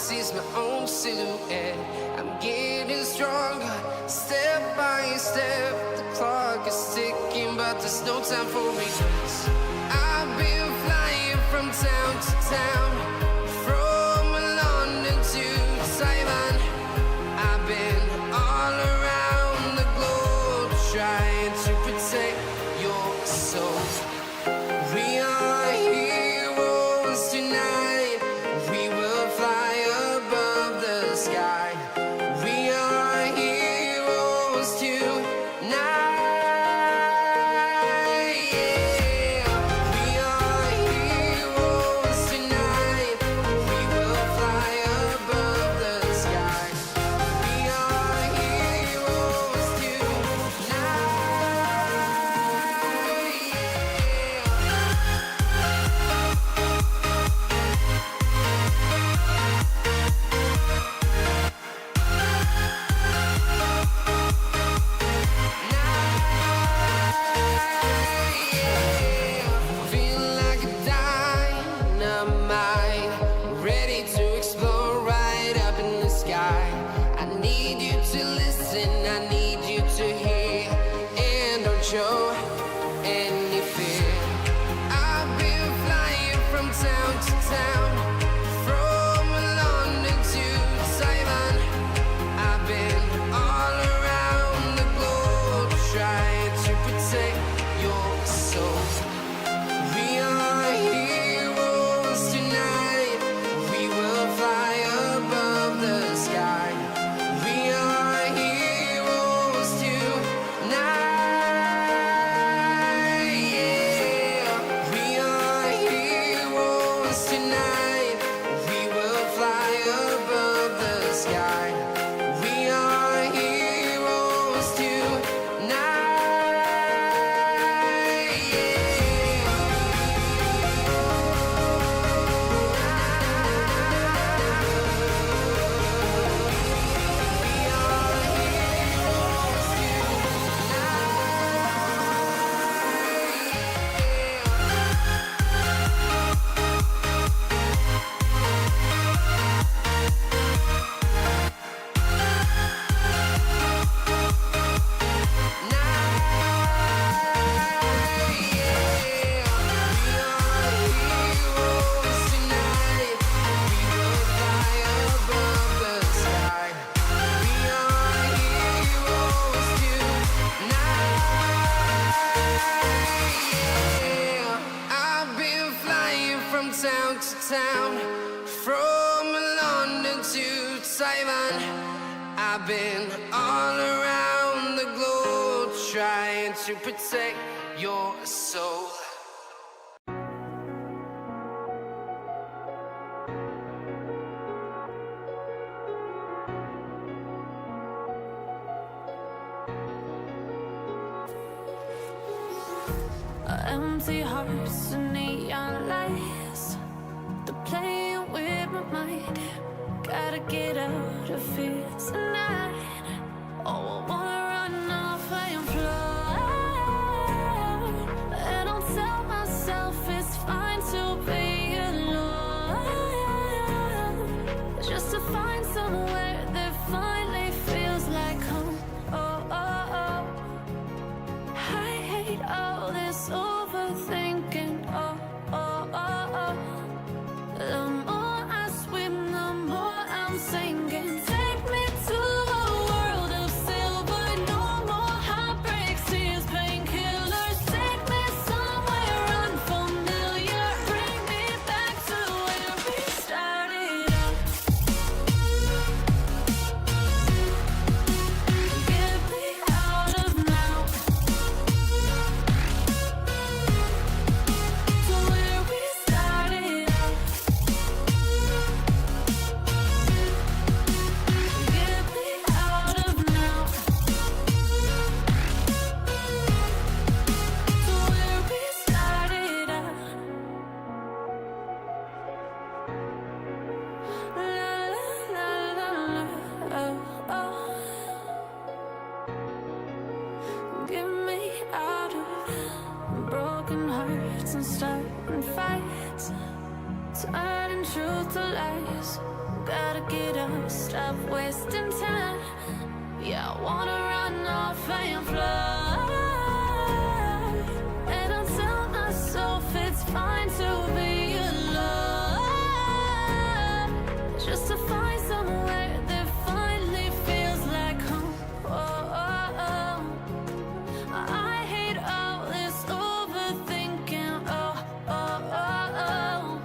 sees my own silhouette. I'm getting stronger, step by step. The clock is ticking, but there's no time for regrets. I've been flying from town to town, from London to Taiwan. I've been all around the globe, trying to protect your soul. We are heroes tonight. We will fly above the sky. We are heroes tonight. Yeah. We are heroes tonight. We will fly above the sky. We are heroes tonight. Feel like a dynamite, ready to explode right up in the sky. I need you to listen, I need you to hear, and don't show any fear. I've been flying from town to town, from London to Taiwan. I've been all around the globe, trying to protect your soul. We are heroes tonight. We will fly above the sky. We are heroes tonight. Yeah. We are heroes tonight. We will fly above the sky. We are heroes tonight. I've been flying from town to town, from London to Taiwan. I've been all around the globe, trying to protect your soul. Empty hearts and neon lights, they're playing with my mind. Gotta get out of here tonight. Oh, I wanna run off and fly, and I'll tell myself it's fine to be alone, just to find somewhere that finally feels like home. Oh, oh, oh. I hate all this overthinking. Oh, oh, oh, oh. The more I swim, the more I'm sinking. Take me to a world of silver. No more heartbreaks, tears, painkillers. Take me somewhere unfamiliar. Bring me back to where we started out. Get me out of now, to where we started out. Get me out of now, to where we started out. La la la la, oh, oh. Get me out of broken hearts and starting fights, turning truth to lies. Gotta get up, stop wasting time. Yeah, I wanna run off and fly. And I'll tell myself it's fine to be alone, just to find somewhere that finally feels like home. Oh, oh, oh. I hate all this overthinking. Oh, oh, oh, oh.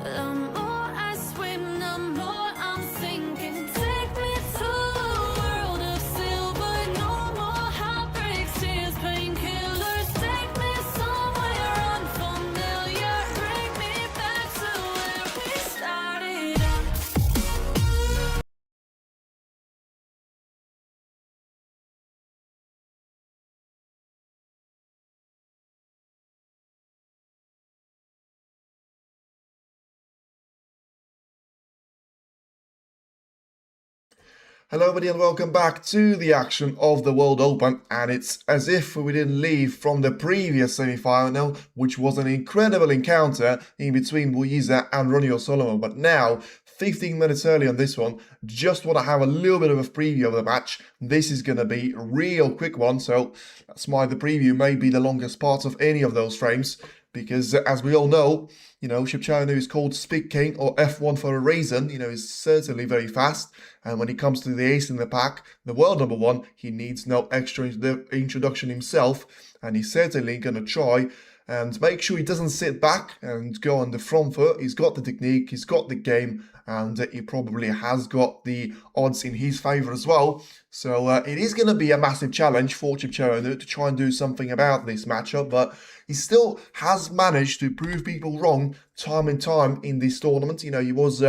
The more I swim, the more I'm sinking. Take me to a world of silver. No more heartbreaks, tears, painkillers. Take me somewhere unfamiliar. Bring me back to where we started out. Hello everybody and welcome back to the action of the World Open, and it's as if we didn't leave from the previous semi-final, which was an incredible encounter in between Buiza and Ronnie O'Sullivan. But now, 15 minutes early on this one, just want to have a little bit of a preview of the match. This is going to be a real quick one, so that's why the preview may be the longest part of any of those frames, because as we all know, Un-Nooh is called Speed King or F1 for a reason. He's certainly very fast. And when it comes to the ace in the pack, the world number one, he needs no extra introduction himself. And he's certainly going to try and make sure he doesn't sit back and go on the front foot. He's got the technique, he's got the game, and he probably has got the odds in his favour as well. So it is going to be a massive challenge for Un-Nooh to try and do something about this matchup, but he still has managed to prove people wrong time and time in this tournament. He was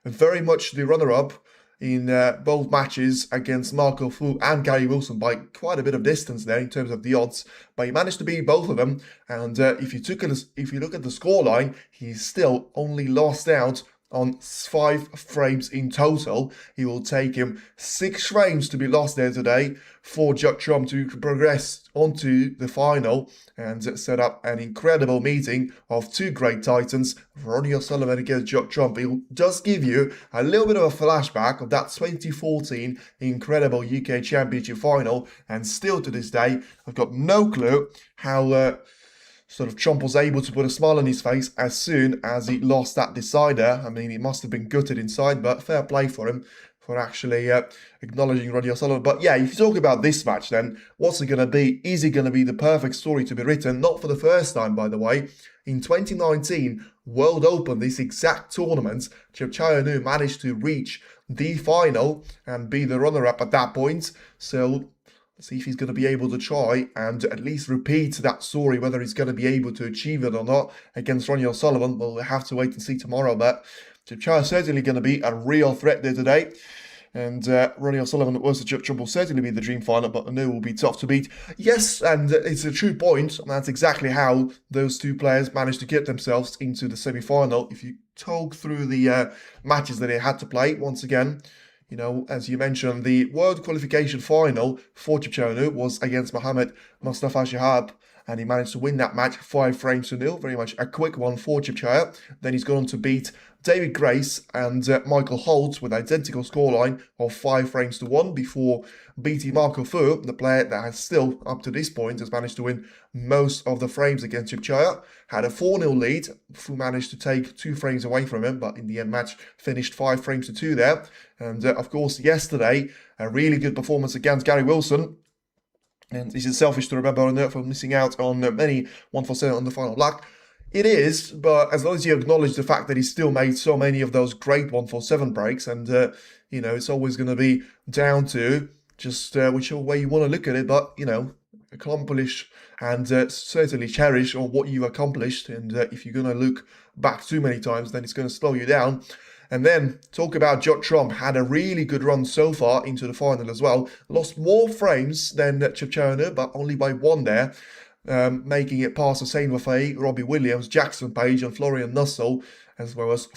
very much the runner-up in both matches against Marco Fu and Gary Wilson by quite a bit of distance there in terms of the odds, but he managed to beat both of them. And if you look at the scoreline, he's still only lost out on 5 frames in total. It will take him 6 frames to be lost there today for Watchalong to progress onto the final and set up an incredible meeting of 2 great titans, Ronnie O'Sullivan against Watchalong. It does give you a little bit of a flashback of that 2014 incredible UK Championship final, and still to this day, I've got no clue how sort of Trump was able to put a smile on his face as soon as he lost that decider. I mean, he must have been gutted inside, but fair play for him for actually acknowledging Ronnie O'Sullivan. But yeah, if you talk about this match, then what's it going to be? Is it going to be the perfect story to be written? Not for the first time, by the way. In 2019 World Open, this exact tournament, Un-Nooh managed to reach the final and be the runner-up at that point. So let's see if he's going to be able to try and at least repeat that story. Whether he's going to be able to achieve it or not against Ronnie O'Sullivan, well, we'll have to wait and see tomorrow. But Un-Nooh is certainly going to be a real threat there today. And Ronnie O'Sullivan versus Trump will certainly be the dream final, but Un-Nooh will be tough to beat. Yes, and it's a true point. And that's exactly how those 2 players managed to get themselves into the semi-final. If you talk through the matches that they had to play, once again, as you mentioned, the World Qualification Final for Un-Nooh was against Mohamed Mustafa Shihab, and he managed to win that match 5 frames to 0. Very much a quick one for Un-Nooh. Then he's gone on to beat David Grace and Michael Holt with identical scoreline of 5 frames to 1 before beating Marco Fu, the player that has still, up to this point, has managed to win most of the frames against Un-Nooh. Had a 4-0 lead. Fu managed to take 2 frames away from him, but in the end match finished 5 frames to 2 there. And of course, yesterday, a really good performance against Gary Wilson. And is it selfish to remember Un-Nooh for missing out on many 147 on the final black? It is, but as long as you acknowledge the fact that he still made so many of those great 147 breaks, and it's always going to be down to just whichever way you want to look at it, but accomplish and certainly cherish on what you've accomplished. And if you're going to look back too many times, then it's going to slow you down. And then talk about Watchalong, had a really good run so far into the final as well. Lost more frames than Un-Nooh, but only by 1 there. Making it past Hussein Wafai, Robbie Williams, Jackson Page and Florian Nussel, as well as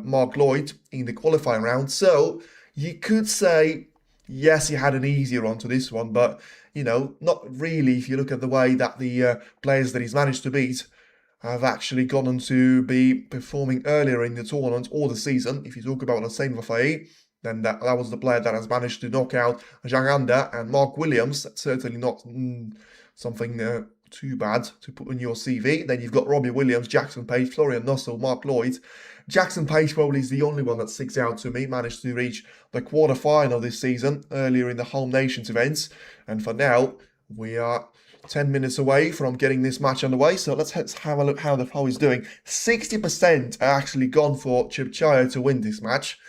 Mark Lloyd in the qualifying round. So you could say, yes, he had an easier run to this one, but, not really if you look at the way that the players that he's managed to beat have actually gone on to be performing earlier in the tournament or the season. If you talk about the same Fafai, then that was the player that has managed to knock out Zhang Anda and Mark Williams. That's certainly not something too bad to put on your CV. Then you've got Robbie Williams, Jackson Page, Florian Nussel, Mark Lloyd. Jackson Page probably is the only one that sticks out to me. Managed to reach the quarter-final this season earlier in the Home Nations events. And for now, we are 10 minutes away from getting this match underway. So let's have a look how the poll is doing. 60% are actually gone for Chipchaya to win this match.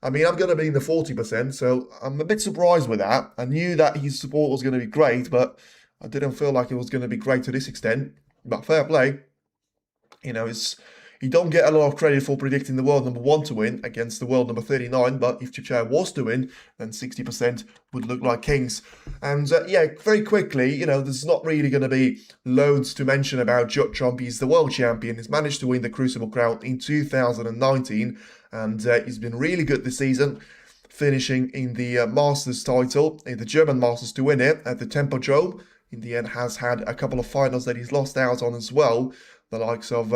I mean, I'm going to be in the 40%, so I'm a bit surprised with that. I knew that his support was going to be great, but I didn't feel like it was going to be great to this extent. But fair play. You know, you don't get a lot of credit for predicting the world number 1 to win against the world number 39, but if Chipchaya was to win, then 60% would look like kings. And yeah, very quickly, you know, there's not really going to be loads to mention about Judd Trump. He's the world champion. He's managed to win the Crucible Crown in 2019, and he's been really good this season, finishing in the Masters title, in the German Masters to win it at the Tempodrome. In the end, has had a couple of finals that he's lost out on as well, the likes of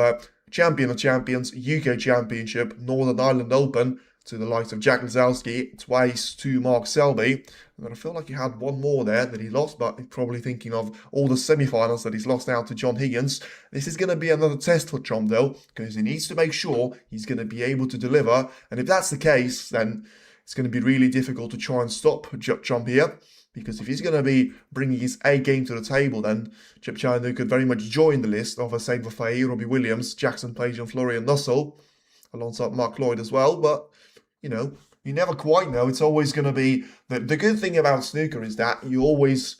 Champion of Champions, UK Championship, Northern Ireland Open, to the likes of Jack Lazowski, twice to Mark Selby. And I feel like he had one more there that he lost, but he's probably thinking of all the semi-finals that he's lost out to John Higgins. This is going to be another test for Trump, though, because he needs to make sure he's going to be able to deliver. And if that's the case, then it's going to be really difficult to try and stop Trump here. Because if he's going to be bringing his A game to the table, then Un-Nooh could very much join the list of Saint Fafai, Robbie Williams, Jackson Page and Florian Nussel, alongside Mark Lloyd as well. But, you know, you never quite know. It's always going to be... The good thing about snooker is that you always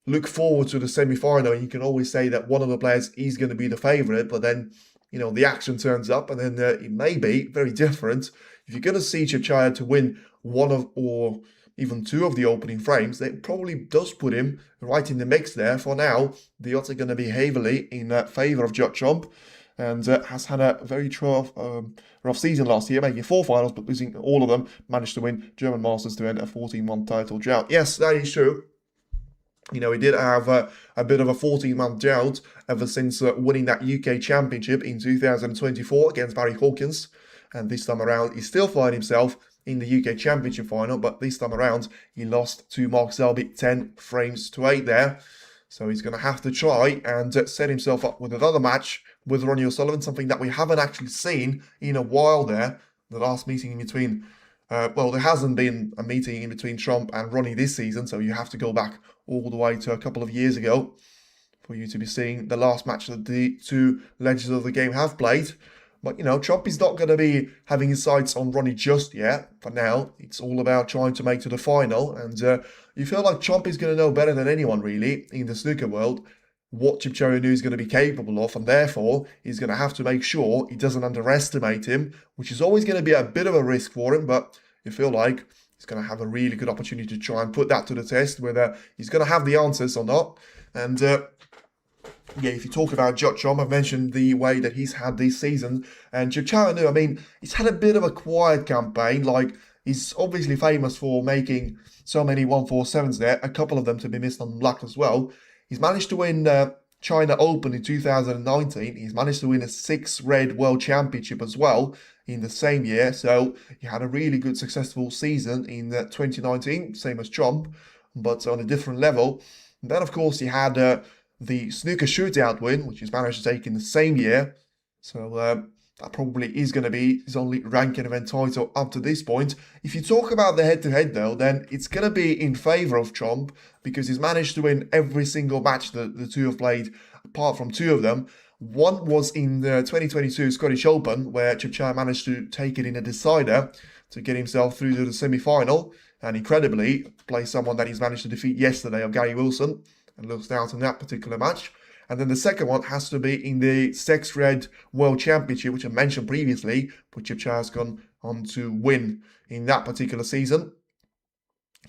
look forward to the semi-final, and you can always say that one of the players is going to be the favourite, but then, you know, the action turns up, and then it may be very different. If you're going to see Chipchaya to win one of... or even 2 of the opening frames, that probably does put him right in the mix there. For now, the odds are going to be heavily in favour of Judd Trump, and has had a very rough season last year, making 4 finals, but losing all of them. Managed to win German Masters to end a 14-month title drought. Yes, that is true. You know, he did have a bit of a 14-month drought ever since winning that UK Championship in 2024 against Barry Hawkins. And this time around, he's still finding himself in the UK Championship final, but this time around, he lost to Mark Selby 10 frames to 8 there. So he's going to have to try and set himself up with another match with Ronnie O'Sullivan, something that we haven't actually seen in a while there. The last meeting in between, well, there hasn't been a meeting in between Trump and Ronnie this season, so you have to go back all the way to a couple of years ago for you to be seeing the last match that the 2 legends of the game have played. But, you know, Trump is not going to be having his sights on Ronnie just yet. For now, it's all about trying to make to the final. And you feel like Trump is going to know better than anyone, really, in the snooker world, what Un-Nooh is going to be capable of. And therefore, he's going to have to make sure he doesn't underestimate him, which is always going to be a bit of a risk for him. But you feel like he's going to have a really good opportunity to try and put that to the test, whether he's going to have the answers or not. And yeah, if you talk about Judd Trump, I've mentioned the way that he's had this season. And Un-Nooh, I mean, he's had a bit of a quiet campaign. Like, he's obviously famous for making so many 147s there, a couple of them to be missed on luck as well. He's managed to win China Open in 2019. He's managed to win a 6-red World Championship as well in the same year. So he had a really good, successful season in 2019, same as Trump, but on a different level. And then, of course, he had the snooker shootout win, which he's managed to take in the same year. So that probably is going to be his only ranking event title up to this point. If you talk about the head-to-head, though, then it's going to be in favour of Trump, because he's managed to win every single match that the 2 have played, apart from 2 of them. One was in the 2022 Scottish Open, where Chipchaya managed to take it in a decider to get himself through to the semi-final, and incredibly play someone that he's managed to defeat yesterday, of Gary Wilson, and lost out in that particular match. And then the second one has to be in the 6-red World Championship, which I mentioned previously, which Chipchaya has gone on to win in that particular season.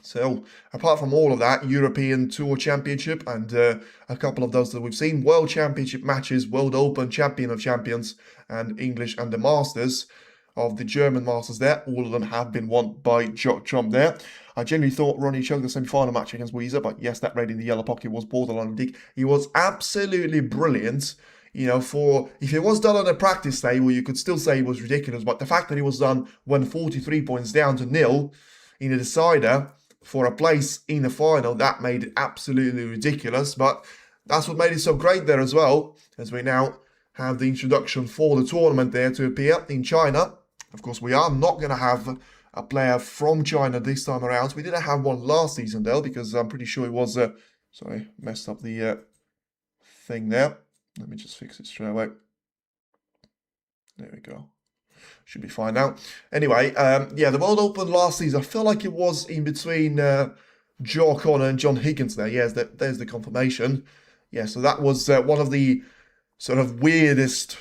So, apart from all of that, European Tour Championship and a couple of those that we've seen, World Championship matches, World Open, Champion of Champions, and English and the Masters of the German Masters there. All of them have been won by Judd Trump there. I genuinely thought Ronnie choked the semi-final match against Weezer, but yes, that red in the yellow pocket was borderline dig. He was absolutely brilliant you know, for if it was done on a practice day, well, you could still say it was ridiculous. But the fact that it was done when 43 points down to nil in a decider for a place in the final, that made it absolutely ridiculous. But that's what made it so great there as well, as we now have the introduction for the tournament there to appear in China. Of course, we are not going to have a player from China this time around. We didn't have one last season though, because I'm pretty sure it was, sorry, messed up the thing there. Let me just fix it straight away. There we go. Should be fine now. Anyway, yeah, the World Open last season, I feel like it was in between Joe O'Connor and John Higgins there. Yes, there's the confirmation. Yeah, so that was one of the sort of weirdest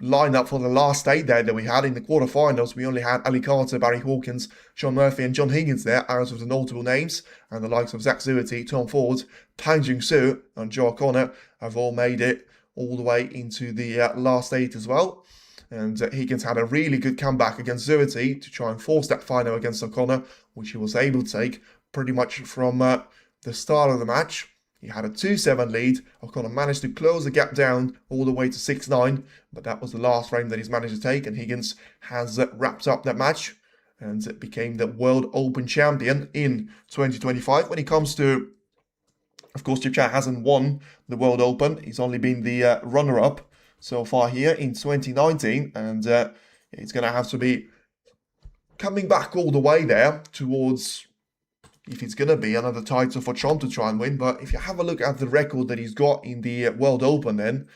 lineup for the last 8 there that we had in the quarterfinals. We only had Ali Carter, Barry Hawkins, Sean Murphy and John Higgins there out of the notable names, and the likes of Zach Zuerty, Tom Ford, Tang Jung Soo and Joe O'Connor have all made it all the way into the last 8 as well. And Higgins had a really good comeback against Zuerty to try and force that final against O'Connor, which he was able to take pretty much from the start of the match. He had a 2-7 lead. O'Connor managed to close the gap down all the way to 6-9, but that was the last frame that he's managed to take, and Higgins has wrapped up that match and became the World Open champion in 2025. When it comes to, of course, Chip Chow hasn't won the World Open. He's only been the runner-up so far here in 2019, and he's going to have to be coming back all the way there towards, if it's going to be another title for Trump to try and win. But if you have a look at the record that he's got in the World Open, then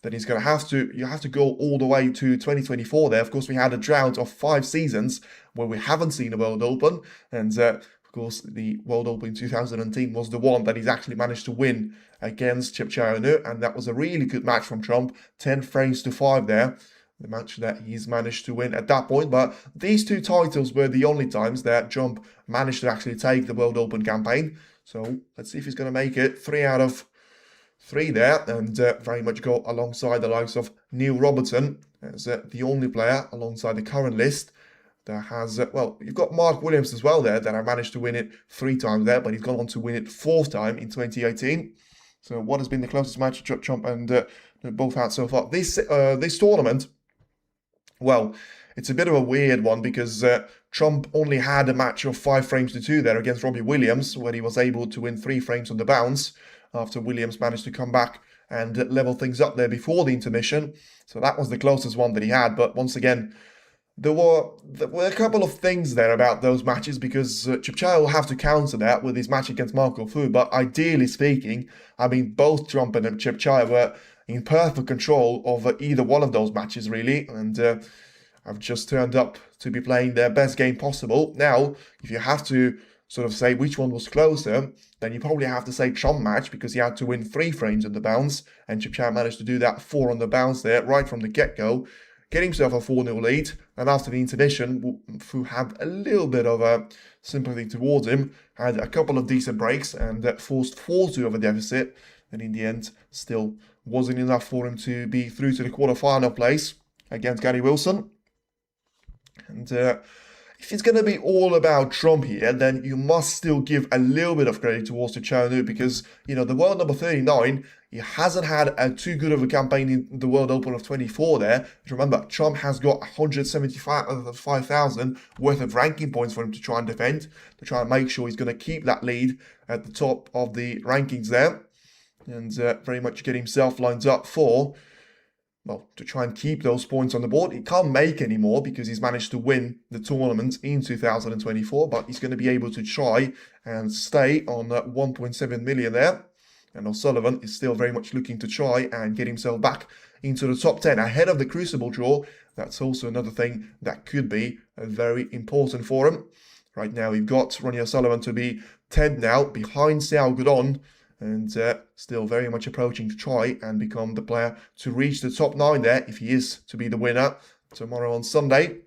he's going to have to, you have to go all the way to 2024 there. Of course, we had a drought of 5 seasons where we haven't seen a World Open, and of course, the World Open in 2010 was the one that he's actually managed to win against Un-Nooh, and that was a really good match from Trump, 10 frames to 5 there. The match that he's managed to win at that point. But these 2 titles were the only times that Trump managed to actually take the World Open campaign. So let's see if he's going to make it 3 out of 3 there, and very much go alongside the likes of Neil Robertson as the only player alongside the current list that has, well, you've got Mark Williams as well there that I managed to win it 3 times there, but he's gone on to win it 4th time in 2018. So what has been the closest match Trump and both had so far? This tournament, well, it's a bit of a weird one because Trump only had a match of 5 frames to 2 there against Robbie Williams, where he was able to win 3 frames on the bounce after Williams managed to come back and level things up there before the intermission. So that was the closest one that he had. But once again, there were a couple of things there about those matches, because Chip Chow will have to counter that with his match against Marco Fu. But ideally speaking, I mean, both Trump and Chip Chow were in perfect control of either one of those matches, really. And I've just turned up to be playing their best game possible. Now, if you have to sort of say which one was closer, then you probably have to say Trump match, because he had to win 3 frames on the bounce, and Chip Chow managed to do that 4 on the bounce there right from the get-go, get himself a 4-0 lead, and after the intermission, Fu had a little bit of sympathy towards him, had a couple of decent breaks, and forced 4-2 of a deficit, and in the end, still wasn't enough for him to be through to the quarterfinal place against Gary Wilson. And if it's going to be all about Trump here, then you must still give a little bit of credit towards the Un-Nooh, because, you know, the world number 39, he hasn't had too good of a campaign in the World Open of 24 there. And remember, Trump has got 175,000 worth of ranking points for him to try and defend, to try and make sure he's going to keep that lead at the top of the rankings there, and very much get himself lined up for, well, to try and keep those points on the board. He can't make any more because he's managed to win the tournament in 2024, but he's going to be able to try and stay on 1.7 million there. And O'Sullivan is still very much looking to try and get himself back into the top 10 ahead of the Crucible draw. That's also another thing that could be very important for him. Right now, we've got Ronnie O'Sullivan to be 10th now, behind Xiao Gudon, and still very much approaching to try and become the player to reach the top 9 there, if he is to be the winner tomorrow on Sunday.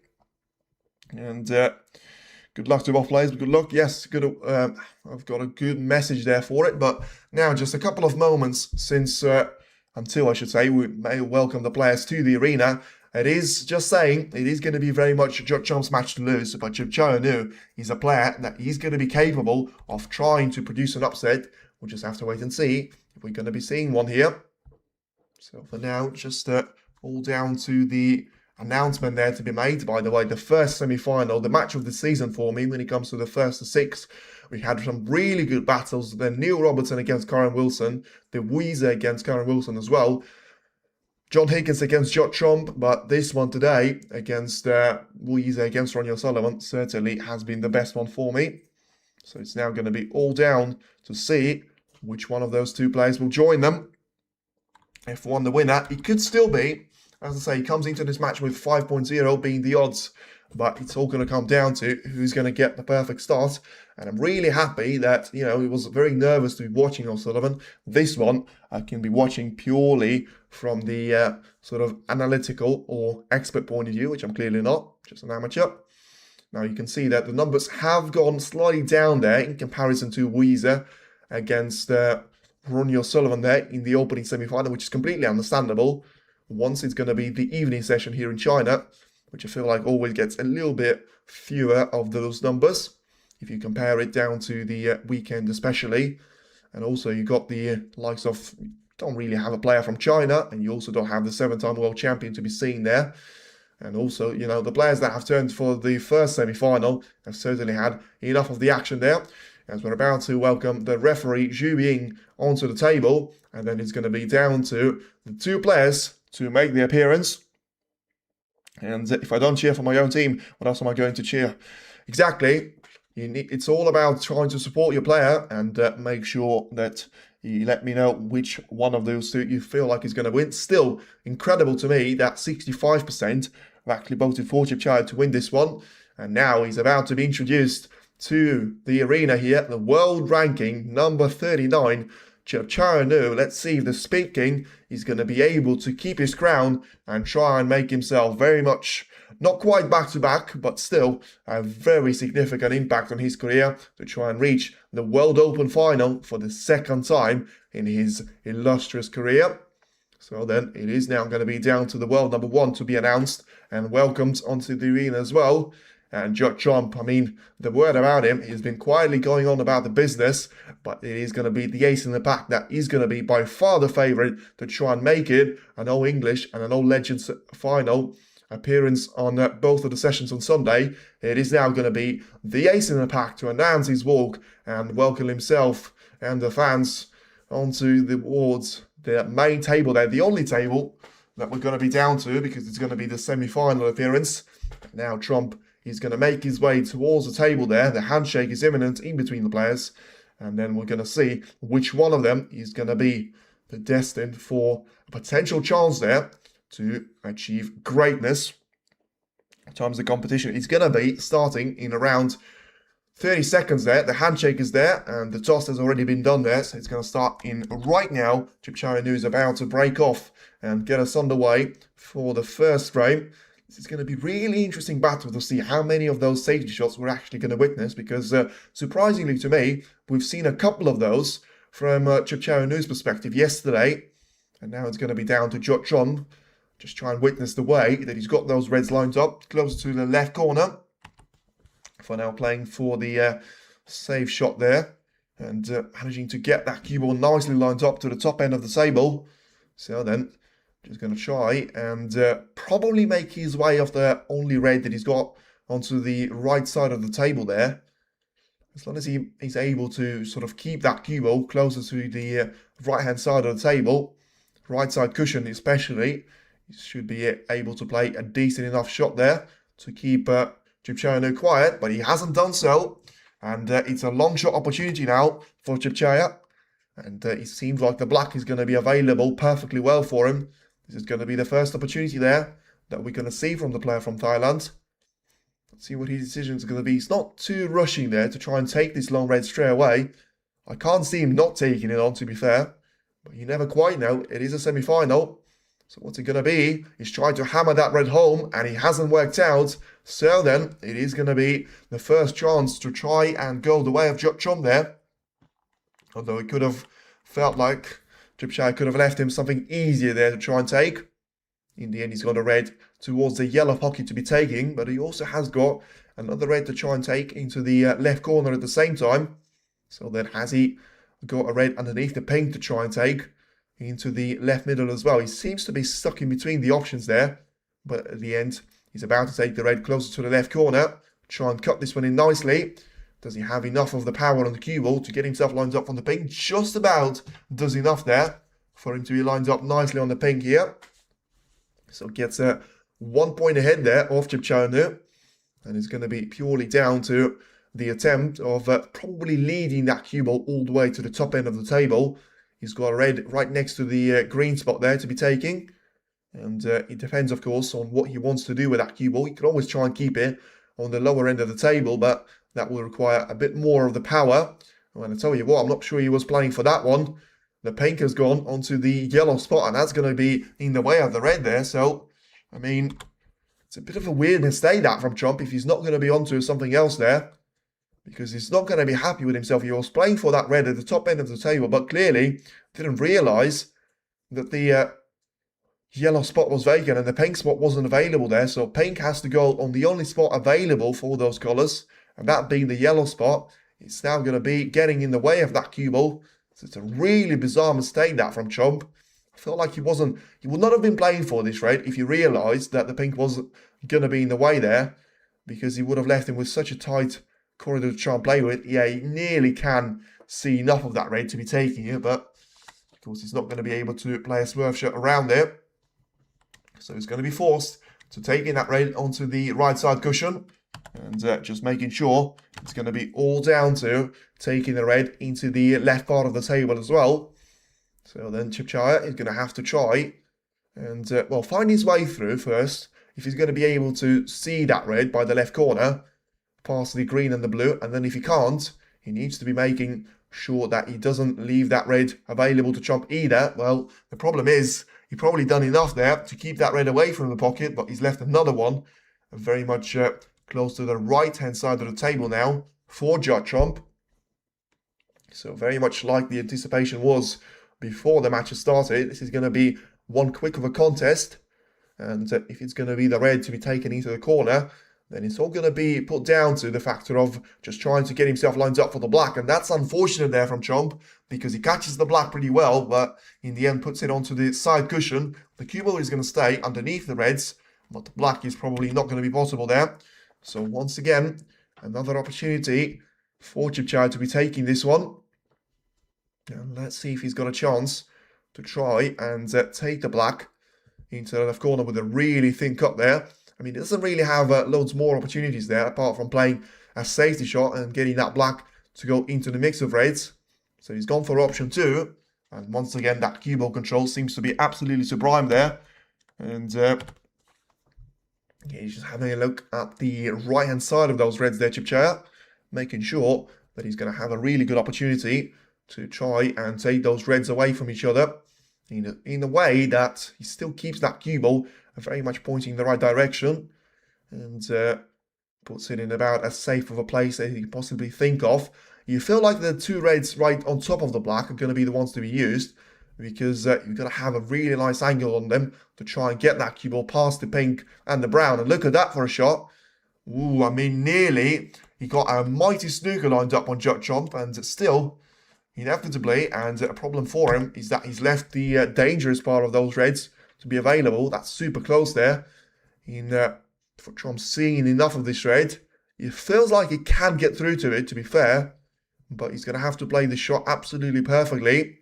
And good luck to both players. Good luck. Yes, good. I've got a good message there for it. But now, just a couple of moments since, until I should say, we may welcome the players to the arena. It is just saying, it is going to be very much Trump's match to lose, but Un-Nooh is a player that he's going to be capable of trying to produce an upset. We'll just have to wait and see if we're going to be seeing one here. So for now, just all down to the announcement there to be made. By the way, the first semi-final, the match of the season for me when it comes to the first to six. We had some really good battles. Then Neil Robertson against Karen Wilson, the Weezer against Karen Wilson as well. John Higgins against Judd Trump, but this one today against Weezer against Ronnie O'Sullivan certainly has been the best one for me. So it's now going to be all down to see which one of those two players will join them. If one the winner, it could still be, as I say, he comes into this match with 5.0 being the odds, but it's all going to come down to who's going to get the perfect start. And I'm really happy that, he was very nervous to be watching O'Sullivan. This one, I can be watching purely from the sort of analytical or expert point of view, which I'm clearly not, just an amateur. Now you can see that the numbers have gone slightly down there in comparison to Weezer against Ronnie O'Sullivan there in the opening semi-final, which is completely understandable. Once it's going to be the evening session here in China, which I feel like always gets a little bit fewer of those numbers if you compare it down to the weekend especially. And also you got the likes of, don't really have a player from China, and you also don't have the 7-time world champion to be seen there. And also, the players that have turned for the first semi-final have certainly had enough of the action there. As we're about to welcome the referee Zhu Ying onto the table, and then it's going to be down to the two players to make the appearance. And if I don't cheer for my own team, what else am I going to cheer? Exactly. It's all about trying to support your player and make sure that you let me know which one of those two you feel like is going to win. Still, incredible to me that 65% have actually voted for Chepchaya to win this one. And now he's about to be introduced to the arena here, the world ranking number 39, Un-Nooh. Let's see if the Speed King is going to be able to keep his crown and try and make himself very much, not quite back-to-back, but still a very significant impact on his career to try and reach the World Open final for the second time in his illustrious career. So then it is now going to be down to the world number 1 to be announced and welcomed onto the arena as well. And Judd Trump, the word about him, he's been quietly going on about the business, but it is going to be the ace in the pack that is going to be by far the favourite to try and make it an All-English and an All-Legends final appearance on both of the sessions on Sunday. It is now going to be the ace in the pack to announce his walk and welcome himself and the fans onto the wards, the main table there, the only table that we're going to be down to because it's going to be the semi-final appearance. Now Trump is going to make his way towards the table there. The handshake is imminent in between the players. And then we're going to see which one of them is going to be destined for a potential chance there to achieve greatness in terms of competition. It's going to be starting in around 30 seconds there. The handshake is there and the toss has already been done there. So it's going to start in right now. Un-Nooh is about to break off and get us underway for the first frame. This is going to be really interesting battle to see how many of those safety shots we're actually going to witness because surprisingly to me, we've seen a couple of those from Un-Nooh's perspective yesterday. And now it's going to be down to Judd Trump. Just try and witness the way that he's got those reds lined up closer to the left corner. For now playing for the save shot there. And managing to get that cue ball nicely lined up to the top end of the table. So then, just going to try and probably make his way off the only red that he's got onto the right side of the table there. As long as he's able to sort of keep that cue ball closer to the right-hand side of the table, right side cushion especially, he should be able to play a decent enough shot there to keep Un-Nooh quiet, but he hasn't done so. And it's a long shot opportunity now for Un-Nooh. And it seems like the black is going to be available perfectly well for him. This is going to be the first opportunity there that we're going to see from the player from Thailand. Let's see what his decision is going to be. He's not too rushing there to try and take this long red straight away. I can't see him not taking it on, to be fair. But you never quite know. It is a semi-final. So what's it going to be? He's trying to hammer that red home and he hasn't worked out. So then it is going to be the first chance to try and go the way of Judd Trump there. Although it could have felt like Un-Nooh could have left him something easier there to try and take. In the end, he's got a red towards the yellow pocket to be taking, but he also has got another red to try and take into the left corner at the same time. So then has he got a red underneath the pink to try and take? into the left middle as well. He seems to be stuck in between the options there, but at the end, he's about to take the red closer to the left corner, try and cut this one in nicely. Does he have enough of the power on the cue ball to get himself lined up on the pink? Just about does enough there for him to be lined up nicely on the pink here. So gets 1 point ahead there of Un-Nooh, and it's going to be purely down to the attempt of probably leading that cue ball all the way to the top end of the table. He's got a red right next to the green spot there to be taking. And it depends, of course, on what he wants to do with that cue ball. He can always try and keep it on the lower end of the table, but that will require a bit more of the power. And I tell you what, I'm not sure he was playing for that one. The pink has gone onto the yellow spot, and that's going to be in the way of the red there. So, I mean, it's a bit of a weird mistake that from Trump if he's not going to be onto something else there, because he's not going to be happy with himself. He was playing for that red at the top end of the table, but clearly didn't realise that the yellow spot was vacant and the pink spot wasn't available there. So pink has to go on the only spot available for those colours, and that being the yellow spot. It's now going to be getting in the way of that cue ball. So it's a really bizarre mistake that from Trump. I feel like he would not have been playing for this red if he realised that the pink wasn't going to be in the way there, because he would have left him with such a tight corridor to try and play with. Yeah, he nearly can see enough of that red to be taking it, but of course he's not going to be able to play a swerve shot around there. So he's going to be forced to take in that red onto the right side cushion, and just making sure it's going to be all down to taking the red into the left part of the table as well. So then Un-Nooh is going to have to try and, well, find his way through first. If he's going to be able to see that red by the left corner, past the green and the blue, and then if he can't, he needs to be making sure that he doesn't leave that red available to Trump either. Well, the problem is, he's probably done enough there to keep that red away from the pocket, but he's left another one very much close to the right-hand side of the table now for Trump. So very much like the anticipation was before the match has started, this is going to be one quick of a contest. And if it's going to be the red to be taken into the corner, then it's all going to be put down to the factor of just trying to get himself lined up for the black. And that's unfortunate there from Trump, because he catches the black pretty well, but in the end puts it onto the side cushion. The cue ball is going to stay underneath the reds, but the black is probably not going to be possible there. So once again, another opportunity for Un-Nooh to be taking this one. And let's see if he's got a chance to try and take the black into the left corner with a really thin cut there. I mean, he doesn't really have loads more opportunities there, apart from playing a safety shot and getting that black to go into the mix of reds. So he's gone for option 2. And once again, that cue ball control seems to be absolutely sublime there. And yeah, he's just having a look at the right-hand side of those reds there, Un-Nooh, making sure that he's going to have a really good opportunity to try and take those reds away from each other in a way that he still keeps that cue ball very much pointing in the right direction, and puts it in about as safe of a place as you can possibly think of. You feel like the two reds right on top of the black are going to be the ones to be used, because you've got to have a really nice angle on them to try and get that cue ball past the pink and the brown. And look at that for a shot. Ooh, I mean, nearly. He got a mighty snooker lined up on Trump, and still, inevitably, and a problem for him is that he's left the dangerous part of those reds to be available. That's super close there. For Trump seeing enough of this red, it feels like he can get through to it, to be fair, but he's going to have to play the shot absolutely perfectly.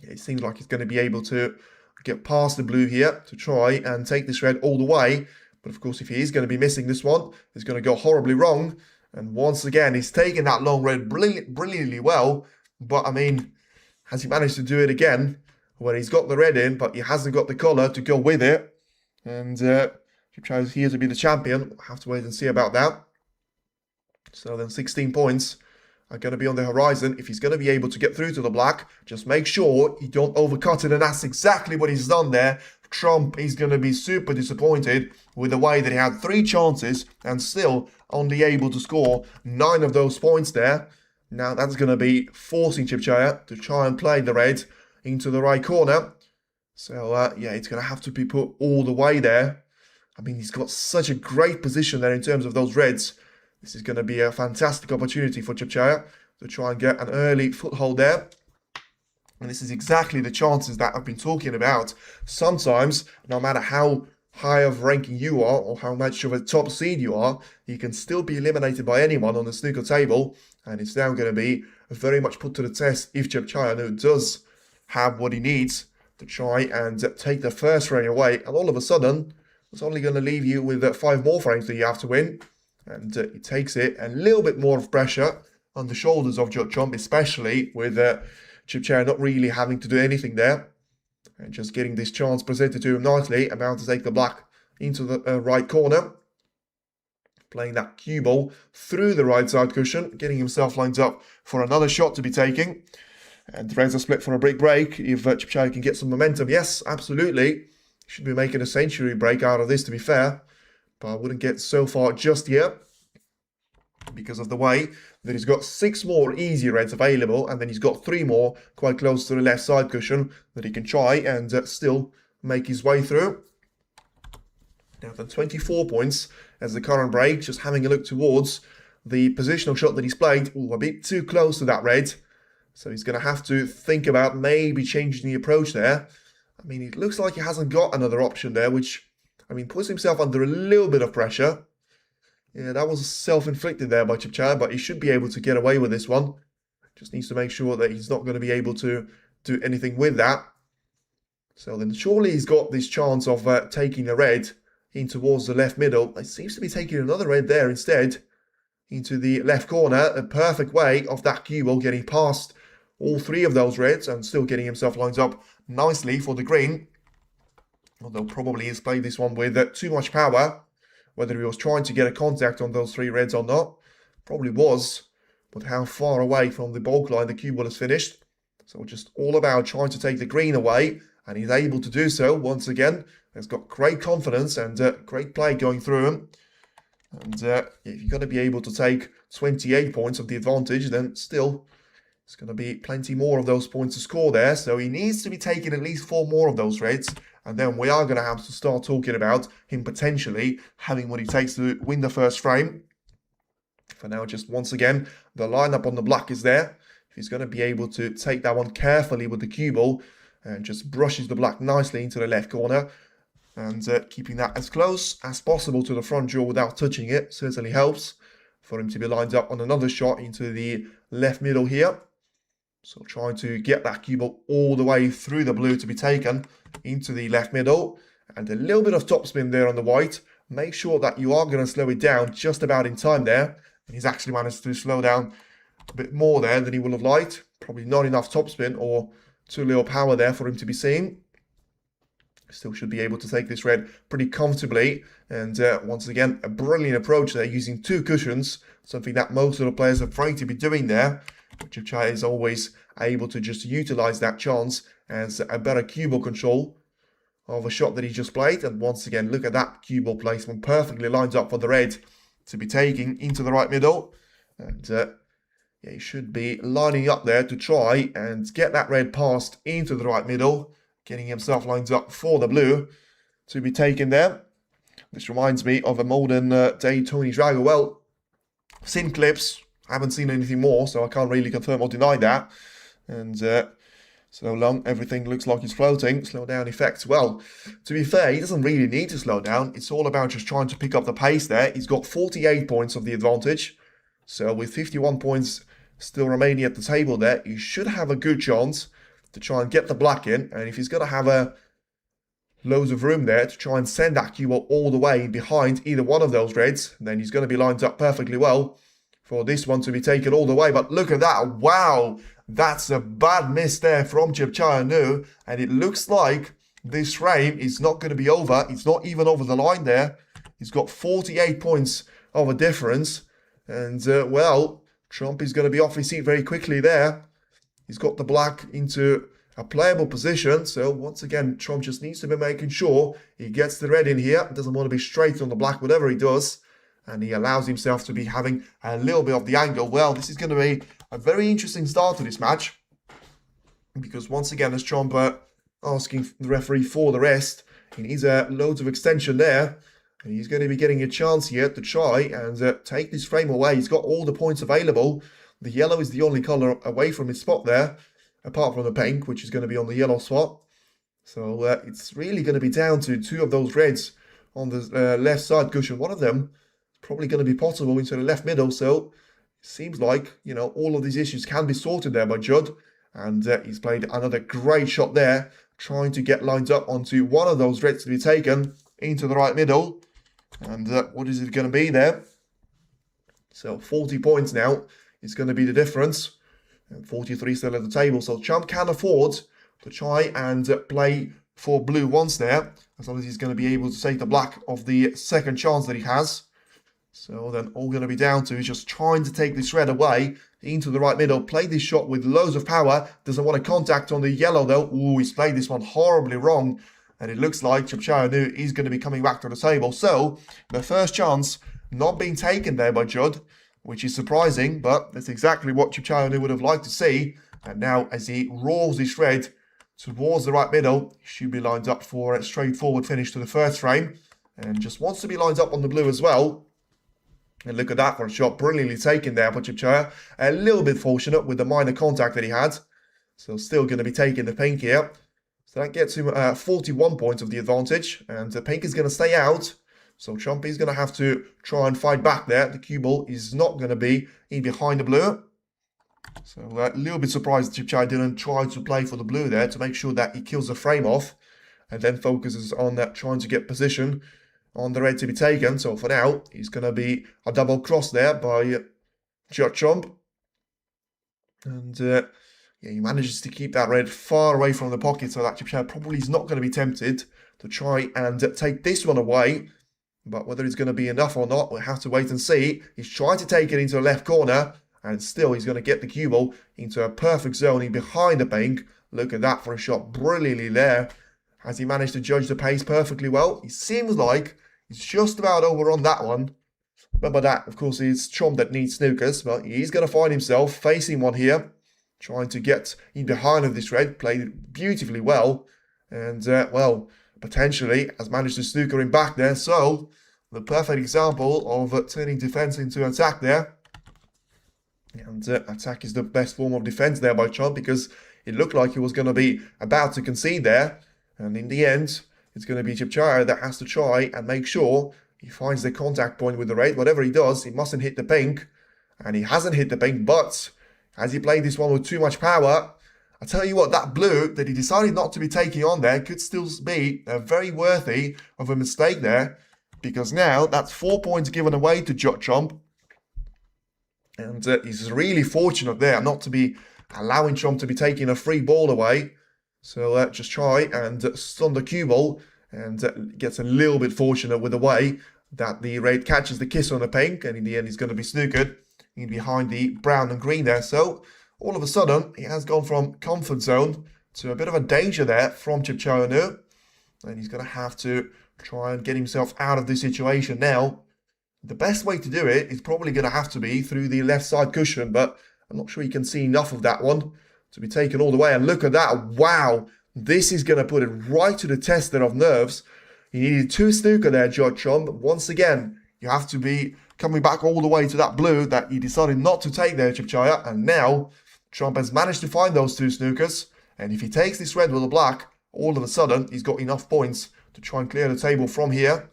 It seems like he's going to be able to get past the blue here to try and take this red all the way. But of course, if he is going to be missing this one, it's going to go horribly wrong. And once again, he's taken that long red brilliantly well. But I mean, has he managed to do it again? Where he's got the red in, but he hasn't got the colour to go with it. And Un-Nooh is here to be the champion. We'll have to wait and see about that. So then 16 points are going to be on the horizon. If he's going to be able to get through to the black, just make sure you don't overcut it. And that's exactly what he's done there. Trump is going to be super disappointed with the way that he had 3 chances and still only able to score 9 of those points there. Now that's going to be forcing Un-Nooh to try and play the red into the right corner. So yeah, it's going to have to be put all the way there. I mean, he's got such a great position there in terms of those reds. This is going to be a fantastic opportunity for Un-Nooh to try and get an early foothold there. And this is exactly the chances that I've been talking about. Sometimes, no matter how high of ranking you are or how much of a top seed you are, you can still be eliminated by anyone on the snooker table. And it's now going to be very much put to the test if Un-Nooh does have what he needs to try and take the first frame away. And all of a sudden, it's only going to leave you with 5 more frames that you have to win. And it takes it a little bit more of pressure on the shoulders of Trump, especially with not really having to do anything there. And just getting this chance presented to him nicely, about to take the black into the right corner. Playing that cue ball through the right side cushion, getting himself lined up for another shot to be taking. And the reds are split for a big break. If Chipchai can get some momentum, yes, absolutely. Should be making a century break out of this, to be fair. But I wouldn't get so far just yet, because of the way that he's got 6 more easy reds available, and then he's got 3 more quite close to the left side cushion that he can try and still make his way through. Now then, 24 points as the current break, just having a look towards the positional shot that he's played. Ooh, a bit too close to that red, so he's going to have to think about maybe changing the approach there. I mean, it looks like he hasn't got another option there, which, I mean, puts himself under a little bit of pressure. Yeah, that was self-inflicted there by Chipchai, but he should be able to get away with this one. Just needs to make sure that he's not going to be able to do anything with that. So then surely he's got this chance of taking a red in towards the left middle. It seems to be taking another red there instead, into the left corner. A perfect way of that cue ball getting past all 3 of those reds and still getting himself lined up nicely for the green. Although probably he's played this one with too much power. Whether he was trying to get a contact on those 3 reds or not, probably was. But how far away from the bulk line the cue ball is finished. So just all about trying to take the green away, and he's able to do so once again. He's got great confidence and great play going through him. And if you're going to be able to take 28 points of the advantage, then still it's going to be plenty more of those points to score there. So he needs to be taking at least 4 more of those reds. And then we are going to have to start talking about him potentially having what he takes to win the first frame. For now, just once again, the lineup on the black is there. If he's going to be able to take that one carefully with the cue ball and just brushes the black nicely into the left corner. And keeping that as close as possible to the front jaw without touching it certainly helps for him to be lined up on another shot into the left middle here. So trying to get that cue ball all the way through the blue to be taken into the left middle. And a little bit of topspin there on the white. Make sure that you are going to slow it down just about in time there. And he's actually managed to slow down a bit more there than he would have liked. Probably not enough topspin or too little power there for him to be seen. Still should be able to take this red pretty comfortably. And once again, a brilliant approach there using 2 cushions. Something that most of the players are afraid to be doing there. Chipchai is always able to just utilize that chance as a better cue ball control of a shot that he just played. And once again, look at that cue ball placement, perfectly lined up for the red to be taking into the right middle. And yeah, he should be lining up there to try and get that red passed into the right middle, getting himself lined up for the blue to be taken there. This reminds me of a modern day Tony Drago. Well, seen clips, haven't seen anything more, so I can't really confirm or deny that. And so long, everything looks like he's floating. Slow down effects. Well, to be fair, he doesn't really need to slow down. It's all about just trying to pick up the pace there. He's got 48 points of the advantage. So with 51 points still remaining at the table there, he should have a good chance to try and get the black in. And if he's going to have loads of room there to try and send that cue ball all the way behind either one of those reds, then he's going to be lined up perfectly well for this one to be taken all the way. But look at that. Wow. That's a bad miss there from Un-Nooh. And it looks like this frame is not going to be over. It's not even over the line there. He's got 48 points of a difference. And, well, Trump is going to be off his seat very quickly there. He's got the black into a playable position. So, once again, Trump just needs to be making sure he gets the red in here. Doesn't want to be straight on the black, whatever he does. And he allows himself to be having a little bit of the angle. Well, this is going to be a very interesting start to this match. Because once again, as Trump asking the referee for the rest, he needs loads of extension there. And he's going to be getting a chance here to try and take this frame away. He's got all the points available. The yellow is the only colour away from his spot there. apart from the pink, which is going to be on the yellow spot. So it's really going to be down to two of those reds on the left side cushion. One of them is probably going to be possible into the left middle. So it seems like, you know, all of these issues can be sorted there by Judd. And he's played another great shot there, trying to get lined up onto one of those reds to be taken into the right middle. And what is it going to be there? So 40 points now is going to be the difference. And 43 still at the table. So Chump can afford to try and play for blue once there, as long as he's going to be able to take the black of the second chance that he has. So then all going to be down to is just trying to take this red away into the right middle. Play this shot with loads of power. Doesn't want to contact on the yellow though. Ooh, he's played this one horribly wrong. And it looks like Un-Nooh is going to be coming back to the table. So the first chance not being taken there by Judd, which is surprising, but that's exactly what Un-Nooh would have liked to see. And now as he rolls this red towards the right middle, he should be lined up for a straightforward finish to the first frame. And just wants to be lined up on the blue as well. And look at that for a shot, brilliantly taken there by Un-Nooh. A little bit fortunate with the minor contact that he had. So still going to be taking the pink here. So that gets him 41 points of the advantage. And the pink is going to stay out. So Chumpy is going to have to try and fight back there. The cue ball is not going to be in behind the blue. So a little bit surprised that Un-Nooh didn't try to play for the blue there to make sure that he kills the frame off. And then focuses on that, trying to get position on the red to be taken. So for now, he's going to be a double cross there by Chump. And yeah, he manages to keep that red far away from the pocket so that Un-Nooh probably is not going to be tempted to try and take this one away. But whether it's going to be enough or not, we'll have to wait and see. He's trying to take it into the left corner. And still, he's going to get the cue ball into a perfect zoning behind the pink. Look at that for a shot. Brilliantly there. Has he managed to judge the pace perfectly well? It seems like he's just about over on that one. Remember that, of course, it's Chomp that needs snookers. But he's going to find himself facing one here. Trying to get in behind of this red. Played it beautifully well. And, well, potentially has managed to snooker him back there. So, the perfect example of turning defense into attack there. And attack is the best form of defense there by Chomp, because it looked like he was going to be about to concede there. And in the end, it's going to be Un-Nooh that has to try and make sure he finds the contact point with the red. Whatever he does, he mustn't hit the pink. And he hasn't hit the pink, but as he played this one with too much power, I tell you what, that blue that he decided not to be taking on there could still be very worthy of a mistake there. Because now, that's 4 points given away to Chomp. And he's really fortunate there not to be allowing Chomp to be taking a free ball away. So just try and stun the cue ball. And gets a little bit fortunate with the way that the red catches the kiss on the pink. And in the end, he's going to be snookered in behind the brown and green there. So all of a sudden, he has gone from comfort zone to a bit of a danger there from Un-Nooh. And he's going to have to try and get himself out of this situation now. The best way to do it is probably going to have to be through the left side cushion, but I'm not sure you can see enough of that one to be taken all the way. And look at that. Wow. This is going to put it right to the test there of nerves. He needed two snooker there, Chomp. Once again, you have to be coming back all the way to that blue that he decided not to take there, Un-Nooh. And now, Chomp has managed to find those two snookers. And if he takes this red with a black, all of a sudden, he's got enough points to try and clear the table from here.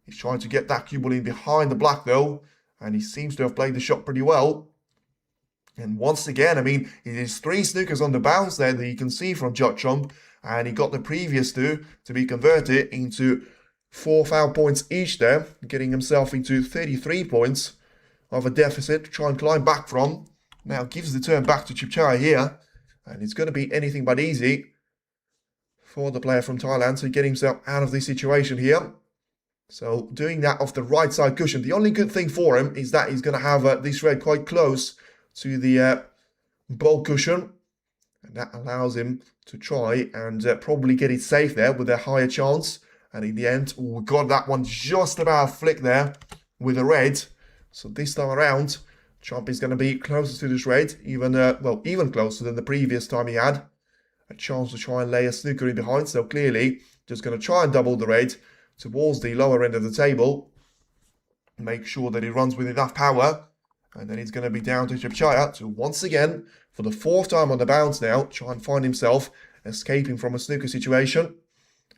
He's trying to get that cue ball in behind the black though. And he seems to have played the shot pretty well. And once again, I mean, it is three snookers on the bounce there that you can see from Chomp. And he got the previous two to be converted into 4 foul points each there. Getting himself into 33 points of a deficit to try and climb back from. Now gives the turn back to Un-Nooh here. And it's going to be anything but easy for the player from Thailand to get himself out of this situation here. So doing that off the right side cushion. The only good thing for him is that he's going to have this red quite close to the ball cushion. And that allows him to try and probably get it safe there with a higher chance. And in the end, we got that one just about flick there with the red. So this time around, Chomp is going to be closer to this red. Even closer than the previous time he had a chance to try and lay a snooker in behind. So clearly, just going to try and double the red towards the lower end of the table. Make sure that he runs with enough power. And then he's going to be down to Chipchaya to once again, for the 4th time on the bounce now, try and find himself escaping from a snooker situation.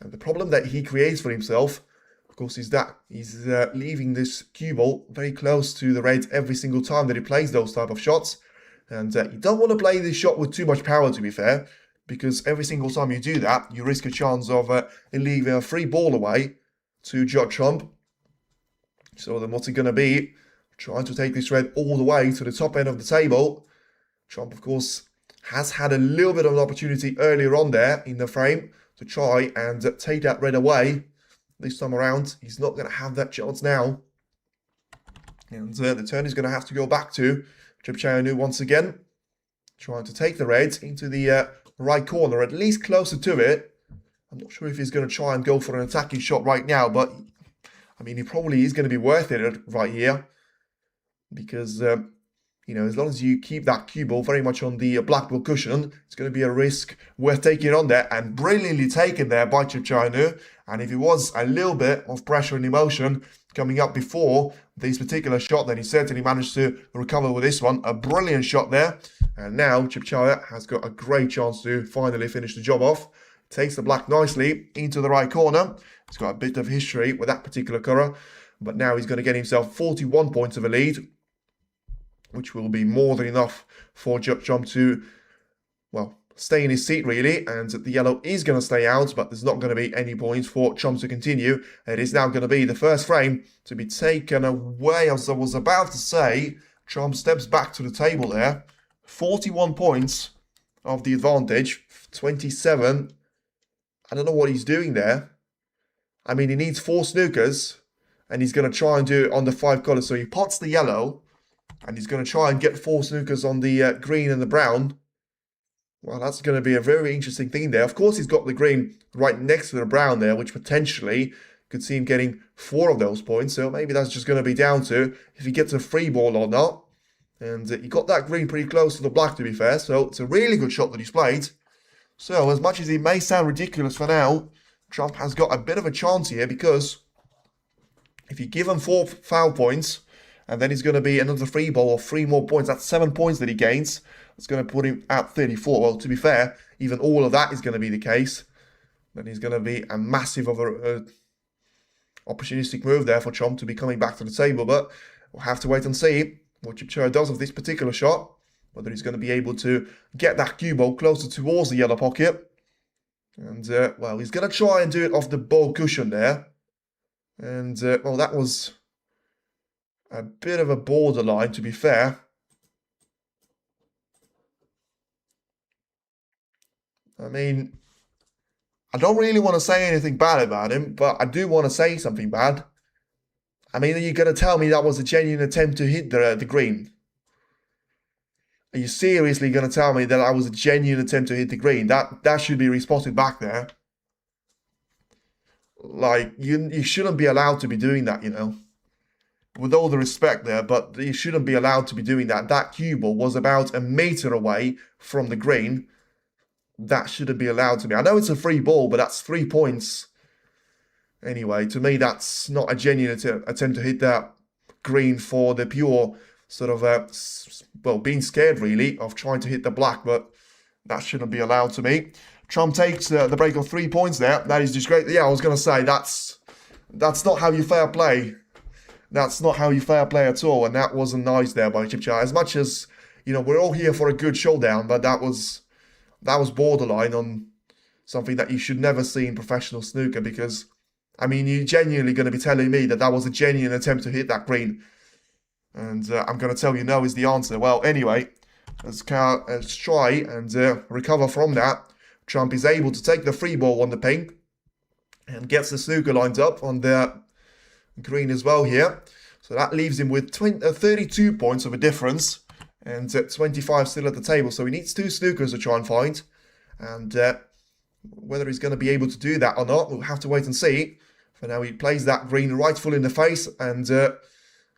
And the problem that he creates for himself, of course, is that he's leaving this cue ball very close to the red every single time that he plays those type of shots. And you don't want to play this shot with too much power, to be fair, because every single time you do that, you risk a chance of leaving a free ball away to Judge Trump. So then what's it going to be? Trying to take this red all the way to the top end of the table. Trump, of course, has had a little bit of an opportunity earlier on there in the frame to try and take that red away. This time around, he's not going to have that chance now. And the turn is going to have to go back to Un-Nooh once again. Trying to take the red into the right corner, at least closer to it. I'm not sure if he's going to try and go for an attacking shot right now, but I mean, he probably is going to be worth it right here. Because, you know, as long as you keep that cue ball very much on the black ball cushion, it's going to be a risk worth taking on there. And brilliantly taken there by Un-Nooh. And if it was a little bit of pressure and emotion coming up before this particular shot, then he certainly managed to recover with this one. A brilliant shot there. And now Chipchaya has got a great chance to finally finish the job off. Takes the black nicely into the right corner. He's got a bit of history with that particular colour. But now he's going to get himself 41 points of a lead, which will be more than enough for Judge Trump to, well, stay in his seat really. And the yellow is going to stay out, but there's not going to be any points for Trump to continue. It is now going to be the first frame to be taken away. As I was about to say, Trump steps back to the table there. 41 points of the advantage, 27. I don't know what he's doing there. I mean, he needs 4 snookers, and he's going to try and do it on the 5 colours. So he pots the yellow, and he's going to try and get 4 snookers on the green and the brown. Well, that's going to be a very interesting thing there. Of course, he's got the green right next to the brown there, which potentially could see him getting 4 of those points. So maybe that's just going to be down to if he gets a free ball or not. And he got that green pretty close to the black, to be fair. So it's a really good shot that he's played. So as much as it may sound ridiculous for now, Trump has got a bit of a chance here, because if you give him 4 foul points, and then he's going to be another free ball or 3 more points. That's 7 points that he gains. It's going to put him at 34. Well, to be fair, even all of that is going to be the case. Then he's going to be a massive of a opportunistic move there for Trump to be coming back to the table. But we'll have to wait and see what Chipchaya does with this particular shot. Whether he's going to be able to get that cue ball closer towards the yellow pocket. And, well, he's going to try and do it off the ball cushion there. And, well, that was a bit of a borderline, to be fair. I mean, I don't really want to say anything bad about him, but I do want to say something bad. I mean, are you going to tell me that was a genuine attempt to hit the green? Are you seriously going to tell me that that was a genuine attempt to hit the green? That should be respotted back there. Like, you shouldn't be allowed to be doing that, you know. With all the respect there, but you shouldn't be allowed to be doing that. That cue ball was about a metre away from the green. That shouldn't be allowed to be. I know it's a free ball, but that's 3 points. Anyway, to me, that's not a genuine attempt to hit that green for the pure sort of, well, being scared, really, of trying to hit the black, but that shouldn't be allowed to me. Trump takes the break of 3 points there. That is just great. Yeah, I was going to say, that's not how you fair play. That's not how you fair play at all, and that wasn't nice there by Chipchaya. As much as, you know, we're all here for a good showdown, but that was borderline on something that you should never see in professional snooker, because, I mean, you're genuinely going to be telling me that that was a genuine attempt to hit that green. And I'm going to tell you no is the answer. Well, anyway, let's try and recover from that. Trump is able to take the free ball on the pink and gets the snooker lined up on the green as well here. So that leaves him with 32 points of a difference and 25 still at the table. So he needs 2 snookers to try and find. And whether he's going to be able to do that or not, we'll have to wait and see. For now, he plays that green right full in the face. And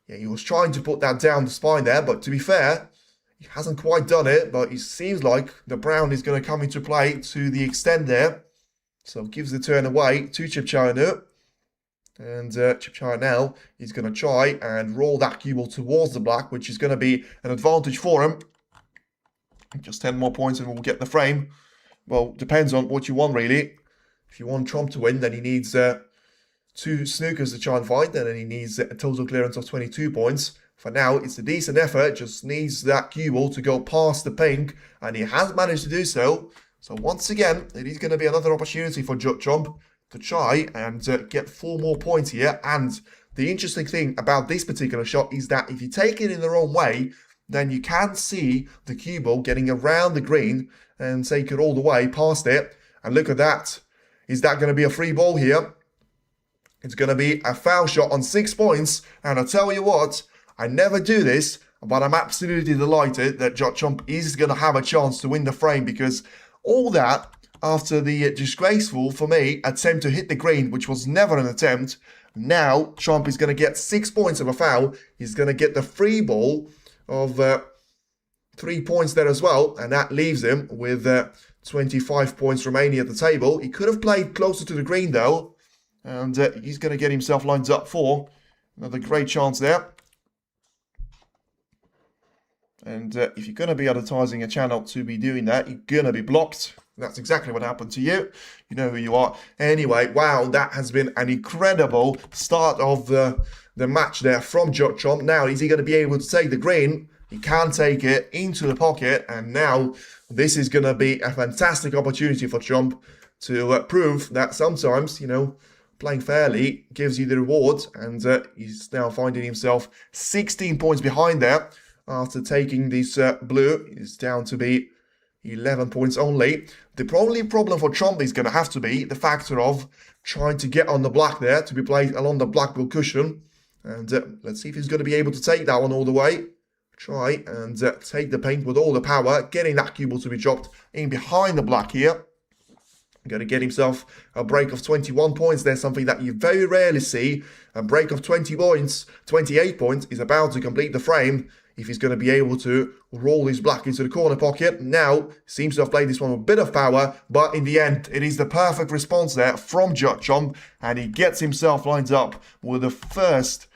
yeah, he was trying to put that down the spine there. But to be fair, he hasn't quite done it. But it seems like the brown is going to come into play to the extent there. So gives the turn away to Un-Nooh. And Chipchaya now is going to try and roll that cue ball towards the black, which is going to be an advantage for him. Just 10 more points and we'll get the frame. Well, depends on what you want, really. If you want Trump to win, then he needs 2 snookers to try and find, and then he needs a total clearance of 22 points. For now, it's a decent effort, just needs that cue ball to go past the pink, and he has managed to do so. So once again, it is going to be another opportunity for Trump to try and get 4 more points here. And the interesting thing about this particular shot is that if you take it in the wrong way, then you can see the cue ball getting around the green and take it all the way past it. And look at that. Is that going to be a free ball here? It's going to be a foul shot on 6 points. And I tell you what, I never do this, but I'm absolutely delighted that Trump is going to have a chance to win the frame, because all that after the disgraceful, for me, attempt to hit the green, which was never an attempt. Now Trump is going to get 6 points of a foul. He's going to get the free ball of 3 points there as well, and that leaves him with 25 points remaining at the table. He could have played closer to the green though, and he's going to get himself lined up for another great chance there. And if you're going to be advertising a channel to be doing that, you're going to be blocked. That's exactly what happened to you. You know who you are. Anyway, wow, that has been an incredible start of the match there from Trump. Now, is he going to be able to take the green? He can take it into the pocket. And now this is going to be a fantastic opportunity for Trump to prove that sometimes, you know, playing fairly gives you the reward. And he's now finding himself 16 points behind there. After taking this blue, is down to be 11 points only. The only problem for Trump is going to have to be the factor of trying to get on the black there, to be played along the black blue cushion. And let's see if he's going to be able to take that one all the way. Try and take the paint with all the power, getting that cue ball to be dropped in behind the black here. Going to get himself a break of 21 points there, something that you very rarely see. A break of 20 points, 28 points is about to complete the frame. If he's going to be able to roll his black into the corner pocket. Now, seems to have played this one with a bit of power, but in the end, it is the perfect response there from Trump, and he gets himself lined up with the first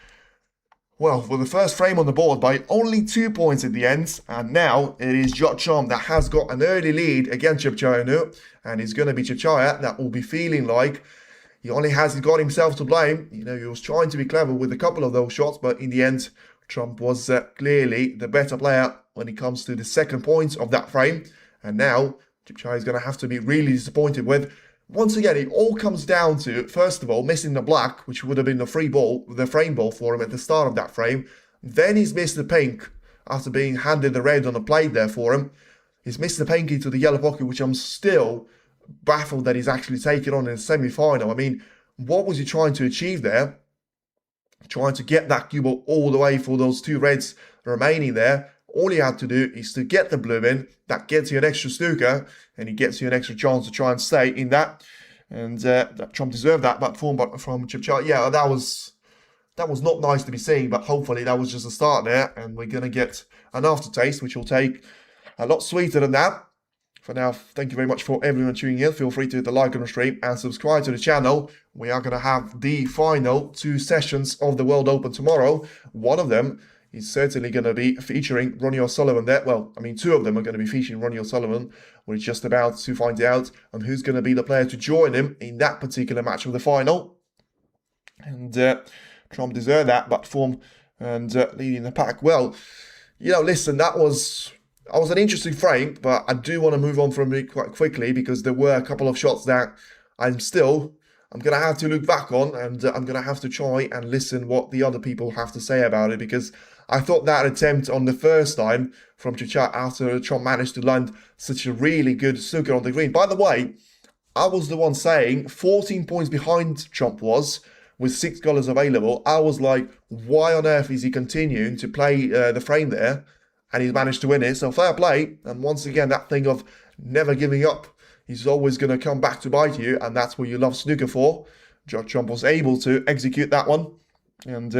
frame on the board by only 2 points at the end. And now it is Trump that has got an early lead against Un-Nooh, and it's going to be Chipchaya that will be feeling like he got himself to blame. You know, he was trying to be clever with a couple of those shots, but in the end, Trump was clearly the better player when it comes to the second point of that frame. And now Chipchaya is going to have to be really disappointed with. Once again, it all comes down to, first of all, missing the black, which would have been the frame ball for him at the start of that frame. Then he's missed the pink after being handed the red on a plate there for him. He's missed the pink into the yellow pocket, which I'm still baffled that he's actually taken on in the semi-final. I mean, what was he trying to achieve there? Trying to get that cue ball all the way for those 2 reds remaining there. All he had to do is to get the blue in. That gets you an extra snooker, and he gets you an extra chance to try and stay in that. And that Trump deserved that form from Chipchaya. Yeah, that was not nice to be seeing, but hopefully that was just a start there, and we're going to get an aftertaste, which will take a lot sweeter than that. For now, thank you very much for everyone tuning in. Feel free to hit the like on the stream and subscribe to the channel. We are going to have the final 2 sessions of the World Open tomorrow. One of them is certainly going to be featuring Ronnie O'Sullivan there. Well, I mean, 2 of them are going to be featuring Ronnie O'Sullivan. We're just about to find out on who's going to be the player to join him in that particular match of the final. And Trump deserved that, but form and leading the pack. Well, you know, listen, that was an interesting frame, but I do want to move on from it quite quickly, because there were a couple of shots that I'm going to have to look back on, and I'm going to have to try and listen what the other people have to say about it, because I thought that attempt on the first time from Chipchaya after Trump managed to land such a really good snooker on the green. By the way, I was the one saying 14 points behind Trump was, with 6 colours available. I was like, why on earth is he continuing to play the frame there? And he's managed to win it, so fair play. And once again, that thing of never giving up. He's always going to come back to bite you, and that's what you love snooker for. Trump was able to execute that one, and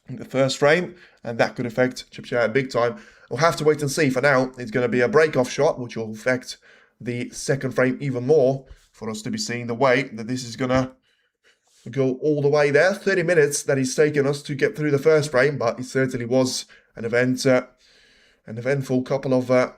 in the first frame, and that could affect Chipchaya big time. We'll have to wait and see. For now, it's going to be a break-off shot, which will affect the second frame even more, for us to be seeing the way that this is going to go all the way there. 30 minutes that he's taken us to get through the first frame, but it certainly was an eventful couple of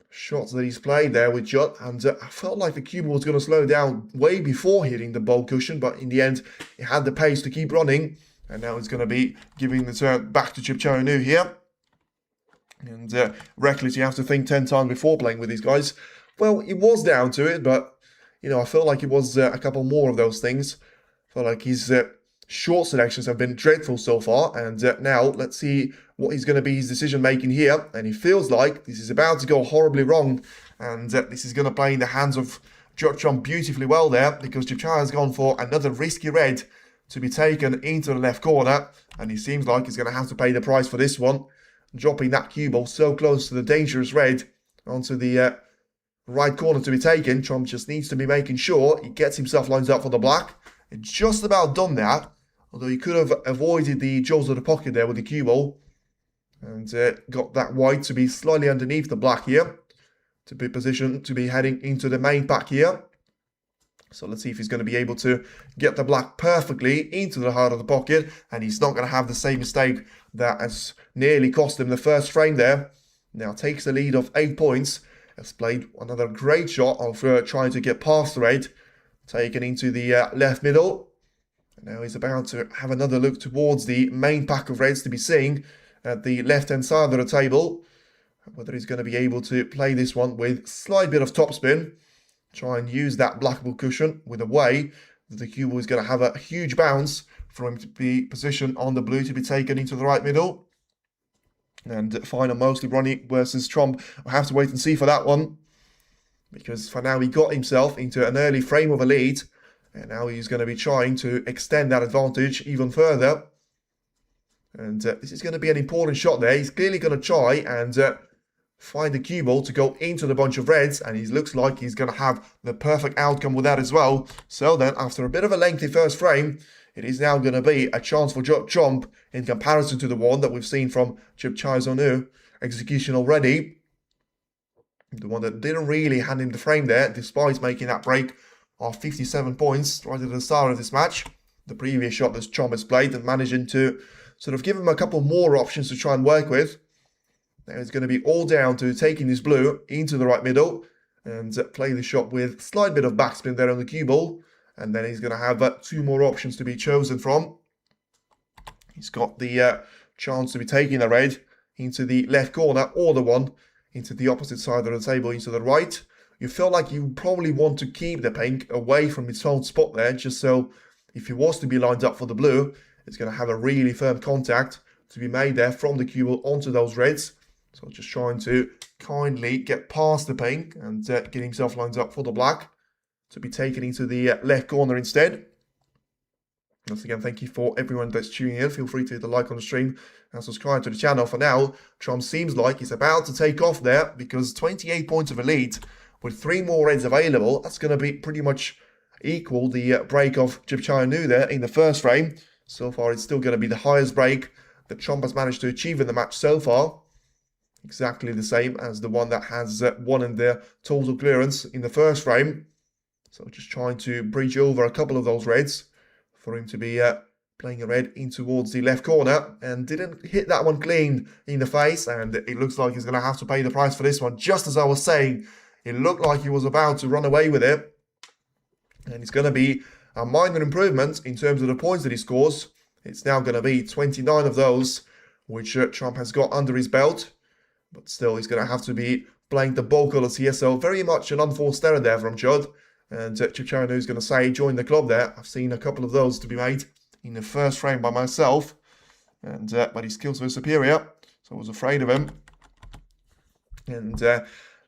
shots that he's played there with Judd, and I felt like the cue ball was going to slow down way before hitting the ball cushion, but in the end, it had the pace to keep running, and now it's going to be giving the turn back to Un-Nooh here. And reckless, you have to think 10 times before playing with these guys. Well, it was down to it, but, you know, I felt like it was a couple more of those things. I felt like his short selections have been dreadful so far, and now let's see what is going to be his decision making here. And it feels like this is about to go horribly wrong, and this is going to play in the hands of Watchalong beautifully well there, because Chipchai has gone for another risky red to be taken into the left corner, and he seems like he's going to have to pay the price for this one, dropping that cue ball so close to the dangerous red onto the right corner to be taken. Trump just needs to be making sure he gets himself lined up for the black. It's just about done that, although he could have avoided the jaws of the pocket there with the cue ball, and got that white to be slightly underneath the black here, to be positioned to be heading into the main pack here. So let's see if he's going to be able to get the black perfectly into the heart of the pocket, and he's not going to have the same mistake that has nearly cost him the first frame there. Now takes the lead of 8 points. Has played another great shot of trying to get past the red, taken into the left middle. And now he's about to have another look towards the main pack of reds to be seen at the left-hand side of the table. Whether he's going to be able to play this one with slight bit of topspin. Try and use that black ball cushion with a way that the cue ball is going to have a huge bounce for him to be positioned on the blue to be taken into the right middle. And final mostly Ronnie versus Trump. We'll have to wait and see for that one, because for now he got himself into an early frame of a lead, and now he's going to be trying to extend that advantage even further. And this is going to be an important shot there. He's clearly going to try and find the cue ball to go into the bunch of reds, and he looks like he's going to have the perfect outcome with that as well. So then, after a bit of a lengthy first frame, it is now going to be a chance for Trump in comparison to the one that we've seen from Chipchai's Un-Nooh execution already. The one that didn't really hand him the frame there, despite making that break of 57 points right at the start of this match. The previous shot that Trump has played and managing to sort of give him a couple more options to try and work with. Now it's going to be all down to taking this blue into the right middle and play the shot with slight bit of backspin there on the cue ball. And then he's going to have 2 more options to be chosen from. He's got the chance to be taking the red into the left corner, or the one into the opposite side of the table, into the right. You feel like you probably want to keep the pink away from its own spot there, just so if he was to be lined up for the blue, it's going to have a really firm contact to be made there from the cue ball onto those reds. So just trying to kindly get past the pink and get himself lined up for the black, to be taken into the left corner instead. Once again, thank you for everyone that's tuning in. Feel free to hit the like on the stream and subscribe to the channel. For now, Trump seems like he's about to take off there, because 28 points of a lead with 3 more reds available. That's going to be pretty much equal the break of Un-Nooh there in the first frame. So far, it's still going to be the highest break that Trump has managed to achieve in the match so far. Exactly the same as the one that has won in their total clearance in the first frame. So just trying to bridge over a couple of those reds for him to be playing a red in towards the left corner, and didn't hit that one clean in the face, and it looks like he's going to have to pay the price for this one. Just as I was saying, it looked like he was about to run away with it, and it's going to be a minor improvement in terms of the points that he scores. It's now going to be 29 of those, which Trump has got under his belt, but still he's going to have to be playing the ball colours here, so very much an unforced error there from Judd. And Un-Nooh is going to say, join the club there. I've seen a couple of those to be made in the first frame by myself. And but his skills were superior, so I was afraid of him. And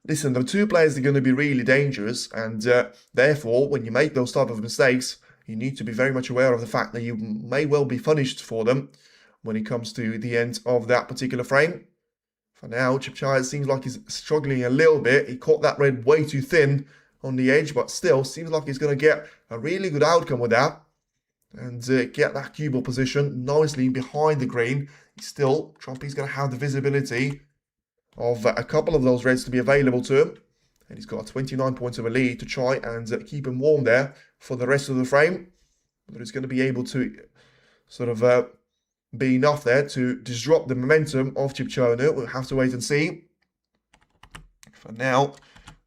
listen, the 2 players are going to be really dangerous. And therefore, when you make those type of mistakes, you need to be very much aware of the fact that you may well be punished for them when it comes to the end of that particular frame. For now, Chipchai seems like he's struggling a little bit. He caught that red way too thin on the edge, but still seems like he's going to get a really good outcome with that, and get that cue ball position nicely behind the green. Trumpy's going to have the visibility of a couple of those reds to be available to him, And he's got 29 points of a lead to try and keep him warm there for the rest of the frame. But he's going to be able to sort of be enough there to disrupt the momentum of Un-Nooh. We'll have to wait and see. For now,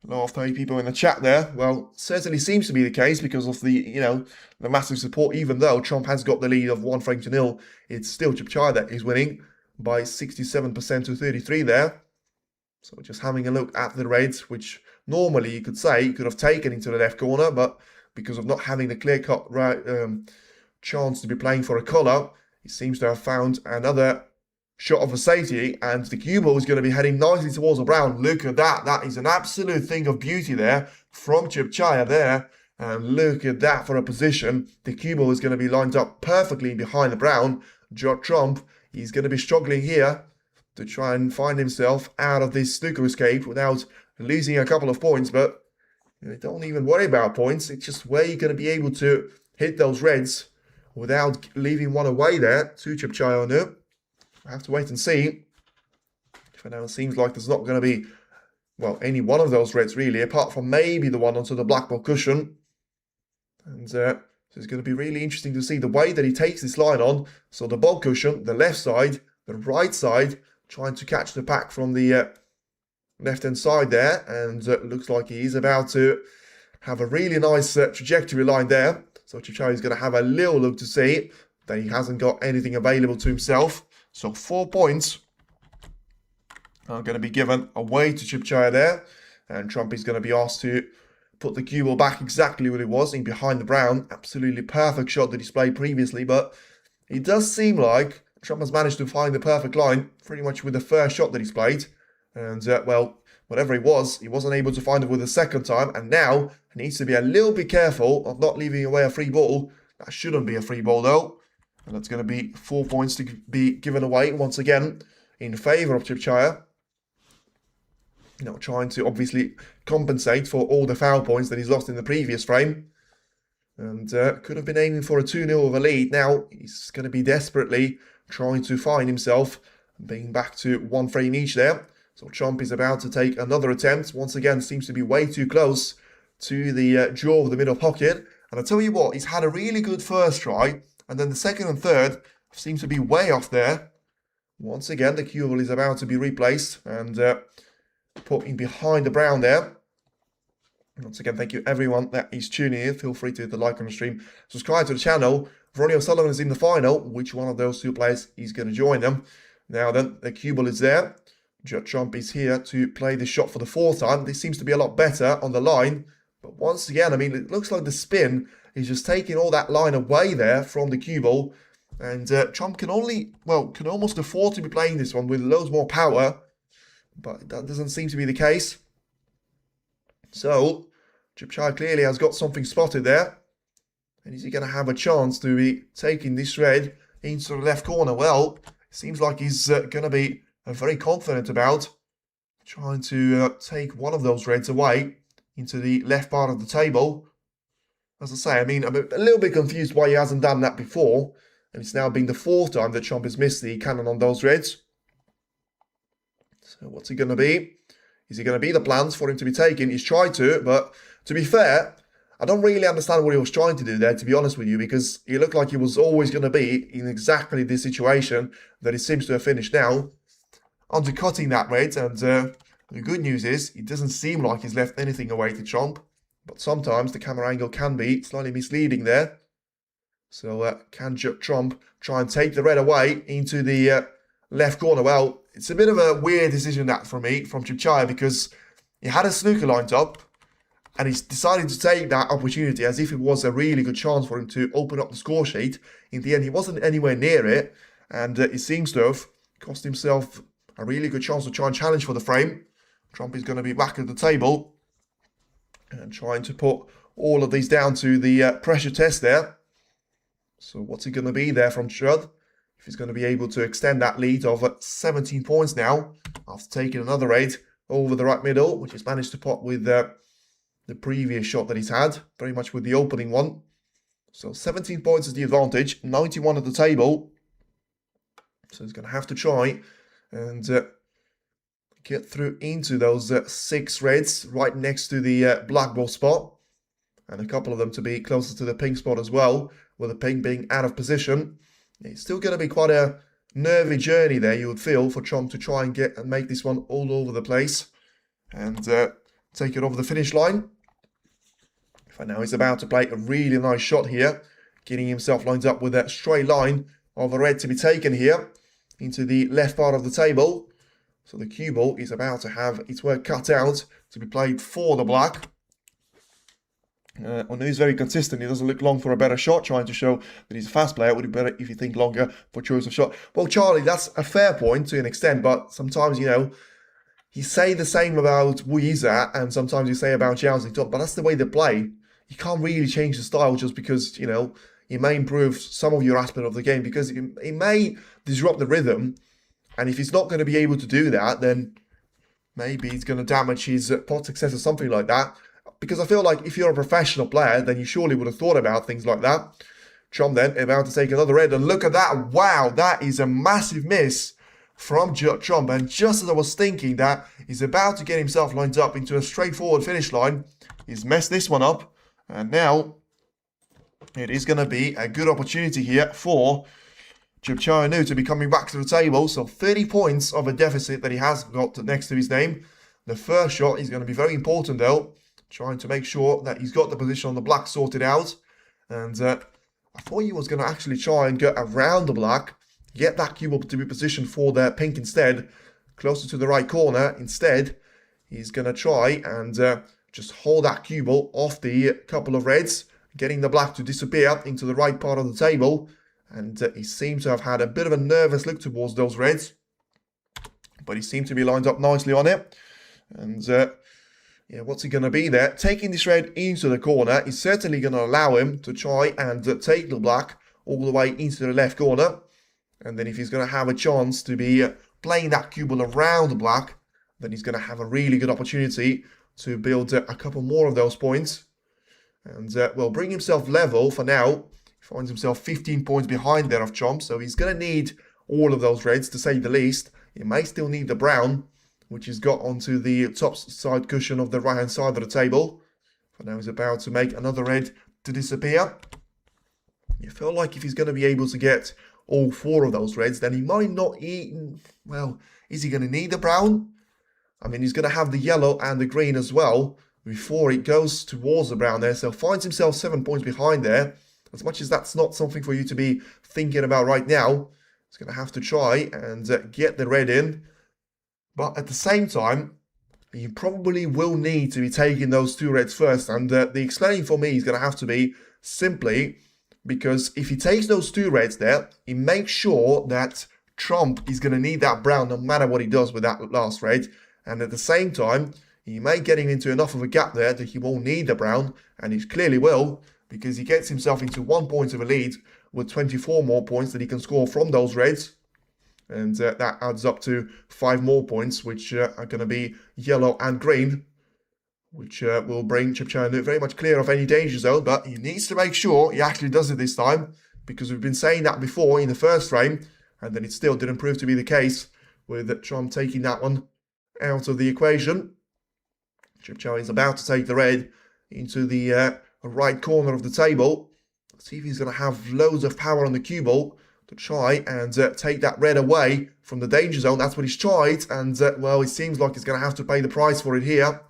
a lot of 30 people in the chat there. Well, certainly seems to be the case because of the, the massive support. Even though Trump has got the lead of 1-0, it's still Un-Nooh that is winning by 67% to 33 there. So just having a look at the reds, which normally you could say he could have taken into the left corner, but because of not having the clear-cut chance to be playing for a colour, he seems to have found another shot of a safety, and the cue ball is going to be heading nicely towards the brown. Look at that. That is an absolute thing of beauty there from Un-Nooh there. And look at that for a position. The cue ball is going to be lined up perfectly behind the brown. Trump, he's going to be struggling here to try and find himself out of this snooker escape without losing a couple of points. But don't even worry about points. It's just where you're going to be able to hit those reds without leaving one away there to Un-Nooh. I have to wait and see. For now, it seems like there's not going to be, well, any one of those reds really, apart from maybe the one onto the black ball cushion. And so it's going to be really interesting to see the way that he takes this line on. So the ball cushion, the left side, the right side, trying to catch the pack from the left-hand side there. And looks like he is about to have a really nice trajectory line there. So Un-Nooh is going to have a little look to see that he hasn't got anything available to himself. So 4 points are going to be given away to Un-Nooh there. And Trump is going to be asked to put the cue ball back exactly where it was, in behind the brown. Absolutely perfect shot that he's played previously. But it does seem like Trump has managed to find the perfect line pretty much with the first shot that he's played. And, well, whatever it was, he wasn't able to find it with the second time. And now he needs to be a little bit careful of not leaving away a free ball. That shouldn't be a free ball, though. And that's going to be 4 points to be given away once again in favour of Un-Nooh. Trying to obviously compensate for all the foul points that he's lost in the previous frame. And could have been aiming for a 2-0 of a lead. Now he's going to be desperately trying to find himself being back to 1 frame each there. So Trump is about to take another attempt. Once again, seems to be way too close to the jaw of the middle pocket. And I tell you what, he's had a really good first try. And then the second and third seems to be way off there. Once again, the cue ball is about to be replaced and put in behind the brown there. Once again, thank you everyone that is tuning in. Feel free to hit the like on the stream. Subscribe to the channel. Ronnie O'Sullivan is in the final. Which one of those two players is going to join them? Now then, the cue ball is there. Trump is here to play this shot for the 4th time. This seems to be a lot better on the line. But once again, I mean, it looks like the spin is just taking all that line away there from the cue ball. And Trump can almost afford to be playing this one with loads more power. But that doesn't seem to be the case. So, Un-Nooh clearly has got something spotted there. And is he going to have a chance to be taking this red into the left corner? Well, it seems like he's going to be very confident about trying to take one of those reds away into the left part of the table. As I say, I mean, I'm a little bit confused why he hasn't done that before. And it's now been the 4th time that Trump has missed the cannon on those reds. So what's he going to be? Is he going to be the plans for him to be taken? He's tried to, but to be fair, I don't really understand what he was trying to do there, to be honest with you, because he looked like he was always going to be in exactly this situation that he seems to have finished now, undercutting that red. And the good news is, it doesn't seem like he's left anything away to Trump. But sometimes the camera angle can be slightly misleading there. So can Trump try and take the red away into the left corner? Well, it's a bit of a weird decision that from Un-Nooh, because he had a snooker lined up and he's decided to take that opportunity as if it was a really good chance for him to open up the score sheet. In the end, he wasn't anywhere near it, and it seems to have cost himself a really good chance to try and challenge for the frame. Trump is going to be back at the table and trying to put all of these down to the pressure test there. So what's it going to be there from Un-Nooh? If he's going to be able to extend that lead of 17 points now, after taking another 8 over the right middle, which he's managed to put with the previous shot that he's had, very much with the opening one. So 17 points is the advantage, 91 at the table. So he's going to have to try and get through into those 6 reds right next to the black ball spot. And a couple of them to be closer to the pink spot as well, with the pink being out of position. It's still going to be quite a nervy journey there, you would feel, for Trump to try and get and make this one all over the place. And take it over the finish line. For now, he's about to play a really nice shot here, getting himself lined up with that straight line of a red to be taken here into the left part of the table. So the cue ball is about to have its work cut out to be played for the black. Un-Nooh is very consistent. He doesn't look long for a better shot, trying to show that he's a fast player. Would be better if you think longer for choice of shot. Well, Charlie, that's a fair point to an extent, but sometimes, you know, you say the same about Weezer, and sometimes you say about Jouncing Top, but that's the way they play. You can't really change the style just because, you know, it may improve some of your aspect of the game, because it may disrupt the rhythm, and if he's not going to be able to do that, then maybe it's going to damage his pot success or something like that. Because I feel like if you're a professional player, then you surely would have thought about things like that. Trump then about to take another red, and look at that. Wow, that is a massive miss from Trump. And just as I was thinking that he's about to get himself lined up into a straightforward finish line, he's messed this one up. And now it is going to be a good opportunity here for Un-Nooh to be coming back to the table. So 30 points of a deficit that he has got next to his name. The first shot is going to be very important though, trying to make sure that he's got the position on the black sorted out. And I thought he was going to actually try and go around the black, get that cue ball to be positioned for the pink instead, closer to the right corner. Instead, he's going to try and just hold that cue ball off the couple of reds, getting the black to disappear into the right part of the table. And he seems to have had a bit of a nervous look towards those reds, but he seemed to be lined up nicely on it. And yeah, what's he going to be there? Taking this red into the corner is certainly going to allow him to try and take the black all the way into the left corner. And then if he's going to have a chance to be playing that cue ball around the black, then he's going to have a really good opportunity to build a couple more of those points. And will bring himself level for now. He finds himself 15 points behind there of Trump. So he's going to need all of those reds to say the least. He may still need the brown, which he's got onto the top side cushion of the right hand side of the table. For now he's about to make another red to disappear. You feel like if he's going to be able to get all 4 of those reds, then he might not well, is he going to need the brown? I mean, he's going to have the yellow and the green as well before it goes towards the brown there. So finds himself 7 points behind there. As much as that's not something for you to be thinking about right now, he's going to have to try and get the red in. But at the same time, you probably will need to be taking those 2 reds first. And the explaining for me is going to have to be simply because if he takes those 2 reds there, he makes sure that Trump is going to need that brown no matter what he does with that last red. And at the same time, he may get him into enough of a gap there that he won't need the brown. And he clearly will, because he gets himself into 1 point of a lead with 24 more points that he can score from those reds. And that adds up to 5 more points, which are going to be yellow and green, which will bring Un-Nooh very much clear of any danger zone. But he needs to make sure he actually does it this time, because we've been saying that before in the first frame, and then it still didn't prove to be the case, with Trump taking that one out of the equation. Un-Nooh is about to take the red into the right corner of the table. Let's see if he's going to have loads of power on the cue ball to try and take that red away from the danger zone. That's what he's tried, and well, it seems like he's going to have to pay the price for it here,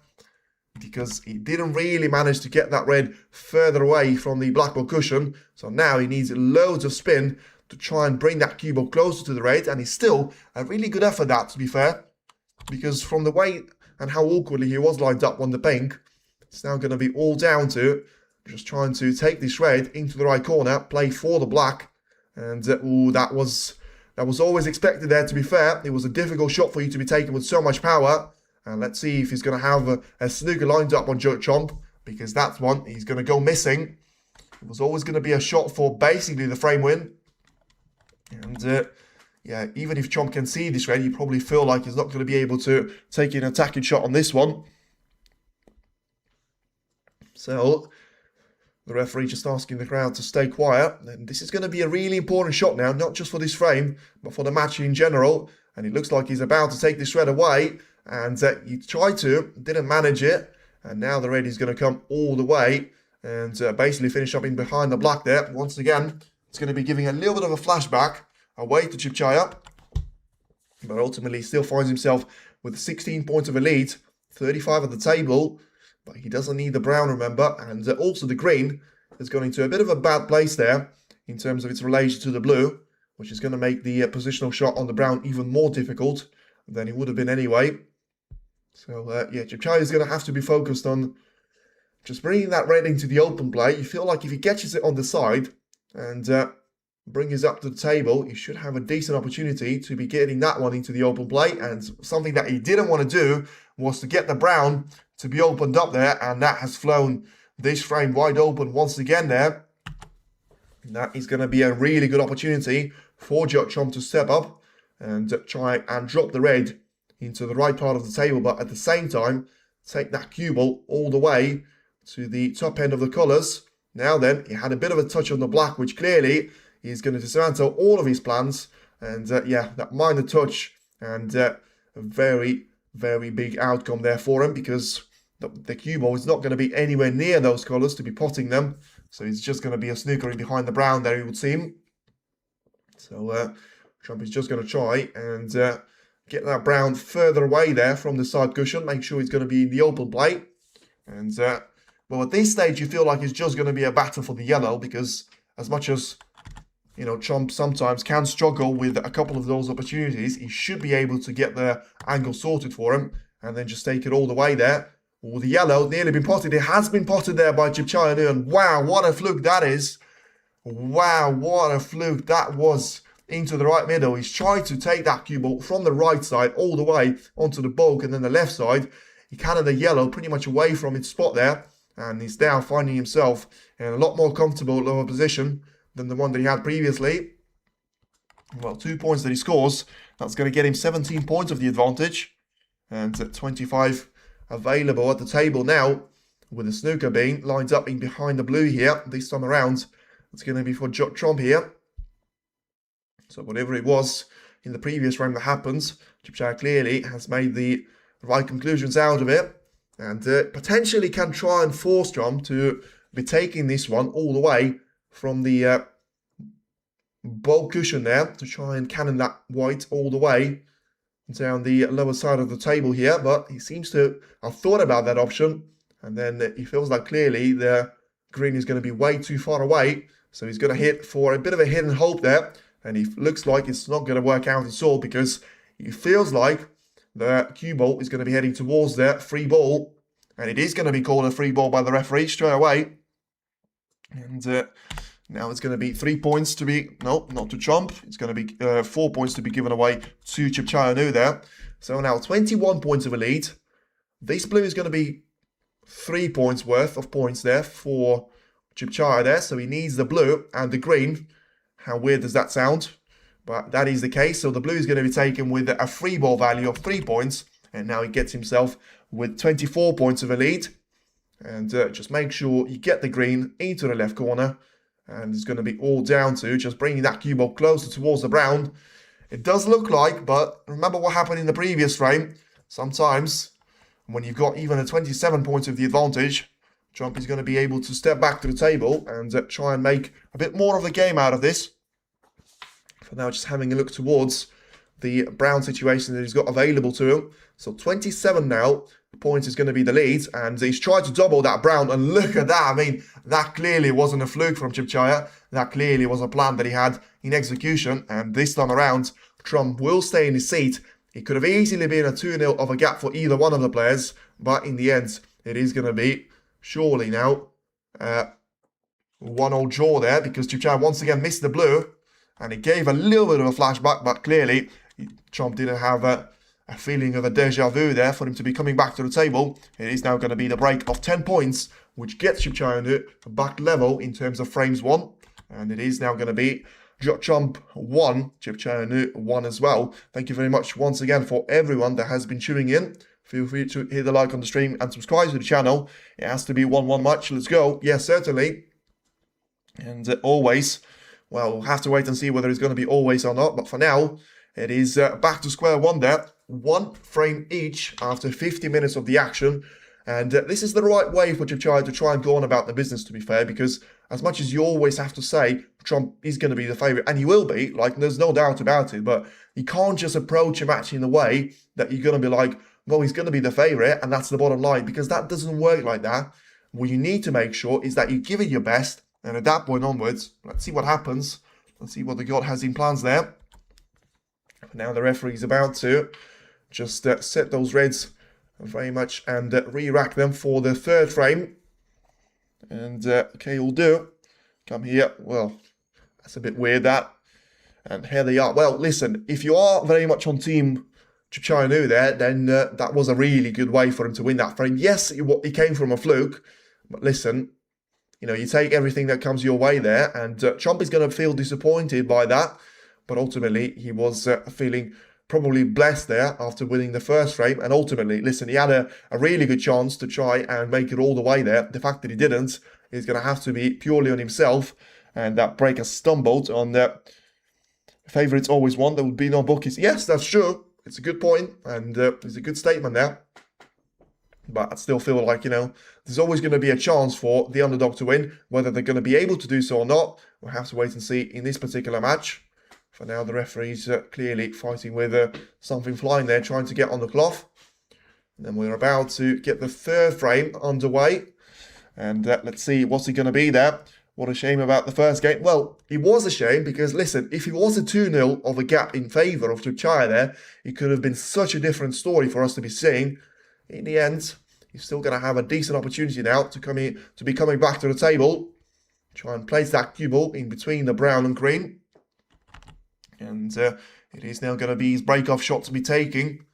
because he didn't really manage to get that red further away from the black ball cushion. So now he needs loads of spin to try and bring that cue ball closer to the red, and it's still a really good effort, that, to be fair, because from the way and how awkwardly he was lined up on the pink, it's now going to be all down to just trying to take this red into the right corner, play for the black. And ooh, that was always expected there, to be fair. It was a difficult shot for you to be taken with so much power. And let's see if he's going to have a snooker lined up on Trump, because that's one he's going to go missing. It was always going to be a shot for basically the frame win. And yeah, even if Trump can see this red, you probably feel like he's not going to be able to take an attacking shot on this one. So the referee just asking the crowd to stay quiet. And this is going to be a really important shot now, not just for this frame, but for the match in general. And it looks like he's about to take this red away. and he tried to, didn't manage it, and now the red is going to come all the way and basically finish up in behind the black there. Once again, it's going to be giving a little bit of a flashback away to Chipchaya, but ultimately he still finds himself with 16 points of a lead, 35 at the table, but he doesn't need the brown, remember, and also the green has gone into a bit of a bad place there in terms of its relation to the blue, which is going to make the positional shot on the brown even more difficult than it would have been anyway. So, yeah, Chipchaya is going to have to be focused on just bringing that red into the open play. You feel like if he catches it on the side and brings it up to the table, he should have a decent opportunity to be getting that one into the open play. And something that he didn't want to do was to get the brown to be opened up there, and that has flown this frame wide open once again there. And that is going to be a really good opportunity for Watchalong to step up and try and drop the red into the right part of the table, but at the same time take that cue ball all the way to the top end of the colours. Now then, he had a bit of a touch on the black, which clearly is going to dismantle all of his plans. And yeah, that minor touch and a very, very big outcome there for him, because the cue ball is not going to be anywhere near those colours to be potting them. So it's just going to be a snooker in behind the brown there, it would seem. So Trump is just going to try and get that brown further away there from the side cushion. Make sure he's going to be in the open play. And, well, at this stage, you feel like it's just going to be a battle for the yellow, because as much as, you know, Trump sometimes can struggle with a couple of those opportunities, he should be able to get the angle sorted for him and then just take it all the way there. Oh, the yellow nearly been potted. It has been potted there by Chipchaya, and wow, what a fluke that is. Wow, what a fluke that was into the right middle. He's tried to take that cue ball from the right side all the way onto the bulk, and then the left side. He cannoned the yellow pretty much away from its spot there, and he's now finding himself in a lot more comfortable lower position than the one that he had previously. Well, 2 points that he scores, that's going to get him 17 points of the advantage, and 25 available at the table now, with the snooker being lined up in behind the blue here. This time around, it's going to be for Trump here. So whatever it was in the previous round that happens, Chipchaya clearly has made the right conclusions out of it, and potentially can try and force Trump to be taking this one all the way from the bowl cushion there, to try and cannon that white all the way down the lower side of the table here. But he seems to have thought about that option, and then he feels like clearly the green is going to be way too far away, so he's going to hit for a bit of a hidden hope there, and he looks like it's not going to work out at all, because he feels like the cue ball is going to be heading towards the free ball, and it is going to be called a free ball by the referee straight away. And now it's going to be 3 points to be, no, not to Trump. It's going to be 4 points to be given away to Un-Nooh there. So now 21 points of a lead. This blue is going to be 3 points worth of points there for Chipchaya there. So he needs the blue and the green. How weird does that sound? But that is the case. So the blue is going to be taken with a free ball value of 3 points. And now he gets himself with 24 points of a lead. And just make sure you get the green into the left corner. And it's going to be all down to just bringing that cue ball closer towards the brown. It does look like, but remember what happened in the previous frame. Sometimes, when you've got even a 27 points of the advantage, Trump is going to be able to step back to the table and try and make a bit more of the game out of this. For now, just having a look towards the brown situation that he's got available to him. So 27 now. Points is going to be the lead, and he's tried to double that brown, and look at that. I mean, that clearly wasn't a fluke from Chipchaya. That clearly was a plan that he had in execution, and this time around, Trump will stay in his seat. It could have easily been a 2-0 of a gap for either one of the players, but in the end, it is going to be surely now 1-1 draw there, because Chipchaya once again missed the blue, and it gave a little bit of a flashback, but clearly Trump didn't have a feeling of a deja vu there for him to be coming back to the table. It is now going to be the break of 10 points, which gets Chipchaya back level in terms of frames won. And it is now going to be Trump 1, Chipchaya 1 as well. Thank you very much once again for everyone that has been tuning in. Feel free to hit the like on the stream and subscribe to the channel. It has to be 1-1 match. Let's go. Yes, certainly. And always, well, we'll have to wait and see whether it's going to be always or not. But for now, it is back to square one there. one frame each after 50 minutes of the action. And this is the right way for Chipchaya to try and go on about the business, to be fair, because as much as you always have to say Trump is going to be the favourite, and he will be, like, there's no doubt about it, but you can't just approach a match in the way that you're going to be like, well, he's going to be the favourite, and that's the bottom line, because that doesn't work like that. What you need to make sure is that you give it your best, and at that point onwards, let's see what happens. Let's see what the God has in plans there. Now the referee is about to just set those reds very much and re-rack them for the third frame. And okay, will do. Come here. Well, that's a bit weird, that. And here they are. Well, listen, if you are very much on team Un-Nooh there, then that was a really good way for him to win that frame. Yes, it came from a fluke, but listen, you know, you take everything that comes your way there, and Trump is going to feel disappointed by that. But ultimately, he was feeling probably blessed there after winning the first frame. And ultimately, listen, he had a really good chance to try and make it all the way there. The fact that he didn't is going to have to be purely on himself. And that breaker stumbled on the favourites always won. There would be no bookies. Yes, that's true. It's a good point. And it's a good statement there. But I still feel like, you know, there's always going to be a chance for the underdog to win. Whether they're going to be able to do so or not, we'll have to wait and see in this particular match. For now, the referee's clearly fighting with something flying there, trying to get on the cloth. And then we're about to get the third frame underway. And let's see, what's he going to be there? What a shame about the first game. Well, it was a shame because, listen, if it was a 2-0 of a gap in favour of Chipchaya there, it could have been such a different story for us to be seeing. In the end, he's still going to have a decent opportunity now to be coming back to the table. Try and place that cue ball in between the brown and green. And it is now going to be his break-off shot to be taking.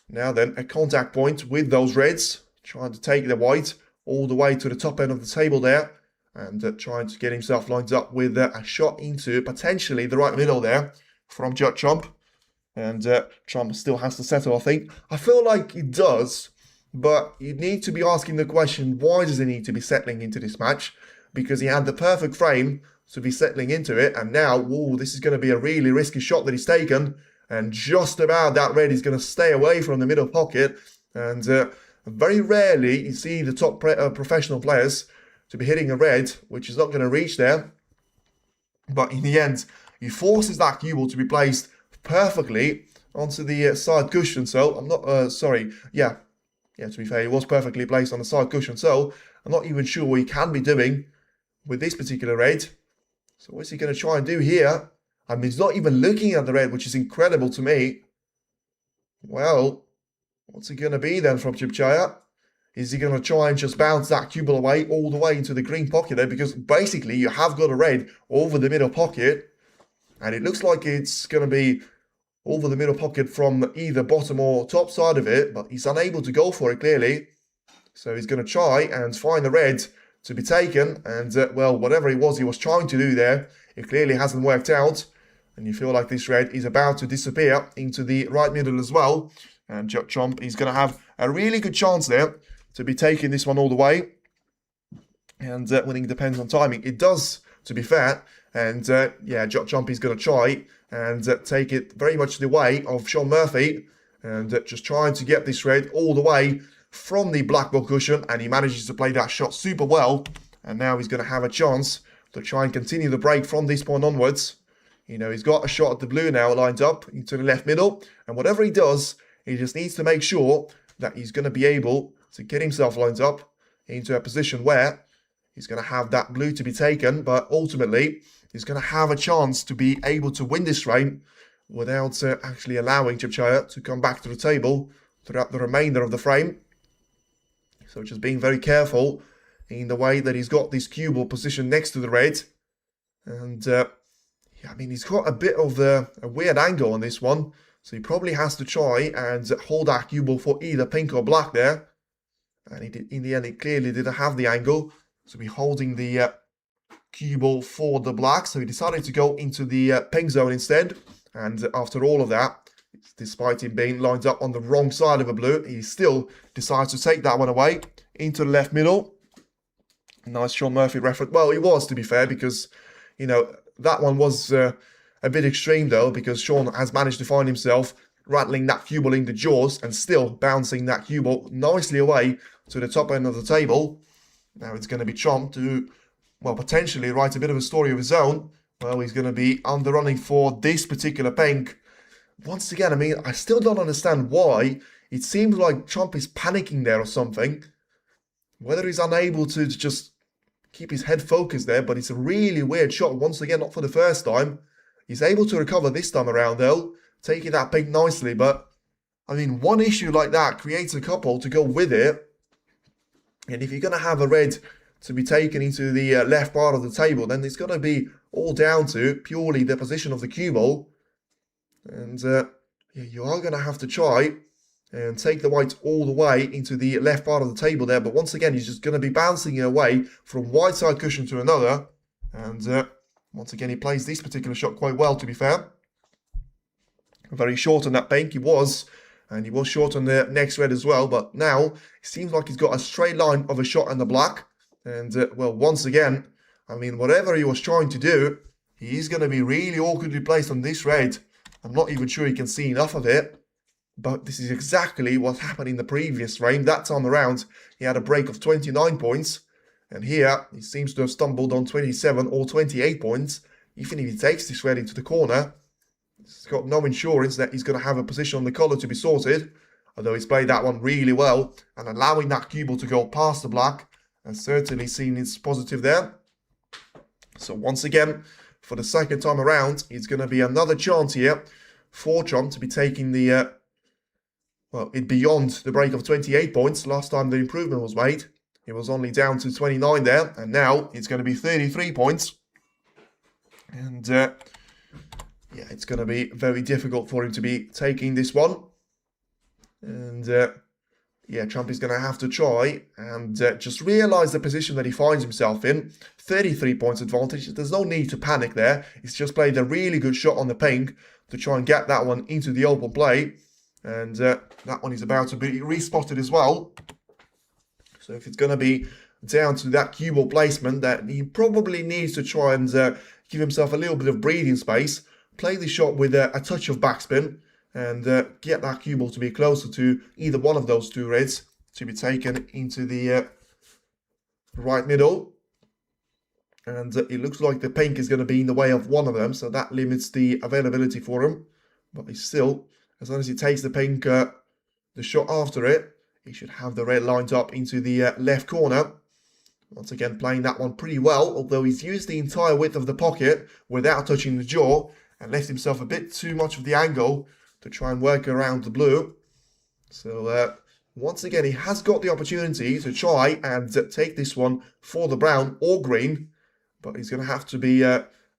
Now then, a contact point with those reds. Trying to take the white all the way to the top end of the table there. And trying to get himself lined up with a shot into potentially the right middle there from Trump. And Trump still has to settle, I think. I feel like he does, but you need to be asking the question, why does he need to be settling into this match? Because he had the perfect frame to be settling into it, and now, whoa, this is going to be a really risky shot that he's taken, and just about that red is going to stay away from the middle pocket, and very rarely you see the top professional players to be hitting a red, which is not going to reach there, but in the end, he forces that cue ball to be placed perfectly onto the side cushion, so I'm not, yeah, to be fair, he was perfectly placed on the side cushion, so I'm not even sure what he can be doing with this particular red. So what's he going to try and do here? I mean, he's not even looking at the red, which is incredible to me. Well, what's it going to be then from Chipchaya? Is he going to try and just bounce that cue ball away all the way into the green pocket there? Because basically you have got a red over the middle pocket. And it looks like it's going to be over the middle pocket from either bottom or top side of it. But he's unable to go for it, clearly. So he's going to try and find the red to be taken, and well, whatever it was he was trying to do there, it clearly hasn't worked out, and you feel like this red is about to disappear into the right middle as well, and Trump is going to have a really good chance there to be taking this one all the way, and winning depends on timing. It does, to be fair, and yeah, Trump is going to try and take it very much the way of Shaun Murphy, and just trying to get this red all the way from the black ball cushion, and he manages to play that shot super well, and now he's going to have a chance to try and continue the break from this point onwards. You know, he's got a shot at the blue now lined up into the left middle, and whatever he does, he just needs to make sure that he's going to be able to get himself lined up into a position where he's going to have that blue to be taken, but ultimately he's going to have a chance to be able to win this frame without actually allowing Chipchaya to come back to the table throughout the remainder of the frame. So just being very careful in the way that he's got this cue ball positioned next to the red. And, yeah, I mean, he's got a bit of a weird angle on this one. So he probably has to try and hold that cue ball for either pink or black there. And he did, in the end, he clearly didn't have the angle. So he's holding the cue ball for the black. So he decided to go into the pink zone instead. And after all of that, despite him being lined up on the wrong side of a blue, he still decides to take that one away into the left middle. Nice Shaun Murphy reference. Well, it was, to be fair, because, you know, that one was a bit extreme, though, because Shaun has managed to find himself rattling that cue ball in the jaws and still bouncing that cue ball nicely away to the top end of the table. Now it's going to be Trump to, well, potentially write a bit of a story of his own. Well, he's going to be on the running for this particular pink. Once again, I mean, I still don't understand why. It seems like Trump is panicking there or something. Whether he's unable to just keep his head focused there, but it's a really weird shot. Once again, not for the first time. He's able to recover this time around, though, taking that pink nicely. But, I mean, one issue like that creates a couple to go with it. And if you're going to have a red to be taken into the left part of the table, then it's going to be all down to purely the position of the cue ball. And you are going to have to try and take the white all the way into the left part of the table there. But once again, he's just going to be bouncing it away from white side cushion to another. And once again, he plays this particular shot quite well, to be fair. Very short on that pink, he was. And he was short on the next red as well. But now, it seems like he's got a straight line of a shot on the black. And, well, once again, I mean, whatever he was trying to do, he is going to be really awkwardly placed on this red. I'm not even sure he can see enough of it. But this is exactly what happened in the previous frame. That time around, he had a break of 29 points. And here, he seems to have stumbled on 27 or 28 points. Even if he takes this red into the corner, he's got no insurance that he's going to have a position on the collar to be sorted. Although he's played that one really well. And allowing that cue ball to go past the black has certainly seen its positive there. So once again, for the second time around, it's going to be another chance here for Trump to be taking the, well, it beyond the break of 28 points. Last time the improvement was made, it was only down to 29 there. And now it's going to be 33 points. And, yeah, it's going to be very difficult for him to be taking this one. And, yeah, Trump is going to have to try and just realise the position that he finds himself in. 33 points advantage. There's no need to panic there. He's just played a really good shot on the pink to try and get that one into the open play. And that one is about to be respotted as well. So if it's going to be down to that cue ball placement, that he probably needs to try and give himself a little bit of breathing space. Play the shot with a touch of backspin. And get that cue ball to be closer to either one of those two reds to be taken into the right middle. And it looks like the pink is going to be in the way of one of them, so that limits the availability for him. But he still, as long as he takes the pink, the shot after it, he should have the red lined up into the left corner. Once again, playing that one pretty well, although he's used the entire width of the pocket without touching the jaw and left himself a bit too much of the angle to try and work around the blue. So once again, he has got the opportunity to try and take this one for the brown or green, but he's going to have to be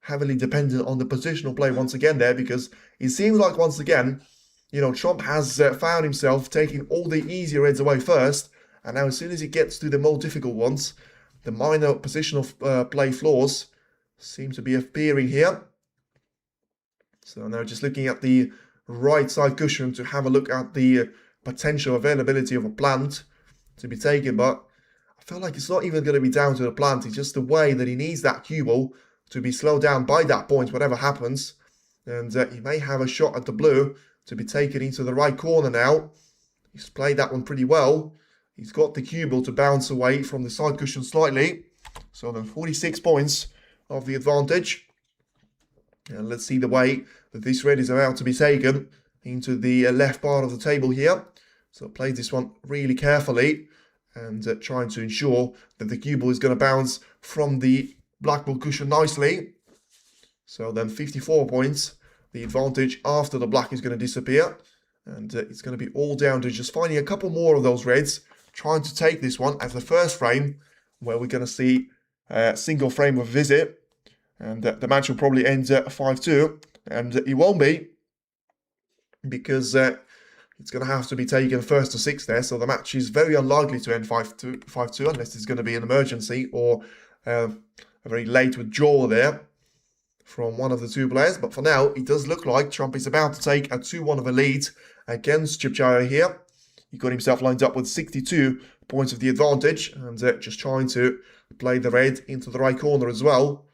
heavily dependent on the positional play once again there, because it seems like once again, you know, Trump has found himself taking all the easier reds away first, and now as soon as he gets to the more difficult ones, the minor positional play flaws seem to be appearing here. So now just looking at the right side cushion to have a look at the potential availability of a plant to be taken, but I feel like it's not even going to be down to the plant. It's just the way that he needs that cue ball to be slowed down by that point, whatever happens. And he may have a shot at the blue to be taken into the right corner now. He's played that one pretty well. He's got the cue ball to bounce away from the side cushion slightly. So then 46 points of the advantage. And let's see the way that this red is about to be taken into the left part of the table here. So play this one really carefully and trying to ensure that the cue ball is going to bounce from the black ball cushion nicely. So then 54 points. The advantage after the black is going to disappear. And it's going to be all down to just finding a couple more of those reds. Trying to take this one as the first frame, where we're going to see a single frame of visit. And the match will probably end 5-2. And it won't be, because it's going to have to be taken first to 6 there. So the match is very unlikely to end 5-2 unless it's going to be an emergency or a very late withdrawal there from one of the two players. But for now, it does look like Trump is about to take a 2-1 of a lead against Chipchaya here. He got himself lined up with 62 points of the advantage, and just trying to play the red into the right corner as well.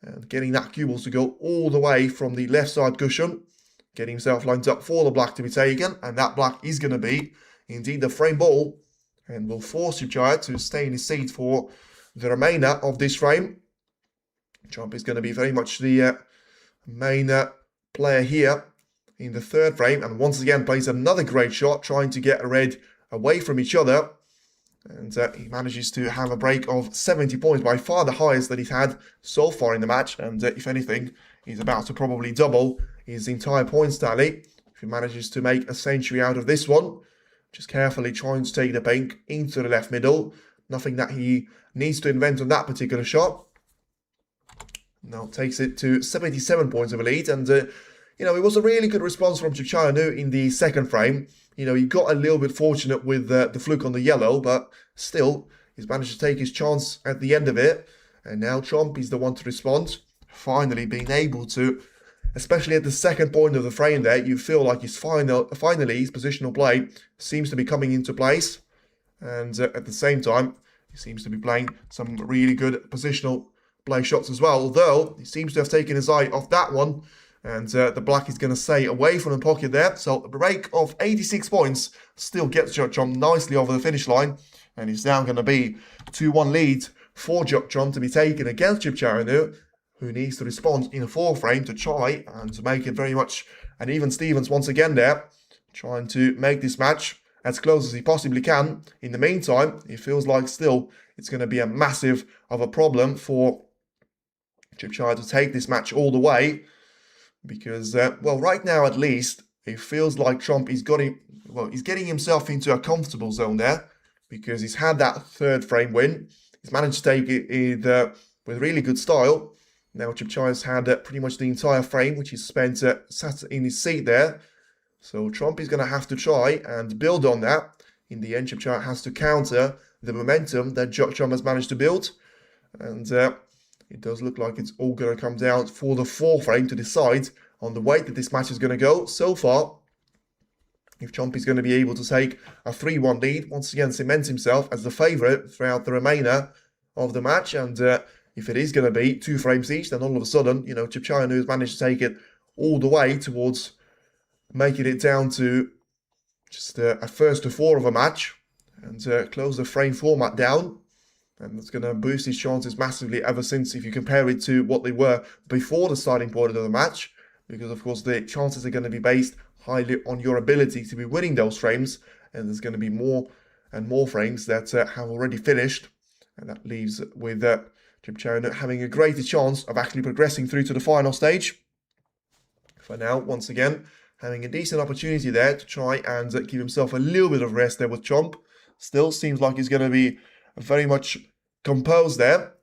And getting that cue ball to go all the way from the left side cushion. getting himself lined up for the black to be taken, and that black is going to be indeed the frame ball, and will force Chipchaya to stay in his seat for the remainder of this frame. Trump is going to be very much the main player here in the third frame, and once again plays another great shot, trying to get a red away from each other. And he manages to have a break of 70 points, by far the highest that he's had so far in the match. And if anything, he's about to probably double his entire points tally if he manages to make a century out of this one. Just carefully trying to take the pink into the left middle. Nothing that he needs to invent on that particular shot. Now takes it to 77 points of a lead. And, it was a really good response from Un-Nooh in the second frame. He got a little bit fortunate with the fluke on the yellow, but still, he's managed to take his chance at the end of it. And now Trump is the one to respond. Finally being able to, especially at the second point of the frame there, you feel like finally his positional play seems to be coming into place. And at the same time, he seems to be playing some really good positional play shots as well. Although, he seems to have taken his eye off that one. And the black is going to stay away from the pocket there. So a break of 86 points still gets Trump nicely over the finish line. And it's now going to be 2-1 lead for Trump to be taken against Un-Nooh, who needs to respond in the fourth frame to try and make it very much an even Stevens once again there. Trying to make this match as close as he possibly can. In the meantime, it feels like still it's going to be a massive of a problem for Chipchaya to take this match all the way. Because, right now at least, it feels like Trump is he's getting himself into a comfortable zone there. Because he's had that third frame win. He's managed to take it with really good style. Now Chipchaya's had pretty much the entire frame, which he's spent sat in his seat there. So Trump is going to have to try and build on that. In the end, Chipchaya has to counter the momentum that Trump has managed to build. And it does look like it's all going to come down for the fourth frame to decide on the way that this match is going to go. So far, if Trump is going to be able to take a 3-1 lead, once again cement himself as the favourite throughout the remainder of the match. And if it is going to be 2 frames each, then all of a sudden, Chipchaya has managed to take it all the way towards making it down to just a first to 4 of a match. And close the frame format down. And it's going to boost his chances massively ever since if you compare it to what they were before the starting point of the match. Because, of course, the chances are going to be based highly on your ability to be winning those frames. And there's going to be more and more frames that have already finished. And that leaves with Chipchaya having a greater chance of actually progressing through to the final stage. For now, once again, having a decent opportunity there to try and give himself a little bit of rest there with Trump. Still seems like he's going to be very much composed there.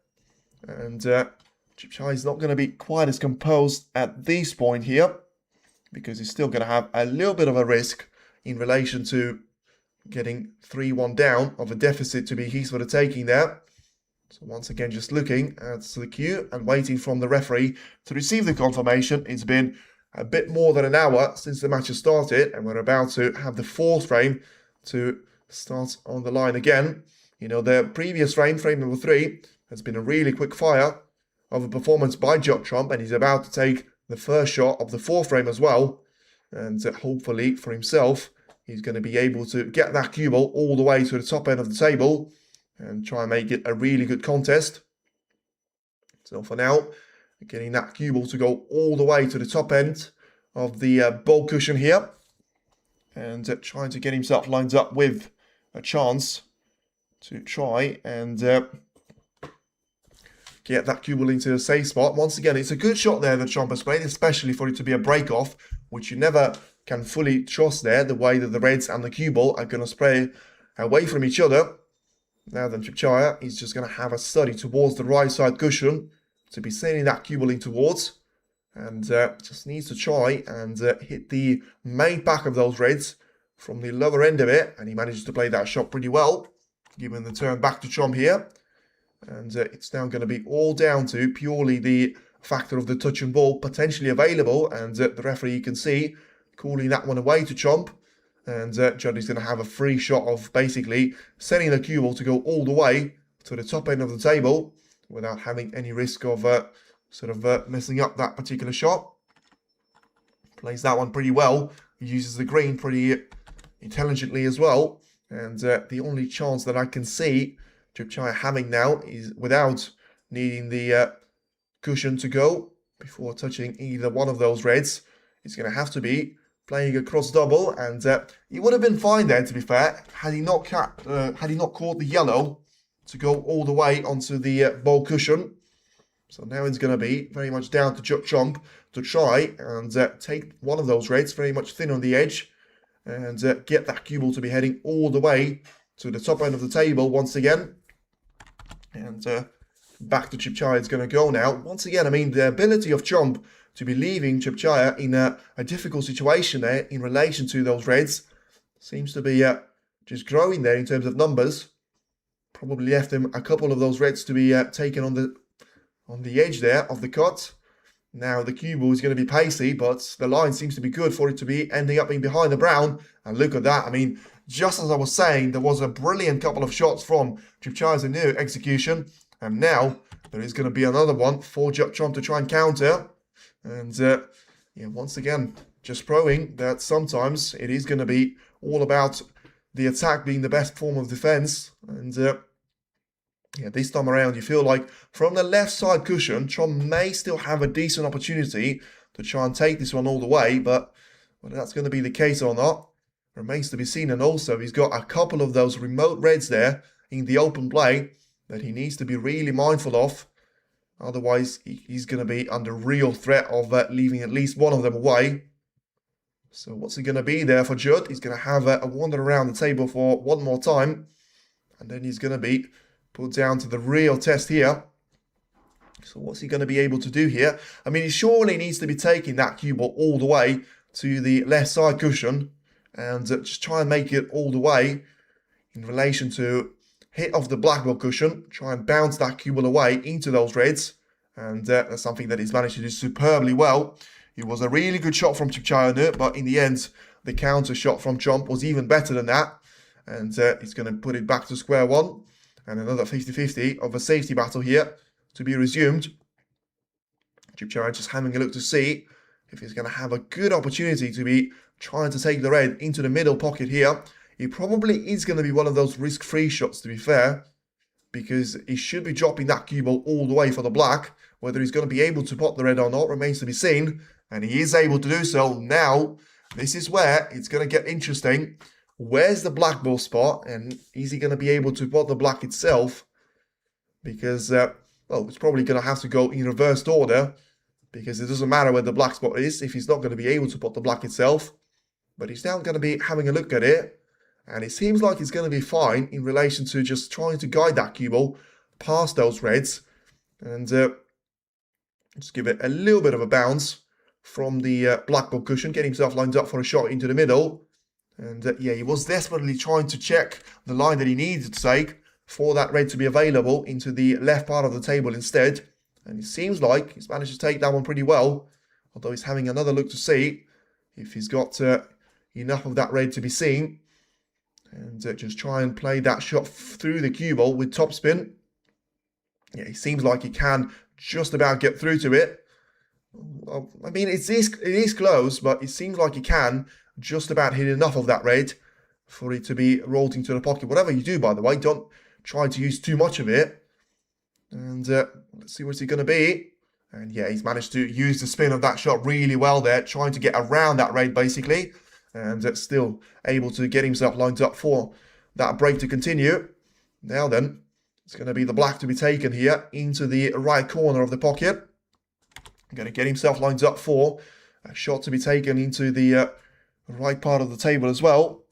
And Chipchaya is not going to be quite as composed at this point here. Because he's still going to have a little bit of a risk in relation to getting 3-1 down of a deficit to be his for the taking there. So once again, just looking at the cue and waiting from the referee to receive the confirmation. It's been a bit more than an hour since the match has started. And we're about to have the fourth frame to start on the line again. The previous frame number 3, has been a really quick fire of a performance by Trump, and he's about to take the first shot of the fourth frame as well. And hopefully for himself, he's going to be able to get that cue ball all the way to the top end of the table and try and make it a really good contest. So for now, getting that cue ball to go all the way to the top end of the ball cushion here. And trying to get himself lined up with a chance to try and get that cue ball into a safe spot. Once again, it's a good shot there that Trump has played, especially for it to be a break-off, which you never can fully trust there, the way that the reds and the cue ball are going to spray away from each other. Now then, Chipchaya is just going to have a study towards the right side cushion to be sending that cue ball in towards. And just needs to try and hit the main pack of those reds from the lower end of it. And he manages to play that shot pretty well, giving the turn back to Trump here. And it's now going to be all down to purely the factor of the touch and ball potentially available. And the referee, you can see, calling that one away to Trump. And Judd is going to have a free shot of basically sending the cue ball to go all the way to the top end of the table without having any risk of messing up that particular shot. Plays that one pretty well. He uses the green pretty intelligently as well. And the only chance that I can see Chipchaya having now is without needing the cushion to go before touching either one of those reds. He's going to have to be playing a cross double, and he would have been fine there, to be fair, had he not caught the yellow to go all the way onto the ball cushion. So now it's going to be very much down to Chomp to try and take one of those reds very much thin on the edge and get that cue ball to be heading all the way to the top end of the table once again. And back to Chipchaya is going to go now. Once again, I mean, the ability of Chomp to be leaving Chipchaya in a difficult situation there in relation to those reds seems to be just growing there in terms of numbers. Probably left him a couple of those reds to be taken on the edge there of the cut. Now the cue ball is going to be pacey, but the line seems to be good for it to be ending up being behind the brown. And look at that. I mean, just as I was saying, there was a brilliant couple of shots from Chipchaya's Un-Nooh execution. And now there is going to be another one for Chomp to try and counter. And yeah, once again, just proving that sometimes it is going to be all about the attack being the best form of defense. And yeah, this time around, you feel like from the left side cushion, Chomp may still have a decent opportunity to try and take this one all the way. But whether that's going to be the case or not remains to be seen. And also, he's got a couple of those remote reds there in the open play that he needs to be really mindful of. Otherwise, he's going to be under real threat of leaving at least one of them away. So what's it going to be there for Judd? He's going to have a wander around the table for one more time. And then he's going to be put down to the real test here. So what's he going to be able to do here? I mean, he surely needs to be taking that cue ball all the way to the left side cushion. And just try and make it all the way in relation to hit off the black ball cushion, try and bounce that cue ball away into those reds, and that's something that he's managed to do superbly well. It was a really good shot from Chipchaya, but in the end, the counter shot from Chomp was even better than that, and he's going to put it back to square one, and another 50-50 of a safety battle here to be resumed. Chipchaya just having a look to see if he's going to have a good opportunity to be trying to take the red into the middle pocket here. He probably is going to be one of those risk-free shots, to be fair, because he should be dropping that cue ball all the way for the black. Whether he's going to be able to pot the red or not remains to be seen, and he is able to do so. Now, this is where it's going to get interesting. Where's the black ball spot, and is he going to be able to pot the black itself? Because, well, it's probably going to have to go in reversed order, because it doesn't matter where the black spot is if he's not going to be able to pot the black itself. But he's now going to be having a look at it. And it seems like it's going to be fine in relation to just trying to guide that cue ball past those reds. And just give it a little bit of a bounce from the black ball cushion. Get himself lined up for a shot into the middle. And yeah, he was desperately trying to check the line that he needed to take for that red to be available into the left part of the table instead. And it seems like he's managed to take that one pretty well. Although he's having another look to see if he's got enough of that red to be seen. And just try and play that shot through the cue ball with topspin. Yeah, it seems like he can just about get through to it. Well, I mean, it is close, but it seems like he can just about hit enough of that red for it to be rolled into the pocket. Whatever you do, by the way, don't try to use too much of it. And let's see what's he going to be. And yeah, he's managed to use the spin of that shot really well there, trying to get around that red, basically. And still able to get himself lined up for that break to continue. Now then, it's going to be the black to be taken here into the right corner of the pocket. Going to get himself lined up for a shot to be taken into the right part of the table as well.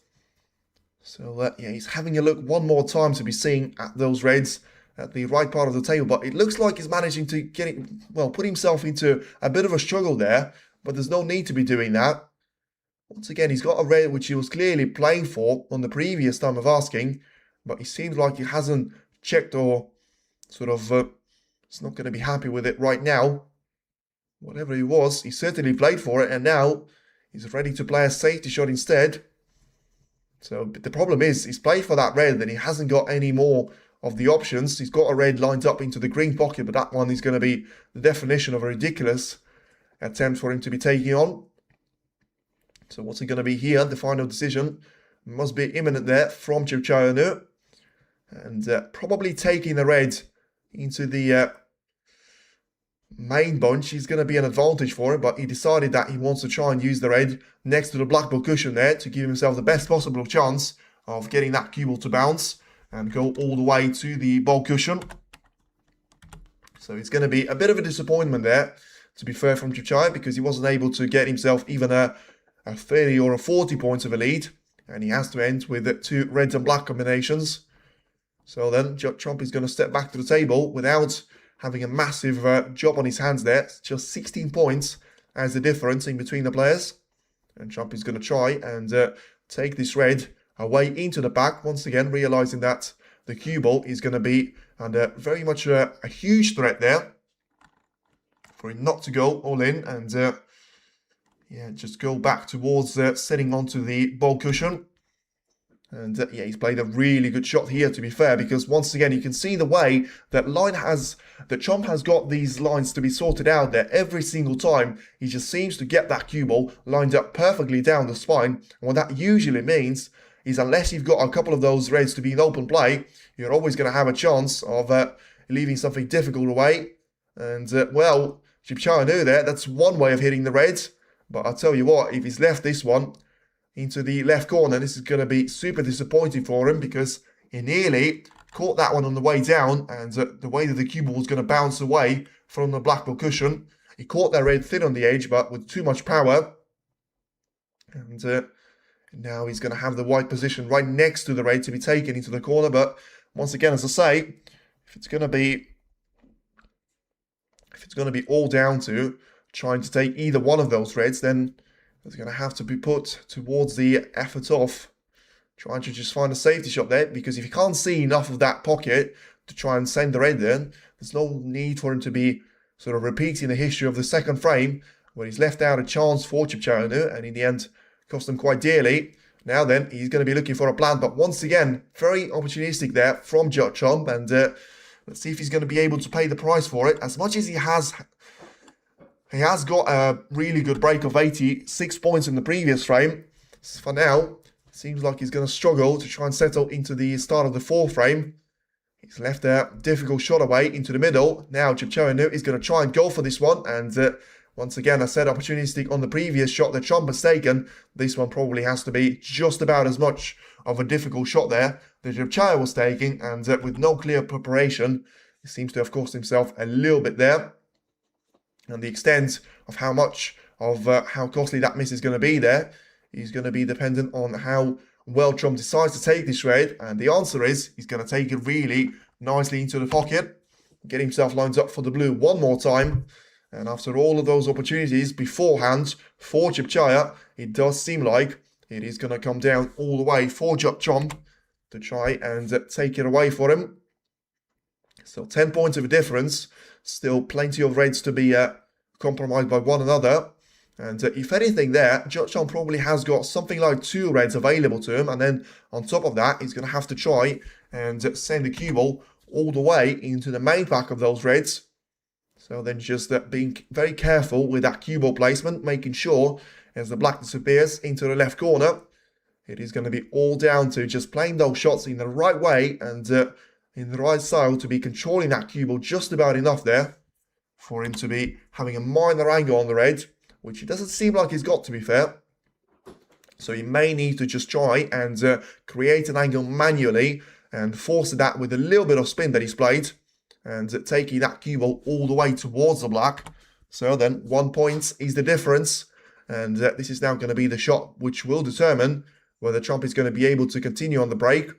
So yeah, he's having a look one more time to be seeing at those reds at the right part of the table. But it looks like he's managing to get it, well, put himself into a bit of a struggle there. But there's no need to be doing that. Once again, he's got a red which he was clearly playing for on the previous time of asking, but it seems like he hasn't checked or sort of is not going to be happy with it right now. Whatever he was, he certainly played for it, and now he's ready to play a safety shot instead. So the problem is, he's played for that red, and he hasn't got any more of the options. He's got a red lined up into the green pocket, but that one is going to be the definition of a ridiculous attempt for him to be taking on. So what's it going to be here? The final decision must be imminent there from Un-Nooh. And probably taking the red into the main bunch is going to be an advantage for him, but he decided that he wants to try and use the red next to the black ball cushion there to give himself the best possible chance of getting that cue ball to bounce and go all the way to the ball cushion. So it's going to be a bit of a disappointment there, to be fair, from Un-Nooh, because he wasn't able to get himself even a 30 or a 40 points of a lead, and he has to end with 2 reds and black combinations. So then Trump is going to step back to the table without having a massive job on his hands there. It's just 16 points as the difference in between the players. And Trump is going to try and take this red away into the back, once again realizing that the cue ball is going to be under very much a huge threat there for him not to go all in and yeah, just go back towards setting onto the ball cushion. And yeah, he's played a really good shot here, to be fair, because once again, you can see the way that Trump has got these lines to be sorted out there every single time. He just seems to get that cue ball lined up perfectly down the spine. And what that usually means is, unless you've got a couple of those reds to be in open play, you're always going to have a chance of leaving something difficult away. And well, Un-Nooh there, that's one way of hitting the reds. But I'll tell you what, if he's left this one into the left corner, this is going to be super disappointing for him, because he nearly caught that one on the way down, and the way that the cue ball was going to bounce away from the black ball cushion, he caught that red thin on the edge, but with too much power. And now he's going to have the white position right next to the red to be taken into the corner. But once again, as I say, if it's going to be all down to trying to take either one of those reds, then it's going to have to be put towards the effort of trying to just find a safety shot there, because if you can't see enough of that pocket to try and send the red in, there's no need for him to be sort of repeating the history of the second frame where he's left out a chance for Un-Nooh and in the end cost him quite dearly. Now then, he's going to be looking for a plan, but once again, very opportunistic there from Trump, and let's see if he's going to be able to pay the price for it. As much as he has got a really good break of 86 points in the previous frame. For now, it seems like he's going to struggle to try and settle into the start of the fourth frame. He's left a difficult shot away into the middle. Now Un-Nooh is going to try and go for this one. And once again, I said opportunistic on the previous shot that Trump has taken. This one probably has to be just about as much of a difficult shot there that Un-Nooh was taking. And with no clear preparation, he seems to have cost himself a little bit there. And the extent of how costly that miss is going to be there is going to be dependent on how well Trump decides to take this red. And the answer is he's going to take it really nicely into the pocket, get himself lined up for the blue one more time. And after all of those opportunities beforehand for Un-Nooh, it does seem like it is going to come down all the way for Trump to try and take it away for him. So 10 points of a difference. Still plenty of reds to be compromised by one another. And if anything there, Trump probably has got something like 2 reds available to him. And then on top of that, he's going to have to try and send the cue ball all the way into the main pack of those reds. So then just being very careful with that cue ball placement, making sure as the black disappears into the left corner, it is going to be all down to just playing those shots in the right way and in the right style to be controlling that cue ball just about enough there for him to be having a minor angle on the red, which it doesn't seem like he's got, to be fair. So he may need to just try and create an angle manually and force that with a little bit of spin that he's played and taking that cue ball all the way towards the black. So then 1 point is the difference, and this is now going to be the shot which will determine whether Trump is going to be able to continue on the break.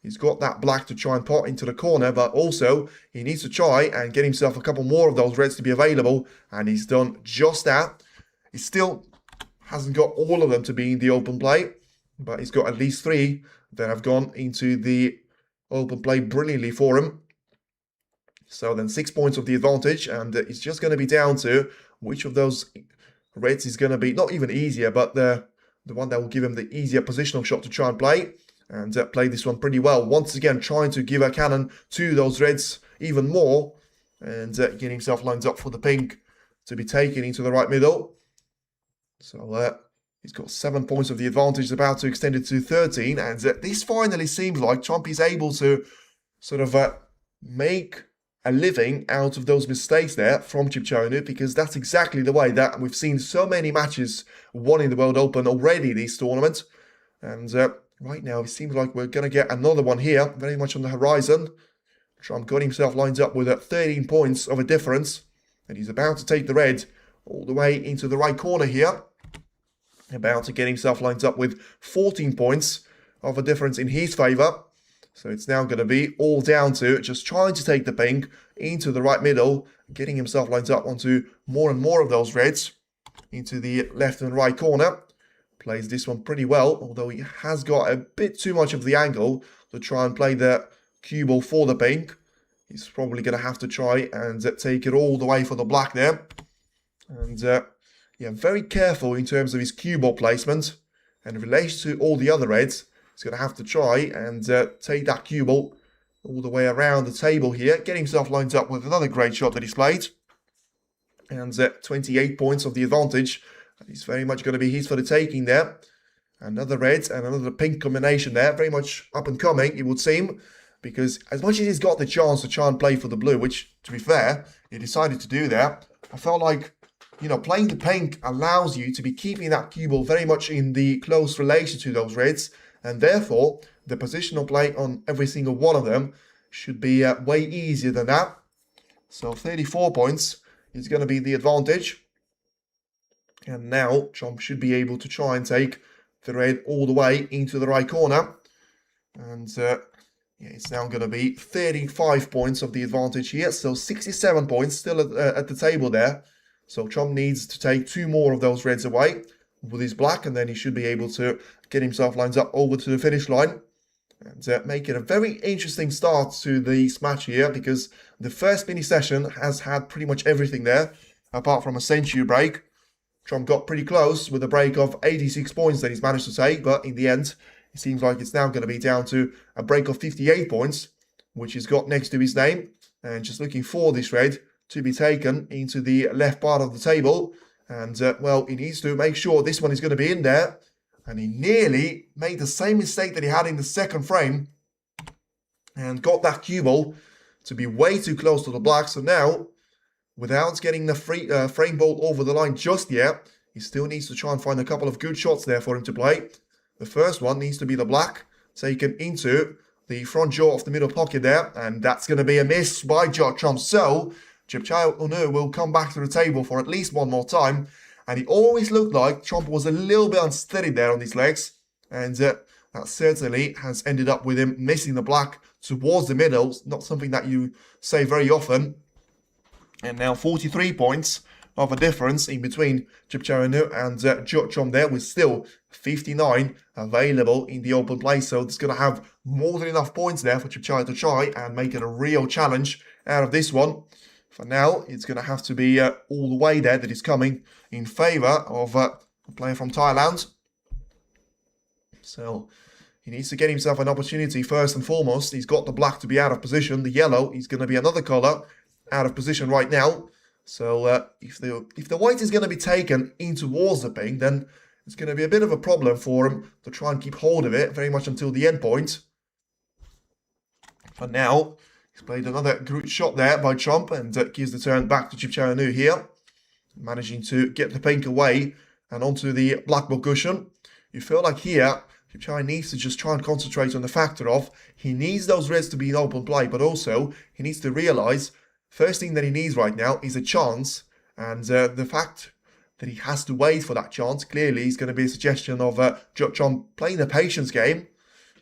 He's got that black to try and pot into the corner, but also he needs to try and get himself a couple more of those reds to be available, and he's done just that. He still hasn't got all of them to be in the open play, but he's got at least 3 that have gone into the open play brilliantly for him. So then 6 points of the advantage, and it's just going to be down to which of those reds is going to be not even easier, but the one that will give him the easier positional shot to try and play. And play this one pretty well. Once again, trying to give a cannon to those reds even more. And getting himself lined up for the pink to be taken into the right middle. So He's got 7 points of the advantage, about to extend it to 13. And this finally seems like Trump is able to sort of make a living out of those mistakes there from Un-Nooh, because that's exactly the way that we've seen so many matches won in the World Open already this tournament. And right now it seems like we're going to get another one here, very much on the horizon. Trump got himself lined up with 13 points of a difference, and he's about to take the red all the way into the right corner here. About to get himself lined up with 14 points of a difference in his favour. So it's now going to be all down to just trying to take the pink into the right middle, getting himself lined up onto more and more of those reds into the left and right corner. Plays this one pretty well, although he has got a bit too much of the angle to try and play the cue ball for the pink. He's probably going to have to try and take it all the way for the black there. And yeah, very careful in terms of his cue ball placement. And in relation to all the other reds, he's going to have to try and take that cue ball all the way around the table here. Get himself lined up with another great shot that he's played. And 28 points of the advantage. He's very much going to be his for the taking there. Another red and another pink combination there. Very much up and coming, it would seem. Because as much as he's got the chance to try and play for the blue, which, to be fair, he decided to do that, I felt like, you know, playing the pink allows you to be keeping that cue ball very much in the close relation to those reds. And therefore, the positional play on every single one of them should be way easier than that. So 34 points is going to be the advantage. And now Trump should be able to try and take the red all the way into the right corner. And yeah, it's now going to be 35 points of the advantage here. So 67 points still at the table there. So Trump needs to take 2 more of those reds away with his black, and then he should be able to get himself lined up over to the finish line. And make it a very interesting start to this match here, because the first mini session has had pretty much everything there, apart from a century break. Trump got pretty close with a break of 86 points that he's managed to take, but in the end, it seems like it's now going to be down to a break of 58 points, which he's got next to his name. And just looking for this red to be taken into the left part of the table. And, well, he needs to make sure this one is going to be in there. And he nearly made the same mistake that he had in the second frame. And got that cue ball to be way too close to the black. So now, without getting the frame ball over the line just yet, he still needs to try and find a couple of good shots there for him to play. The first one needs to be the black, taken into the front jaw of the middle pocket there. And that's going to be a miss by Trump. So Un-Nooh will come back to the table for at least one more time. And it always looked like Trump was a little bit unsteady there on his legs. And that certainly has ended up with him missing the black towards the middle. Not something that you say very often. And now 43 points of a difference in between Un-Nooh and Trump there, with still 59 available in the open play. So it's going to have more than enough points there for to try and make it a real challenge out of this one. For now, it's going to have to be all the way there that is coming in favour of a player from Thailand. So he needs to get himself an opportunity first and foremost. He's got the black to be out of position. The yellow is going to be another colour out of position right now. So if the white is going to be taken in towards the pink, then it's going to be a bit of a problem for him to try and keep hold of it very much until the end point. For now, he's played another good shot there by Trump, and gives the turn back to Un-Nooh here, managing to get the pink away and onto the black ball cushion. You feel like here, Un-Nooh needs to just try and concentrate on the factor of he needs those reds to be in open play, but also he needs to realise first thing that he needs right now is a chance, and the fact that he has to wait for that chance clearly is going to be a suggestion of Trump playing the patience game.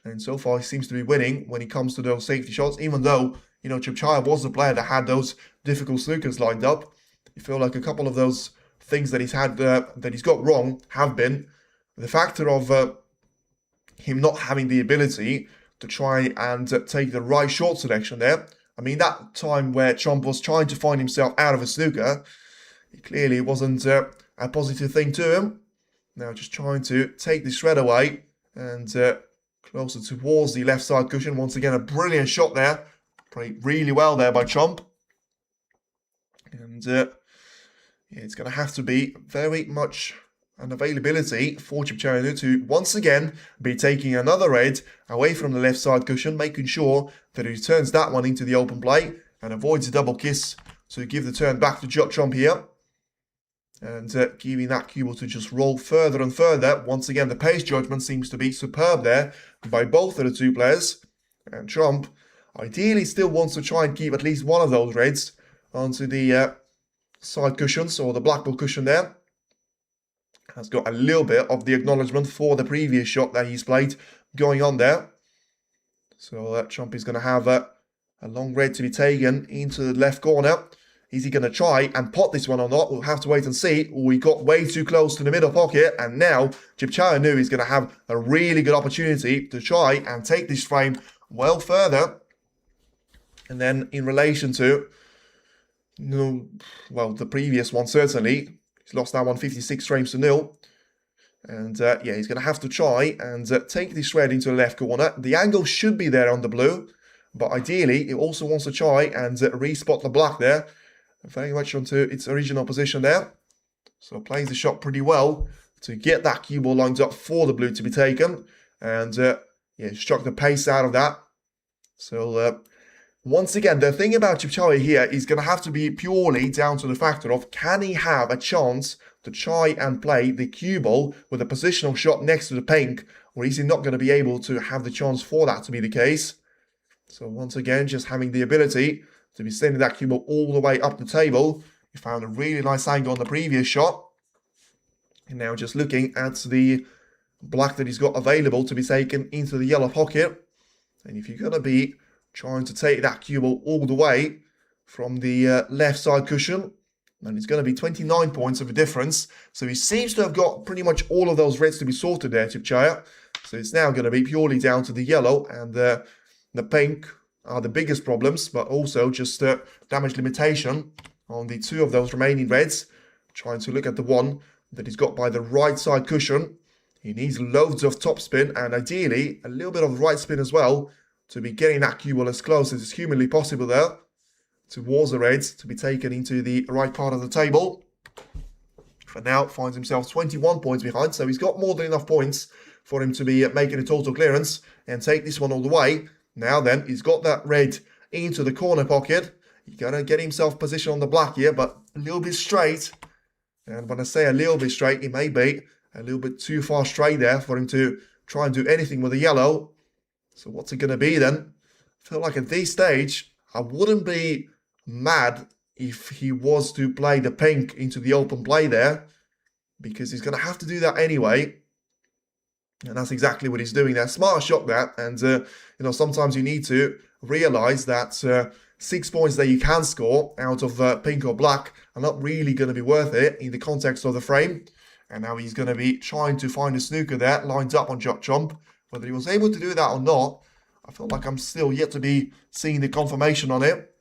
And so far, he seems to be winning when it comes to those safety shots, even though, you know, Un-Nooh was the player that had those difficult snookers lined up. You feel like a couple of those things that he's had, that he's got wrong have been the factor of him not having the ability to try and take the right short selection there. I mean, that time where Trump was trying to find himself out of a snooker, it clearly wasn't a positive thing to him. Now just trying to take this shred away and closer towards the left side cushion. Once again, a brilliant shot there. Played really well there by Trump. And yeah, it's going to have to be very much and availability for Un-Nooh to once again be taking another red away from the left side cushion, making sure that he turns that one into the open play and avoids a double kiss to give the turn back to Trump here. And giving that cue ball to just roll further and further. Once again, the pace judgment seems to be superb there by both of the two players. And Trump ideally still wants to try and keep at least one of those reds onto the side cushions or the black ball cushion there. Has got a little bit of the acknowledgement for the previous shot that he's played going on there. So Trump is going to have a long red to be taken into the left corner. Is he going to try and pot this one or not? We'll have to wait and see. We got way too close to the middle pocket, and now Un-Nooh is going to have a really good opportunity to try and take this frame well further. And then in relation to, well, the previous one certainly, he's lost that one 56 frames to 0. And yeah, he's going to have to try and take this red into the left corner. The angle should be there on the blue, but ideally he also wants to try and respot the black there. Very much onto its original position there. So plays the shot pretty well to get that cue ball lined up for the blue to be taken. And yeah, struck the pace out of that. So once again, the thing about Un-Nooh here is going to have to be purely down to the factor of, can he have a chance to try and play the cue ball with a positional shot next to the pink, or is he not going to be able to have the chance for that to be the case? So once again, just having the ability to be sending that cue ball all the way up the table. He found a really nice angle on the previous shot. And now just looking at the black that he's got available to be taken into the yellow pocket. And if you're going to be trying to take that cue ball all the way from the left side cushion, then it's going to be 29 points of a difference. So he seems to have got pretty much all of those reds to be sorted there, Un-Nooh. So it's now going to be purely down to the yellow and the pink are the biggest problems, but also just damage limitation on the two of those remaining reds. Trying to look at the one that he's got by the right side cushion. He needs loads of topspin and ideally a little bit of right spin as well to be getting that cue ball as close as is humanly possible there towards the reds to be taken into the right part of the table. For now, finds himself 21 points behind, so he's got more than enough points for him to be making a total clearance and take this one all the way. Now then, he's got that red into the corner pocket. He's going to get himself positioned on the black here, but a little bit straight. And when I say a little bit straight, it may be a little bit too far straight there for him to try and do anything with the yellow. So what's it going to be then? I feel like at this stage, I wouldn't be mad if he was to play the pink into the open play there, because he's going to have to do that anyway. And that's exactly what he's doing there. Smart shot that. And, you know, sometimes you need to realize that 6 points that you can score out of pink or black are not really going to be worth it in the context of the frame. And now he's going to be trying to find a snooker there, lined up on Trump. Whether he was able to do that or not, I feel like I'm still yet to be seeing the confirmation on it.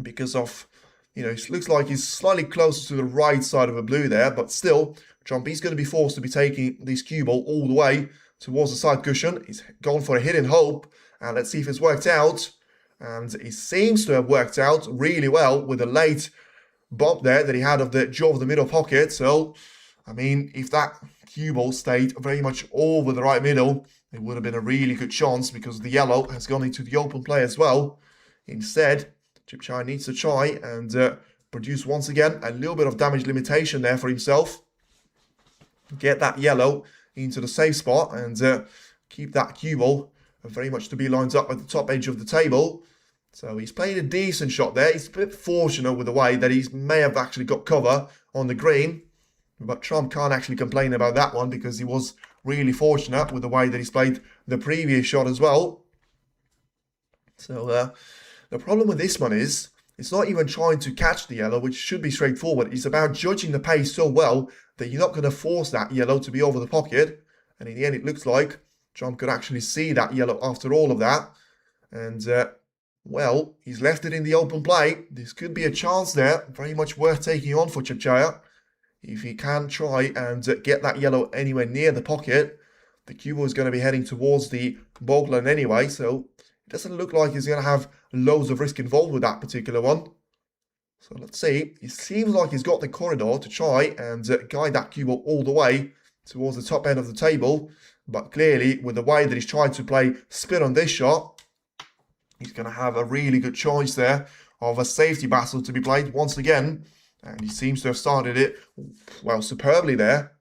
Because of, you know, it looks like he's slightly closer to the right side of the blue there, but still, Trump is going to be forced to be taking this cue ball all the way towards the side cushion. He's gone for a hidden hope, and let's see if it's worked out. And it seems to have worked out really well with a late bump there that he had of the jaw of the middle pocket. So, I mean, if that cue ball stayed very much over the right middle, it would have been a really good chance because the yellow has gone into the open play as well. Instead, Un-Nooh needs to try and produce once again a little bit of damage limitation there for himself. Get that yellow into the safe spot and keep that cue ball very much to be lined up at the top edge of the table. So he's played a decent shot there. He's a bit fortunate with the way that he may have actually got cover on the green. But Trump can't actually complain about that one because he was really fortunate with the way that he's played the previous shot as well. So the problem with this one is it's not even trying to catch the yellow, which should be straightforward. It's about judging the pace so well that you're not going to force that yellow to be over the pocket. And in the end, it looks like Trump could actually see that yellow after all of that. And, well, he's left it in the open play. This could be a chance there, very much worth taking on for Un-Nooh. If he can try and get that yellow anywhere near the pocket, the cue ball is going to be heading towards the ball line anyway, so it doesn't look like he's going to have loads of risk involved with that particular one. So let's see. It seems like he's got the corridor to try and guide that cue ball all the way towards the top end of the table. But clearly, with the way that he's trying to play spin on this shot, he's going to have a really good choice there of a safety battle to be played once again. And he seems to have started it, well, superbly there.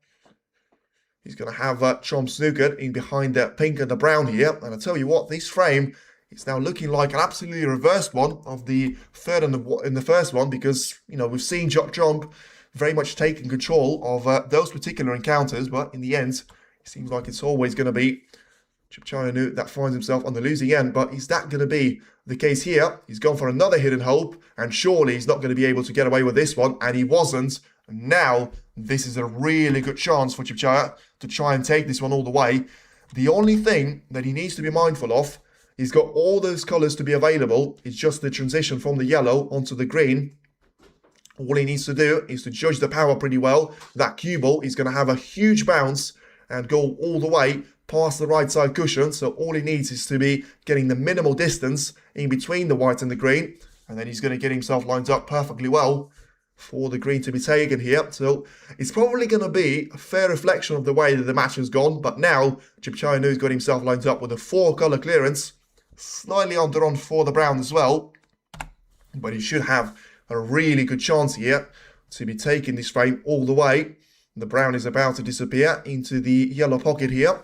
He's going to have Trump Snooker in behind the pink and the brown here. And I tell you what, this frame is now looking like an absolutely reversed one of the third and the first one, because, you know, we've seen Trump very much taking control of those particular encounters. But in the end, it seems like it's always going to be Un-Nooh that finds himself on the losing end. But is that going to be the case here? He's gone for another hidden hope, and surely he's not going to be able to get away with this one, and he wasn't. Now, this is a really good chance for Un-Nooh to try and take this one all the way. The only thing that he needs to be mindful of, he's got all those colours to be available. It's just the transition from the yellow onto the green. All he needs to do is to judge the power pretty well. That cue ball is going to have a huge bounce and go all the way past the right side cushion. So all he needs is to be getting the minimal distance in between the white and the green. And then he's going to get himself lined up perfectly well for the green to be taken here. So it's probably going to be a fair reflection of the way that the match has gone. But now Un-Nooh's got himself lined up with a 4-colour clearance. Slightly underon for the brown as well. But he should have a really good chance here to be taking this frame all the way. The brown is about to disappear into the yellow pocket here.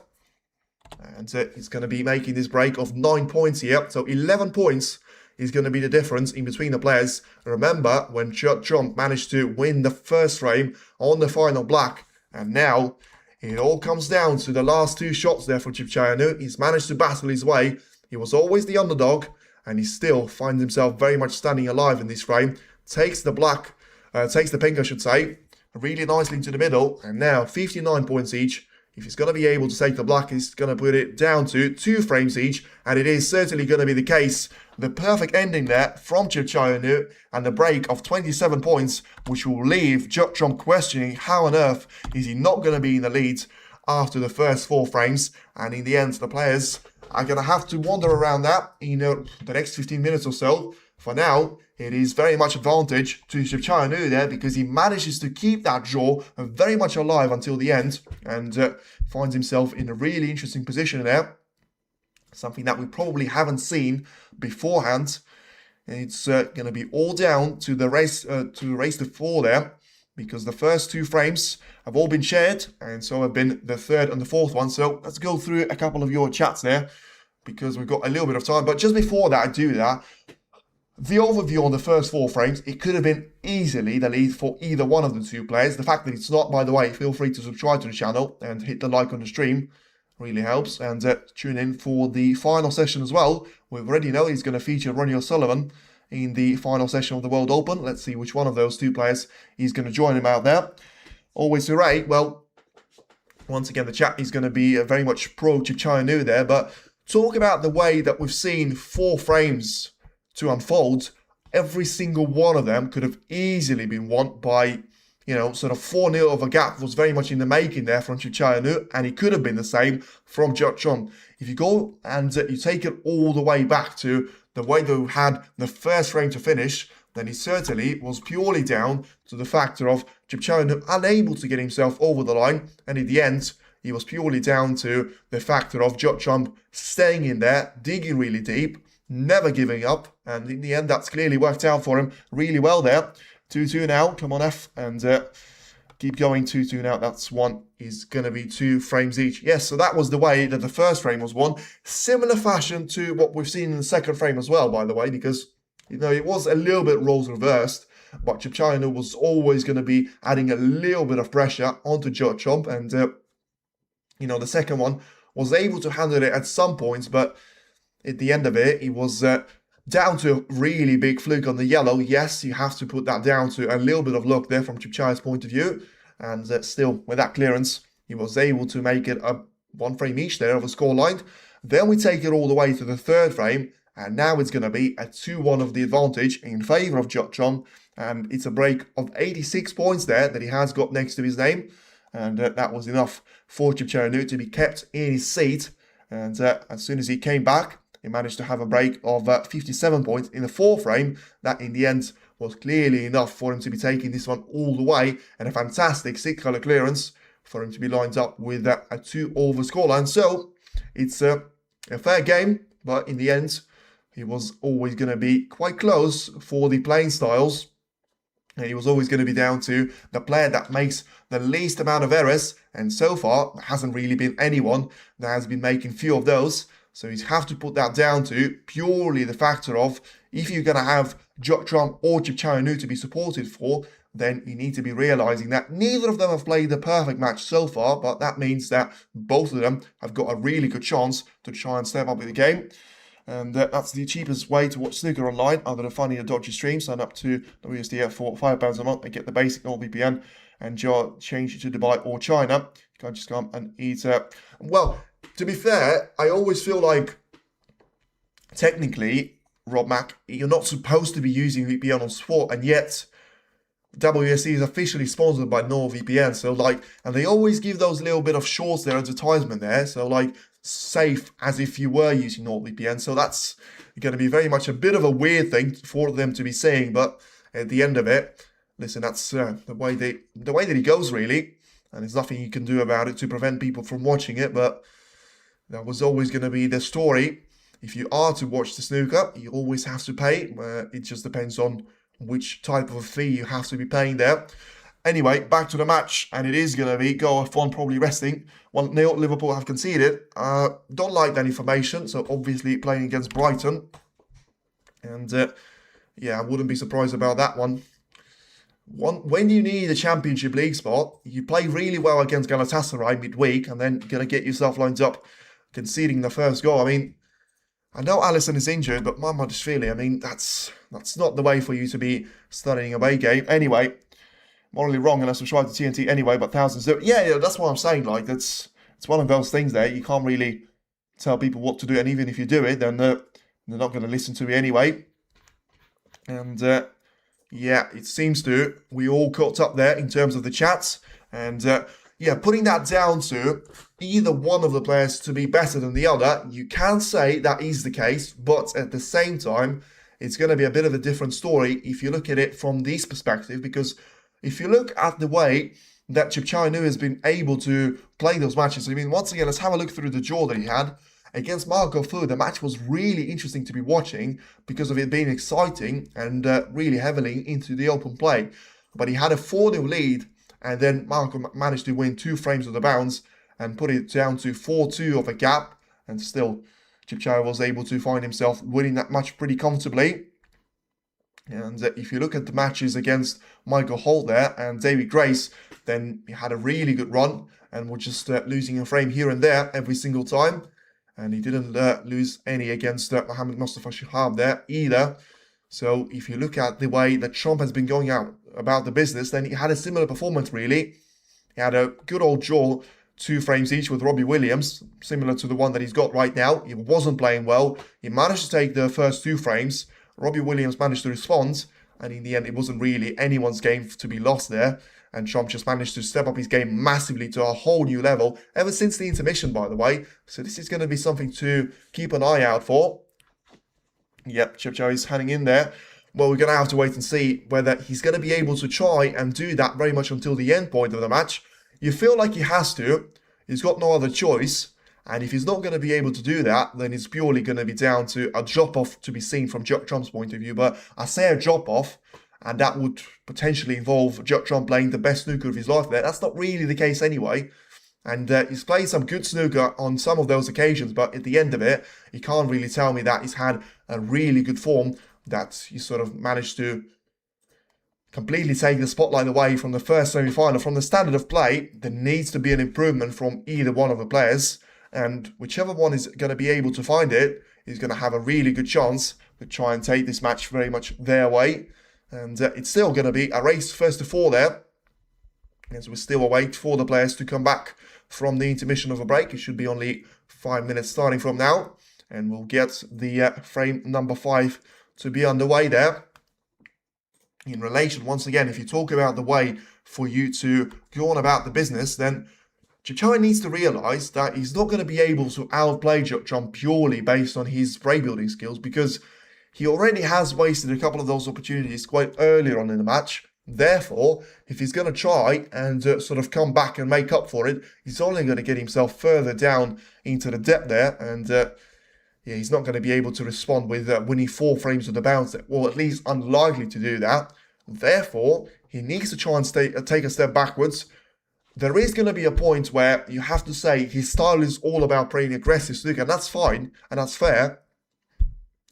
And he's going to be making this break of 9 points here. So 11 points is going to be the difference in between the players. Remember when Trump managed to win the first frame on the final black. And now it all comes down to the last 2 shots there for Un-Nooh. He's managed to battle his way. He was always the underdog, and he still finds himself very much standing alive in this frame. Takes the pink, I should say, really nicely into the middle. And now 59 points each. If he's going to be able to take the black, he's going to put it down to 2 frames each. And it is certainly going to be the case. The perfect ending there from Un-Nooh and the break of 27 points, which will leave Trump questioning how on earth is he not going to be in the lead after the first 4 frames. And in the end, the players are going to have to wander around that in the next 15 minutes or so. For now, it is very much advantage to Un-Nooh there, because he manages to keep that draw very much alive until the end, and finds himself in a really interesting position there. Something that we probably haven't seen beforehand. And it's going to be all down to the race to 4 there, because the first 2 frames have all been shared, and so have been the third and the fourth one. So let's go through a couple of your chats there, because we've got a little bit of time. But just before that, I do that. The overview on the first 4 frames, it could have been easily the lead for either one of the 2 players. The fact that it's not, by the way, feel free to subscribe to the channel and hit the like on the stream. Really helps. And tune in for the final session as well. We already know he's going to feature Ronnie O'Sullivan in the final session of the World Open. Let's see which one of those 2 players is going to join him out there. Always hooray. Well, once again, the chat is going to be very much pro Un-Nooh there. But talk about the way that we've seen 4 frames to unfold. Every single one of them could have easily been won by, you know, sort of 4-0 of a gap was very much in the making there from Un-Nooh, and it could have been the same from Trump. If you go and you take it all the way back to the way that we had the first frame to finish, then it certainly was purely down to the factor of Un-Nooh unable to get himself over the line, and in the end, it was purely down to the factor of Trump staying in there, digging really deep, never giving up, and in the end that's clearly worked out for him really well there. 2-2 now, come on F, and keep going. 2-2 now. That's one is going to be 2 frames each. Yes, so that was the way that the first frame was won. Similar fashion to what we've seen in the second frame as well, by the way, because, you know, it was a little bit roles reversed, but Un-Nooh was always going to be adding a little bit of pressure onto Trump, and you know, the second one was able to handle it at some points, but at the end of it, it was down to a really big fluke on the yellow. Yes, you have to put that down to a little bit of luck there from Un-Nooh's point of view. And still, with that clearance, he was able to make it a 1 frame each there of a scoreline. Then we take it all the way to the 3rd frame. And now it's going to be a 2-1 of the advantage in favour of Trump. And it's a break of 86 points there that he has got next to his name. And that was enough for Un-Nooh to be kept in his seat. And as soon as he came back, he managed to have a break of 57 points in the 4th frame. That in the end was clearly enough for him to be taking this one all the way, and a fantastic 6-colour clearance for him to be lined up with a 2-over scoreline. So it's a fair game, but in the end, he was always going to be quite close for the playing styles. And he was always going to be down to the player that makes the least amount of errors. And so far, there hasn't really been anyone that has been making few of those. So you have to put that down to purely the factor of, if you're going to have Watchalong or Un-Nooh to be supported for, then you need to be realising that neither of them have played the perfect match so far, but that means that both of them have got a really good chance to try and step up in the game. And that's the cheapest way to watch snooker online, other than finding a dodgy stream. Sign up to WSDF for £5 a month and get the basic NordVPN, and change it to Dubai or China. You can't just come and eat it. Well, to be fair, I always feel like, technically, Rob Mac, you're not supposed to be using VPN on sport, and yet WSD is officially sponsored by NordVPN. So and they always give those little bit of shorts, their advertisement there. So safe as if you were using NordVPN. So that's going to be very much a bit of a weird thing for them to be saying, but at the end of it, listen, that's the way that it goes, really, and there's nothing you can do about it to prevent people from watching it. But that was always going to be the story. If you are to watch the snooker, you always have to pay. It just depends on which type of a fee you have to be paying there. Anyway, back to the match, and it is going to be Go F1 probably resting. 1-0, Liverpool have conceded. Don't like that information, so obviously playing against Brighton. And yeah, I wouldn't be surprised about that one. When you need a Championship League spot, you play really well against Galatasaray midweek, and then you're going to get yourself lined up conceding the first goal. I mean, I know Alisson is injured, but Mamardashvili, I mean, that's not the way for you to be studying a away game. Anyway, morally wrong and I subscribe to TNT anyway, but thousands do. Yeah, that's what I'm saying. It's one of those things there. You can't really tell people what to do, and even if you do it, then they're not going to listen to you anyway. And yeah, it seems we all caught up there in terms of the chats, and yeah, putting that down to either one of the players to be better than the other, you can say that is the case, but at the same time, it's going to be a bit of a different story if you look at it from this perspective, because if you look at the way that Un-Nooh has been able to play those matches, I mean, once again, let's have a look through the draw that he had against Marco Fu. The match was really interesting to be watching because of it being exciting and really heavily into the open play. But he had a 4-0 lead, and then Marco managed to win 2 frames of the bounce and put it down to 4-2 of a gap, and still Un-Nooh was able to find himself winning that match pretty comfortably. And if you look at the matches against Michael Holt there and David Grace, then he had a really good run and was just losing a frame here and there every single time. And he didn't lose any against Mohamed Mustafa Shihab there either. So if you look at the way that Trump has been going out about the business, then he had a similar performance, really. He had a good old draw, 2 frames each with Robbie Williams, similar to the one that he's got right now. He wasn't playing well. He managed to take the first 2 frames. Robbie Williams managed to respond, and in the end, it wasn't really anyone's game to be lost there. And Trump just managed to step up his game massively to a whole new level, ever since the intermission, by the way. So this is going to be something to keep an eye out for. Yep, Un-Nooh is hanging in there. Well, we're going to have to wait and see whether he's going to be able to try and do that very much until the end point of the match. You feel like he has to. He's got no other choice. And if he's not going to be able to do that, then it's purely going to be down to a drop-off to be seen from Trump's point of view. But I say a drop-off, and that would potentially involve Trump playing the best snooker of his life there. That's not really the case anyway. And he's played some good snooker on some of those occasions, but at the end of it, you can't really tell me that he's had a really good form, that he sort of managed to completely take the spotlight away from the first semi-final. From the standard of play, there needs to be an improvement from either one of the players. And whichever one is going to be able to find it is going to have a really good chance to try and take this match very much their way. And it's still going to be a race first to 4 there, as we still await for the players to come back from the intermission of a break. It should be only 5 minutes starting from now, and we'll get the frame number 5 to be underway there. In relation, once again, if you talk about the way for you to go on about the business, then Un-Nooh needs to realise that he's not going to be able to outplay Trump purely based on his spray building skills, because He already has wasted a couple of those opportunities quite earlier on in the match. Therefore, if he's going to try and sort of come back and make up for it, he's only going to get himself further down into the depth there. And yeah, he's not going to be able to respond with winning 4 frames of the bounce. Well, at least unlikely to do that. Therefore, he needs to try and take a step backwards. There is going to be a point where you have to say his style is all about playing aggressive snooker, and that's fine and that's fair.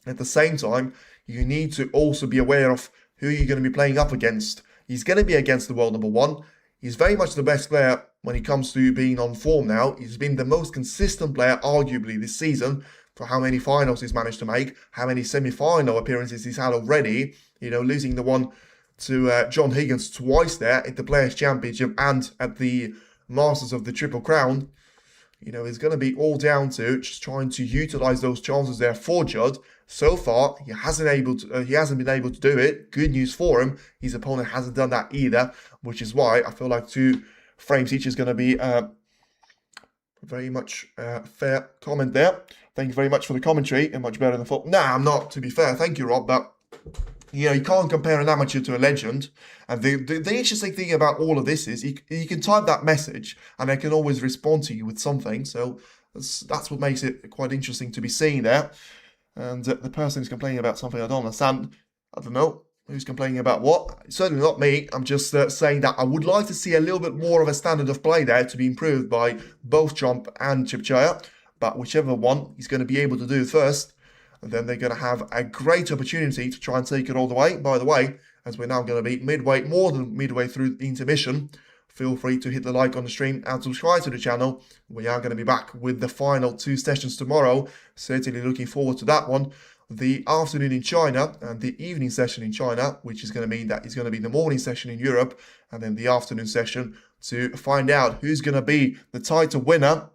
At the same time, you need to also be aware of who you're going to be playing up against. He's going to be against the world number 1. He's very much the best player when it comes to being on form now. He's been the most consistent player, arguably, this season for how many finals he's managed to make, how many semi-final appearances he's had already. You know, losing the one to John Higgins twice there at the Players' Championship and at the Masters of the Triple Crown. You know, it's going to be all down to just trying to utilize those chances there for Judd. So far, he hasn't been able to do it. Good news for him. His opponent hasn't done that either, which is why I feel like 2 frames each is going to be very much fair comment there. Thank you very much for the commentary. And much better than thought. Nah, I'm not, to be fair. Thank you, Rob. But you know, you can't compare an amateur to a legend. And the interesting thing about all of this is you can type that message and they can always respond to you with something. So that's what makes it quite interesting to be seeing there. And the person who's complaining about something I don't understand, I don't know who's complaining about what. Certainly not me. I'm just saying that I would like to see a little bit more of a standard of play there to be improved by both Trump and Chipchaya. But whichever one he's going to be able to do first, and then they're going to have a great opportunity to try and take it all the way. By the way, as we're now going to be more than midway through the intermission, feel free to hit the like on the stream and subscribe to the channel. We are going to be back with the final 2 sessions tomorrow. Certainly looking forward to that one. The afternoon in China and the evening session in China, which is going to mean that it's going to be the morning session in Europe and then the afternoon session to find out who's going to be the title winner.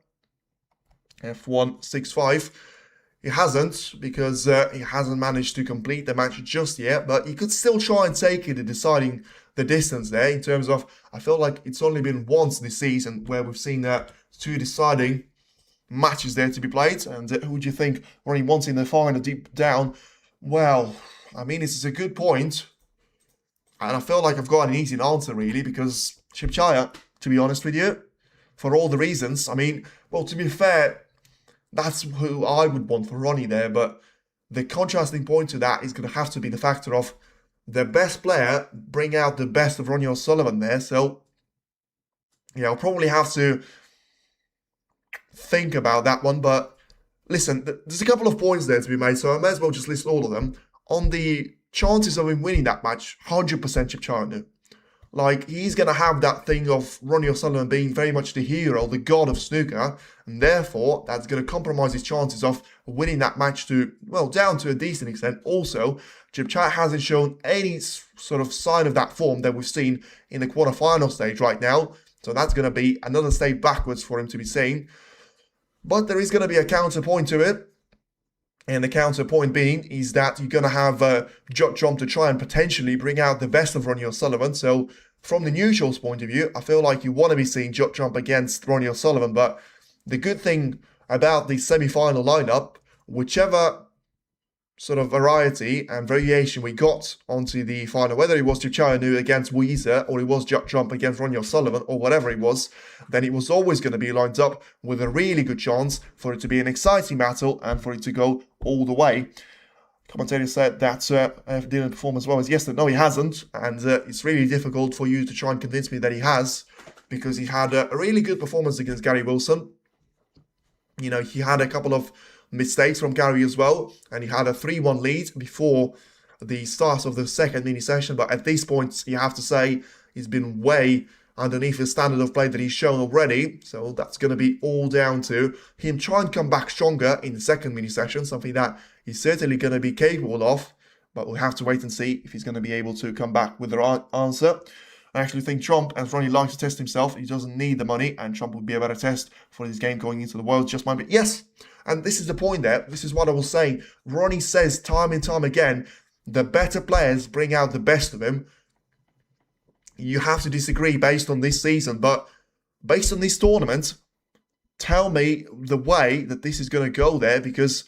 F165. He hasn't, because he hasn't managed to complete the match just yet, but he could still try and take it in deciding the distance there. In terms of, I feel like it's only been once this season where we've seen 2 deciding matches there to be played. And who do you think running once in the final deep down? Well, I mean, this is a good point, and I feel like I've got an easy answer really, because Chipchaya, to be honest with you, for all the reasons. I mean, well, to be fair, that's who I would want for Ronnie there, but the contrasting point to that is going to have to be the factor of the best player bring out the best of Ronnie O'Sullivan there. So, yeah, I'll probably have to think about that one. But listen, there's a couple of points there to be made, so I may as well just list all of them. On the chances of him winning that match, 100% Chipchaya. Like, he's going to have that thing of Ronnie O'Sullivan being very much the hero, the god of snooker, and therefore that's going to compromise his chances of winning that match to, well, down to a decent extent. Also, Chipchaya hasn't shown any sort of sign of that form that we've seen in the quarterfinal stage right now, so that's going to be another step backwards for him to be seen. But there is going to be a counterpoint to it, and the counterpoint being is that you're going to have Judd Trump to try and potentially bring out the best of Ronnie O'Sullivan. So from the neutral's point of view, I feel like you want to be seeing Judd Trump against Ronnie O'Sullivan. But the good thing about the semi-final lineup, whichever sort of variety and variation we got onto the final, whether it was Un-Nooh against Weezer or it was Judd Trump against Ronnie O'Sullivan or whatever it was, then it was always going to be lined up with a really good chance for it to be an exciting battle and for it to go all the way. Commentator said that F didn't perform as well as yesterday. No, he hasn't, and it's really difficult for you to try and convince me that he has, because he had a really good performance against Gary Wilson. You know, he had a couple of mistakes from Gary as well, and he had a 3-1 lead before the start of the second mini session, but at this point you have to say he's been way underneath the standard of play that he's shown already. So that's going to be all down to him trying to come back stronger in the second mini session, something that he's certainly going to be capable of, but we'll have to wait and see if he's going to be able to come back with the right answer. I actually think Trump, as Ronnie likes to test himself, he doesn't need the money, and Trump would be a better test for his game going into the World. Just might be. Yes, and this is the point there. This is what I was saying. Ronnie says time and time again, the better players bring out the best of him. You have to disagree based on this season, but based on this tournament, tell me the way that this is going to go there, because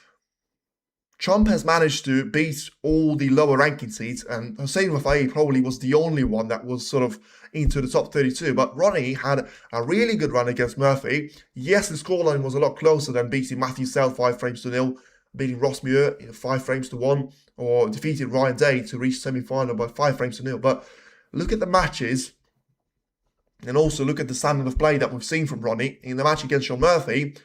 Trump has managed to beat all the lower ranking seeds, and Hossein Rafai probably was the only one that was sort of into the top 32. But Ronnie had a really good run against Murphy. Yes, the scoreline was a lot closer than beating Matthew South 5-0, beating Ross Muir 5-1, or defeating Ryan Day to reach semi-final by 5-0. But look at the matches, and also look at the standard of play that we've seen from Ronnie in the match against Sean Murphy.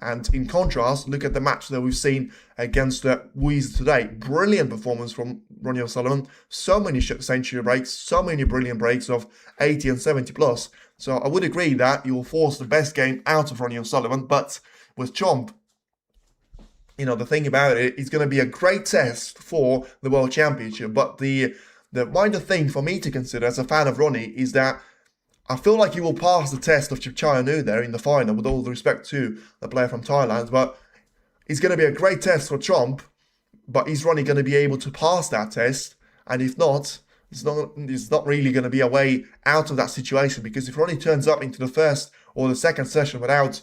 And in contrast, look at the match that we've seen against Weezer today. Brilliant performance from Ronnie O'Sullivan. So many century breaks, so many brilliant breaks of 80 and 70 plus. So I would agree that you will force the best game out of Ronnie O'Sullivan. But with Chomp, the thing about it, it's going to be a great test for the World Championship. But the minor thing for me to consider as a fan of Ronnie is that I feel like he will pass the test of Un-Nooh there in the final, with all the respect to the player from Thailand. But it's going to be a great test for Trump. But is Ronnie going to be able to pass that test? And if not, it's not really going to be a way out of that situation. Because if Ronnie turns up into the first or the second session without,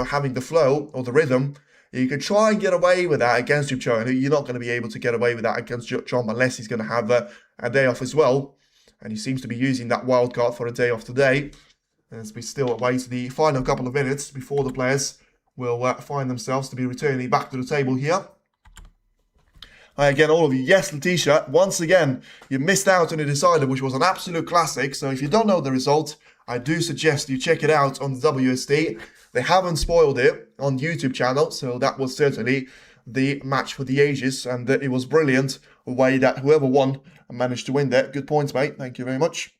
having the flow or the rhythm, you can try and get away with that against Un-Nooh. You're not going to be able to get away with that against Trump unless he's going to have a day off as well. And he seems to be using that wild card for a day off today, as we still await the final couple of minutes before the players will find themselves to be returning back to the table here. Hi again, all of you. Yes, Letitia, once again, you missed out on the decider, which was an absolute classic. So if you don't know the result, I do suggest you check it out on the WSD. They haven't spoiled it on YouTube channel, so that was certainly the match for the ages, and it was brilliant the way that whoever won managed to win there. Good points, mate. Thank you very much.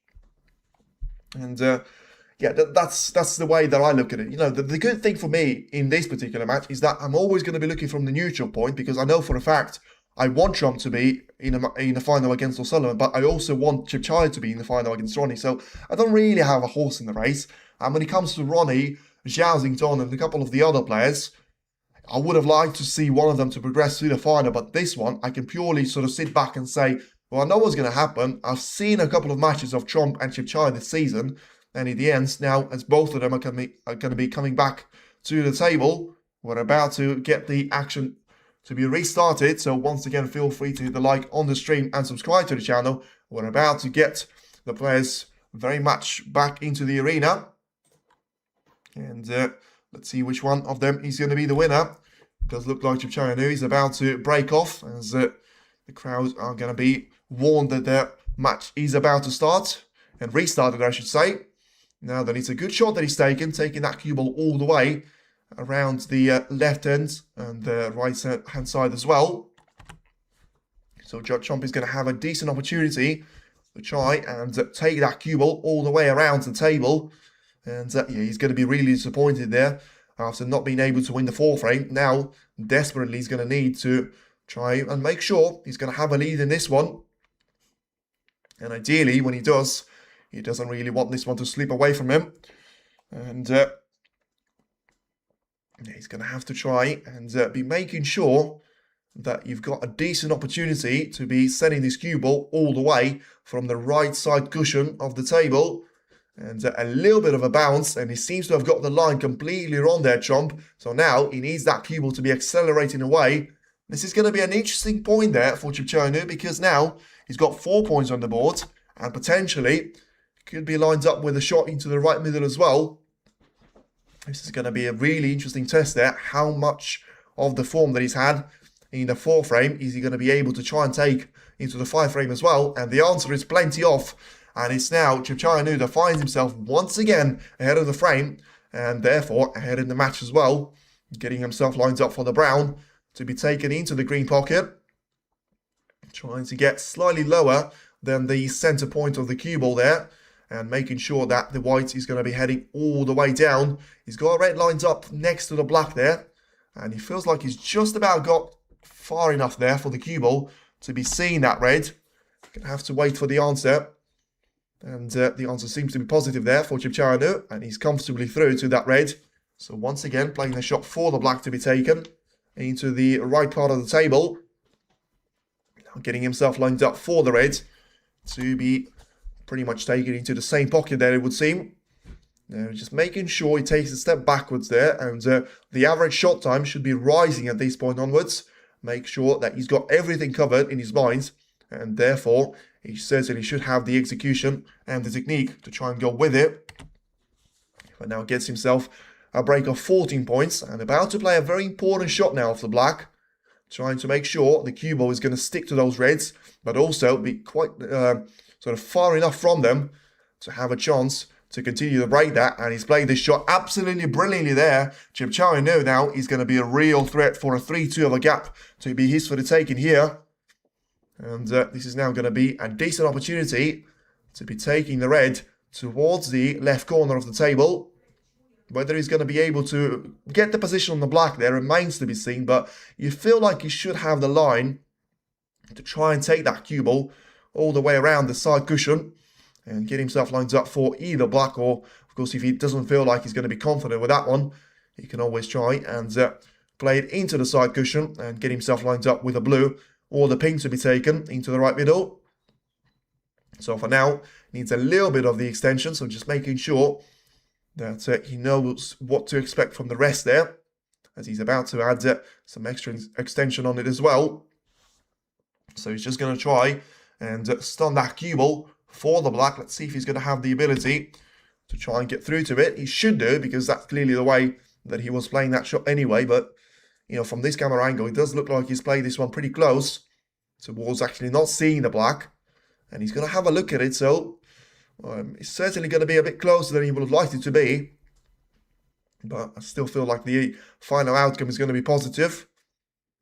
And that's the way that I look at it. The good thing for me in this particular match is that I'm always going to be looking from the neutral point, because I know for a fact I want Trump to be in a final against O'Sullivan, but I also want Chipchai to be in the final against Ronnie. So I don't really have a horse in the race. And when it comes to Ronnie, Zhao Xington, and a couple of the other players, I would have liked to see one of them to progress to the final, but this one, I can purely sort of sit back and say, well, I know what's going to happen. I've seen a couple of matches of Trump and Chipchai this season, and in the end, now, as both of them are going to be coming back to the table, we're about to get the action to be restarted. So once again, feel free to hit the like on the stream and subscribe to the channel. We're about to get the players very much back into the arena. And let's see which one of them is going to be the winner. It does look like Un-Nooh is about to break off, as the crowds are going to be warned that their match is about to start. And restarted, I should say. Now then, it's a good shot that he's taking that cue ball all the way around the left hand and the right hand side as well. So Chomp is going to have a decent opportunity to try and take that cue ball all the way around the table. And he's going to be really disappointed there after not being able to win the fourth frame. Now, desperately, he's going to need to try and make sure he's going to have a lead in this one. And ideally, when he does, he doesn't really want this one to slip away from him. And he's going to have to try and be making sure that you've got a decent opportunity to be sending this cue ball all the way from the right side cushion of the table. And a little bit of a bounce, and he seems to have got the line completely wrong there, Chomp. So now he needs that cue ball to be accelerating away. This is going to be an interesting point there for Un-Nooh, because now he's got 4 points on the board, and potentially could be lined up with a shot into the right middle as well. This is going to be a really interesting test there. How much of the form that he's had in the 4th frame is he going to be able to try and take into the 5th frame as well? And the answer is plenty of. And it's now Un-Nooh that finds himself once again ahead of the frame, and therefore ahead in the match as well, getting himself lined up for the brown to be taken into the green pocket, trying to get slightly lower than the center point of the cue ball there, and making sure that the white is going to be heading all the way down. He's got a red lined up next to the black there, and he feels like he's just about got far enough there for the cue ball to be seeing that red. Gonna have to wait for the answer. And the answer seems to be positive there for Un-Nooh, and he's comfortably through to that red. So once again, playing the shot for the black to be taken into the right part of the table. Now getting himself lined up for the red to be pretty much taken into the same pocket there, it would seem. Now just making sure he takes a step backwards there, and the average shot time should be rising at this point onwards. make sure that he's got everything covered in his mind, and therefore he certainly should have the execution and the technique to try and go with it. But now gets himself a break of 14 points and about to play a very important shot now off the black, trying to make sure the cue ball is going to stick to those reds, but also be quite sort of far enough from them to have a chance to continue to break that. And he's played this shot absolutely brilliantly there. Un-Nooh now is going to be a real threat for a 3-2 of a gap to be his for the taking here. And this is now going to be a decent opportunity to be taking the red towards the left corner of the table. Whether he's going to be able to get the position on the black there remains to be seen, but you feel like he should have the line to try and take that cue ball all the way around the side cushion and get himself lined up for either black, or of course if he doesn't feel like he's going to be confident with that one, he can always try and play it into the side cushion and get himself lined up with a blue or the pink to be taken into the right middle. So for now, he needs a little bit of the extension, so just making sure that he knows what to expect from the rest there, as he's about to add some extra extension on it as well. So he's just going to try and stun that cue ball for the black. Let's see if he's going to have the ability to try and get through to it. He should do, because that's clearly the way that he was playing that shot anyway. But, you know, from this camera angle, it does look like he's played this one pretty close towards actually not seeing the black. And he's going to have a look at it, so it's certainly going to be a bit closer than he would have liked it to be. But I still feel like the final outcome is going to be positive.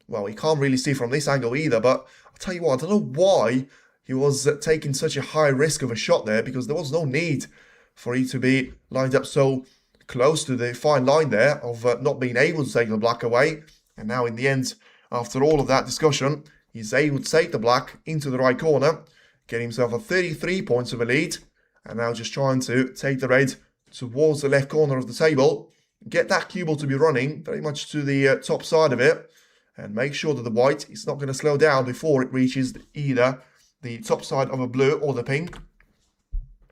Well, he can't really see from this angle either, but I'll tell you what, I don't know why he was taking such a high risk of a shot there, because there was no need for he to be lined up so close to the fine line there of not being able to take the black away. And now in the end, after all of that discussion, he's able to take the black into the right corner, get himself a 33 points of a lead, and now just trying to take the red towards the left corner of the table, get that cue ball to be running very much to the top side of it, and make sure that the white is not going to slow down before it reaches either the top side of a blue or the pink.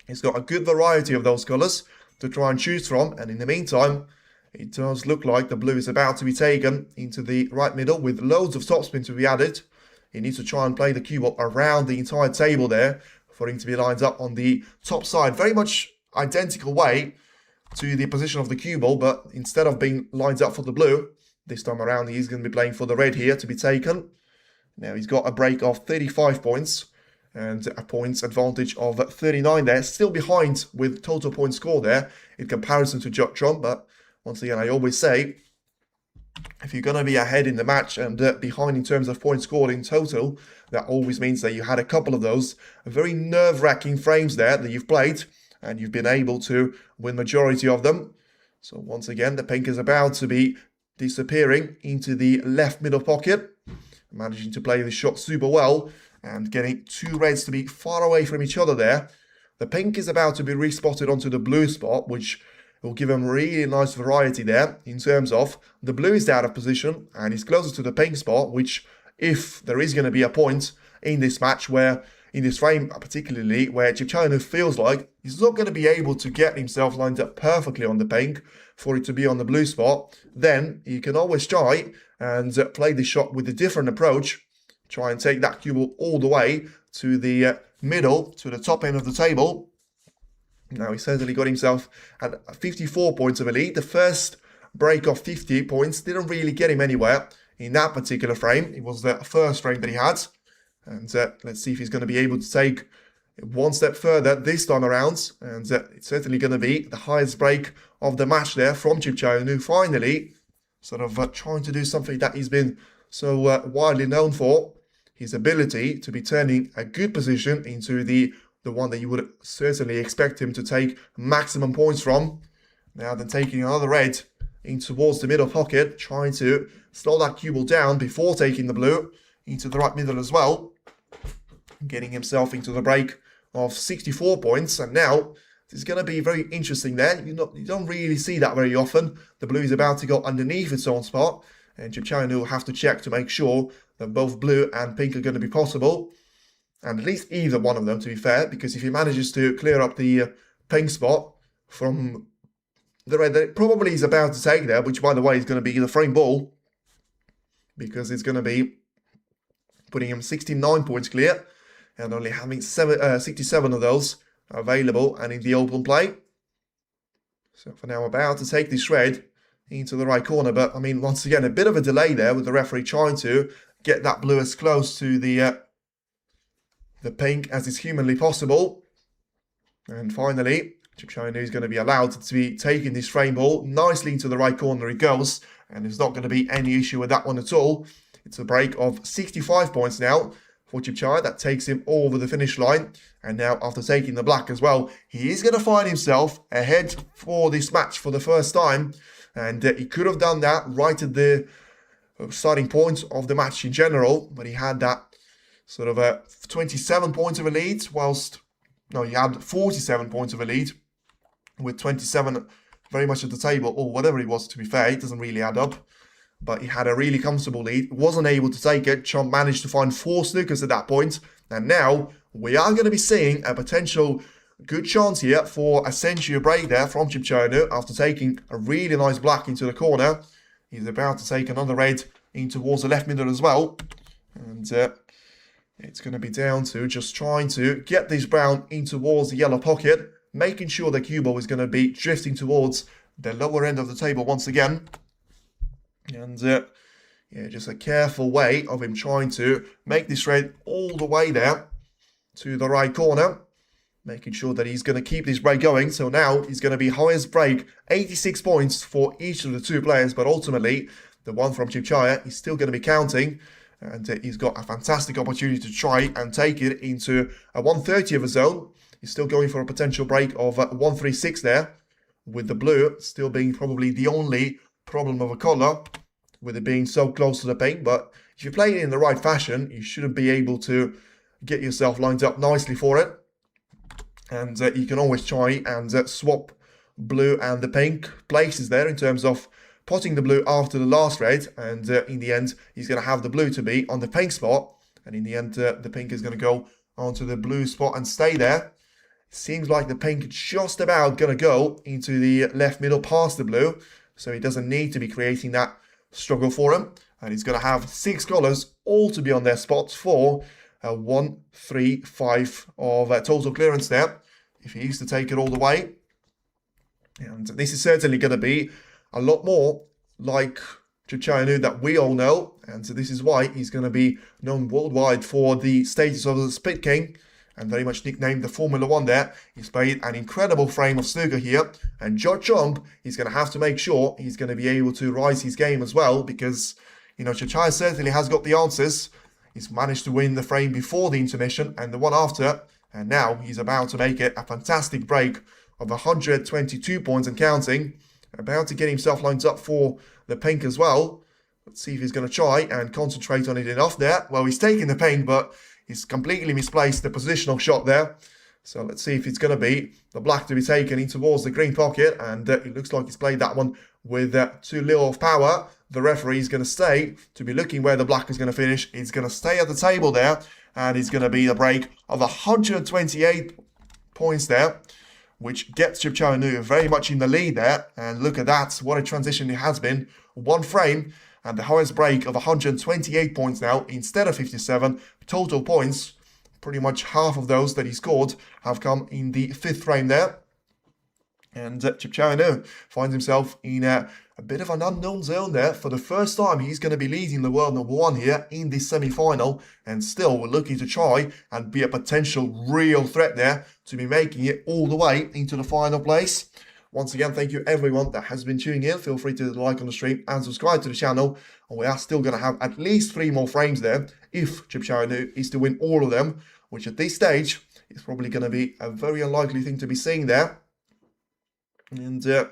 It's got a good variety of those colours to try and choose from, and in the meantime, it does look like the blue is about to be taken into the right middle with loads of topspin to be added. He needs to try and play the cue ball around the entire table there for him to be lined up on the top side. Very much identical way to the position of the cue ball, but instead of being lined up for the blue, this time around he's going to be playing for the red here to be taken. Now he's got a break of 35 points and a points advantage of 39 there. Still behind with total point score there in comparison to Watchalong, but once again I always say, if you're going to be ahead in the match and behind in terms of points scored in total, that always means that you had a couple of those very nerve-wracking frames there that you've played, and you've been able to win majority of them. So once again, the pink is about to be disappearing into the left middle pocket, managing to play the shot super well and getting two reds to be far away from each other there. The pink is about to be respotted onto the blue spot, which will give him really nice variety there in terms of the blue is out of position and he's closer to the pink spot, which if there is going to be a point in this match where, in this frame particularly, where Un-Nooh feels like he's not going to be able to get himself lined up perfectly on the pink for it to be on the blue spot, then you can always try and play the shot with a different approach. Try and take that cue ball all the way to the middle, to the top end of the table. Now he certainly got himself at 54 points of a lead. The first break of 50 points didn't really get him anywhere in that particular frame. It was the first frame that he had. And let's see if he's going to be able to take one step further this time around. And it's certainly going to be the highest break of the match there from Un-Nooh, finally sort of trying to do something that he's been so widely known for. His ability to be turning a good position into the one that you would certainly expect him to take maximum points from. Now then taking another red in towards the middle pocket, trying to slow that cue ball down before taking the blue into the right middle as well. Getting himself into the break of 64 points. And now this is going to be very interesting there. You don't really see that very often. The blue is about to go underneath its own spot. And Un-Nooh will have to check to make sure that both blue and pink are going to be possible. And at least either one of them, to be fair, because if he manages to clear up the pink spot from the red that it probably is about to take there, which by the way is going to be the frame ball, because it's going to be putting him 69 points clear and only having 67 of those available and in the open play. So for now, about to take this red into the right corner, but I mean, once again, a bit of a delay there with the referee trying to get that blue as close to the pink as is humanly possible. And finally, Un-Nooh is going to be allowed to be taking this frame ball nicely into the right corner. It goes, and there's not going to be any issue with that one at all. It's a break of 65 points now for Un-Nooh. That takes him over the finish line. And now, after taking the black as well, he is going to find himself ahead for this match for the first time. And he could have done that right at the starting point of the match in general, but he had that sort of 27 points of a lead, whilst, no, he had 47 points of a lead, with 27 very much at the table, or whatever it was, to be fair, it doesn't really add up. But he had a really comfortable lead, wasn't able to take it. Chomp managed to find 4 snookers at that point, and now we are going to be seeing a potential good chance here for a century break there from Un-Nooh after taking a really nice black into the corner. He's about to take another red in towards the left middle as well. And it's going to be down to just trying to get this brown in towards the yellow pocket, making sure the cue ball is going to be drifting towards the lower end of the table once again. And yeah, just a careful way of him trying to make this red all the way there to the right corner, making sure that he's going to keep this break going. So now he's going to be highest break, 86 points for each of the 2 players, but ultimately the one from Un-Nooh is still going to be counting, and he's got a fantastic opportunity to try and take it into a 130 of his own. He's still going for a potential break of 136 there, with the blue still being probably the only problem of a colour, with it being so close to the pink. But if you play it in the right fashion, you shouldn't be able to get yourself lined up nicely for it. And you can always try and swap blue and the pink places there in terms of potting the blue after the last red. And in the end, he's going to have the blue to be on the pink spot. And in the end, the pink is going to go onto the blue spot and stay there. Seems like the pink just about going to go into the left middle past the blue. So he doesn't need to be creating that struggle for him. And he's going to have 6 colours all to be on their spots for 1, 3, 5 of total clearance there, if he used to take it all the way. And this is certainly going to be a lot more like Un-Nooh that we all know, and so this is why he's going to be known worldwide for the status of the Spit King, and very much nicknamed the Formula 1 there. He's played an incredible frame of snooker here, and Chomp, he's going to have to make sure he's going to be able to rise his game as well, because, you know, Un-Nooh certainly has got the answers. He's managed to win the frame before the intermission and the one after, and now he's about to make it a fantastic break of 122 points and counting. About to get himself lined up for the pink as well. Let's see if he's going to try and concentrate on it enough there. Well, he's taking the pink, but he's completely misplaced the positional shot there. So let's see if it's going to be the black to be taken in towards the green pocket. And it looks like he's played that one with too little of power. The referee is going to stay to be looking where the black is going to finish. He's going to stay at the table there. And it's going to be the break of 128 points there, which gets Un-Nooh very much in the lead there. And look at that, what a transition it has been. 1 frame and the highest break of 128 points now instead of 57 total points. Pretty much half of those that he scored have come in the 5th frame there. And Un-Nooh finds himself in a bit of an unknown zone there. For the first time, he's going to be leading the world #1 here in this semi-final. And still, we're looking to try and be a potential real threat there to be making it all the way into the final place. Once again, thank you everyone that has been tuning in. Feel free to like on the stream and subscribe to the channel. And we are still going to have at least 3 more frames there if Un-Nooh is to win all of them, which at this stage is probably going to be a very unlikely thing to be seeing there. And yeah,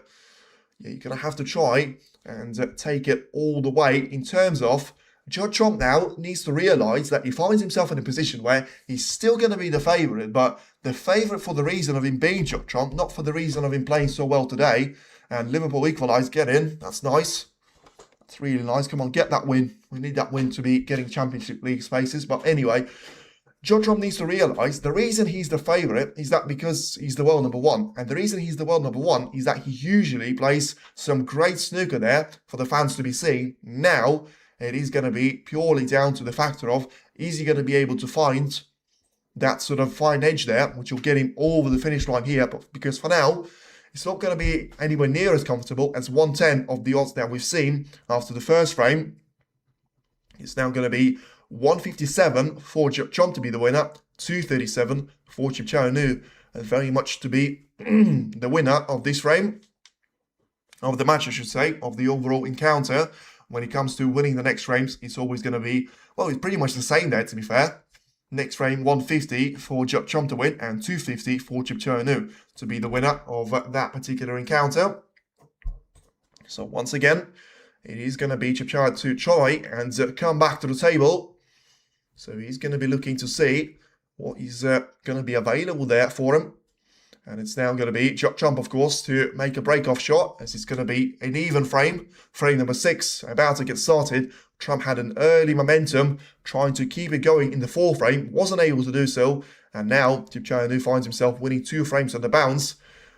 you're going to have to try and take it all the way in terms of Chomp now needs to realise that he finds himself in a position where he's still going to be the favourite, but the favourite for the reason of him being Chomp, not for the reason of him playing so well today. And Liverpool equalised, get in, that's nice. That's really nice, come on, get that win. We need that win to be getting Championship League spaces, but anyway, Chomp needs to realise the reason he's the favourite is that because he's the world #1. And the reason he's the world #1 is that he usually plays some great snooker there for the fans to be seeing. Now, it is going to be purely down to the factor of, is he going to be able to find that sort of fine edge there, which will get him over the finish line here. But because for now, it's not going to be anywhere near as comfortable as 110 of the odds that we've seen after the first frame. It's now going to be 157 for Chum to be the winner, 237 for Un-Nooh, and very much to be the winner of this frame, of the match I should say, of the overall encounter. When it comes to winning the next frames, it's always going to be, well, it's pretty much the same there to be fair. Next frame 150 for Chum to win and 250 for Un-Nooh to be the winner of that particular encounter. So once again, it is going to be Chum to try and come back to the table. So he's going to be looking to see what is going to be available there for him. And it's now going to be Chum, of course, to make a break-off shot, as it's going to be an even frame. Frame number 6, about to get started. Trump had an early momentum, trying to keep it going in the 4th frame, wasn't able to do so, and now Un-Nooh finds himself winning 2 frames on the bounce.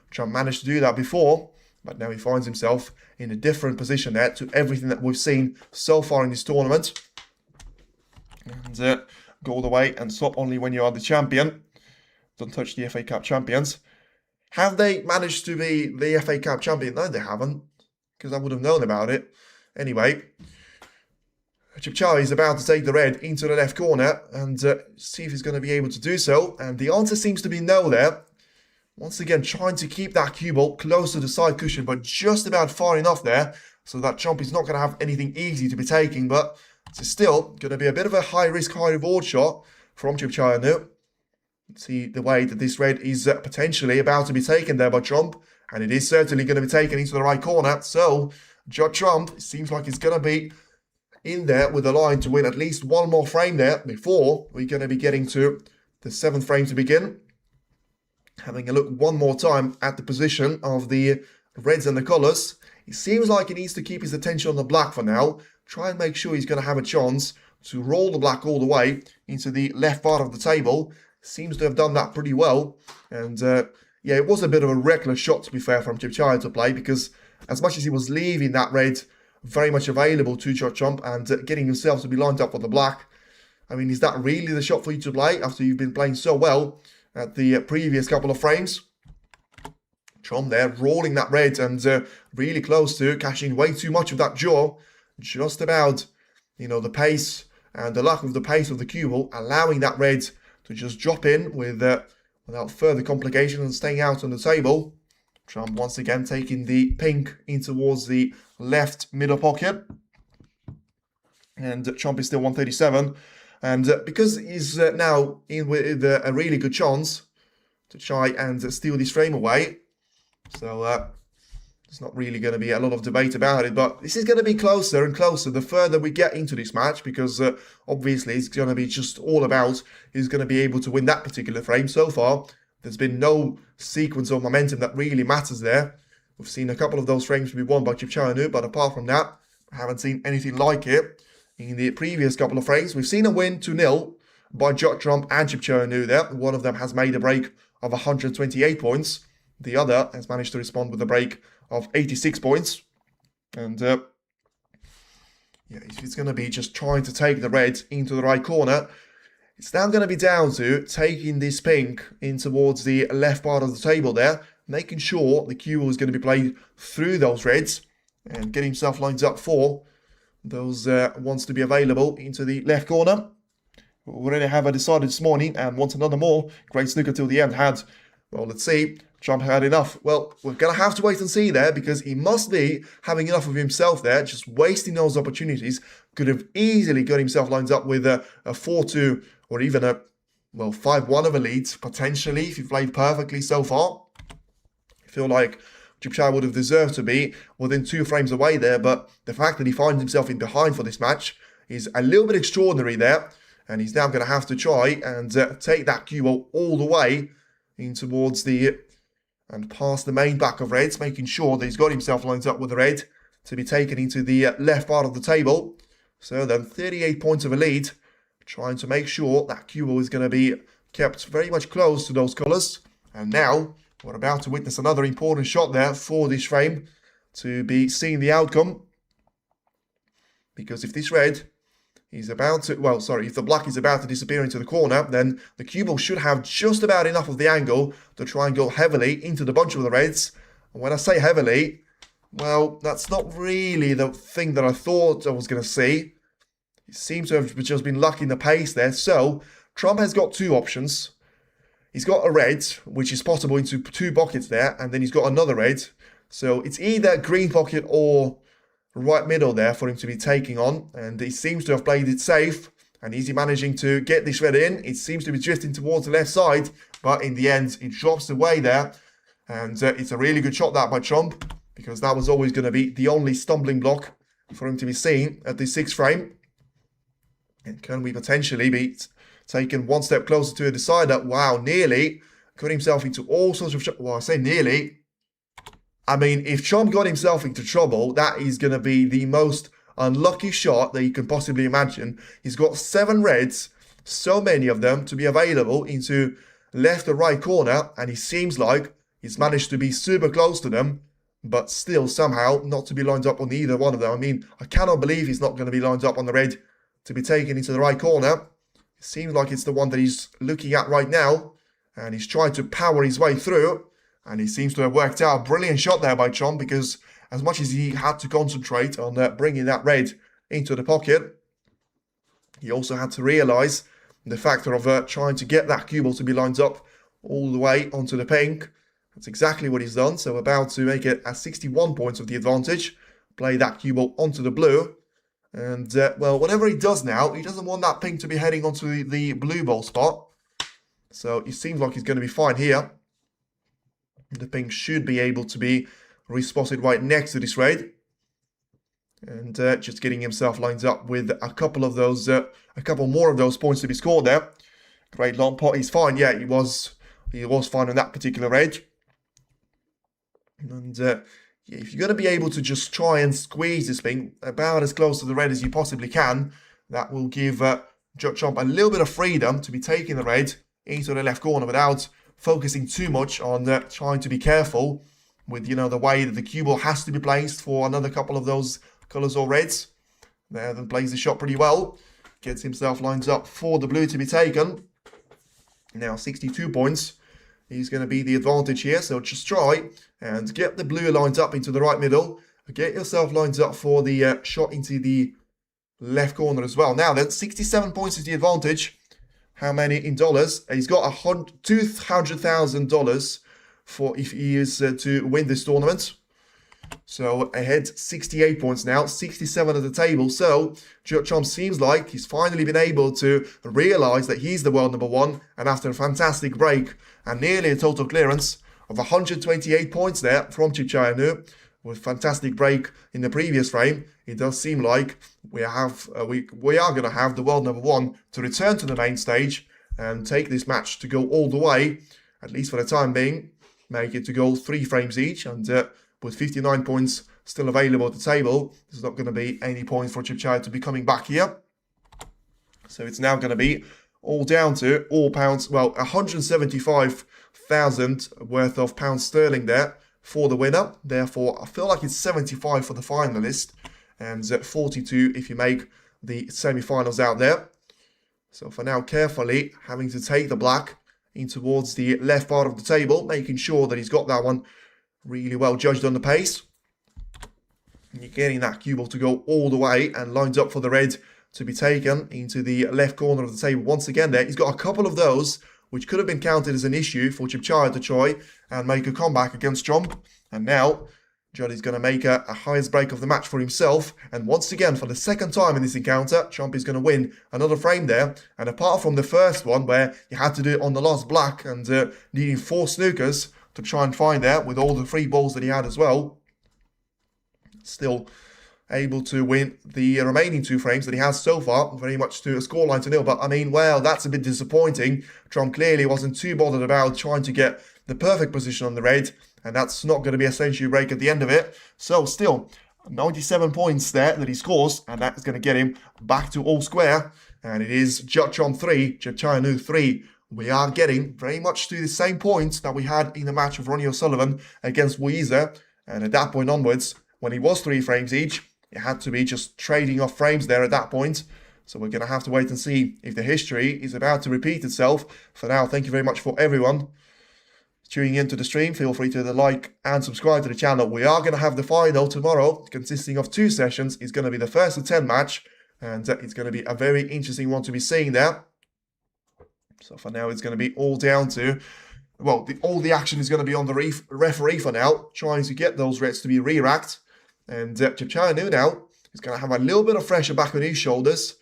Trump managed to do that before, but now he finds himself in a different position there to everything that we've seen so far in this tournament. And go all the way and stop only when you are the champion. Don't touch the FA Cup champions. Have they managed to be the FA Cup champion? No, they haven't, because I would have known about it. Anyway, Chipchai is about to take the red into the left corner and see if he's going to be able to do so. And the answer seems to be no there. Once again, trying to keep that cue ball close to the side cushion, but just about far enough there so that Chomp is not going to have anything easy to be taking. But it's still going to be a bit of a high-risk, high-reward shot from Un-Nooh. See the way that this red is potentially about to be taken there by Trump, and it is certainly going to be taken into the right corner. So Trump seems like he's going to be in there with a line to win at least one more frame there before we're going to be getting to the 7th frame to begin. Having a look one more time at the position of the reds and the colours, it seems like he needs to keep his attention on the black for now. Try and make sure he's going to have a chance to roll the black all the way into the left part of the table. Seems to have done that pretty well. And yeah, it was a bit of a reckless shot, to be fair, from Chipchai to play, because as much as he was leaving that red very much available to Chump and getting himself to be lined up with the black, I mean, is that really the shot for you to play after you've been playing so well at the previous couple of frames? Chum there rolling that red and really close to cashing way too much of that jaw. Just about, you know, the pace and the lack of the pace of the cue ball, allowing that red to just drop in with without further complication and staying out on the table. Trump once again taking the pink in towards the left middle pocket. And Trump is still 137. And because he's now in with a really good chance to try and steal this frame away. So there's not really going to be a lot of debate about it. But this is going to be closer and closer the further we get into this match. Because obviously it's going to be just all about who's going to be able to win that particular frame. So far, there's been no sequence or momentum that really matters there. We've seen a couple of those frames be won by Un-Nooh, but apart from that, I haven't seen anything like it. In the previous couple of frames, we've seen a win 2-0 by Trump and Un-Nooh there. One of them has made a break of 128 points. The other has managed to respond with a break of 86 points. And yeah, it's going to be just trying to take the red into the right corner. It's now going to be down to taking this pink in towards the left part of the table there, making sure the cue is going to be played through those reds and get himself lined up for those ones to be available into the left corner. We already have decided this morning and want another more. Great snooker till the end had, well, let's see, Trump had enough. Well, we're going to have to wait and see there, because he must be having enough of himself there, just wasting those opportunities. Could have easily got himself lined up with a 4-2 or even a, well, 5-1 of a lead, potentially, if he played perfectly so far. I feel like Chipchai would have deserved to be within 2 frames away there, but the fact that he finds himself in behind for this match is a little bit extraordinary there, and he's now going to have to try and take that cue ball all the way in towards the and past the main back of reds, making sure that he's got himself lined up with the red to be taken into the left part of the table. So then 38 points of a lead, trying to make sure that cue ball is going to be kept very much close to those colours. And now we're about to witness another important shot there for this frame to be seeing the outcome. because if this red is about to, well, sorry, if the black is about to disappear into the corner, then the cue ball should have just about enough of the angle to try and go heavily into the bunch of the reds. And when I say heavily, well, that's not really the thing that I thought I was going to see. He seems to have just been lucky in the pace there. So Trump has got two options. He's got a red, which is possible into two pockets there, and then he's got another red. So it's either green pocket or right middle there for him to be taking on, and he seems to have played it safe, and is he managing to get this red in? It seems to be drifting towards the left side, but in the end, it drops away there, and it's a really good shot that by Trump, because that was always going to be the only stumbling block for him to be seen at the 6th frame. And can we potentially be taken one step closer to a decider? Wow, nearly got himself into all sorts of... Well, I say nearly. I mean, if Trump got himself into trouble, that is going to be the most unlucky shot that you can possibly imagine. He's got 7 reds, so many of them to be available into left or right corner, and he seems like he's managed to be super close to them, but still somehow not to be lined up on either one of them. I mean, I cannot believe he's not going to be lined up on the red to be taken into the right corner. It seems like it's the one that he's looking at right now, and he's trying to power his way through, and he seems to have worked out a brilliant shot there by Trump, because as much as he had to concentrate on bringing that red into the pocket, he also had to realise the factor of trying to get that cue ball to be lined up all the way onto the pink. That's exactly what he's done. So about to make it at 61 points of the advantage, play that cue ball onto the blue. And, well, whatever he does now, he doesn't want that pink to be heading onto the blue ball spot. So it seems like he's going to be fine here. The pink should be able to be respotted right next to this red. And just getting himself lined up with a couple of those, a couple more of those points to be scored there. Great long pot. He's fine. Yeah, he was fine on that particular red. And if you're going to be able to just try and squeeze this thing about as close to the red as you possibly can, that will give Chomp a little bit of freedom to be taking the red into the left corner without focusing too much on trying to be careful with, you know, the way that the cue ball has to be placed for another couple of those colours or reds. There, then plays the shot pretty well. Gets himself lined up for the blue to be taken. Now 62 points. He's going to be the advantage here, so just try and get the blue lined up into the right middle. Get yourself lined up for the shot into the left corner as well. Now then, 67 points is the advantage. How many in dollars? He's got $200,000 for if he is to win this tournament. So ahead 68 points now, 67 at the table. So Chomp seems like he's finally been able to realise that he's the world number one. And after a fantastic break and nearly a total clearance of 128 points there from Un-Nooh, with fantastic break in the previous frame, it does seem like we are going to have the world number one to return to the main stage and take this match to go all the way, at least for the time being, make it to go 3 frames each, and with 59 points still available at the table, there's not going to be any points for Un-Nooh to be coming back here. So it's now going to be all down to all pounds, well, 175,000 worth of pounds sterling there for the winner. Therefore, I feel like it's 75 for the finalist and 42 if you make the semi-finals out there. So for now, carefully having to take the black in towards the left part of the table, making sure that he's got that one really well judged on the pace. You're getting that cue ball to go all the way and lined up for the red to be taken into the left corner of the table once again there. He's got a couple of those which could have been counted as an issue for Un-Nooh to try and make a comeback against Chomp. And now, Judd is going to make a highest break of the match for himself. And once again, for the second time in this encounter, Chomp is going to win another frame there. And apart from the first one, where he had to do it on the last black and needing 4 snookers to try and find there with all the 3 balls that he had as well, still able to win the remaining 2 frames that he has so far, very much to a scoreline to 0. But I mean, well, that's a bit disappointing. Trump clearly wasn't too bothered about trying to get the perfect position on the red, and that's not going to be a century break at the end of it. So still, 97 points there that he scores, and that is going to get him back to all square. And it is Chomp 3, Un-Nooh 3. We are getting very much to the same points that we had in the match of Ronnie O'Sullivan against Weezer. And at that point onwards, when he was 3 frames each, It had to be just trading off frames there at that point. So we're going to have to wait and see if the history is about to repeat itself. For now, thank you very much for everyone tuning into the stream. Feel free to like and subscribe to the channel. We are going to have the final tomorrow, consisting of 2 sessions. It's going to be the first of 10 match, and it's going to be a very interesting one to be seeing there. So for now, it's going to be all down to, well, all the action is going to be on the referee for now, trying to get those reds to be re-racked. And Un-Nooh now is going to have a little bit of pressure back on his shoulders,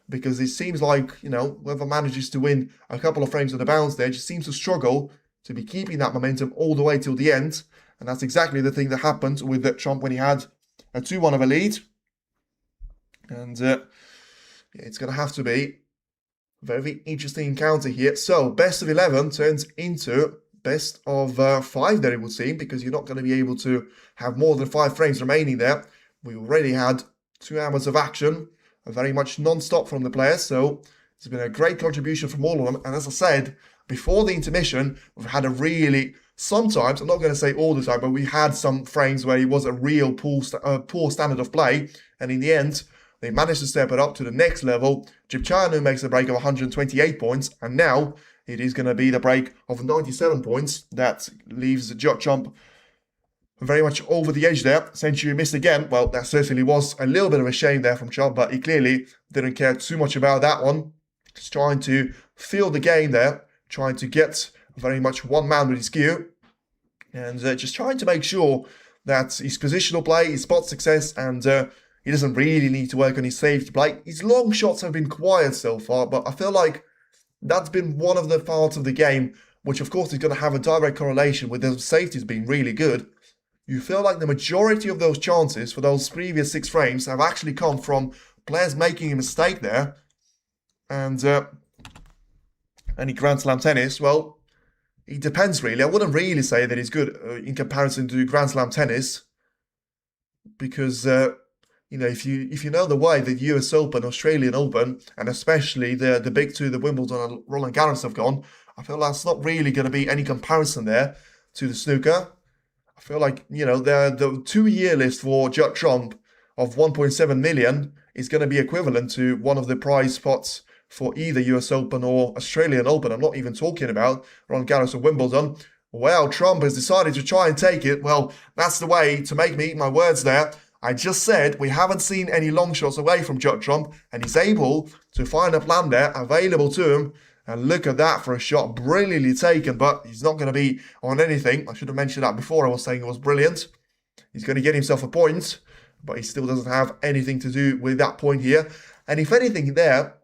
because it seems like, you know, whoever manages to win a couple of frames on the bounce there just seems to struggle to be keeping that momentum all the way till the end. And that's exactly the thing that happened with Trump when he had a 2-1 of a lead. And it's going to have to be a very interesting encounter here. So best of 11 turns into best of 5 there, it would seem, because you're not going to be able to have more than 5 frames remaining there. We already had 2 hours of action, very much non-stop from the players. So it's been a great contribution from all of them. And as I said, before the intermission, we've had a really, sometimes, I'm not going to say all the time, but we had some frames where it was a real poor standard of play. And in the end, they managed to step it up to the next level. Un-Nooh makes a break of 128 points. And now it is going to be the break of 97 points. That leaves Trump very much over the edge there. Century missed again. Well, that certainly was a little bit of a shame there from Trump, but he clearly didn't care too much about that one. Just trying to feel the game there, trying to get very much one man with his cue, and just trying to make sure that his positional play, his spot success, and he doesn't really need to work on his safety play. His long shots have been quiet so far, but I feel like that's been one of the parts of the game, which of course is going to have a direct correlation with the safeties being really good. You feel like the majority of those chances for those previous 6 frames have actually come from players making a mistake there. And any Grand Slam tennis, well, it depends really. I wouldn't really say that he's good in comparison to Grand Slam tennis, because you know, if you know the way that US Open, Australian Open, and especially the big 2, the Wimbledon and Roland Garros have gone, I feel that's not really going to be any comparison there to the snooker. I feel like, you know, the 2-year list for Judd Trump of 1.7 million is going to be equivalent to one of the prize spots for either US Open or Australian Open. I'm not even talking about Roland Garros or Wimbledon. Well, Trump has decided to try and take it. Well, that's the way to make me eat my words there. I just said we haven't seen any long shots away from Judd Trump, and he's able to find a plan there available to him. And look at that for a shot, brilliantly taken, but he's not going to be on anything. I should have mentioned that before. I was saying it was brilliant. He's going to get himself a point, but he still doesn't have anything to do with that point here. And if anything there,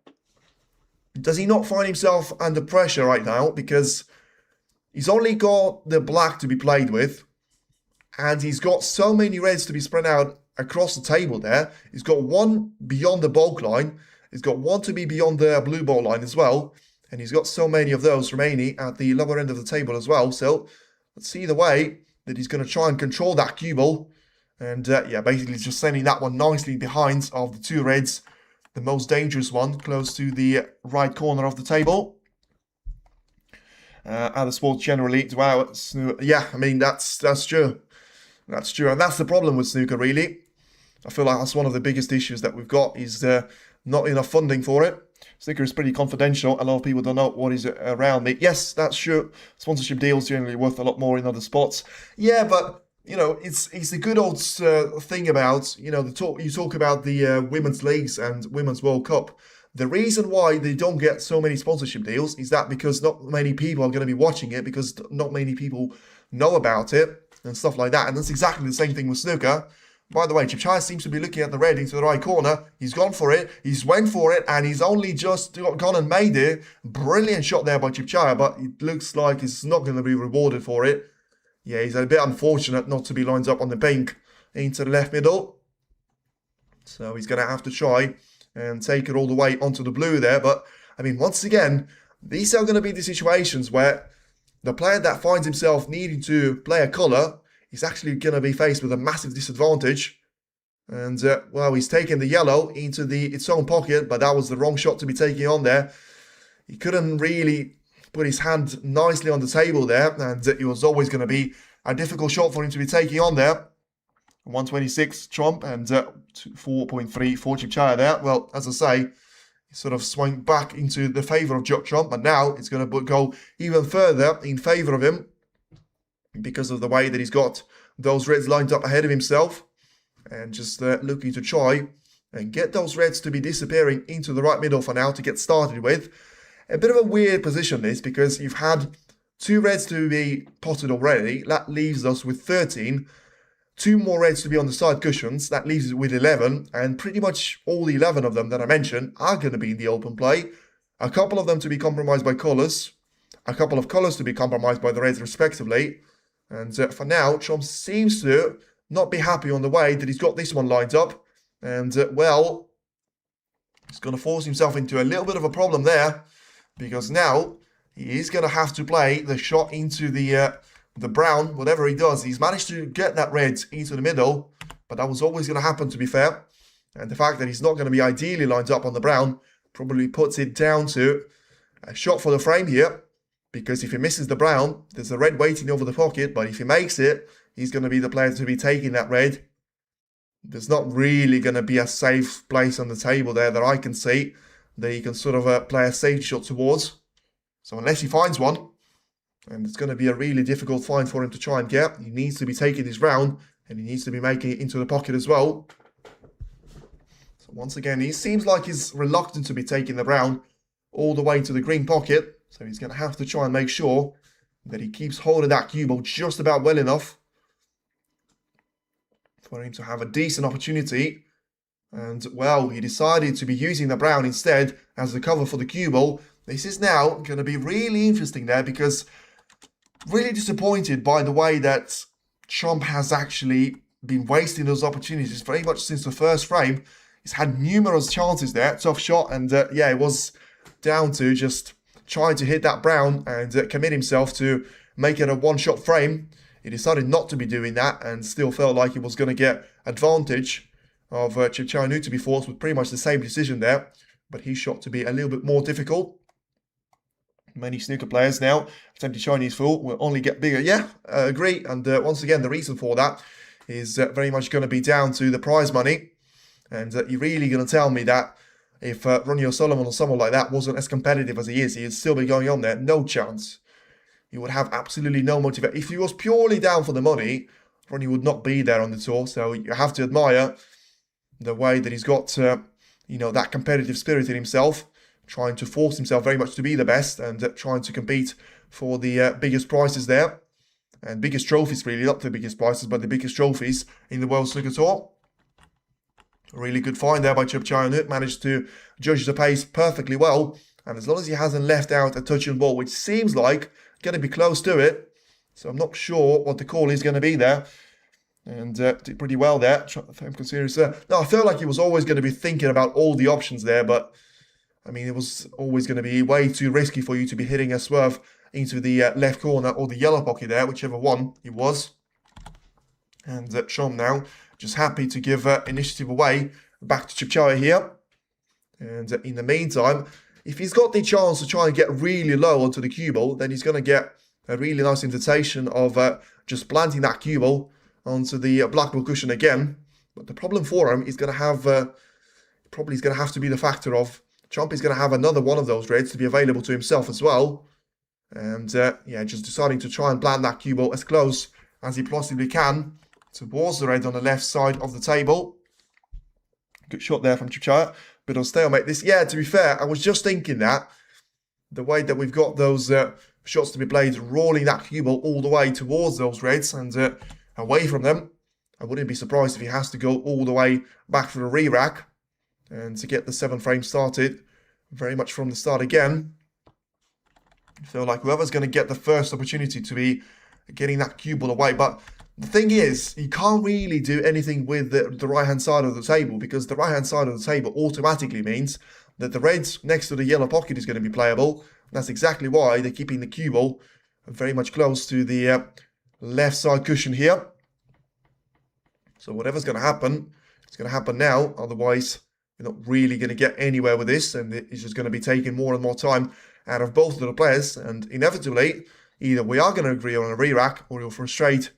does he not find himself under pressure right now? Because he's only got the black to be played with, and he's got so many reds to be spread out across the table there. He's got 1 beyond the bulk line. He's got 1 to be beyond the blue ball line as well. And he's got so many of those remaining at the lower end of the table as well. So let's see the way that he's going to try and control that cue ball. And yeah, basically just sending that one nicely behind of the 2 reds. The most dangerous one, close to the right corner of the table. Other sports generally, wow, yeah, I mean, that's true. That's true. And that's the problem with snooker, really. I feel like that's one of the biggest issues that we've got, is not enough funding for it. Snooker is pretty confidential. A lot of people don't know what is around it. Yes, that's true. Sponsorship deals generally worth a lot more in other spots. Yeah, but you know, it's the good old thing about, you know, you talk about the women's leagues and women's World Cup. The reason why they don't get so many sponsorship deals is that because not many people are going to be watching it, because not many people know about it and stuff like that. And that's exactly the same thing with snooker. By the way, Chipchai seems to be looking at the red into the right corner. He's gone for it. He's went for it, and he's only just gone and made it. Brilliant shot there by Chipchai, but it looks like he's not going to be rewarded for it. Yeah, he's a bit unfortunate not to be lined up on the pink into the left middle. So he's going to have to try and take it all the way onto the blue there. But, I mean, once again, these are going to be the situations where the player that finds himself needing to play a colour is actually going to be faced with a massive disadvantage. And, well, he's taken the yellow into its own pocket, but that was the wrong shot to be taking on there. He couldn't really put his hand nicely on the table there, and it was always going to be a difficult shot for him to be taking on there. 126 Trump and 4.3 for Chipchaya there. Well, as I say, sort of swung back into the favour of Trump, but now it's going to go even further in favour of him because of the way that he's got those reds lined up ahead of himself and just looking to try and get those reds to be disappearing into the right middle for now to get started with. A bit of a weird position this, because you've had 2 reds to be potted already. That leaves us with 13. 2 more reds to be on the side cushions, that leaves us with 11, and pretty much all 11 of them that I mentioned are going to be in the open play. A couple of them to be compromised by colours, a couple of colours to be compromised by the reds respectively, and for now, Trump seems to not be happy on the way that he's got this one lined up, and well, he's going to force himself into a little bit of a problem there, because now he is going to have to play the shot into the brown. Whatever he does, he's managed to get that red into the middle, but that was always going to happen, to be fair. And the fact that he's not going to be ideally lined up on the brown probably puts it down to a shot for the frame here, because if he misses the brown, there's a red waiting over the pocket, but if he makes it, he's going to be the player to be taking that red. There's not really going to be a safe place on the table there that I can see that he can sort of play a safe shot towards. So unless he finds one, and it's going to be a really difficult find for him to try and get, he needs to be taking this round, and he needs to be making it into the pocket as well. So once again, he seems like he's reluctant to be taking the brown all the way to the green pocket, so he's going to have to try and make sure that he keeps hold of that cue ball just about well enough for him to have a decent opportunity. And, well, he decided to be using the brown instead as the cover for the cue ball. This is now going to be really interesting there, because really disappointed by the way that Trump has actually been wasting those opportunities very much since the first frame. He's had numerous chances there, tough shot, and yeah, it was down to just trying to hit that brown and commit himself to make it a one-shot frame. He decided not to be doing that and still felt like he was going to get advantage of Un-Nooh to be forced with pretty much the same decision there, but his shot to be a little bit more difficult. Many snooker players now attempt to Chinese fool will only get bigger. Yeah, agree. And once again, the reason for that is very much going to be down to the prize money. And you're really going to tell me that if Ronnie O'Sullivan or someone like that wasn't as competitive as he is, he'd still be going on there? No chance. He would have absolutely no motivation. If he was purely down for the money, Ronnie would not be there on the tour. So you have to admire the way that he's got, you know, that competitive spirit in himself, trying to force himself very much to be the best and trying to compete for the biggest prizes there. And biggest trophies, really, not the biggest prizes, but the biggest trophies in the World Snooker Tour. A really good find there by Un-Nooh. Managed to judge the pace perfectly well. And as long as he hasn't left out a touch and ball, which seems like going to be close to it. So I'm not sure what the call is going to be there. And did pretty well there. No, I felt like he was always going to be thinking about all the options there, but I mean, it was always going to be way too risky for you to be hitting a swerve into the left corner or the yellow pocket there, whichever one it was. And Trump now just happy to give initiative away back to Chipchaya here. And in the meantime, if he's got the chance to try and get really low onto the cue ball, then he's going to get a really nice invitation of just planting that cue ball onto the black ball cushion again. But the problem for him is going to have, probably is going to have to be the factor of Trump is going to have another one of those reds to be available to himself as well. And yeah, just deciding to try and plant that cue ball as close as he possibly can towards the red on the left side of the table. Good shot there from Chipchaya. Bit of stalemate. This, yeah, to be fair, I was just thinking that the way that we've got those shots to be played, rolling that cue ball all the way towards those reds and away from them, I wouldn't be surprised if he has to go all the way back for the re-rack and to get the 7th frame started very much from the start again. I feel like whoever's going to get the first opportunity to be getting that cue ball away. But the thing is, you can't really do anything with the right-hand side of the table, because the right-hand side of the table automatically means that the red next to the yellow pocket is going to be playable. That's exactly why they're keeping the cue ball very much close to the left side cushion here. So whatever's going to happen, it's going to happen now. Otherwise, we're not really going to get anywhere with this, and it's just going to be taking more and more time out of both of the players. And inevitably, either we are going to agree on a re-rack, or he'll frustrate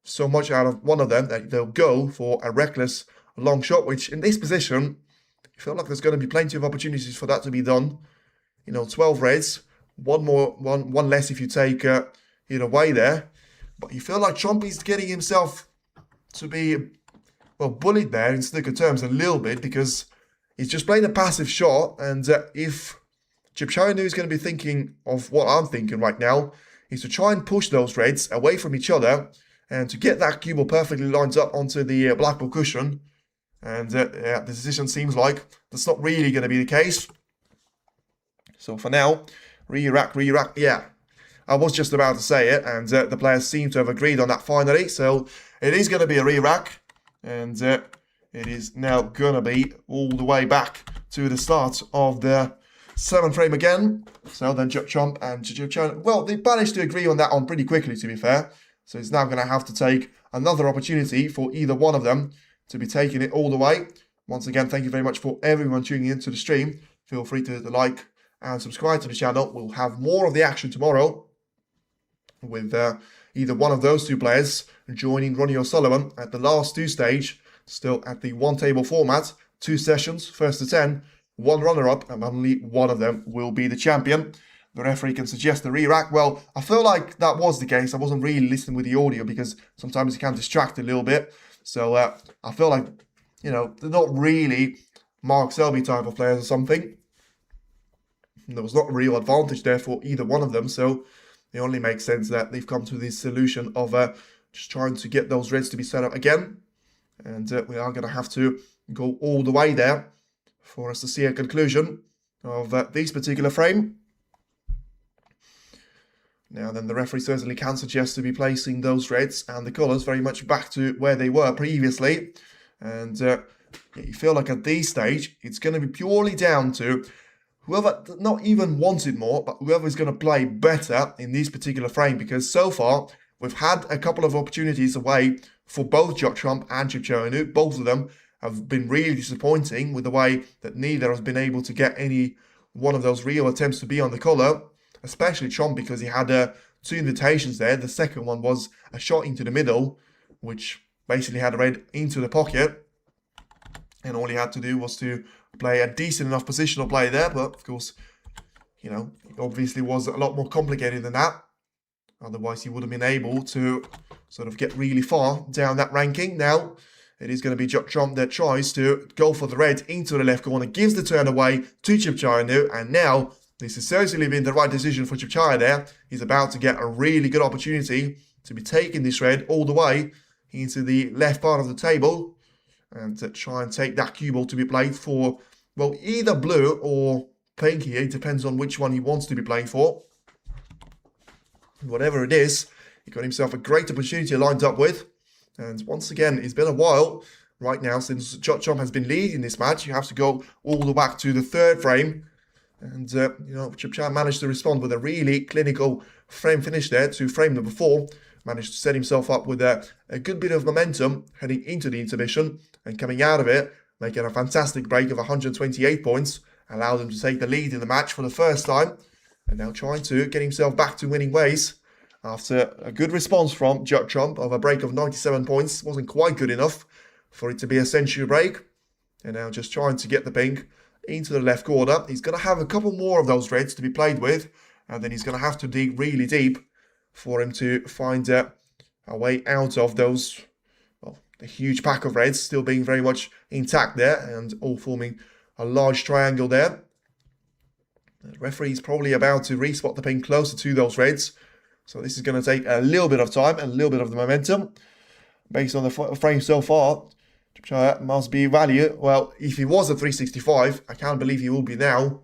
so much out of one of them that they'll go for a reckless long shot, which in this position, you feel like there's going to be plenty of opportunities for that to be done. 12 reds, one less if you take it away there. But you feel like Trump is getting himself to be, well, bullied there in snooker terms a little bit, because he's just playing a passive shot. And if Un-Nooh is going to be thinking of what I'm thinking right now, is to try and push those reds away from each other and to get that cue ball perfectly lined up onto the black ball cushion. And the decision seems like that's not really going to be the case. So for now, re-rack, yeah. I was just about to say it, and the players seem to have agreed on that finally. So it is going to be a re-rack, and it is now going to be all the way back to the start of the 7th frame again. So then Trump and Chun, well, they managed to agree on that on pretty quickly, to be fair. So it's now going to have to take another opportunity for either one of them to be taking it all the way. Once again, thank you very much for everyone tuning into the stream. Feel free to like and subscribe to the channel. We'll have more of the action tomorrow with either one of those two players joining Ronnie O'Sullivan at the last 2 stage, still at the 1 table format, 2 sessions, first to 10, 1 runner-up, and only one of them will be the champion. The referee can suggest a re-rack. Well, I feel like that was the case. I wasn't really listening with the audio because sometimes you can distract a little bit. So I feel like, they're not really Mark Selby type of players or something. There was not a real advantage there for either one of them. So it only makes sense that they've come to this solution of just trying to get those reds to be set up again. And we are going to have to go all the way there for us to see a conclusion of this particular frame. Now then, the referee certainly can suggest to be placing those reds and the colours very much back to where they were previously. And you feel like at this stage, it's going to be purely down to whoever not even wanted more, but whoever is going to play better in this particular frame. Because so far, we've had a couple of opportunities away for both Trump and Un-Nooh. Both of them have been really disappointing with the way that neither has been able to get any one of those real attempts to be on the colour. Especially Trump, because he had 2 invitations there. The second one was a shot into the middle, which basically had a red into the pocket. And all he had to do was to play a decent enough positional play there. But, of course, it obviously was a lot more complicated than that. Otherwise, he would have been able to sort of get really far down that ranking. Now, it is going to be Trump that tries to go for the red into the left corner, gives the turn away to Un-Nooh, and now this has certainly been the right decision for Un-Nooh there. He's about to get a really good opportunity to be taking this red all the way into the left part of the table and to try and take that cue ball to be played for, well, either blue or pink here. It depends on which one he wants to be playing for. Whatever it is, he got himself a great opportunity lined up with. And once again, it's been a while right now since Trump has been leading this match. You have to go all the way back to the 3rd frame. And, Un-Nooh managed to respond with a really clinical frame finish there to frame number 4. Managed to set himself up with a good bit of momentum heading into the intermission. And coming out of it, making a fantastic break of 128 points. Allowed him to take the lead in the match for the first time. And now trying to get himself back to winning ways. After a good response from Trump of a break of 97 points. Wasn't quite good enough for it to be a century break. And now just trying to get the pink into the left corner. He's going to have a couple more of those reds to be played with, and then he's going to have to dig really deep for him to find a way out of those, well, the huge pack of reds still being very much intact there and all forming a large triangle there. The referee is probably about to respot the pink closer to those reds, so this is going to take a little bit of time and a little bit of the momentum. Based on the frame so far, must be value. Well, if he was at 365, I can't believe he will be now.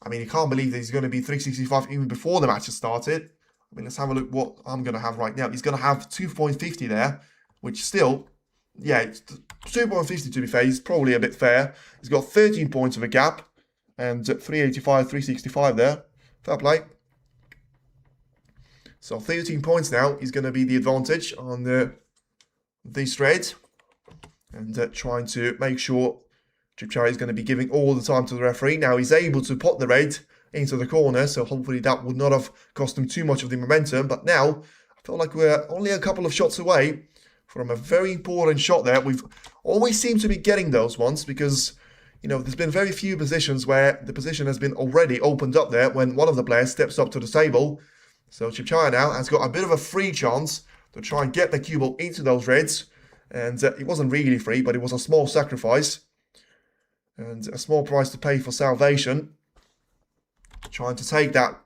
I mean, you can't believe that he's going to be 365 even before the match has started. I mean, let's have a look what I'm going to have right now. He's going to have 2.50 there, which still, yeah, 2.50 to be fair, is probably a bit fair. He's got 13 points of a gap and 385, 365 there. Fair play. So 13 points now is going to be the advantage on this red. And trying to make sure Un-Nooh is going to be giving all the time to the referee. Now he's able to pot the red into the corner, so hopefully that would not have cost him too much of the momentum. But now, I Felt like we're only a couple of shots away from a very important shot there. We've always seemed to be getting those ones because, you know, there's been very few positions where the position has been already opened up there when one of the players steps up to the table. So Chipchaya now has got a bit of a free chance to try and get the cue ball into those reds. And it wasn't really free, but it was a small sacrifice. And a small price to pay for salvation. Trying to take that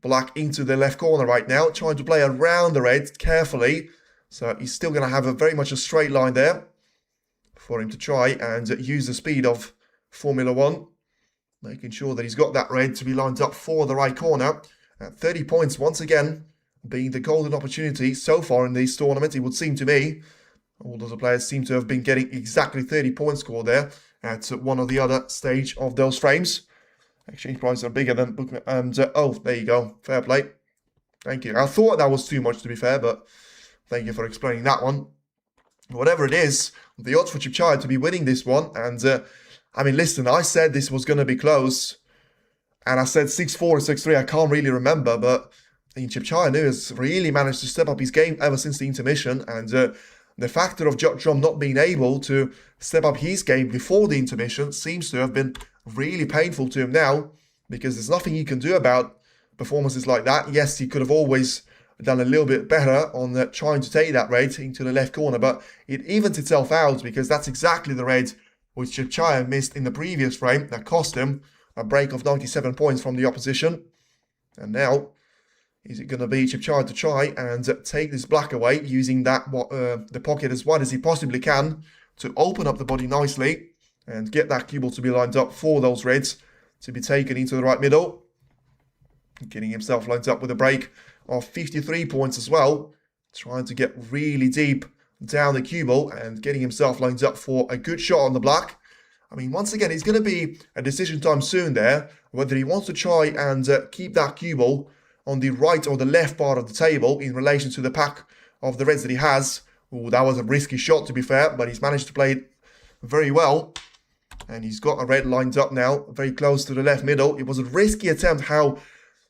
black into the left corner right now. Trying to play around the red carefully. So he's still going to have very much a straight line there for him to try and use the speed of Formula 1. Making sure that he's got that red to be lined up for the right corner. At 30 points once again, being the golden opportunity so far in this tournament, it would seem to me. All of the players seem to have been getting exactly 30 points scored there at one or the other stage of those frames. Exchange prices are bigger than book, and oh, there you go. Fair play. Thank you. I thought that was too much, to be fair, but thank you for explaining that one. Whatever it is, the odds for Chipchaya to be winning this one, and I mean, listen, I said this was going to be close, and I said 6-4 or 6-3. I can't really remember, but Chipchaya has really managed to step up his game ever since the intermission, and the factor of Watchalong not being able to step up his game before the intermission seems to have been really painful to him now, because there's nothing he can do about performances like that. Yes, he could have always done a little bit better on trying to take that red into the left corner, but it evens itself out because that's exactly the red which Chipchaya missed in the previous frame that cost him a break of 97 points from the opposition. And now, is it going to be Chipchaya to try and take this black away using that the pocket as wide as he possibly can to open up the body nicely and get that cue ball to be lined up for those reds to be taken into the right middle. Getting himself lined up with a break of 53 points as well. Trying to get really deep down the cue ball and getting himself lined up for a good shot on the black. I mean, once again, it's going to be a decision time soon there, whether he wants to try and keep that cue ball on the right or the left part of the table in relation to the pack of the reds that he has. Ooh, that was a risky shot, to be fair, but he's managed to play it very well. And he's got a red lined up now, very close to the left middle. It was a risky attempt how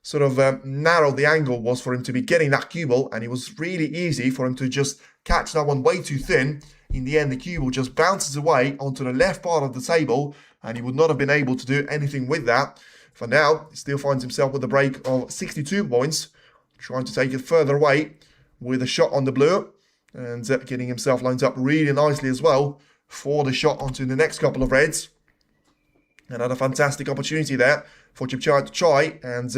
sort of narrow the angle was for him to be getting that cue ball, and it was really easy for him to just catch that one way too thin. In the end, the cue ball just bounces away onto the left part of the table, and he would not have been able to do anything with that. For now, he still finds himself with a break of 62 points, trying to take it further away with a shot on the blue, and getting himself lined up really nicely as well for the shot onto the next couple of reds. Another fantastic opportunity there for Chipchaya to try and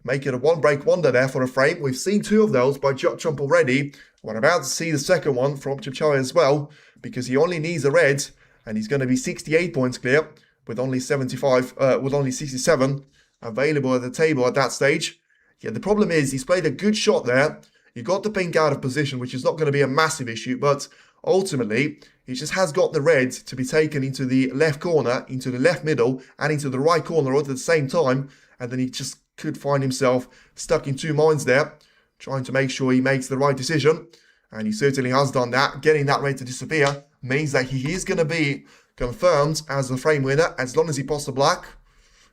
make it a one-break wonder there for a frame. We've seen two of those by Watchalong already. We're about to see the second one from Chipchaya as well, because he only needs a red, and he's going to be 68 points clear with only 67 available at the table at that stage. Yeah, the problem is he's played a good shot there. He got the pink out of position, which is not going to be a massive issue, but ultimately, he just has got the red to be taken into the left corner, into the left middle, and into the right corner all at the same time, and then he just could find himself stuck in two minds there, trying to make sure he makes the right decision, and he certainly has done that. Getting that red to disappear means that he is going to be confirmed as the frame winner as long as he pops the black.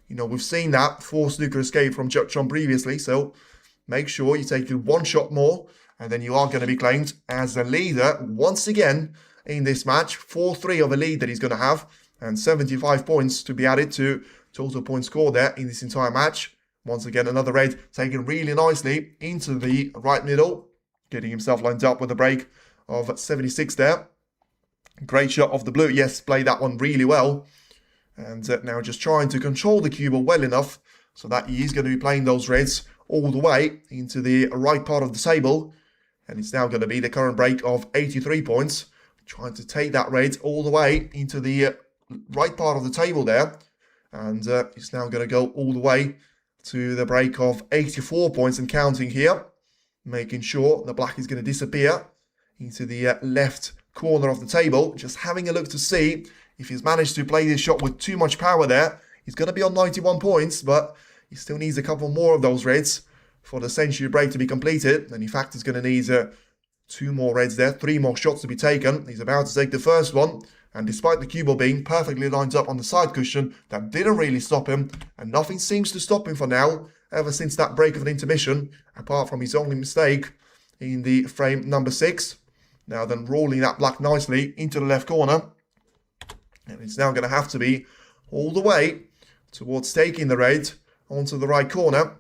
You know, we've seen that for Snooker escape from Watchalong previously, so make sure you take one shot more, and then you are going to be claimed as the leader once again in this match. 4-3 of a lead that he's going to have, and 75 points to be added to total points scored there in this entire match. Once again, another red taken really nicely into the right middle, getting himself lined up with a break of 76 there. Great shot of the blue. Yes, played that one really well. And now just trying to control the cue ball well enough so that he is going to be playing those reds all the way into the right part of the table. And it's now going to be the current break of 83 points. Trying to take that red all the way into the right part of the table there. And it's now going to go all the way to the break of 84 points and counting here. Making sure the black is going to disappear into the left corner of the table. Just having a look to see if he's managed to play this shot with too much power there. He's going to be on 91 points, but he still needs a couple more of those reds for the century break to be completed. And in fact, he's going to need two more reds there, 3 more shots to be taken. He's about to take the first one. And despite the cue ball being perfectly lined up on the side cushion, that didn't really stop him. And nothing seems to stop him for now, ever since that break of an intermission, apart from his only mistake in the frame number 6. Now then rolling that black nicely into the left corner. And it's now going to have to be all the way towards taking the red onto the right corner.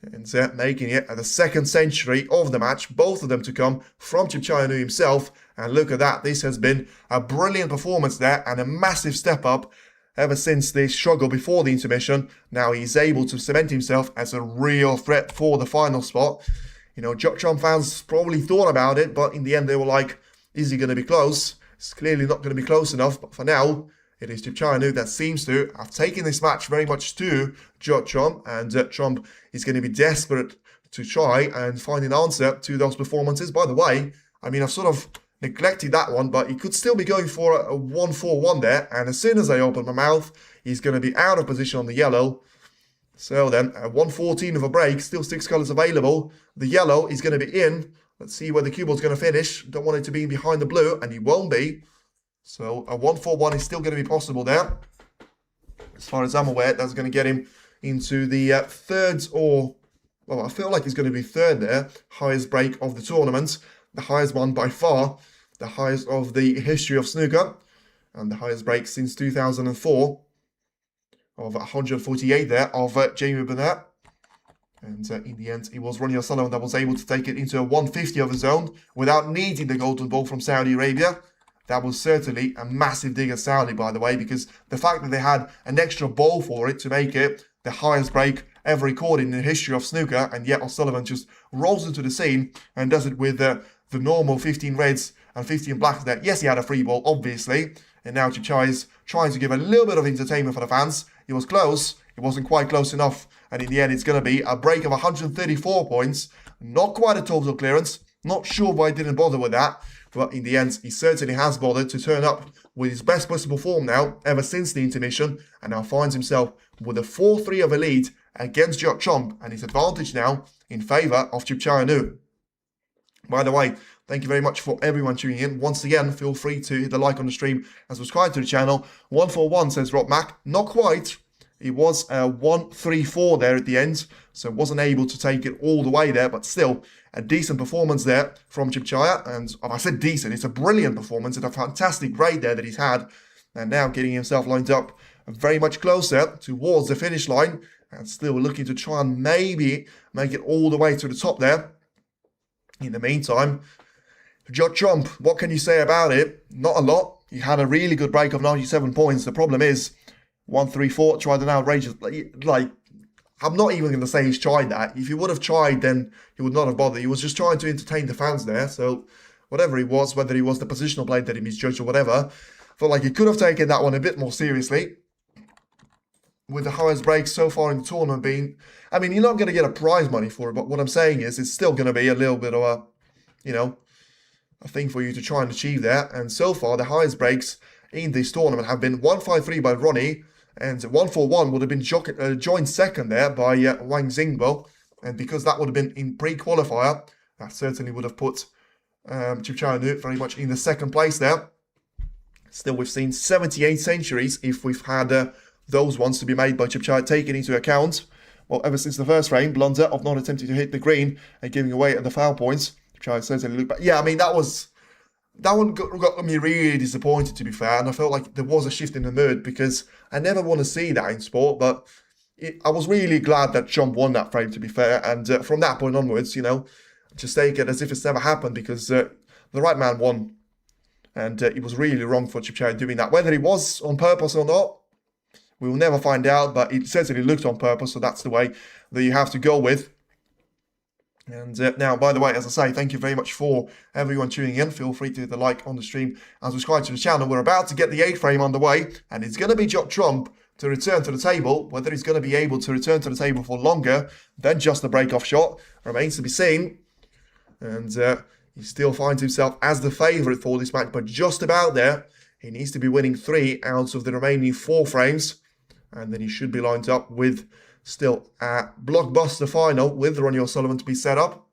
And making it at the second century of the match. Both of them to come from Un-Nooh himself. And look at that. This has been a brilliant performance there and a massive step up ever since the struggle before the intermission. Now he's able to cement himself as a real threat for the final spot. You know, Watchalong fans probably thought about it, but in the end they were like, is he going to be close? It's clearly not going to be close enough. But for now, it is Un-Nooh that seems to have taken this match very much to Watchalong, and Trump is going to be desperate to try and find an answer to those performances. By the way, I mean, I've sort of neglected that one, but he could still be going for a 1-4-1 there, and as soon as I open my mouth, he's going to be out of position on the yellow. So then, a 1-14 of a break, still 6 colours available. The yellow is going to be in. Let's see where the cue ball's going to finish. Don't want it to be behind the blue, and he won't be. So a 1-4-1 is still going to be possible there. As far as I'm aware, that's going to get him into the third, or, well, I feel like he's going to be third there. Highest break of the tournament. The highest one by far. The highest of the history of snooker. And the highest break since 2004. Of 148 there of Jamie Burnett. And in the end, it was Ronnie O'Sullivan that was able to take it into a 150 of his own without needing the golden ball from Saudi Arabia. That was certainly a massive dig at Saudi, by the way, because the fact that they had an extra ball for it to make it the highest break ever recorded in the history of snooker, and yet O'Sullivan just rolls into the scene and does it with the normal 15 reds and 15 blacks there. Yes, he had a free ball, obviously, and now Chichai is trying to give a little bit of entertainment for the fans. It was close, it wasn't quite close enough, and in the end it's going to be a break of 134 points. Not quite a total clearance, not sure why he didn't bother with that. But in the end, he certainly has bothered to turn up with his best possible form now, ever since the intermission, and now finds himself with a 4-3 of a lead against Watchalong, and his advantage now in favour of Un-Nooh. By the way, thank you very much for everyone tuning in. Once again, feel free to hit the like on the stream and subscribe to the channel. 1-4-1 says Rob Mac. Not quite. It was a 1-3-4 there at the end, so wasn't able to take it all the way there, but still a decent performance there from Chipchaya. And I said decent, it's a brilliant performance and a fantastic grade there that he's had. And now getting himself lined up very much closer towards the finish line, and still looking to try and maybe make it all the way to the top there. In the meantime, Watchalong, what can you say about it? Not a lot. He had a really good break of 97 points. The problem is 1-3-4, tried an outrageous, like, I'm not even going to say he's tried that. If he would have tried, then he would not have bothered. He was just trying to entertain the fans there. So whatever he was, whether he was the positional play that he misjudged or whatever, felt like he could have taken that one a bit more seriously. With the highest break so far in the tournament being, I mean, you're not going to get a prize money for it, but what I'm saying is it's still going to be a little bit of a, you know, a thing for you to try and achieve there. And so far, the highest breaks in this tournament have been 1-5-3 by Ronnie, and 1-4-1 would have been joined second there by Wang Xingbo. And because that would have been in pre-qualifier, that certainly would have put Un-Nooh very much in the second place there. Still, we've seen 78 centuries if we've had those ones to be made by Un-Nooh taken into account. Well, ever since the first frame, blunder of not attempting to hit the green and giving away at the foul points. Un-Nooh certainly looked back. Yeah, I mean, that one got me really disappointed, to be fair, and I felt like there was a shift in the mood because I never want to see that in sport, but I was really glad that Trump won that frame, to be fair, and from that point onwards, you know, just take it as if it's never happened because the right man won, and it was really wrong for Un-Nooh doing that. Whether it was on purpose or not, we will never find out, but it certainly looked on purpose, so that's the way that you have to go with. And now, by the way, as I say, thank you very much for everyone tuning in. Feel free to hit the like on the stream and subscribe to the channel. We're about to get the 8th frame underway, and it's going to be Trump to return to the table. Whether he's going to be able to return to the table for longer than just a break-off shot remains to be seen. And he still finds himself as the favourite for this match, but just about there. He needs to be winning 3 out of the remaining 4 frames, and then he should be lined up with still a blockbuster final with Ronnie O'Sullivan to be set up.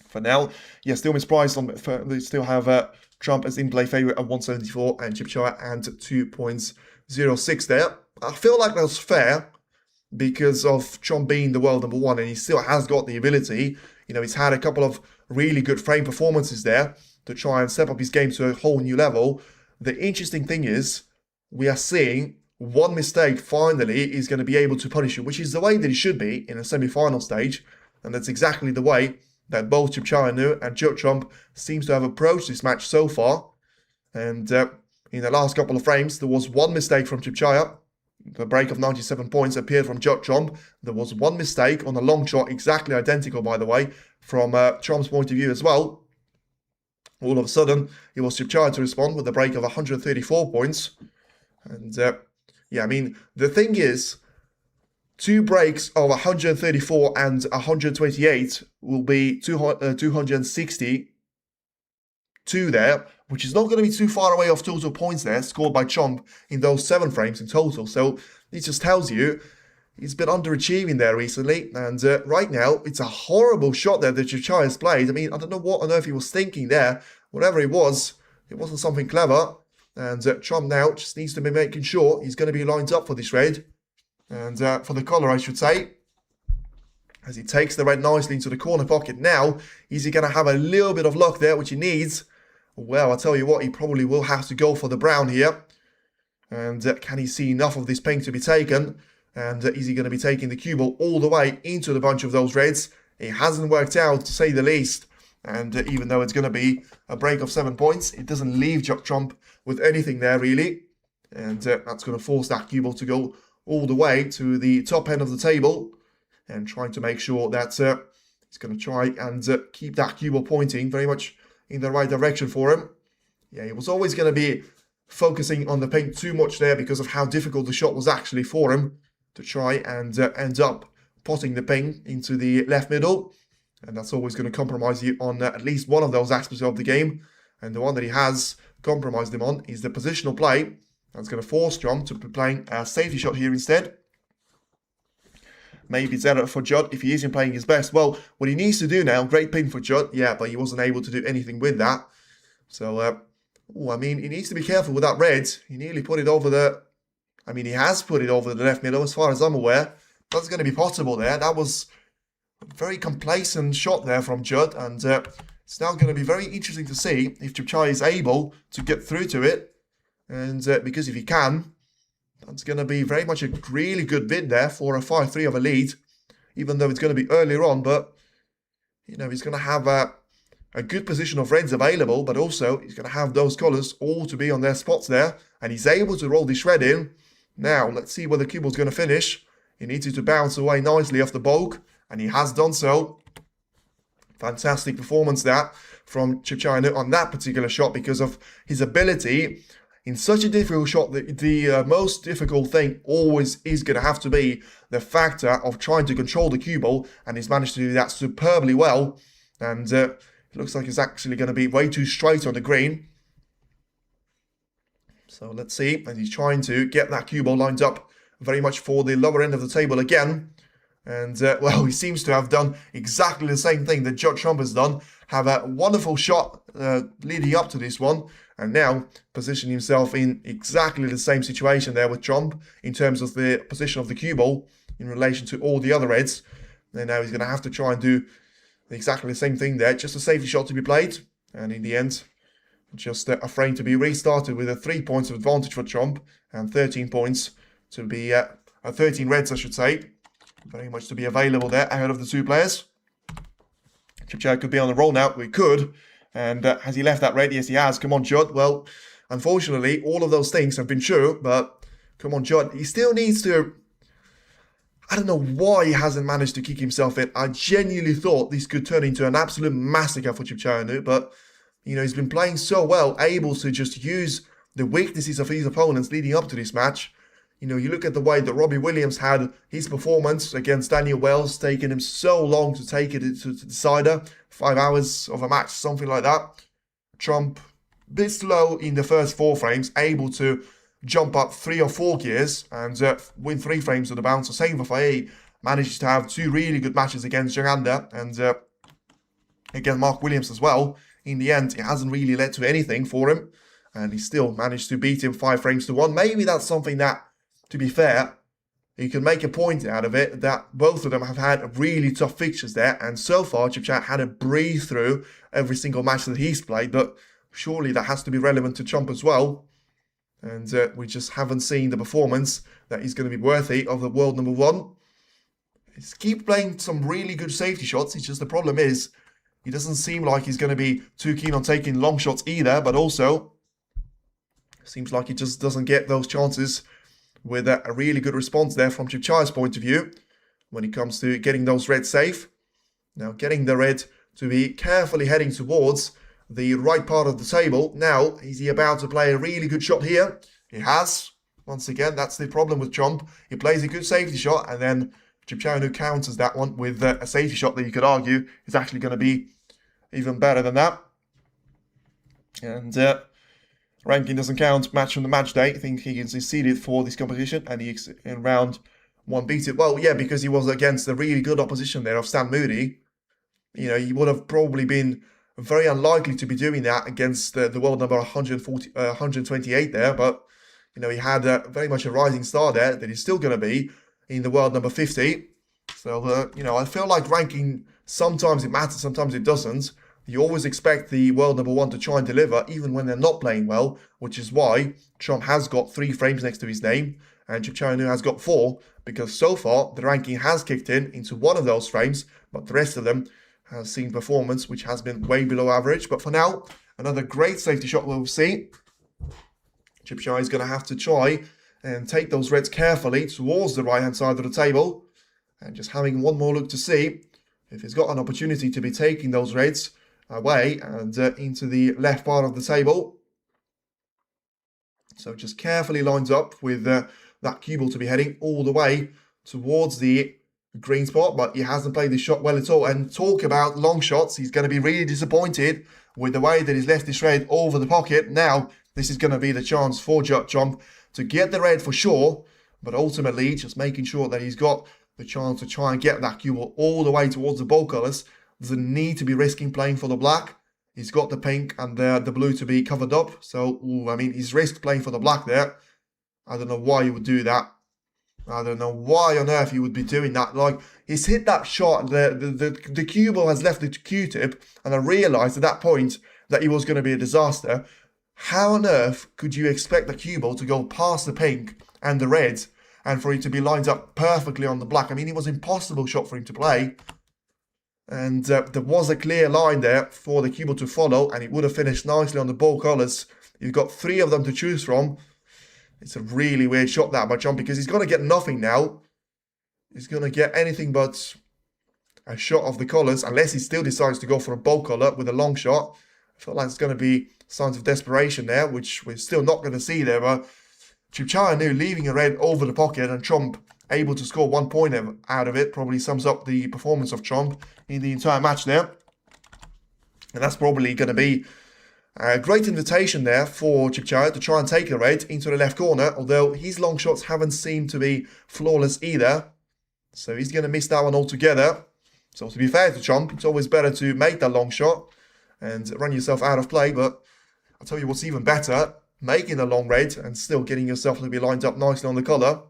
For now, yeah, still mispriced. They still have Trump as in-play favourite at 174 and Chipchaya and 2.06 there. I feel like that's fair because of Trump being the world #1, and he still has got the ability. he's had a couple of really good frame performances there to try and step up his game to a whole new level. The interesting thing is, we are seeing one mistake finally is going to be able to punish you, which is the way that it should be in a semi-final stage. And that's exactly the way that both Un-Nooh and Trump seems to have approached this match so far. And in the last couple of frames, there was one mistake from Chipchaya. The break of 97 points appeared from Trump. There was one mistake on a long shot, exactly identical, by the way, from Trump's point of view as well. All of a sudden, it was Chipchaya to respond with a break of 134 points. And yeah, I mean, the thing is, 2 breaks of 134 and 128 will be 262 there, which is not going to be too far away off total points there, scored by Trump in those 7 frames in total. So it just tells you he's been underachieving there recently. And right now, it's a horrible shot there that Chipchaya has played. I mean, I don't know what on earth he was thinking there. Whatever it wasn't something clever. And Trump now just needs to be making sure he's going to be lined up for this red. And for the color, I should say. As he takes the red nicely into the corner pocket now. Is he going to have a little bit of luck there, which he needs? Well, I'll tell you what, he probably will have to go for the brown here. And can he see enough of this pink to be taken? And is he going to be taking the cue ball all the way into the bunch of those reds? It hasn't worked out, to say the least. And even though it's going to be a break of 7 points, it doesn't leave Trump with anything there, really. And that's going to force that cue ball to go all the way to the top end of the table. And trying to make sure that he's going to try and keep that cue ball pointing very much in the right direction for him. Yeah, he was always going to be focusing on the pink too much there because of how difficult the shot was actually for him to try and end up potting the pink into the left middle. And that's always going to compromise you on at least one of those aspects of the game. And the one that he has compromised him on is the positional play. That's going to force Trump to be playing a safety shot here instead. Maybe it's better for Judd if he isn't playing his best. Well, what he needs to do now, great pin for Judd, yeah, but he wasn't able to do anything with that. So, I mean, he needs to be careful with that red. He nearly put it over the... I mean, he has put it over the left middle, as far as I'm aware. That's going to be possible there. That was a very complacent shot there from Judd, and it's now going to be very interesting to see if Chipchaya is able to get through to it. And because if he can... that's going to be very much a really good bid there for a 5-3 of a lead, even though it's going to be earlier on. But, he's going to have a good position of reds available, but also he's going to have those colours all to be on their spots there. And he's able to roll this red in. Now, let's see where the cue ball's going to finish. He needs it to bounce away nicely off the bulk, and he has done so. Fantastic performance there from Chipchaya on that particular shot because of his ability. In such a difficult shot, the most difficult thing always is going to have to be the factor of trying to control the cue ball, and he's managed to do that superbly well. And it looks like it's actually going to be way too straight on the green. So let's see, as he's trying to get that cue ball lined up very much for the lower end of the table again. And, well, he seems to have done exactly the same thing that Trump has done. Have a wonderful shot leading up to this one. And now position himself in exactly the same situation there with Trump in terms of the position of the cue ball in relation to all the other reds. And now he's going to have to try and do exactly the same thing there. Just a safety shot to be played. And in the end, just a frame to be restarted with a 3 points of advantage for Trump. And 13 points to be, 13 reds I should say. Very much to be available there ahead of the 2 players. Chipchaya could be on the roll now. We could. And has he left that red? Yes, he has. Come on, Judd. Well, unfortunately, all of those things have been true. But come on, Judd. He still needs to... I don't know why he hasn't managed to kick himself in. I genuinely thought this could turn into an absolute massacre for Chipchaya. But, he's been playing so well, able to just use the weaknesses of his opponents leading up to this match. You look at the way that Robbie Williams had his performance against Daniel Wells, taking him so long to take it to the decider, 5 hours of a match, something like that. Trump, a bit slow in the first 4 frames, able to jump up 3 or 4 gears and win 3 frames of the bounce. So same for Faye, managed to have 2 really good matches against Jaganda and against Mark Williams as well. In the end, it hasn't really led to anything for him, and he still managed to beat him 5 frames to 1. Maybe that's something that, to be fair, you can make a point out of it that both of them have had really tough fixtures there, and so far Chip Chow had to breathe through every single match that he's played, but surely that has to be relevant to Trump as well. And we just haven't seen the performance that is going to be worthy of the world number one. He's keep playing some really good safety shots. It's just the problem is he doesn't seem like he's going to be too keen on taking long shots either, but also seems like he just doesn't get those chances with a really good response there from Chip Chow's point of view when it comes to getting those reds safe. Now getting the red to be carefully heading towards the right part of the table. Now, is he about to play a really good shot here? He has. Once again, that's the problem with Trump. He plays a good safety shot, and then Chip Chow Un-Nooh counters that one with a safety shot that you could argue is actually going to be even better than that. And ranking doesn't count. Match from the match day. I think Higgins is seeded for this competition, and he in round one beat it. Well, yeah, because he was against the really good opposition there of Stan Moody. You know, he would have probably been very unlikely to be doing that against the world number 128 there, but you know, he had very much a rising star there that he's still going to be in the world number 50. So, you know, I feel like ranking, sometimes it matters, sometimes it doesn't. You always expect the world number one to try and deliver, even when they're not playing well, which is why Trump has got 3 frames next to his name, and Chip Chow Un-Nooh has got 4, because so far the ranking has kicked in into one of those frames, but the rest of them has seen performance which has been way below average. But for now, another great safety shot we'll see. Chip Chow is going to have to try and take those reds carefully towards the right-hand side of the table. And just having one more look to see if he's got an opportunity to be taking those reds away and into the left part of the table. So just carefully lines up with that cue ball to be heading all the way towards the green spot, but he hasn't played this shot well at all. And talk about long shots, he's going to be really disappointed with the way that he's left this red over the pocket. Now, this is going to be the chance for Trump to get the red for sure, but ultimately just making sure that he's got the chance to try and get that cue ball all the way towards the ball colours. Doesn't need to be risking playing for the black. He's got the pink and the blue to be covered up. So, I mean, he's risked playing for the black there. I don't know why he would do that. I don't know why on earth he would be doing that. Like, he's hit that shot, the cue ball has left the Q-tip, and I realised at that point that it was going to be a disaster. How on earth could you expect the cue ball to go past the pink and the red, and for it to be lined up perfectly on the black? I mean, it was an impossible shot for him to play. And there was a clear line there for the cue ball to follow, and it would have finished nicely on the ball colours. You've got 3 of them to choose from. It's a really weird shot that by Trump, because he's going to get nothing now. He's going to get anything but a shot of the colours, unless he still decides to go for a bold colour with a long shot. I feel like it's going to be signs of desperation there, which we're still not going to see there. But Chip Chow Un-Nooh leaving a red over the pocket, and Trump able to score 1 point out of it probably sums up the performance of Trump in the entire match there. And that's probably going to be a great invitation there for Chip Chow to try and take a red into the left corner, although his long shots haven't seemed to be flawless either. So he's going to miss that one altogether. So to be fair to Trump, it's always better to make that long shot and run yourself out of play. But I'll tell you what's even better, making a long red and still getting yourself to be lined up nicely on the colour.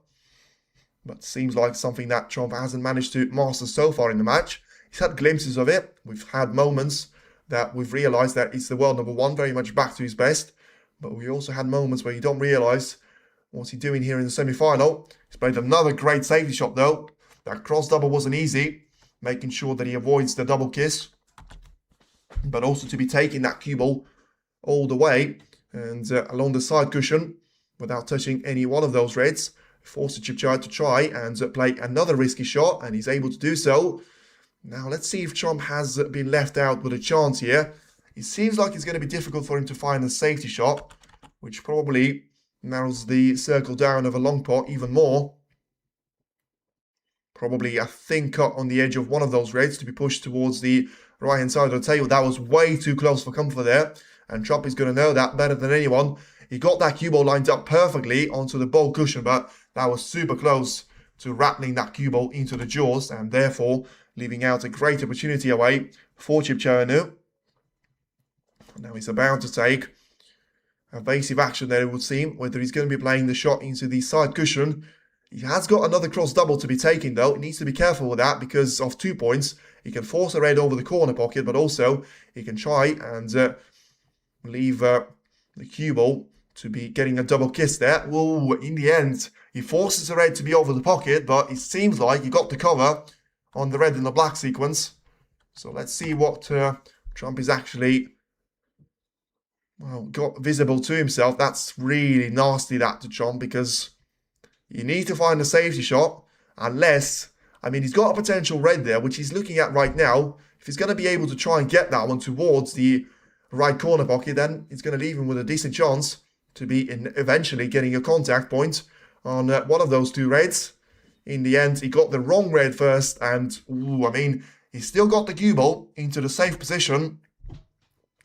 But seems like something that Trump hasn't managed to master so far in the match. He's had glimpses of it. We've had moments that we've realised that it's the world number one, very much back to his best. But we also had moments where you don't realise what's he doing here in the semi-final. He's played another great safety shot though. That cross double wasn't easy, making sure that he avoids the double kiss. But also to be taking that cue ball all the way and along the side cushion without touching any one of those reds. Forces Chip Chow to try and play another risky shot, and he's able to do so. Now let's see if Trump has been left out with a chance here. It seems like it's going to be difficult for him to find a safety shot, which probably narrows the circle down of a long pot even more. Probably a thin cut on the edge of one of those reds to be pushed towards the right-hand side of the table. That was way too close for comfort there, and Trump is going to know that better than anyone. He got that cue ball lined up perfectly onto the ball cushion, but that was super close to rattling that cue ball into the jaws, and therefore leaving out a great opportunity away for Chip Chow Un-Nooh. Now he's about to take evasive action there, it would seem, whether he's going to be playing the shot into the side cushion. He has got another cross double to be taken though. He needs to be careful with that because of 2 points. He can force a red over the corner pocket, but also he can try and leave the cue ball to be getting a double kiss there. Whoa, in the end, he forces the red to be over the pocket, but it seems like he got the cover on the red and the black sequence. So let's see what Trump is actually got visible to himself. That's really nasty, that, to Trump, because you need to find a safety shot, unless, I mean, he's got a potential red there, which he's looking at right now. If he's going to be able to try and get that one towards the right corner pocket, then it's going to leave him with a decent chance to be eventually getting a contact point on one of those 2 reds. In the end, he got the wrong red first, and, I mean, he's still got the cue ball into the safe position,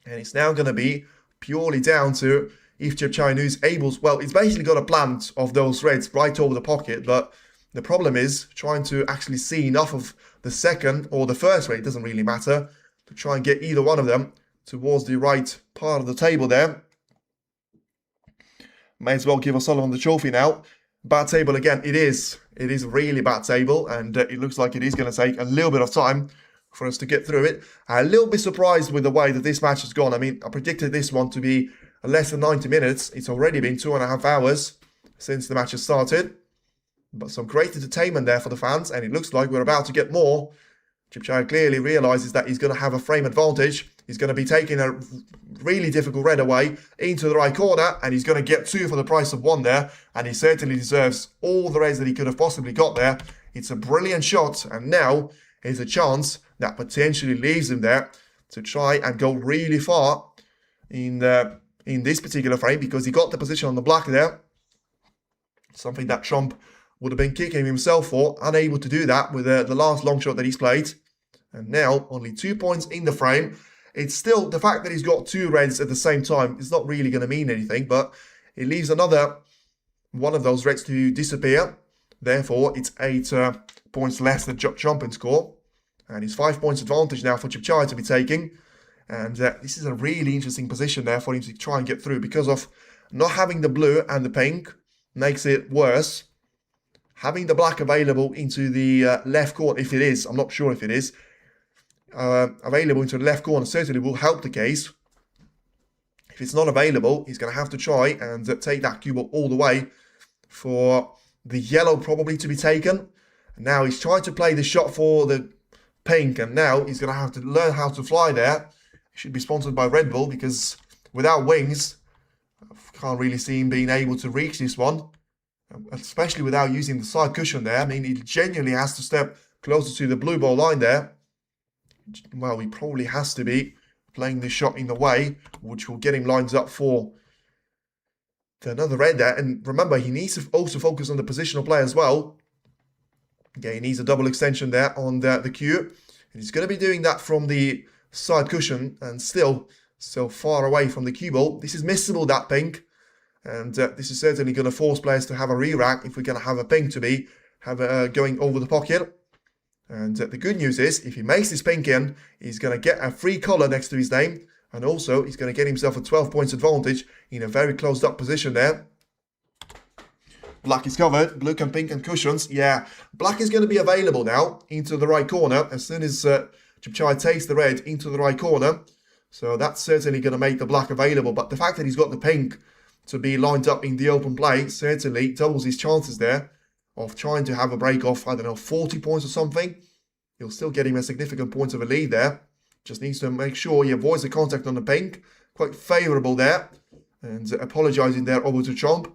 and it's now going to be purely down to if Un-Nooh's able, well, he's basically got a plant of those reds right over the pocket, but the problem is trying to actually see enough of the second or the first red, it doesn't really matter, to try and get either one of them towards the right part of the table there. May as well give O'Sullivan the trophy now. Bad table again, it is a really bad table, and it looks like it is going to take a little bit of time for us to get through it. I'm a little bit surprised with the way that this match has gone. I mean, I predicted this one to be less than 90 minutes. It's already been 2.5 hours since the match has started. But some great entertainment there for the fans, and it looks like we're about to get more. Chipchaya clearly realises that he's going to have a frame advantage. He's going to be taking a really difficult red away into the right corner, and he's going to get 2 for the price of 1 there, and he certainly deserves all the reds that he could have possibly got there. It's a brilliant shot, and now here's a chance that potentially leaves him there to try and go really far in this particular frame, because he got the position on the black there, something that Trump would have been kicking himself for, unable to do that with the last long shot that he's played. And now only 2 points in the frame. It's still the fact that he's got 2 reds at the same time is not really going to mean anything, but it leaves another one of those reds to disappear. Therefore, it's 8 points less than Trump in score, and it's 5 points advantage now for Chipchaya to be taking. And this is a really interesting position there for him to try and get through, because of not having the blue and the pink makes it worse. Having the black available into the left corner, if it is, I'm not sure if it is, available into the left corner certainly will help the case. If it's not available, he's going to have to try and take that cue ball all the way for the yellow probably to be taken. And now he's trying to play the shot for the pink, and now he's going to have to learn how to fly there. He should be sponsored by Red Bull, because without wings, I can't really see him being able to reach this one, especially without using the side cushion there. I mean, he genuinely has to step closer to the blue ball line there. Well, he probably has to be playing the shot in the way, which will get him lines up for another red there. And remember, he needs to also focus on the positional play as well. Yeah, he needs a double extension there on the cue. And he's going to be doing that from the side cushion, and still so far away from the cue ball. This is missable, that pink. And this is certainly going to force players to have a re-rack if we're going to have a pink to be going over the pocket. And the good news is, if he makes this pink in, he's going to get a free colour next to his name. And also, he's going to get himself a 12 points advantage in a very closed up position there. Black is covered. Blue and pink and cushions. Yeah, black is going to be available now into the right corner as soon as Chipchaya takes the red into the right corner. So that's certainly going to make the black available. But the fact that he's got the pink to be lined up in the open play certainly doubles his chances there of trying to have a break off, I don't know, 40 points or something. He'll still get him a significant point of a lead there. Just needs to make sure he avoids the contact on the pink. Quite favourable there. And apologising there over to Trump,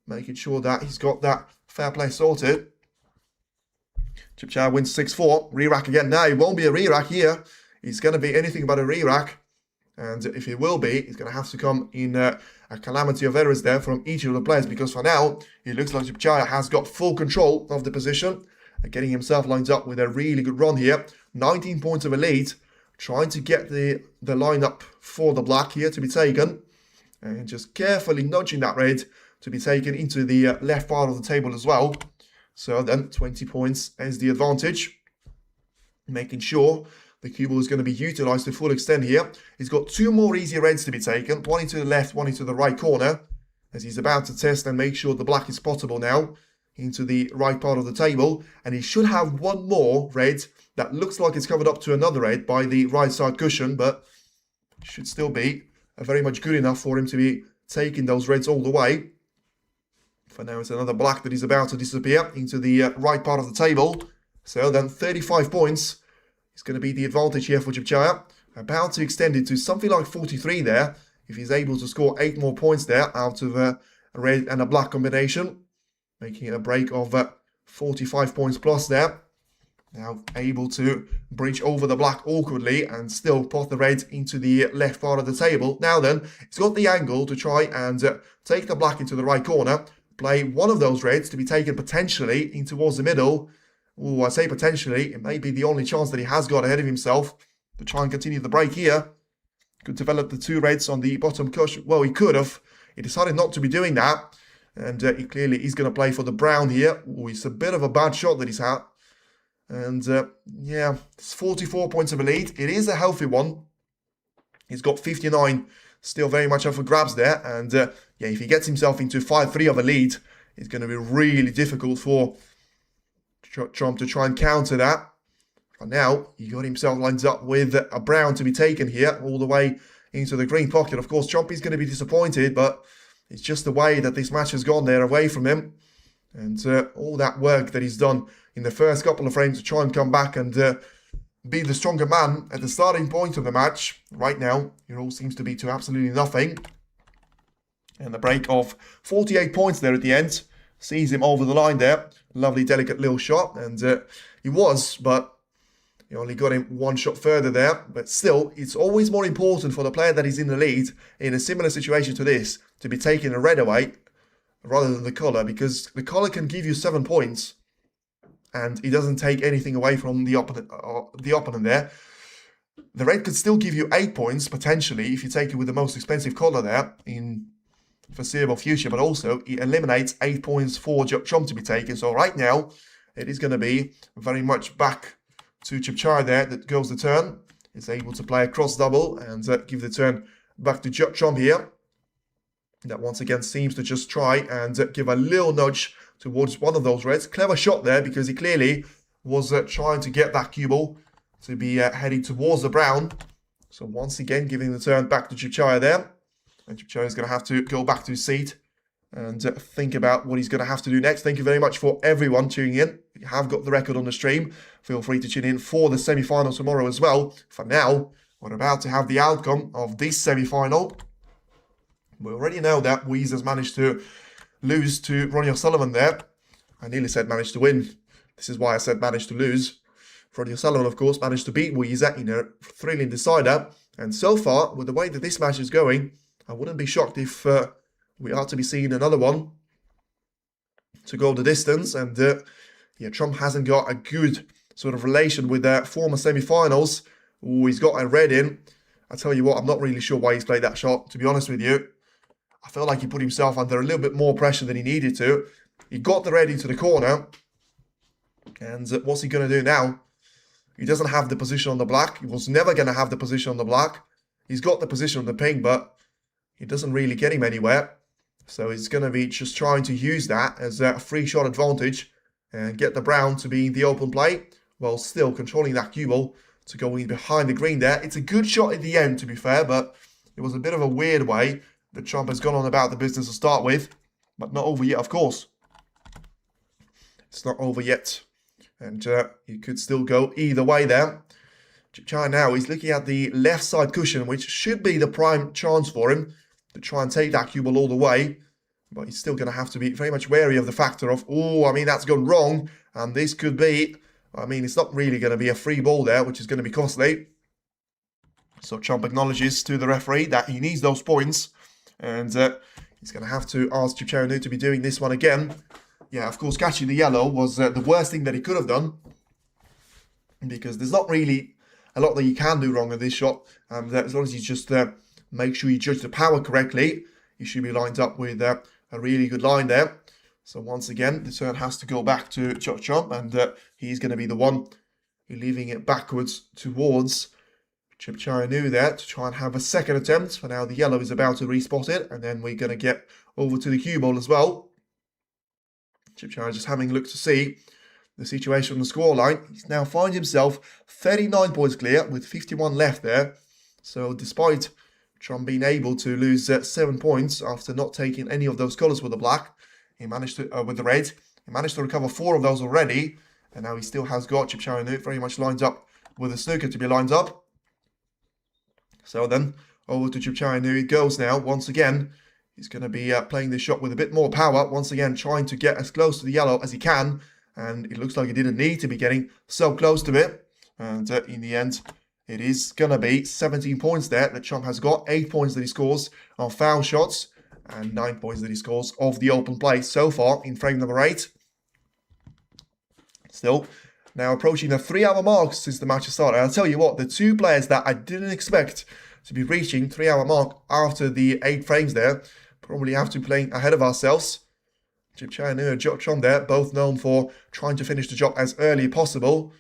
making sure that he's got that fair play sorted. Chipchaya wins 6-4. Re-rack again. Now, it won't be a re-rack here. It's going to be anything but a re-rack. And if it will be, it's going to have to come in a calamity of errors there from each of the players, because for now, it looks like Chipchaya has got full control of the position, getting himself lined up with a really good run here. 19 points of a lead, trying to get the lineup for the black here to be taken, and just carefully nudging that red to be taken into the left part of the table as well. So then 20 points as the advantage, making sure the cue ball is going to be utilised to full extent here. He's got 2 more easy reds to be taken, one into the left, one into the right corner, as he's about to test and make sure the black is spottable now into the right part of the table, and he should have one more red that looks like it's covered up to another red by the right side cushion, but should still be very much good enough for him to be taking those reds all the way. For now, it's another black that is about to disappear into the right part of the table. So then 35 points is going to be the advantage here for Chipchaya. About to extend it to something like 43 there, if he's able to score 8 more points there out of a red and a black combination, making it a break of 45 points plus there. Now able to breach over the black awkwardly and still pot the red into the left part of the table. Now then, he's got the angle to try and take the black into the right corner, play one of those reds to be taken potentially in towards the middle. Oh, I say potentially, it may be the only chance that he has got ahead of himself to try and continue the break here. Could develop the 2 reds on the bottom cushion. Well, he could have. He decided not to be doing that. And he clearly is going to play for the brown here. Oh, it's a bit of a bad shot that he's had. And yeah, it's 44 points of a lead. It is a healthy one. He's got 59 still very much up for grabs there. And yeah, if he gets himself into 5-3 of a lead, it's going to be really difficult for Trump to try and counter that. But now, he got himself lined up with a brown to be taken here, all the way into the green pocket. Of course, Trump is going to be disappointed, but it's just the way that this match has gone there away from him. And all that work that he's done in the first couple of frames to try and come back and be the stronger man at the starting point of the match. Right now, it all seems to be to absolutely nothing. And the break of 48 points there at the end sees him over the line there. Lovely, delicate little shot. And he was, but he only got him one shot further there. But still, it's always more important for the player that is in the lead in a similar situation to this to be taking a red away rather than the colour, because the colour can give you 7 points and it doesn't take anything away from the opponent there. The red could still give you 8 points potentially if you take it with the most expensive colour there in foreseeable future, but also it eliminates 8 points for Trump to be taken. So right now it is going to be very much back to Chipchaya there that goes the turn. Is able to play a cross double and give the turn back to Trump here. That once again seems to just try and give a little nudge towards one of those reds. Clever shot there because he clearly was trying to get that cue ball to be heading towards the brown. So once again giving the turn back to Chipchaya there. And Chipchaya is going to have to go back to his seat and think about what he's going to have to do next. Thank you very much for everyone tuning in. If you have got the record on the stream, feel free to tune in for the semi-final tomorrow as well. For now, we're about to have the outcome of this semi-final. We already know that Weeze has managed to lose to Ronnie O'Sullivan there. I nearly said managed to win. This is why I said managed to lose. Ronnie O'Sullivan, of course, managed to beat Weeze in a thrilling decider. And so far, with the way that this match is going, I wouldn't be shocked if we are to be seeing another one to go the distance. And yeah, Trump hasn't got a good sort of relation with their former semi-finals. Ooh, he's got a red in. I tell you what, I'm not really sure why he's played that shot, to be honest with you. I felt like he put himself under a little bit more pressure than he needed to. He got the red into the corner. And what's he going to do now? He doesn't have the position on the black. He was never going to have the position on the black. He's got the position on the pink, but it doesn't really get him anywhere. So he's going to be just trying to use that as a free shot advantage and get the brown to be in the open play while still controlling that cue ball to go in behind the green there. It's a good shot at the end, to be fair, but it was a bit of a weird way that Trump has gone on about the business to start with, but not over yet, of course. It's not over yet, and you could still go either way there. Chipchaya now, he's looking at the left side cushion, which should be the prime chance for him to try and take that cue ball all the way, but he's still going to have to be very much wary of the factor of, oh, I mean, that's gone wrong, and this could be, I mean, it's not really going to be a free ball there, which is going to be costly. So Trump acknowledges to the referee that he needs those points, and he's going to have to ask Un-Nooh to be doing this one again. Yeah, of course, catching the yellow was the worst thing that he could have done, because there's not really a lot that you can do wrong with this shot, and as long as you just make sure you judge the power correctly, you should be lined up with a really good line there. So once again, the turn has to go back to Trump, and he's going to be the one leaving it backwards towards Un-Nooh there to try and have a second attempt. For now, the yellow is about to respot it, and then we're going to get over to the cue ball as well. Chipchai just having a look to see the situation on the scoreline. He's now finds himself 39 points clear with 51 left there. So despite Trump being able to lose 7 points after not taking any of those colours with the black, he managed to with the red. He managed to recover 4 of those already, and now he still has got Chipchai Un-Nooh very much lined up with the snooker to be lined up. So then over to Chipchai Un-Nooh it goes now. Once again, he's going to be playing this shot with a bit more power. Once again, trying to get as close to the yellow as he can, and it looks like he didn't need to be getting so close to it. And in the end, it is going to be 17 points there that Trump has got. 8 points that he scores on foul shots, and 9 points that he scores off the open play so far in frame number 8. Still, now approaching the 3-hour mark since the match has started. I'll tell you what, the 2 players that I didn't expect to be reaching 3-hour mark after the 8 frames there probably have to be playing ahead of ourselves. Chipchai Un-Nooh and Watchalong there, both known for trying to finish the job as early as possible.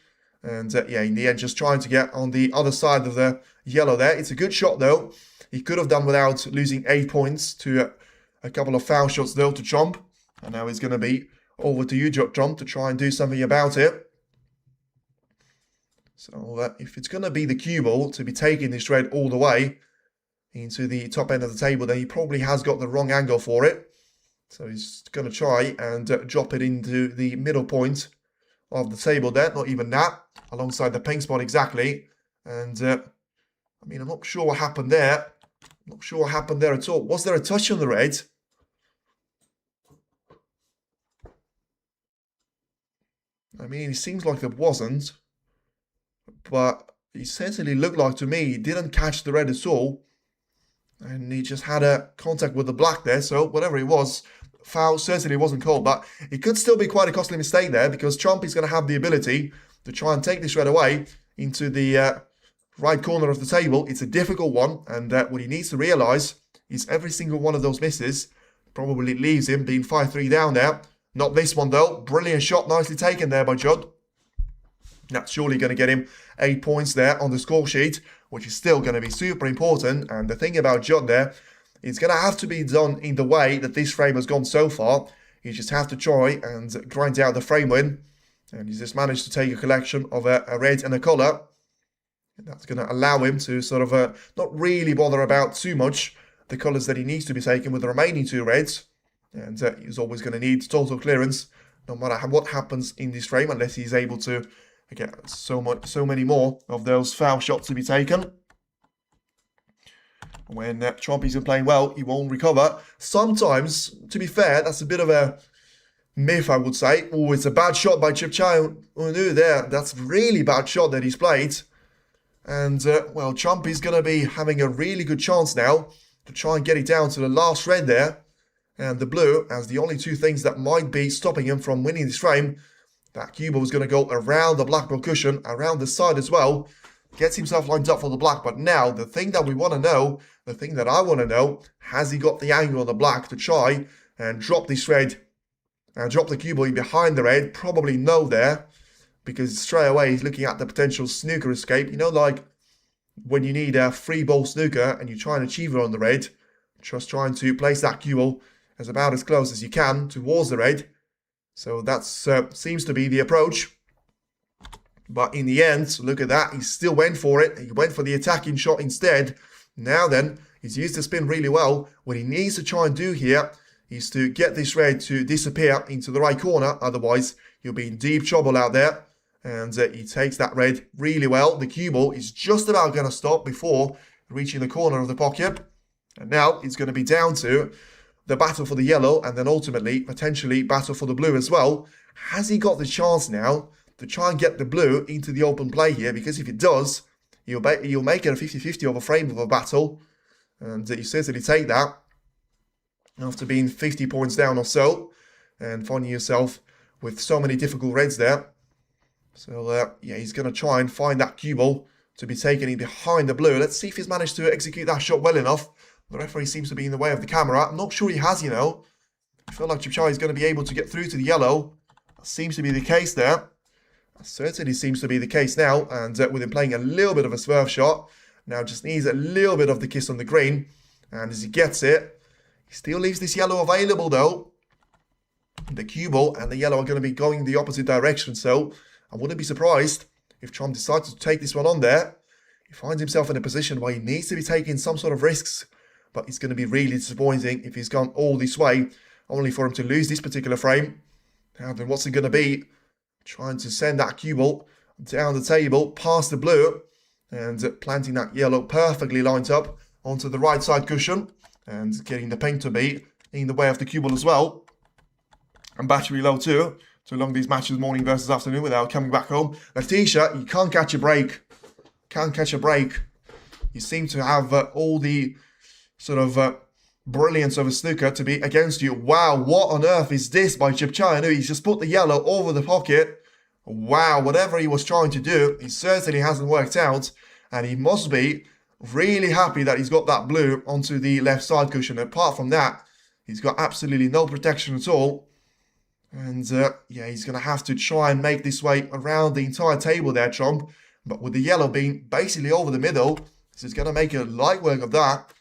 And yeah, in the end, just trying to get on the other side of the yellow there. It's a good shot though. He could have done without losing 8 points to a couple of foul shots though to Trump. And now he's going to be over to you, Trump, to try and do something about it. So if it's going to be the cue ball to be taking this red all the way into the top end of the table, then he probably has got the wrong angle for it. So he's going to try and drop it into the middle point of the table there. Not even that, alongside the pink spot exactly. And I mean, I'm not sure what happened there. I'm not sure what happened there at all. Was there a touch on the red? I mean, it seems like there wasn't. But he certainly looked like to me he didn't catch the red at all. And he just had a contact with the black there. So whatever it was, foul certainly wasn't called. But it could still be quite a costly mistake there, because Trump is going to have the ability to try and take this red away into the right corner of the table. It's a difficult one. And what he needs to realise is every single one of those misses probably leaves him being 5-3 down there. Not this one though. Brilliant shot. Nicely taken there by Judd. That's surely going to get him 8 points there on the score sheet, which is still going to be super important. And the thing about Judd there, it's going to have to be done in the way that this frame has gone so far. You just have to try and grind out the frame win. And he's just managed to take a collection of a red and a colour. And that's going to allow him to sort of not really bother about too much the colours that he needs to be taken with the remaining 2 reds. And he's always going to need total clearance no matter what happens in this frame, unless he's able to get so many more of those foul shots to be taken. When Trump isn't playing well, he won't recover. Sometimes, to be fair, that's a bit of a myth, I would say. Oh, it's a bad shot by Chipchai Un-Nooh there. That's a really bad shot that he's played. And, well, Trump is going to be having a really good chance now to try and get it down to the last red there. And the blue, as the only 2 things that might be stopping him from winning this frame. That cue ball is going to go around the black ball cushion, around the side as well. Gets himself lined up for the black. But now, the thing that we want to know, the thing that I want to know, has he got the angle on the black to try and drop this red and drop the cue ball in behind the red? Probably no there, because straight away he's looking at the potential snooker escape. You know, like when you need a free ball snooker and you try and achieve it on the red, just trying to place that cue ball as about as close as you can towards the red. So that seems to be the approach. But in the end, look at that. He still went for it. He went for the attacking shot instead. Now then, he's used the spin really well. What he needs to try and do here is to get this red to disappear into the right corner. Otherwise, he'll be in deep trouble out there. And he takes that red really well. The cue ball is just about going to stop before reaching the corner of the pocket. And now it's going to be down to the battle for the yellow, and then ultimately, potentially, battle for the blue as well. Has he got the chance now to try and get the blue into the open play here? Because if it does, you'll make it a 50-50 of a frame of a battle. And you certainly take that after being 50 points down or so, and finding yourself with so many difficult reds there. So, yeah, he's going to try and find that cue ball to be taken in behind the blue. Let's see if he's managed to execute that shot well enough. The referee seems to be in the way of the camera. I'm not sure he has, you know. I feel like Chipchai is going to be able to get through to the yellow. That seems to be the case there. That certainly seems to be the case now. And with him playing a little bit of a swerve shot, now just needs a little bit of the kiss on the green. And as he gets it, he still leaves this yellow available though. The cue ball and the yellow are going to be going the opposite direction, so I wouldn't be surprised if Trump decides to take this one on there. He finds himself in a position where he needs to be taking some sort of risks, but it's going to be really disappointing if he's gone all this way, only for him to lose this particular frame. Now then, what's it going to be? Trying to send that cue ball down the table, past the blue, and planting that yellow perfectly lined up onto the right side cushion, and getting the paint to be in the way of the cue ball as well. And battery low too, to along these matches morning versus afternoon without coming back home. Letitia, you can't catch a break. Can't catch a break. You seem to have all the sort of brilliance of a snooker to be against you. Wow, what on earth is this by Un-Nooh? He's just put the yellow over the pocket. Wow, whatever he was trying to do, it certainly hasn't worked out. And he must be really happy that he's got that blue onto the left side cushion. Apart from that, he's got absolutely no protection at all. And yeah, he's going to have to try and make this way around the entire table there, Trump. But with the yellow being basically over the middle, this is going to make a light work of that.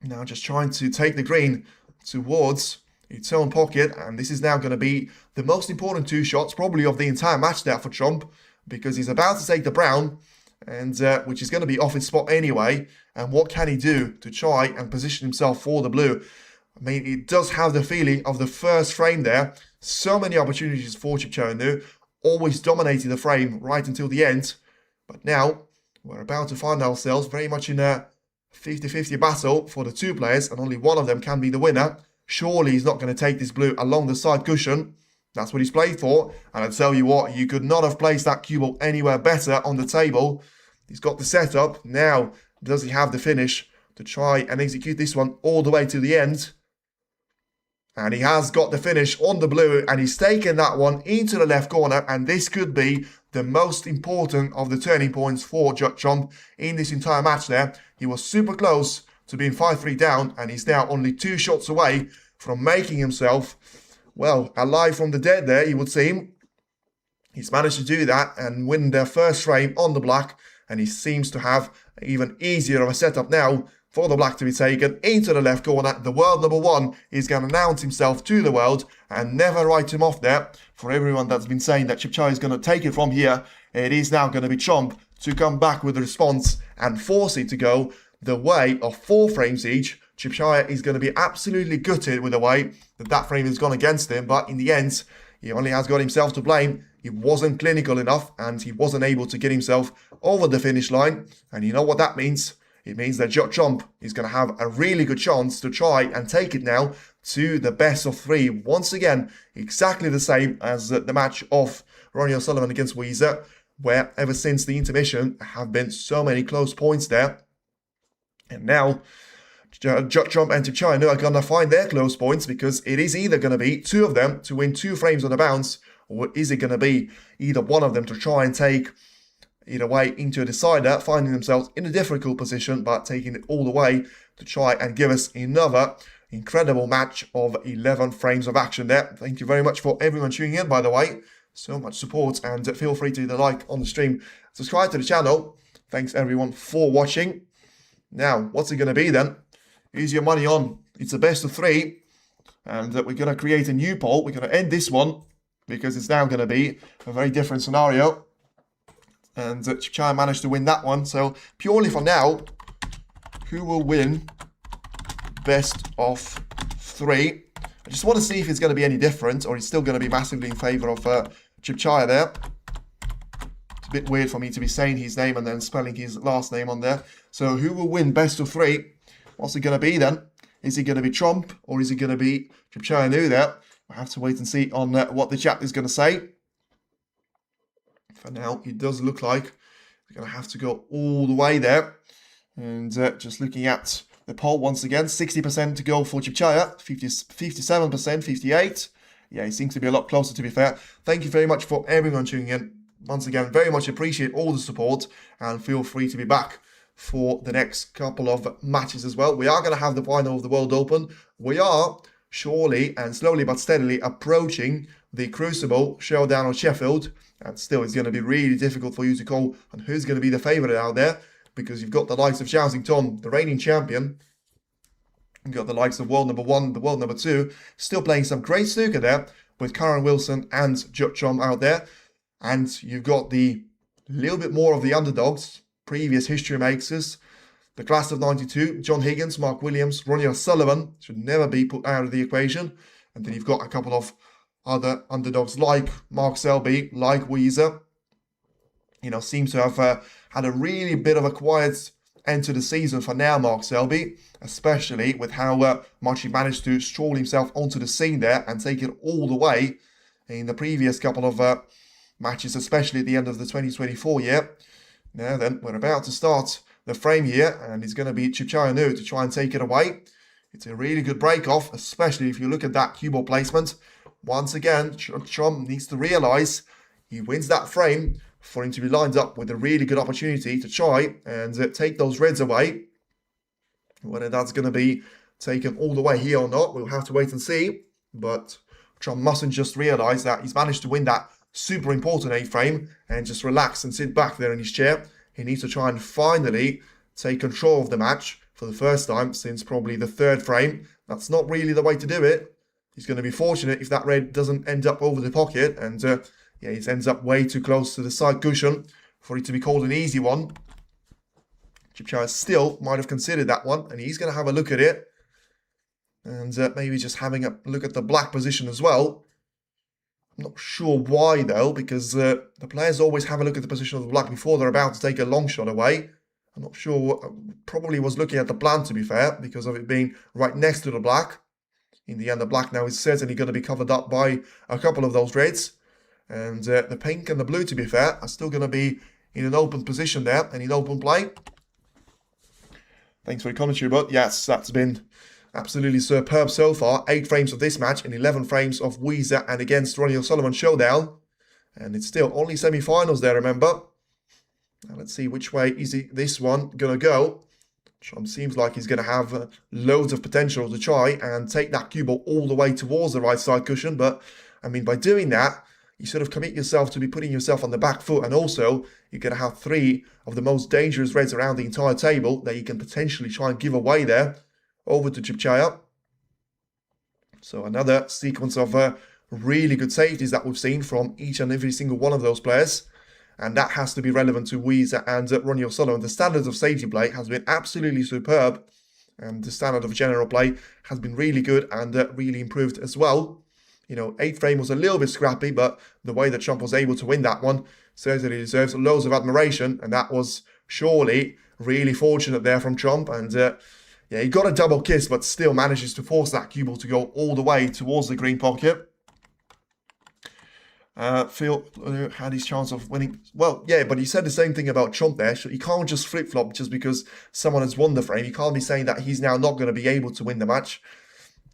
Now just trying to take the green towards its own pocket. And this is now going to be the most important two shots probably of the entire match there for Trump. Because he's about to take the brown, and which is going to be off its spot anyway. And what can he do to try and position himself for the blue? I mean, it does have the feeling of the first frame there. So many opportunities for Un-Nooh. Always dominated the frame right until the end. But now, we're about to find ourselves very much in a 50-50 battle for the two players. And only one of them can be the winner. Surely he's not going to take this blue along the side cushion. That's what he's played for. And I tell you what, you could not have placed that cue ball anywhere better on the table. He's got the setup. Now, does he have the finish to try and execute this one all the way to the end? And he has got the finish on the blue, and he's taken that one into the left corner, and this could be the most important of the turning points for Trump in this entire match there. He was super close to being 5-3 down, and he's now only 2 shots away from making himself, well, alive from the dead there, he would seem. He's managed to do that and win their first frame on the black, and he seems to have even easier of a setup now for the black to be taken into the left corner. The world number one is going to announce himself to the world and never write him off there. For everyone that's been saying that Un-Nooh is going to take it from here, it is now going to be Trump to come back with a response and force it to go the way of 4 frames each. Un-Nooh is going to be absolutely gutted with the way that frame has gone against him, but in the end, he only has got himself to blame. He wasn't clinical enough and he wasn't able to get himself over the finish line. And you know what that means? It means that Trump is going to have a really good chance to try and take it now to the best of 3. Once again, exactly the same as the match of Ronnie O'Sullivan against Weezer, where ever since the intermission have been so many close points there. And now, Trump and Un-Nooh are going to find their close points, because it is either going to be 2 of them to win 2 frames on the bounce, or is it going to be either one of them to try and take either way into a decider, finding themselves in a difficult position, but taking it all the way to try and give us another incredible match of 11 frames of action there. Thank you very much for everyone tuning in, by the way. So much support, and feel free to hit a like on the stream. Subscribe to the channel. Thanks everyone for watching. Now, what's it going to be then? Here's your money on. It's a best of 3. And we're going to create a new poll. We're going to end this one, because it's now going to be a very different scenario. And Un-Nooh managed to win that one. So purely for now, who will win best of 3? I just want to see if it's going to be any different, or it's still going to be massively in favour of Un-Nooh there. It's a bit weird for me to be saying his name and then spelling his last name on there. So who will win best of 3? What's it going to be then? Is it going to be Trump, or is it going to be Un-Nooh there? We'll have to wait and see on what the chat is going to say. For now, it does look like we're going to have to go all the way there. And just looking at the poll once again, 60% to go for Un-Nooh, 57%, 58%. Yeah, it seems to be a lot closer, to be fair. Thank you very much for everyone tuning in. Once again, very much appreciate all the support, and feel free to be back for the next couple of matches as well. We are going to have the final of the World Open. We are surely and slowly but steadily approaching the Crucible Showdown on Sheffield. And still, it's going to be really difficult for you to call on who's going to be the favourite out there, because you've got the likes of Xiao Xingtong, the reigning champion, You've got the likes of world number 1, the world number 2, still playing some great snooker there with Karen Wilson and Watchalong out there. And you've got the little bit more of the underdogs, previous history makers, the class of 92, John Higgins, Mark Williams, Ronnie O'Sullivan should never be put out of the equation. And then you've got a couple of other underdogs like Mark Selby, like Weezer. Seems to have had a really bit of a quiet end to the season for now, Mark Selby, especially with how much he managed to stroll himself onto the scene there and take it all the way in the previous couple of matches, especially at the end of the 2024 year. Now then, we're about to start the frame here, and it's going to be Un-Nooh to try and take it away. It's a really good break-off, especially if you look at that cue ball placement. Once again, Trump needs to realise he wins that frame for him to be lined up with a really good opportunity to try and take those reds away. Whether that's going to be taken all the way here or not, we'll have to wait and see. But Trump mustn't just realise that he's managed to win that super important 8th frame and just relax and sit back there in his chair. He needs to try and finally take control of the match for the first time since probably the 3rd frame. That's not really the way to do it. He's going to be fortunate if that red doesn't end up over the pocket and it ends up way too close to the side cushion for it to be called an easy one. Chipchaya still might have considered that one, and he's going to have a look at it. And maybe just having a look at the black position as well. I'm not sure why, though, because the players always have a look at the position of the black before they're about to take a long shot away. I'm not sure, probably was looking at the plan, to be fair, because of it being right next to the black. In the end, the black now is certainly going to be covered up by a couple of those reds. And the pink and the blue, to be fair, are still going to be in an open position there and in open play. Thanks for your commentary, but yes, that's been absolutely superb so far. 8 frames of this match and 11 frames of Weezer and against Ronnie O'Sullivan showdown. And it's still only semi-finals there, remember. Now let's see which way is this one going to go. Trump seems like he's going to have loads of potential to try and take that cue ball all the way towards the right side cushion. But, I mean, by doing that, you sort of commit yourself to be putting yourself on the back foot, and also you're going to have 3 of the most dangerous reds around the entire table that you can potentially try and give away there over to Chipchaya. So another sequence of really good safeties that we've seen from each and every single one of those players, and that has to be relevant to Weezer and Ronnie O'Sullivan. The standards of safety play has been absolutely superb, and the standard of general play has been really good and really improved as well. 8th frame was a little bit scrappy, but the way that Trump was able to win that one certainly deserves loads of admiration, and that was surely really fortunate there from Trump. And he got a double kiss, but still manages to force that cue ball to go all the way towards the green pocket. Phil had his chance of winning. Well, yeah, but he said the same thing about Trump there. So he can't just flip-flop just because someone has won the frame. You can't be saying that he's now not going to be able to win the match.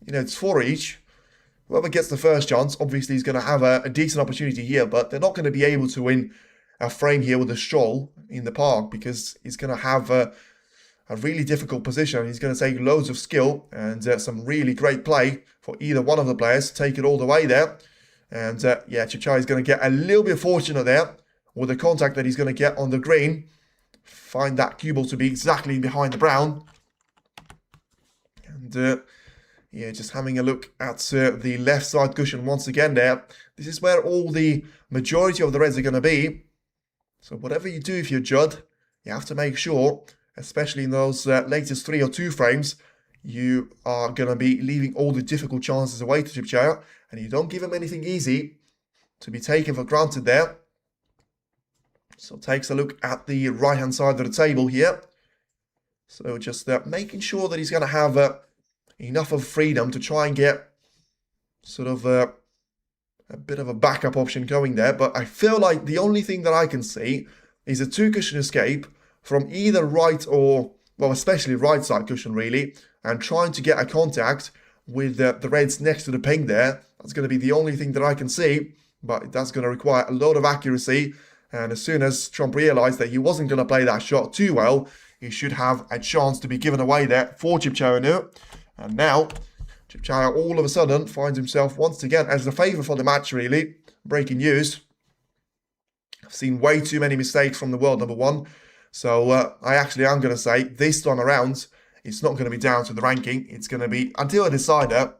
It's 4 each. Whoever gets the first chance, obviously, is going to have a decent opportunity here, but they're not going to be able to win a frame here with a stroll in the park because he's going to have a really difficult position. He's going to take loads of skill and some really great play for either one of the players to take it all the way there. And Chipchaya is going to get a little bit fortunate there with the contact that he's going to get on the green. Find that cue ball to be exactly behind the brown. And just having a look at the left side cushion once again there. This is where all the majority of the reds are going to be. So whatever you do if you're Judd, you have to make sure, especially in those latest 3 or 2 frames, you are going to be leaving all the difficult chances away to Chipchaya, and you don't give him anything easy to be taken for granted there. So takes a look at the right-hand side of the table here. So just making sure that he's going to have enough of freedom to try and get sort of a bit of a backup option going there. But I feel like the only thing that I can see is a 2-cushion escape from either right or, well, especially right side cushion really, and trying to get a contact with the reds next to the pink there. That's going to be the only thing that I can see, but that's going to require a lot of accuracy. And as soon as Trump realised that he wasn't going to play that shot too well, he should have a chance to be given away there for Chipchaya. And now, Chipchaya all of a sudden finds himself once again as the favourite for the match, really. Breaking news. I've seen way too many mistakes from the world number 1. So I actually am going to say this time around, it's not going to be down to the ranking. It's going to be until a decider.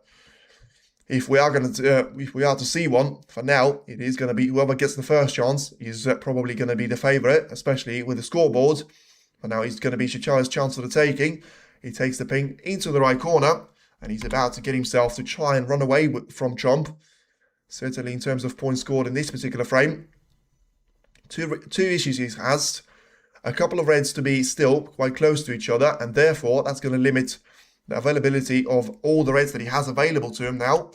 If we are to see one, for now, it is going to be whoever gets the first chance is probably going to be the favourite, especially with the scoreboard. For now, it's going to be Chichaya's chance for the taking. He takes the ping into the right corner, and he's about to get himself to try and run away from Chomp. Certainly in terms of points scored in this particular frame. Two issues he has. A couple of reds to be still quite close to each other, and therefore that's going to limit the availability of all the reds that he has available to him now.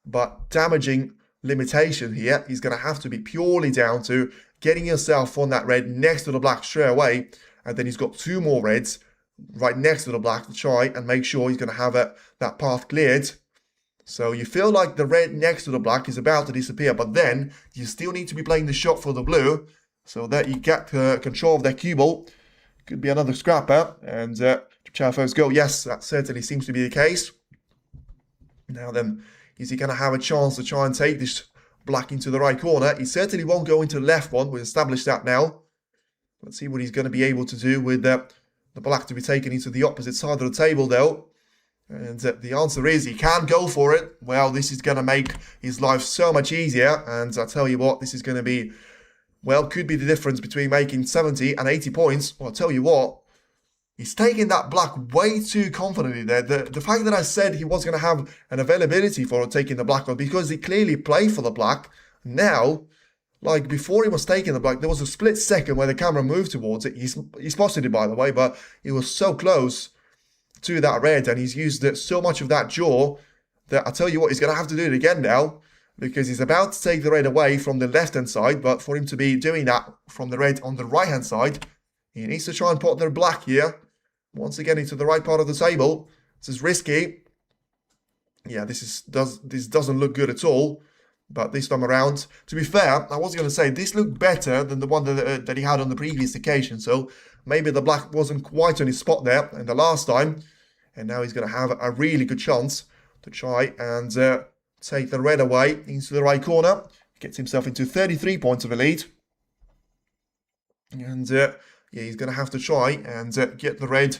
But damaging limitation here is going to have to be purely down to getting yourself on that red next to the black straight away, and then he's got 2 more reds right next to the black to try and make sure he's going to have that path cleared. So you feel like the red next to the black is about to disappear, but then you still need to be playing the shot for the blue so that you get control of their cue ball. Could be another scrapper, and Chichaya first goal. Yes, that certainly seems to be the case. Now then, is he going to have a chance to try and take this black into the right corner? He certainly won't go into the left one. We've established that now. Let's see what he's going to be able to do with the black to be taken into the opposite side of the table, though. And the answer is he can go for it. Well, this is going to make his life so much easier. And I tell you what, this is going to be, well, could be the difference between making 70 and 80 points. Well, I'll tell you what, he's taking that black way too confidently there. The fact that I said he was going to have an availability for taking the black was because he clearly played for the black. Now, like before he was taking the black, there was a split second where the camera moved towards it. He spotted it, by the way, but it was so close to that red, and he's used so much of that jaw that I tell you what, he's going to have to do it again now, because he's about to take the red away from the left-hand side, but for him to be doing that from the red on the right-hand side, he needs to try and put the black here, once again into the right part of the table. This is risky. Yeah, this doesn't look good at all, but this time around, to be fair, I was going to say, this looked better than the one that he had on the previous occasion, so maybe the black wasn't quite on his spot there in the last time, and now he's going to have a really good chance to try and take the red away into the right corner. Gets himself into 33 points of a lead. And yeah, he's going to have to try and get the red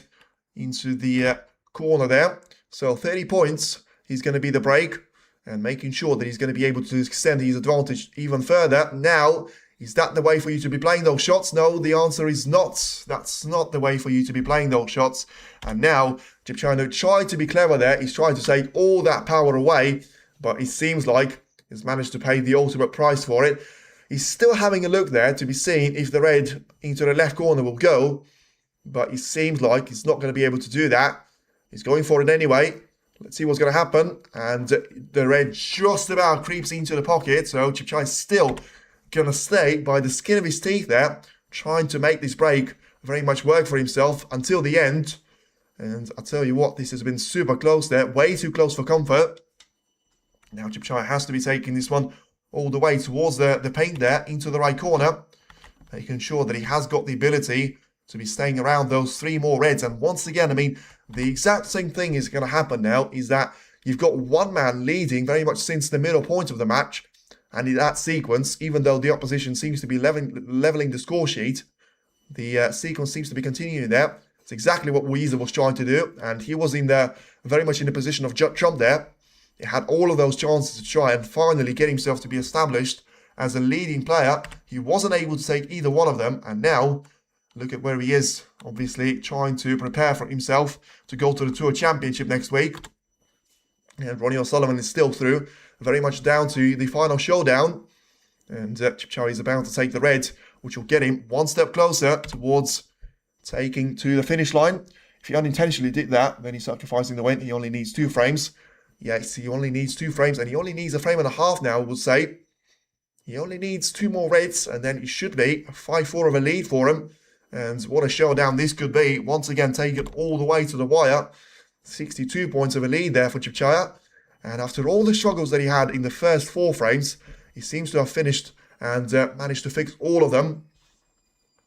into the corner there. So 30 points, he's going to be the break, and making sure that he's going to be able to extend his advantage even further. Now, is that the way for you to be playing those shots? No, the answer is not. That's not the way for you to be playing those shots. And now, Chichaya tried to be clever there. He's trying to take all that power away, but it seems like he's managed to pay the ultimate price for it. He's still having a look there to be seen if the red into the left corner will go, but it seems like he's not going to be able to do that. He's going for it anyway. Let's see what's going to happen. And the red just about creeps into the pocket, so Chichaya is still going to stay by the skin of his teeth there, trying to make this break very much work for himself until the end. And I tell you what, this has been super close there, way too close for comfort. Now Chichaya has to be taking this one all the way towards the paint there, into the right corner, making sure that he has got the ability to be staying around those 3 more reds. And once again, I mean, the exact same thing is going to happen now, is that you've got one man leading very much since the middle point of the match. And in that sequence, even though the opposition seems to be leveling the score sheet, the sequence seems to be continuing there. It's exactly what Weezer was trying to do, and he was in there very much in the position of Trump there. He had all of those chances to try and finally get himself to be established as a leading player. He wasn't able to take either one of them, and now look at where he is, obviously trying to prepare for himself to go to the Tour Championship next week. And Ronnie O'Sullivan is still through, very much down to the final showdown. And Chichaya is about to take the red, which will get him one step closer towards taking to the finish line. If he unintentionally did that, then he's sacrificing the win. He only needs 2 frames. Yes, he only needs 2 frames, and he only needs a frame and a half now, I would say. He only needs 2 more reds, and then it should be a 5-4 of a lead for him. And what a showdown this could be. Once again, taken all the way to the wire. 62 points of a lead there for Chichaya. And after all the struggles that he had in the first 4 frames, he seems to have finished and managed to fix all of them.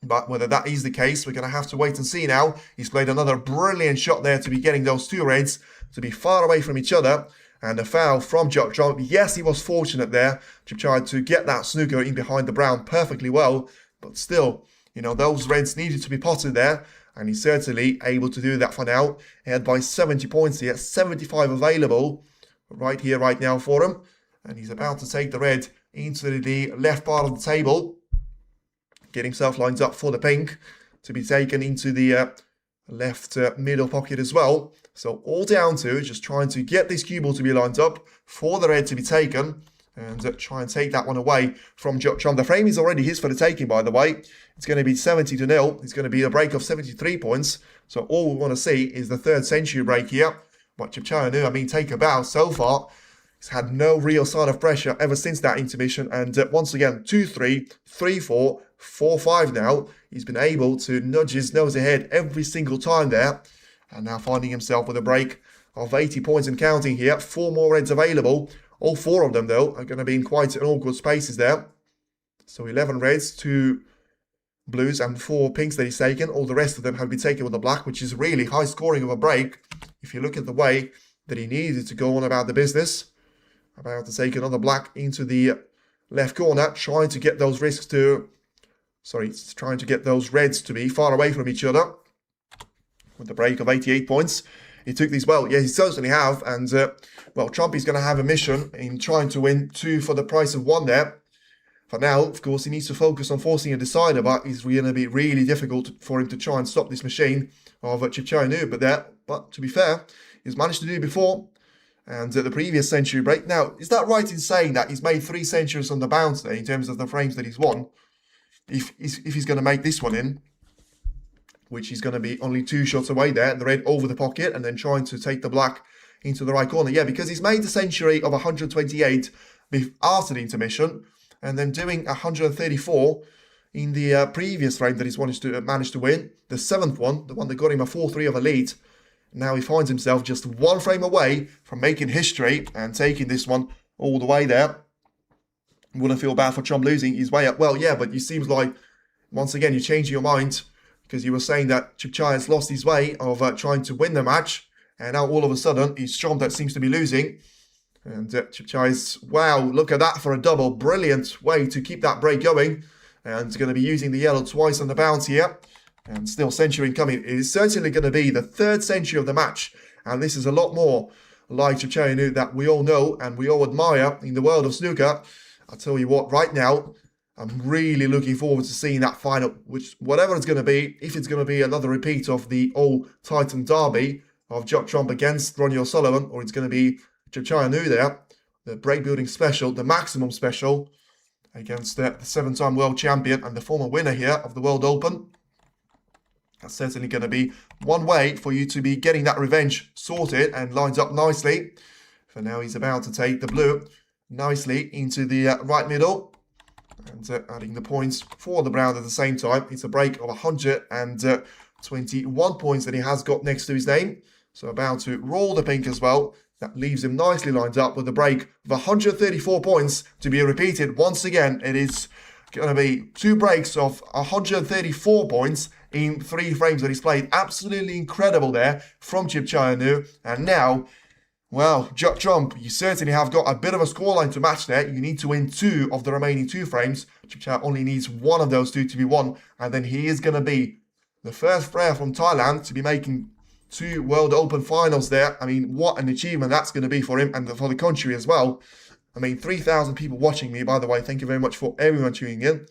But whether that is the case, we're going to have to wait and see now. He's played another brilliant shot there to be getting those 2 reds to be far away from each other. And a foul from Trump. Yes, he was fortunate there. Chichaya to get that snooker in behind the brown perfectly well. But still, you know, those reds needed to be potted there. and he's certainly able to do that for now. Ahead by 70 points here, 75 available right here, right now for him. And he's about to take the red into the left part of the table. Get himself lined up for the pink to be taken into the left middle pocket as well. So all down to just trying to get this cue ball to be lined up for the red to be taken and try and take that one away from Watchalong. The frame is already his for the taking, by the way. It's going to be 70-0. It's going to be a break of 73 points. So all we want to see is the third century break here. But Un-Nooh, I mean, take a bow so far. He's had no real sign of pressure ever since that intermission. And once again, 2-3, 3-4, 4-5 now. He's been able to nudge his nose ahead every single time there. And now finding himself with a break of 80 points and counting here. 4 more reds available. All 4 of them, though, are going to be in quite an awkward spaces there. So 11 reds, 2 blues and 4 pinks that he's taken. All the rest of them have been taken with a black, which is really high scoring of a break. If you look at the way that he needed to go on about the business. About to take another black into the left corner. Trying to get those risks to... Sorry, trying to get those reds to be far away from each other. With the break of 88 points. He took these well. Yeah, he certainly have. And, well, Trump is going to have a mission in trying to win 2 for the price of 1 there. For now, of course, he needs to focus on forcing a decider, but it's going to be really difficult for him to try and stop this machine of Un-Nooh. But to be fair, he's managed to do it before. And the previous century break. Now, is that right in saying that he's made 3 centuries on the bounce there in terms of the frames that he's won? If he's going to make this one in, which is going to be only 2 shots away there, the red over the pocket, and then trying to take the black into the right corner. Yeah, because he's made the century of 128 after the intermission, and then doing 134 in the previous frame that he's managed to win, the 7th one, the one that got him a 4-3 of a lead. Now he finds himself just 1 frame away from making history and taking this one all the way there. Wouldn't feel bad for Trump losing his way up. Well, yeah, but it seems like, once again, you're changing your mind because you were saying that Un-Nooh has lost his way of trying to win the match. And now all of a sudden, it's Trump that seems to be losing. And Un-Nooh is, wow, look at that for a double. Brilliant way to keep that break going. And it's going to be using the yellow twice on the bounce here. And still century incoming. It is certainly going to be the 3rd century of the match. And this is a lot more like Un-Nooh that we all know and we all admire in the world of snooker. I'll tell you what, right now, I'm really looking forward to seeing that final, which, whatever it's going to be, if it's going to be another repeat of the old Titan derby of Trump against Ronnie O'Sullivan, or it's going to be Un-Nooh there, the break building special, the maximum special, against the 7-time world champion and the former winner here of the World Open. That's certainly going to be one way for you to be getting that revenge sorted and lined up nicely. For now, he's about to take the blue nicely into the right middle and adding the points for the brown at the same time. It's a break of 121 points that he has got next to his name. So about to roll the pink as well. That leaves him nicely lined up with a break of 134 points to be repeated once again. It is going to be 2 breaks of 134 points in 3 frames that he's played. Absolutely incredible there from Un-Nooh. And now, well, Trump, you certainly have got a bit of a scoreline to match there. You need to win 2 of the remaining 2 frames. Un-Nooh only needs 1 of those 2 to be won. And then he is going to be the first player from Thailand to be making 2 World Open finals there. I mean, what an achievement that's going to be for him and for the country as well. I mean, 3,000 people watching me, by the way. Thank you very much for everyone tuning in.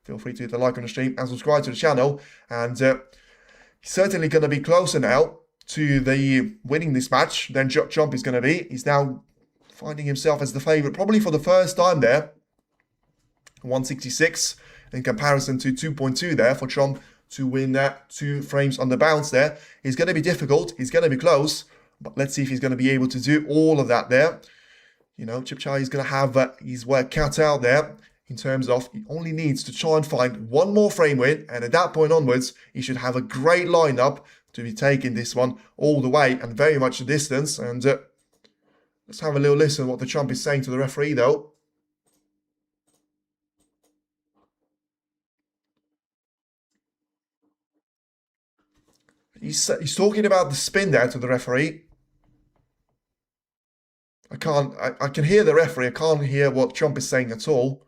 Feel free to hit the like on the stream and subscribe to the channel. And he's certainly going to be closer now to the winning this match than Trump is going to be. He's now finding himself as the favourite, probably for the first time there. 166 in comparison to 2.2 there for Trump to win that 2 frames on the bounce there. It's going to be difficult. He's going to be close. But let's see if he's going to be able to do all of that there. You know, Un-Nooh is going to have his work cut out there. In terms of, he only needs to try and find 1 more frame win. And at that point onwards, he should have a great lineup to be taking this one all the way and very much the distance. And let's have a little listen what the Trump is saying to the referee, though. He's talking about the spin there to the referee. I can hear the referee. I can't hear what Trump is saying at all.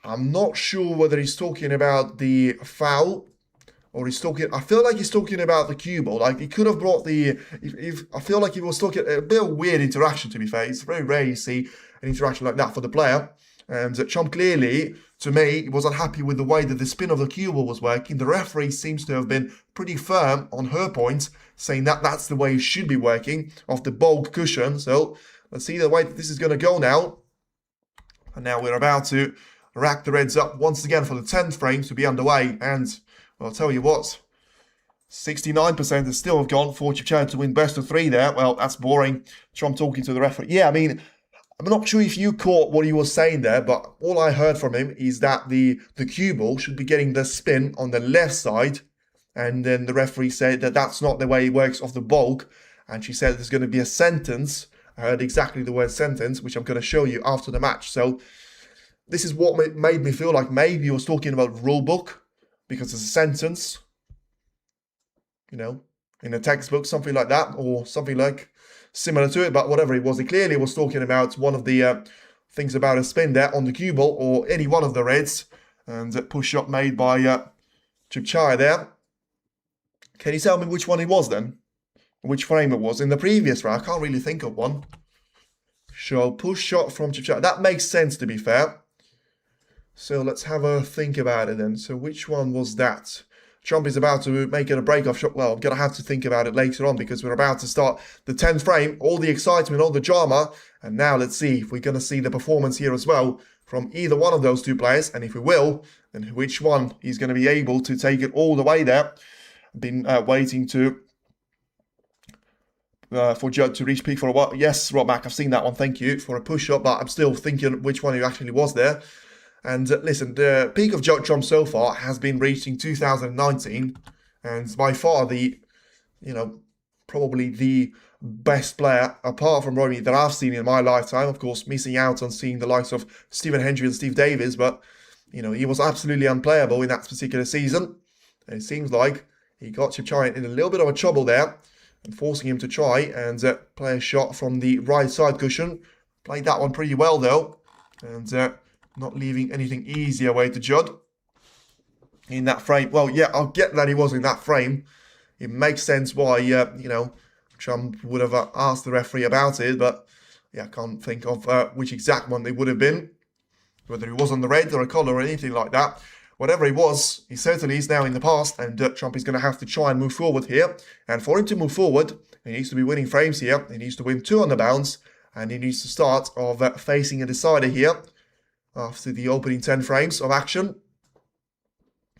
I'm not sure whether he's talking about the foul or he's talking. I feel like he's talking about the cue ball. Like he could have brought the. If I feel like he was talking a bit of weird interaction. To be fair, it's very rare you see an interaction like that for the player. And Trump clearly, to me, was unhappy with the way that the spin of the cue ball was working. The referee seems to have been pretty firm on her point, saying that that's the way it should be working off the bulk cushion. So let's see the way that this is going to go now. And now we're about to rack the Reds up once again for the 10th frame to be underway. And well, I'll tell you what, 69% has still have gone for Chipchak to win best of 3 there. Well, that's boring. Trump talking to the referee. Yeah, I mean, I'm not sure if you caught what he was saying there, but all I heard from him is that the cue ball should be getting the spin on the left side. And then the referee said that that's not the way it works off the bulk. And she said there's going to be a sentence. I heard exactly the word sentence, which I'm going to show you after the match. So this is what made me feel like maybe he was talking about rule book, because there's a sentence, you know, in a textbook, something like that, or something like similar to it, but whatever it was, he clearly was talking about one of the things about a spin there on the cue ball, or any one of the Reds, and a push-up made by Chipchak there. Can you tell me which one it was then? Which frame it was? In the previous round, I can't really think of one. So, push shot from Chipchak. That makes sense, to be fair. So, let's have a think about it then. So, which one was that? Trump is about to make it a break-off shot. Well, I'm going to have to think about it later on because we're about to start the 10th frame. All the excitement, all the drama. And now let's see if we're going to see the performance here as well from either one of those two players. And if we will, then which one is going to be able to take it all the way there. I've been waiting for Judd to reach peak for a while. Yes, Rob Mac, I've seen that one. Thank you for a push-up. But I'm still thinking which one it actually was there. And listen, the peak of Judd Trump so far has been reached in 2019, and by far the, you know, probably the best player apart from Romy that I've seen in my lifetime. Of course, missing out on seeing the likes of Stephen Hendry and Steve Davis, but you know he was absolutely unplayable in that particular season. And it seems like he got Chipchak in a little bit of a trouble there, and forcing him to try and play a shot from the right side cushion. Played that one pretty well though, and not leaving anything easy away to Judd in that frame. Well, yeah, I'll get that he was in that frame. It makes sense why, you know, Trump would have asked the referee about it, but yeah, I can't think of which exact one they would have been, whether he was on the red or a colour or anything like that. Whatever he was, he certainly is now in the past, and Trump is going to have to try and move forward here. And for him to move forward, he needs to be winning frames here. He needs to win 2 on the bounce, and he needs to start of facing a decider here after the opening 10 frames of action.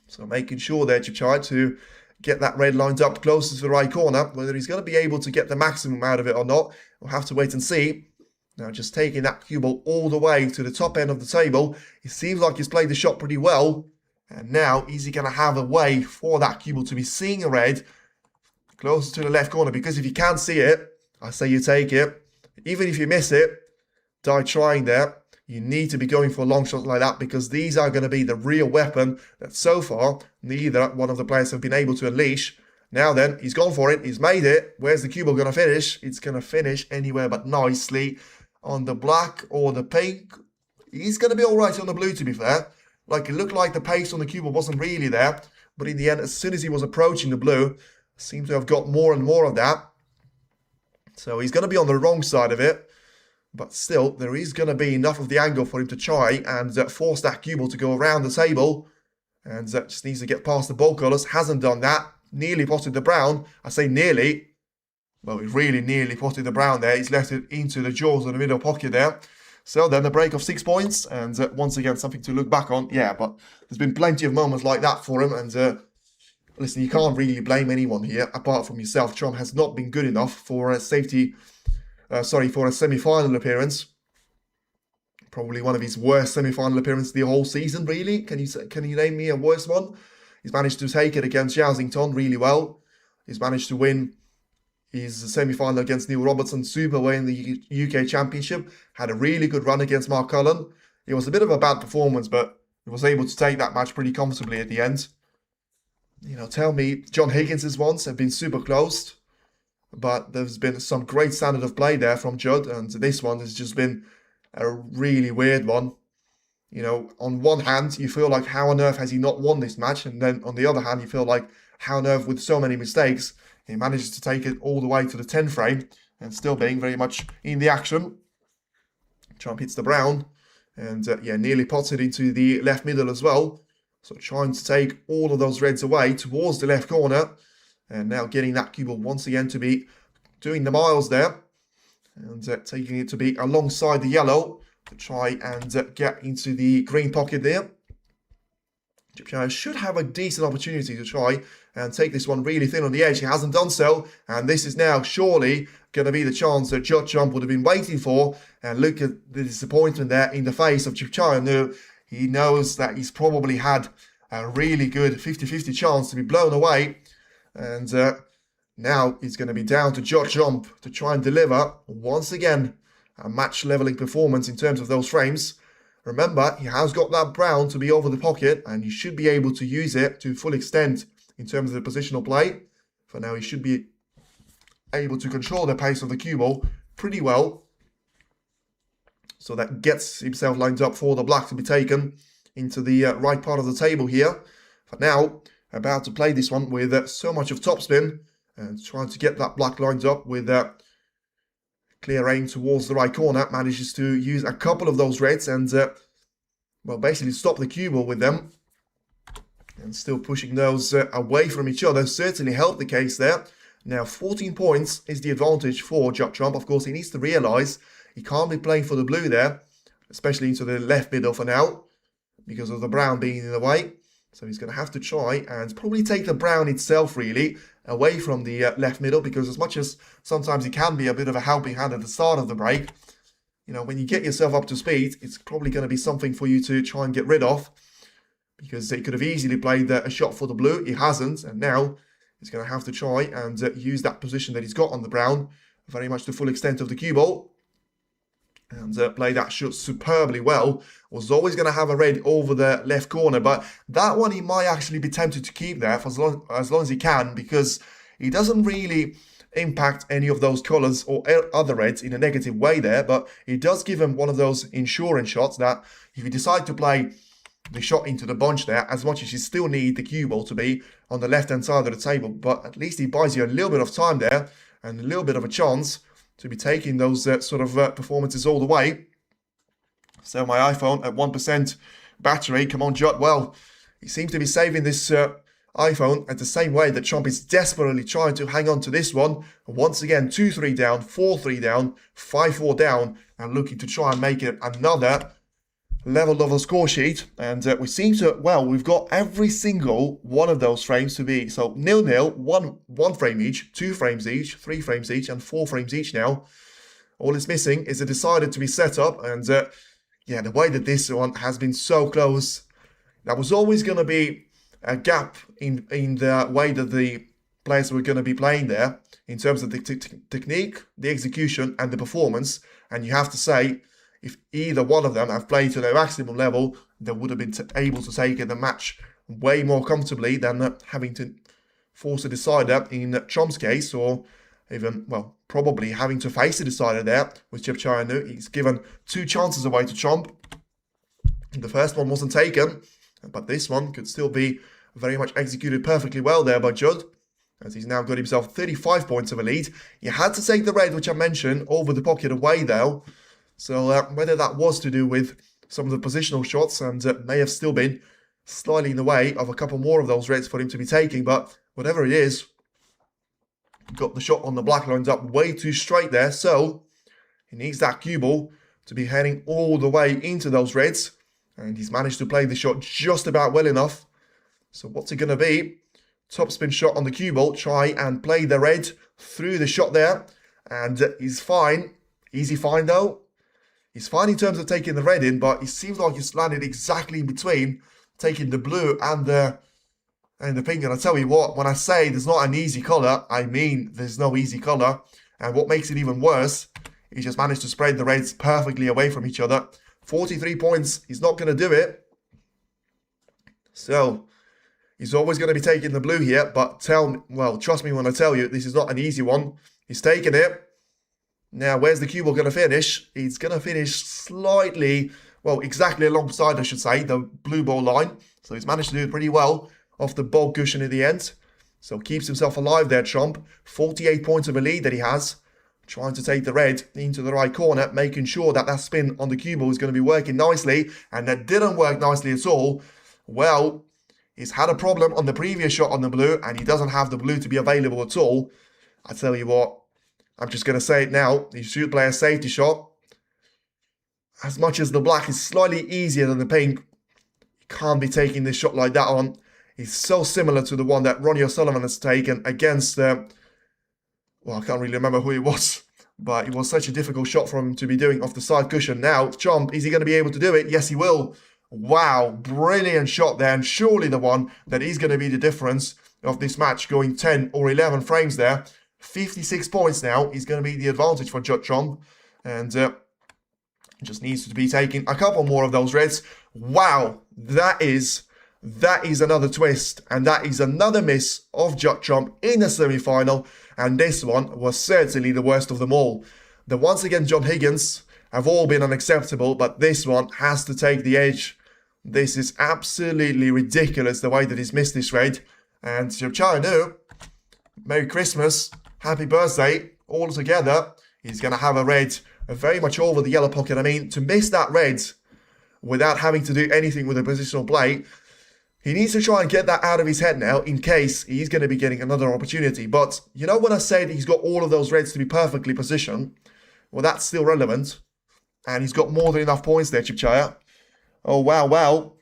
So making sure there Chipchak to get that red lined up closest to the right corner. Whether he's going to be able to get the maximum out of it or not, we'll have to wait and see. Now just taking that cue ball all the way to the top end of the table. It seems like he's played the shot pretty well. And now is he going to have a way for that cue ball to be seeing a red closer to the left corner? Because if you can't see it, I say you take it. Even if you miss it, die trying there. You need to be going for a long shot like that because these are going to be the real weapon that so far neither one of the players have been able to unleash. Now then, he's gone for it. He's made it. Where's the cue ball going to finish? It's going to finish anywhere but nicely on the black or the pink. He's going to be all right on the blue, to be fair. Like, it looked like the pace on the cue ball wasn't really there. But in the end, as soon as he was approaching the blue, seemed to have got more and more of that. So he's going to be on the wrong side of it. But still, there is going to be enough of the angle for him to try and force that cue ball to go around the table. And just needs to get past the ball colours. Hasn't done that. Nearly potted the brown. I say nearly. Well, he really nearly potted the brown there. He's left it into the jaws of the middle pocket there. So then the break of 6 points. And once again, something to look back on. Yeah, but there's been plenty of moments like that for him. And listen, you can't really blame anyone here apart from yourself. Trump has not been good enough for a for a semi-final appearance. Probably one of his worst semi-final appearances the whole season, really. Can you name me a worse one? He's managed to take it against Yazington really well. He's managed to win his semi-final against Neil Robertson Superway in the UK Championship. Had a really good run against Mark Cullen. It was a bit of a bad performance, but he was able to take that match pretty comfortably at the end. You know, tell me, John Higgins' ones have been super close. But there's been some great standard of play there from Judd, and this one has just been a really weird one. You know, on one hand, you feel like, how on earth has he not won this match? And then on the other hand, you feel like, how on earth, with so many mistakes, he manages to take it all the way to the 10th frame and still being very much in the action. Trump hits the brown and yeah, nearly pots it into the left middle as well. So trying to take all of those reds away towards the left corner. And now getting that cue ball once again to be doing the miles there. And taking it to be alongside the yellow to try and get into the green pocket there. Chip should have a decent opportunity to try and take this one really thin on the edge. He hasn't done so, and this is now surely going to be the chance that Jut Jump would have been waiting for. And look at the disappointment there in the face of Un-Nooh. He knows that he's probably had a really good 50-50 chance to be blown away. And now it's going to be down to Jut Jump to try and deliver, once again, a match-leveling performance in terms of those frames. Remember, he has got that brown to be over the pocket, and he should be able to use it to full extent in terms of the positional play. For now, he should be able to control the pace of the cue ball pretty well. So that gets himself lined up for the black to be taken into the right part of the table here. For now, about to play this one with so much of topspin and trying to get that black lined up with clear aim towards the right corner. Manages to use a couple of those reds and well, basically stop the cue ball with them. And still pushing those away from each other. Certainly helped the case there. Now 14 points is the advantage for Jut Jump. Of course, he needs to realise he can't be playing for the blue there, especially into the left middle for now, because of the brown being in the way. So he's going to have to try and probably take the brown itself really away from the left middle, because as much as sometimes it can be a bit of a helping hand at the start of the break, you know, when you get yourself up to speed, it's probably going to be something for you to try and get rid of, because he could have easily played a shot for the blue. He hasn't, and now he's going to have to try and use that position that he's got on the brown very much to full extent of the cue ball. And play that shot superbly well. Was always going to have a red over the left corner, but that one he might actually be tempted to keep there for as long as he can, because he doesn't really impact any of those colours or other reds in a negative way there, but it does give him one of those insurance shots that if you decide to play the shot into the bunch there, as much as you still need the cue ball to be on the left-hand side of the table, but at least he buys you a little bit of time there and a little bit of a chance to be taking those sort of performances all the way. So my iPhone at 1% battery. Come on, Jut. Well, he seems to be saving this iPhone at the same way that Trump is desperately trying to hang on to this one. Once again, 2-3 down, 4-3 down, 5-4 down, and looking to try and make it another level of the score sheet. And we seem to, well, we've got every single one of those frames to be. So 0-0, one frame each, 2 frames each, 3 frames each, and 4 frames each now. All it's missing is a decider to be set up. And yeah, the way that this one has been so close, there was always going to be a gap in the way that the players were going to be playing there in terms of the technique, the execution, and the performance. And you have to say, if either one of them have played to their maximum level, they would have been able to take the match way more comfortably than having to force a decider in Trump's case, or even, well, probably having to face a decider there with Un-Nooh. He's given 2 chances away to Trump. The first one wasn't taken, but this one could still be very much executed perfectly well there by Judd, as he's now got himself 35 points of a lead. He had to take the red, which I mentioned, over the pocket away though. So whether that was to do with some of the positional shots and may have still been slightly in the way of a couple more of those reds for him to be taking, but whatever it is, got the shot on the black lined up way too straight there, so he needs that cue ball to be heading all the way into those reds, and he's managed to play the shot just about well enough. So what's it going to be? Top spin shot on the cue ball, try and play the red through the shot there, and he's fine. Easy fine though. He's fine in terms of taking the red in, but it seems like he's landed exactly in between, taking the blue and the pink. And I tell you what, when I say there's not an easy colour, I mean there's no easy colour. And what makes it even worse, he just managed to spread the reds perfectly away from each other. 43 points, he's not going to do it. So, he's always going to be taking the blue here, but trust me when I tell you, this is not an easy one. He's taken it. Now, where's the cue ball going to finish? It's going to finish slightly well, exactly alongside, I should say, the blue ball line. So he's managed to do it pretty well off the ball cushion in the end. So keeps himself alive there, Trump. 48 points of a lead that he has. Trying to take the red into the right corner, making sure that that spin on the cue ball is going to be working nicely. And that didn't work nicely at all. Well, he's had a problem on the previous shot on the blue, and he doesn't have the blue to be available at all. I tell you what, I'm just going to say it now. He should play a safety shot. As much as the black is slightly easier than the pink, you can't be taking this shot like that on. He's so similar to the one that Ronnie O'Sullivan has taken against, well, I can't really remember who it was, but it was such a difficult shot for him to be doing off the side cushion. Now, Chomp, is he going to be able to do it? Yes, he will. Wow, brilliant shot there, and surely the one that is going to be the difference of this match, going 10 or 11 frames there. 56 points now is going to be the advantage for Judd Chomp, and just needs to be taking a couple more of those reds. Wow, that is another twist, and that is another miss of Judd Chomp in the semi-final, and this one was certainly the worst of them all. The ones against John Higgins have all been unacceptable, but this one has to take the edge. This is absolutely ridiculous the way that he's missed this red. And Un-Nooh, Merry Christmas, Happy Birthday, all together. He's going to have a red very much over the yellow pocket. I mean, to miss that red without having to do anything with a positional play, he needs to try and get that out of his head now in case he's going to be getting another opportunity. But you know when I said he's got all of those reds to be perfectly positioned? Well, that's still relevant. And he's got more than enough points there, Chipchaya. Oh, wow, wow.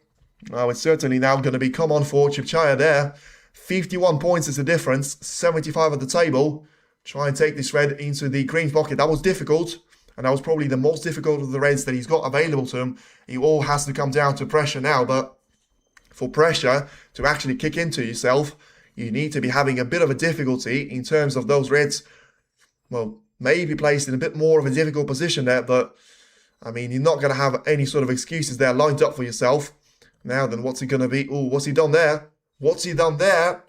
Oh, it's certainly now going to be come on for Chipchaya there. 51 points is the difference. 75 at the table. Try and take this red into the green pocket. That was difficult. And that was probably the most difficult of the reds that he's got available to him. It all has to come down to pressure now. But for pressure to actually kick into yourself, you need to be having a bit of a difficulty in terms of those reds. Well, maybe placed in a bit more of a difficult position there, but I mean, you're not going to have any sort of excuses there lined up for yourself. Now then, what's he going to be? Oh, what's he done there? What's he done there?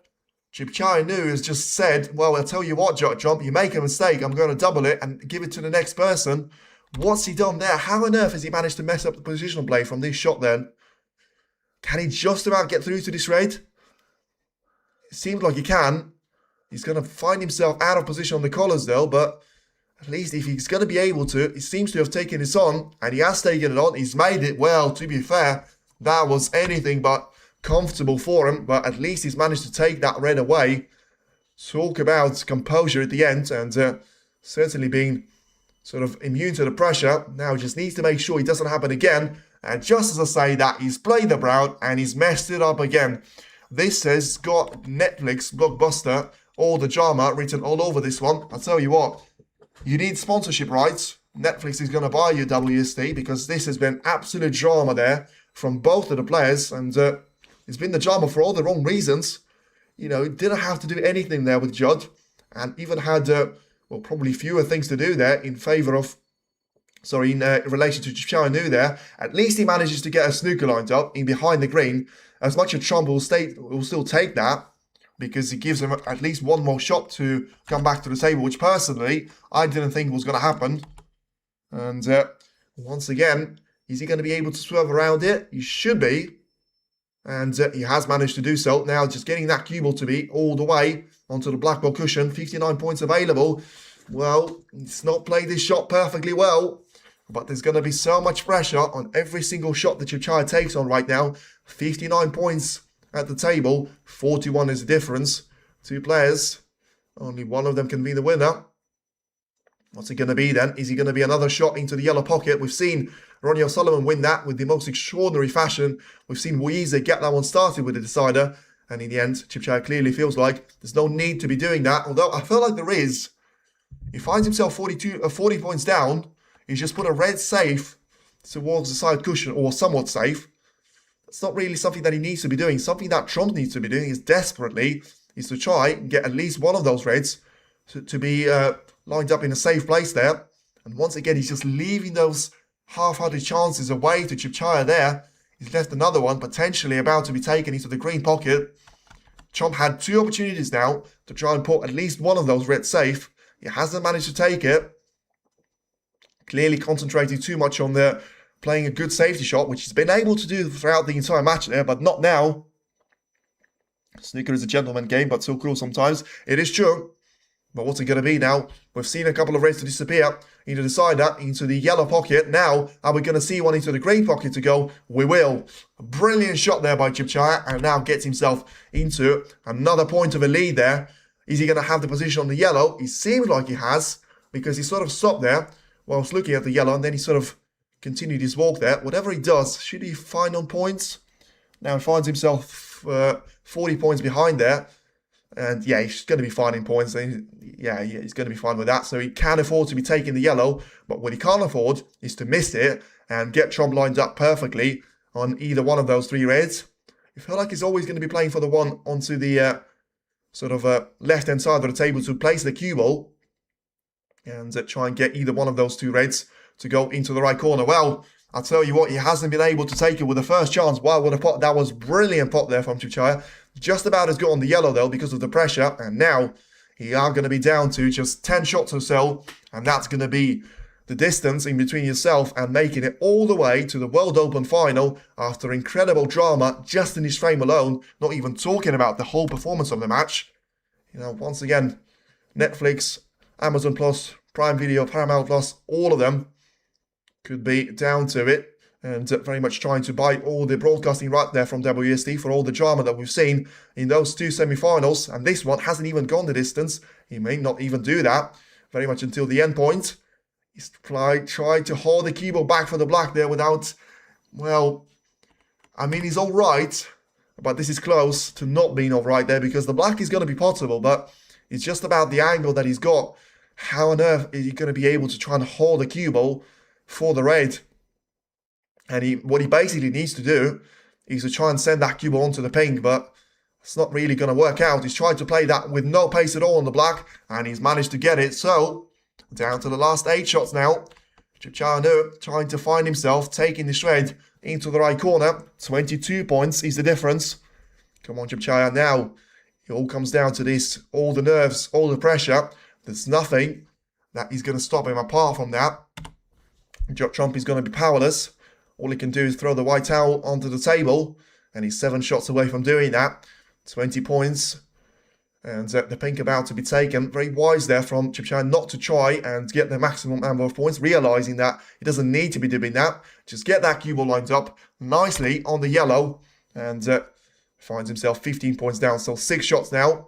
Un-Nooh has just said, well, I'll tell you what, Jump, you make a mistake, I'm going to double it and give it to the next person. What's he done there? How on earth has he managed to mess up the positional play from this shot then? Can he just about get through to this red? It seems like he can. He's going to find himself out of position on the collars though, but at least if he's going to be able to, he seems to have taken this on, and he has taken it on. He's made it well, to be fair. That was anything but comfortable for him, but at least he's managed to take that red away. Talk about composure at the end, and certainly being sort of immune to the pressure. Now he just needs to make sure it doesn't happen again. And just as I say that, he's played the brown and he's messed it up again. This has got Netflix blockbuster, all the drama written all over this one. I'll tell you what, you need sponsorship rights. Netflix is going to buy you WST because this has been absolute drama there from both of the players, and it's been the drama for all the wrong reasons. You know, didn't have to do anything there with Judd, and even had, well, probably fewer things to do there in favour of, sorry, in relation to Un-Nooh there. At least he manages to get a snooker lined up in behind the green. As much as Trump will still take that, because it gives him at least one more shot to come back to the table, which personally, I didn't think was going to happen. And once again, is he going to be able to swerve around it? He should be. And he has managed to do so. Now just getting that cue ball to be all the way onto the black ball cushion. 59 points available. Well, he's not played this shot perfectly well. But there's going to be so much pressure on every single shot that Chipchaya takes on right now. 59 points at the table. 41 is the difference. Two players. Only one of them can be the winner. What's it going to be then? Is he going to be another shot into the yellow pocket? We've seen Ronnie O'Sullivan win that with the most extraordinary fashion. We've seen Weezer get that one started with the decider. And in the end, Chipchaya clearly feels like there's no need to be doing that. Although I feel like there is. He finds himself 40 points down. He's just put a red safe towards the side cushion, or somewhat safe. That's not really something that he needs to be doing. Something that Trump needs to be doing is desperately is to try and get at least one of those reds to be lined up in a safe place there. And once again, he's just leaving those half-hearted chances away to Chipchaya there. He's left another one potentially about to be taken into the green pocket. Trump had two opportunities now to try and put at least one of those reds safe. He hasn't managed to take it. Clearly concentrating too much on the playing a good safety shot, which he's been able to do throughout the entire match there, but not now. Snooker is a gentleman game, but so cruel sometimes. It is true. But what's it going to be now? We've seen a couple of reds to disappear into the cider, into the yellow pocket. Now, are we going to see one into the green pocket to go? We will. A brilliant shot there by Chipchaya, and now gets himself into another point of a lead there. Is he going to have the position on the yellow? He seems like he has, because he sort of stopped there whilst looking at the yellow, and then he sort of continued his walk there. Whatever he does, should he find on points? Now he finds himself 40 points behind there. And yeah, he's going to be finding points. Yeah, he's going to be fine with that. So he can afford to be taking the yellow. But what he can't afford is to miss it and get Trump lined up perfectly on either one of those three reds. I feel like he's always going to be playing for the one onto the left-hand side of the table to place the cue ball. And try and get either one of those two reds to go into the right corner. Well, I'll tell you what, he hasn't been able to take it with the first chance. Wow, what a pot. That was brilliant pot there from Chipchaya. Just about as good on the yellow, though, because of the pressure. And now, he are going to be down to just 10 shots or so. And that's going to be the distance in between yourself and making it all the way to the World Open final after incredible drama just in his frame alone. Not even talking about the whole performance of the match. You know, once again, Netflix, Amazon Plus, Prime Video, Paramount Plus, all of them could be down to it and very much trying to buy all the broadcasting right there from WST for all the drama that we've seen in those two semi-finals. And this one hasn't even gone the distance. He may not even do that very much until the end point. He's tried to hold the keyboard back for the black there without, well, I mean, he's all right, but this is close to not being all right there because the black is going to be potable, but it's just about the angle that he's got. How on earth is he going to be able to try and hold the cue ball for the red? And what he basically needs to do is to try and send that cue ball onto the pink, but it's not really going to work out. He's tried to play that with no pace at all on the black, and he's managed to get it. So, down to the last 8 shots now. Un-Nooh trying to find himself, taking the shred into the right corner. 22 points is the difference. Come on, Chipchaya. Now, it all comes down to this. All the nerves, all the pressure. There's nothing that is going to stop him apart from that. Trump is going to be powerless. All he can do is throw the white towel onto the table, and he's 7 shots away from doing that. 20 points, and the pink about to be taken. Very wise there from Chipchaya not to try and get the maximum number of points, realising that he doesn't need to be doing that. Just get that cue ball lined up nicely on the yellow, and finds himself 15 points down. So 6 shots now.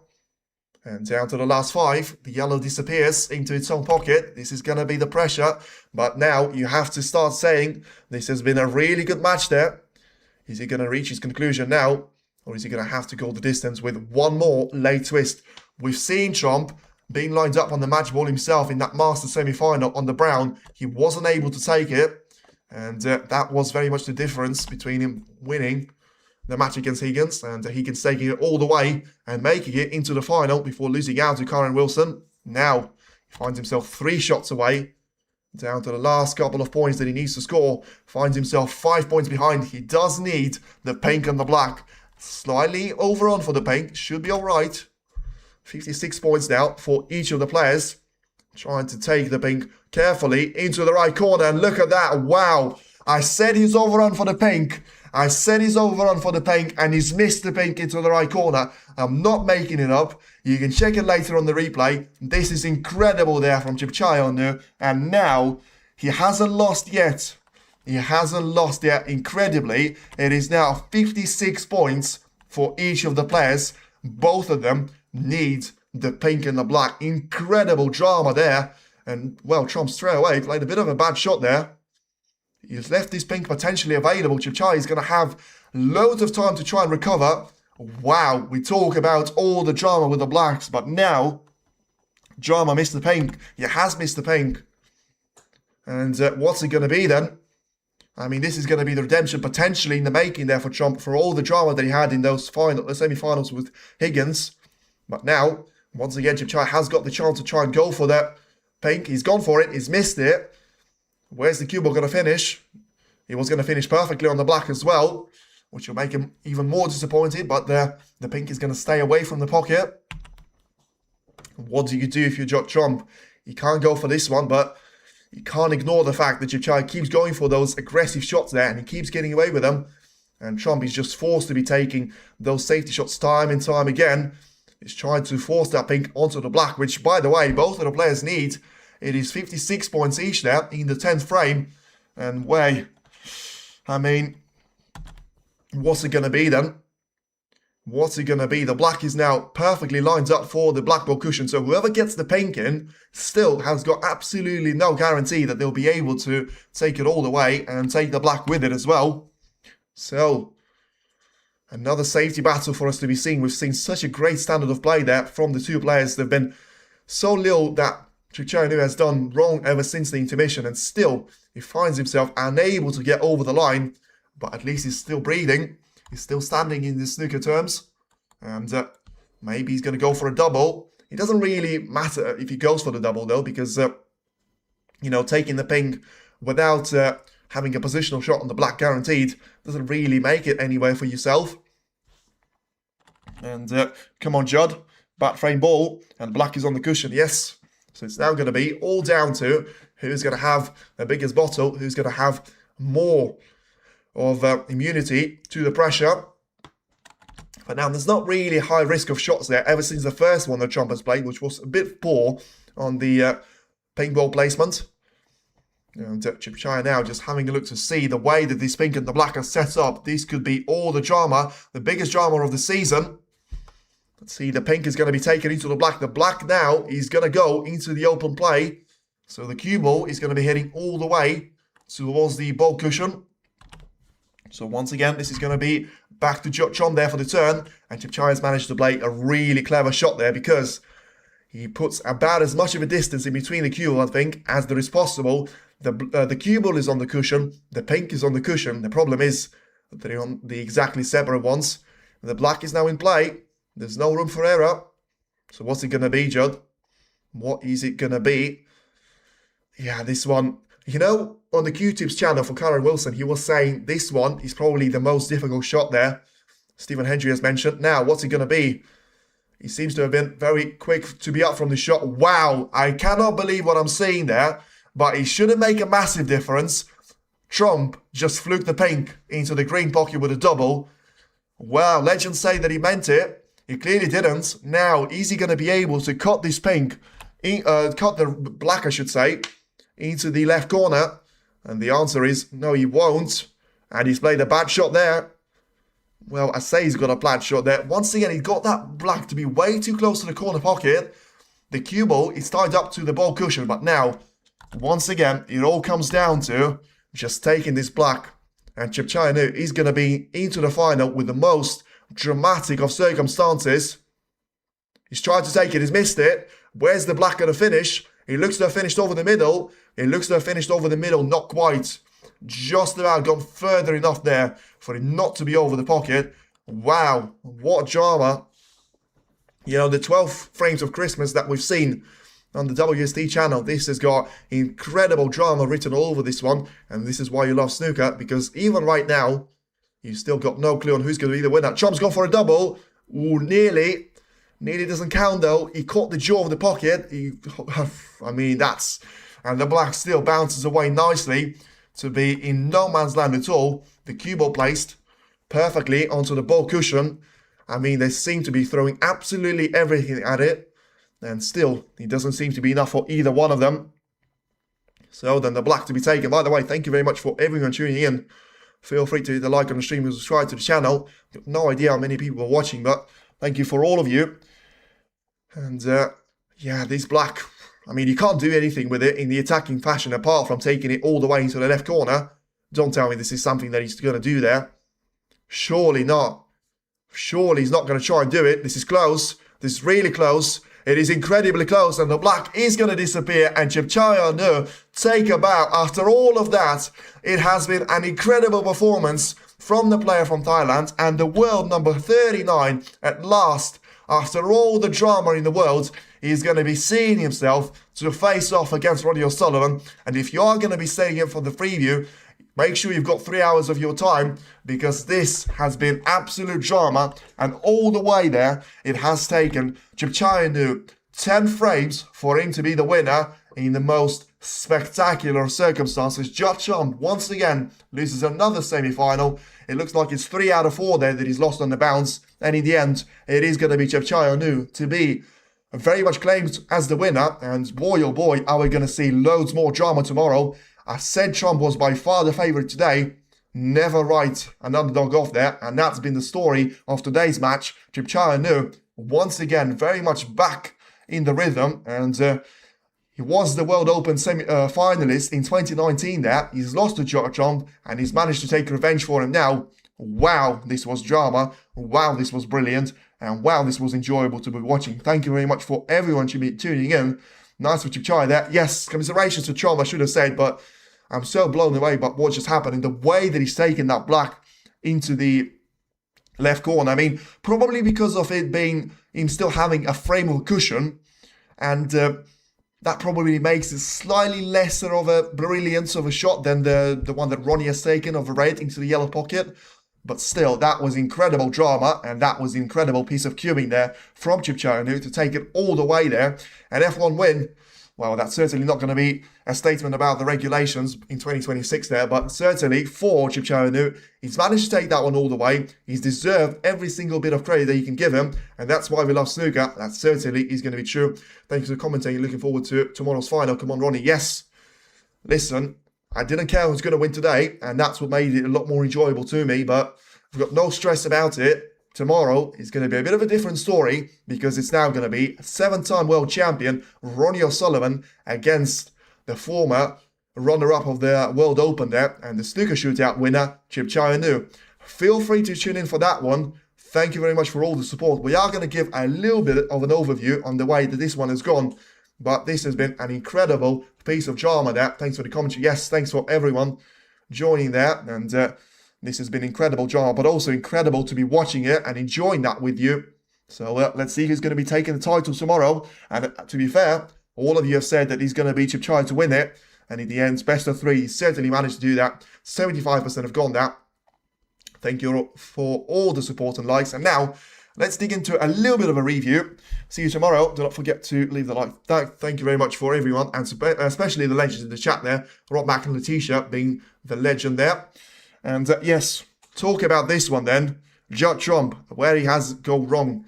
And down to the last 5, the yellow disappears into its own pocket. This is going to be the pressure. But now you have to start saying, this has been a really good match there. Is he going to reach his conclusion now? Or is he going to have to go the distance with one more late twist? We've seen Trump being lined up on the match ball himself in that Masters semi-final on the brown. He wasn't able to take it. And that was very much the difference between him winning the match against Higgins, and Higgins taking it all the way and making it into the final before losing out to Karen Wilson. Now, he finds himself 3 shots away, down to the last couple of points that he needs to score. Finds himself 5 points behind. He does need the pink and the black. Slightly over on for the pink, should be alright. 56 points now for each of the players. Trying to take the pink carefully into the right corner, and look at that, wow. I said he's over on for the pink. I said he's over on for the pink, and he's missed the pink into the right corner. I'm not making it up. You can check it later on the replay. This is incredible there from Chipchaya Un-Nooh. And now, he hasn't lost yet. He hasn't lost yet, incredibly. It is now 56 points for each of the players. Both of them need the pink and the black. Incredible drama there. And, well, Trump straight away played a bit of a bad shot there. He's left this pink potentially available. Chipchaya is going to have loads of time to try and recover. Wow, we talk about all the drama with the blacks, but now, drama missed the pink. He has missed the pink. And what's it going to be then? I mean, this is going to be the redemption potentially in the making there for Trump for all the drama that he had in those semi-finals with Higgins. But now, once again, Chipchaya has got the chance to try and go for that pink. He's gone for it. He's missed it. Where's the cue ball going to finish? He was going to finish perfectly on the black as well, which will make him even more disappointed. But the pink is going to stay away from the pocket. What do you do if you're Trump? You can't go for this one, but You can't ignore the fact that Chepchai keeps going for those aggressive shots there and he keeps getting away with them. And Trump is just forced to be taking those safety shots time and time again. He's trying to force that pink onto the black, which, by the way, both of the players need. It is 56 points each there in the 10th frame. And I mean, what's it going to be then? What's it going to be? The black is now perfectly lined up for the black ball cushion. So whoever gets the pink in still has got absolutely no guarantee that they'll be able to take it all the way and take the black with it as well. So, another safety battle for us to be seen. We've seen such a great standard of play there from the two players. There've been so little that Un-Nooh has done wrong ever since the intermission, and still he finds himself unable to get over the line. But at least he's still breathing. He's still standing in the snooker terms, and maybe he's going to go for a double. It doesn't really matter if he goes for the double though, because you know, taking the pink without having a positional shot on the black guaranteed doesn't really make it anywhere for yourself. And come on, Judd. Bat frame ball. And black is on the cushion. Yes. So it's now going to be all down to who's going to have the biggest bottle, who's going to have more of immunity to the pressure. But now there's not really a high risk of shots there ever since the first one that Trump has played, which was a bit poor on the pink ball placement. And Chepchai now just having a look to see the way that this pink and the black are set up. This could be all the drama, the biggest drama of the season. Let's see, the pink is going to be taken into the black. The black now is going to go into the open play. So the cue ball is going to be heading all the way towards the ball cushion. So once again, this is going to be back to Chom there for the turn. And Chepchai has managed to play a really clever shot there because he puts about as much of a distance in between the cue ball, I think, as there is possible. The cue ball is on the cushion. The pink is on the cushion. The problem is that they're on the exactly separate ones. The black is now in play. There's no room for error. So what's it going to be, Judd? What is it going to be? Yeah, this one. You know, on the Q-Tips channel for Karen Wilson, he was saying this one is probably the most difficult shot there. Stephen Hendry has mentioned. Now, what's it going to be? He seems to have been very quick to be up from the shot. Wow, I cannot believe what I'm seeing there. But it shouldn't make a massive difference. Trump just fluked the pink into the green pocket with a double. Well, legends say that he meant it. He clearly didn't. Now, is he going to be able to cut this pink, cut the black, I should say, into the left corner? And the answer is no, he won't. And he's played a bad shot there. Well, I say he's got a bad shot there. Once again, he got that black to be way too close to the corner pocket. The cue ball is tied up to the ball cushion, but now, once again, it all comes down to just taking this black. And Un-Nooh is going to be into the final with the most dramatic of circumstances. He's tried to take it, he's missed it. Where's the black going to finish? He looks to have finished over the middle. It looks to have finished over the middle, not quite. Just about gone further enough there for it not to be over the pocket. Wow, what drama. You know, the 12 frames of Christmas that we've seen on the WST channel, this has got incredible drama written all over this one, and this is why you love snooker, because even right now, you've still got no clue on who's going to be the winner. Trump's gone for a double. Ooh, nearly. Nearly doesn't count though. He caught the jaw of the pocket. I mean, that's... And the black still bounces away nicely to be in no man's land at all. The cue ball placed perfectly onto the ball cushion. I mean, they seem to be throwing absolutely everything at it. And still, it doesn't seem to be enough for either one of them. So then the black to be taken. By the way, thank you very much for everyone tuning in. Feel free to hit the like on the stream and subscribe to the channel. Got no idea how many people are watching, but thank you for all of you. And yeah, this black, I mean, you can't do anything with it in the attacking fashion apart from taking it all the way into the left corner. Don't tell me this is something that he's going to do there. Surely not. Surely he's not going to try and do it. This is close. This is really close. It is incredibly close, and the black is going to disappear, and Un-Nooh take a bow. After all of that, it has been an incredible performance from the player from Thailand, and the world number 39 at last, after all the drama in the world, is going to be seeing himself to face off against Ronnie O'Sullivan. And if you are going to be staying in for the preview, make sure you've got 3 hours of your time, because this has been absolute drama, and all the way there, it has taken Un-Nooh 10 frames for him to be the winner, in the most spectacular circumstances. Watchalong once again loses another semi-final. It looks like it's 3 out of 4 there that he's lost on the bounce, and in the end it is going to be Un-Nooh to be very much claimed as the winner. And boy oh boy, are we going to see loads more drama tomorrow. I said Trump was by far the favourite today. Never write an underdog off there, and that's been the story of today's match. Un-Nooh once again very much back in the rhythm, and he was the World Open finalist in 2019 there. He's lost to Trump, and he's managed to take revenge for him now. Wow, this was drama. Wow, this was brilliant. And wow, this was enjoyable to be watching. Thank you very much for everyone tuning in. Nice for Chai there. Yes, commiserations to Trump, I should have said, but I'm so blown away by what just happened and the way that he's taken that black into the left corner. I mean, probably because of it being him still having a frame of a cushion, and that probably makes it slightly lesser of a brilliance of a shot than the one that Ronnie has taken of a red into the yellow pocket. But still, that was incredible drama, and that was an incredible piece of cubing there from Un-Nooh to take it all the way there. An F1 win, well, that's certainly not going to be a statement about the regulations in 2026 there, but certainly for Un-Nooh, he's managed to take that one all the way. He's deserved every single bit of credit that you can give him, and that's why we love snooker. That certainly is going to be true. Thank you for commenting. Looking forward to tomorrow's final. Come on, Ronnie. Yes. Listen, I didn't care who's going to win today, and that's what made it a lot more enjoyable to me, but I've got no stress about it. Tomorrow is going to be a bit of a different story, because it's now going to be 7-time world champion Ronnie O'Sullivan against the former runner-up of the World Open there and the snooker shootout winner, Un-Nooh. Feel free to tune in for that one. Thank you very much for all the support. We are going to give a little bit of an overview on the way that this one has gone, but this has been an incredible piece of drama there. Thanks for the commentary. Yes, thanks for everyone joining there, and this has been incredible drama, but also incredible to be watching it and enjoying that with you. So let's see who's going to be taking the title tomorrow. And to be fair, all of you have said that he's going to be Chai to win it. And in the end, best of 3, he certainly managed to do that. 75% have gone that. Thank you for all the support and likes. And now, let's dig into a little bit of a review. See you tomorrow. Do not forget to leave the like. Thank you very much for everyone, and especially the legends in the chat there. Rob Mack and Letitia being the legend there. And yes, talk about this one then. Trump, where he has gone wrong.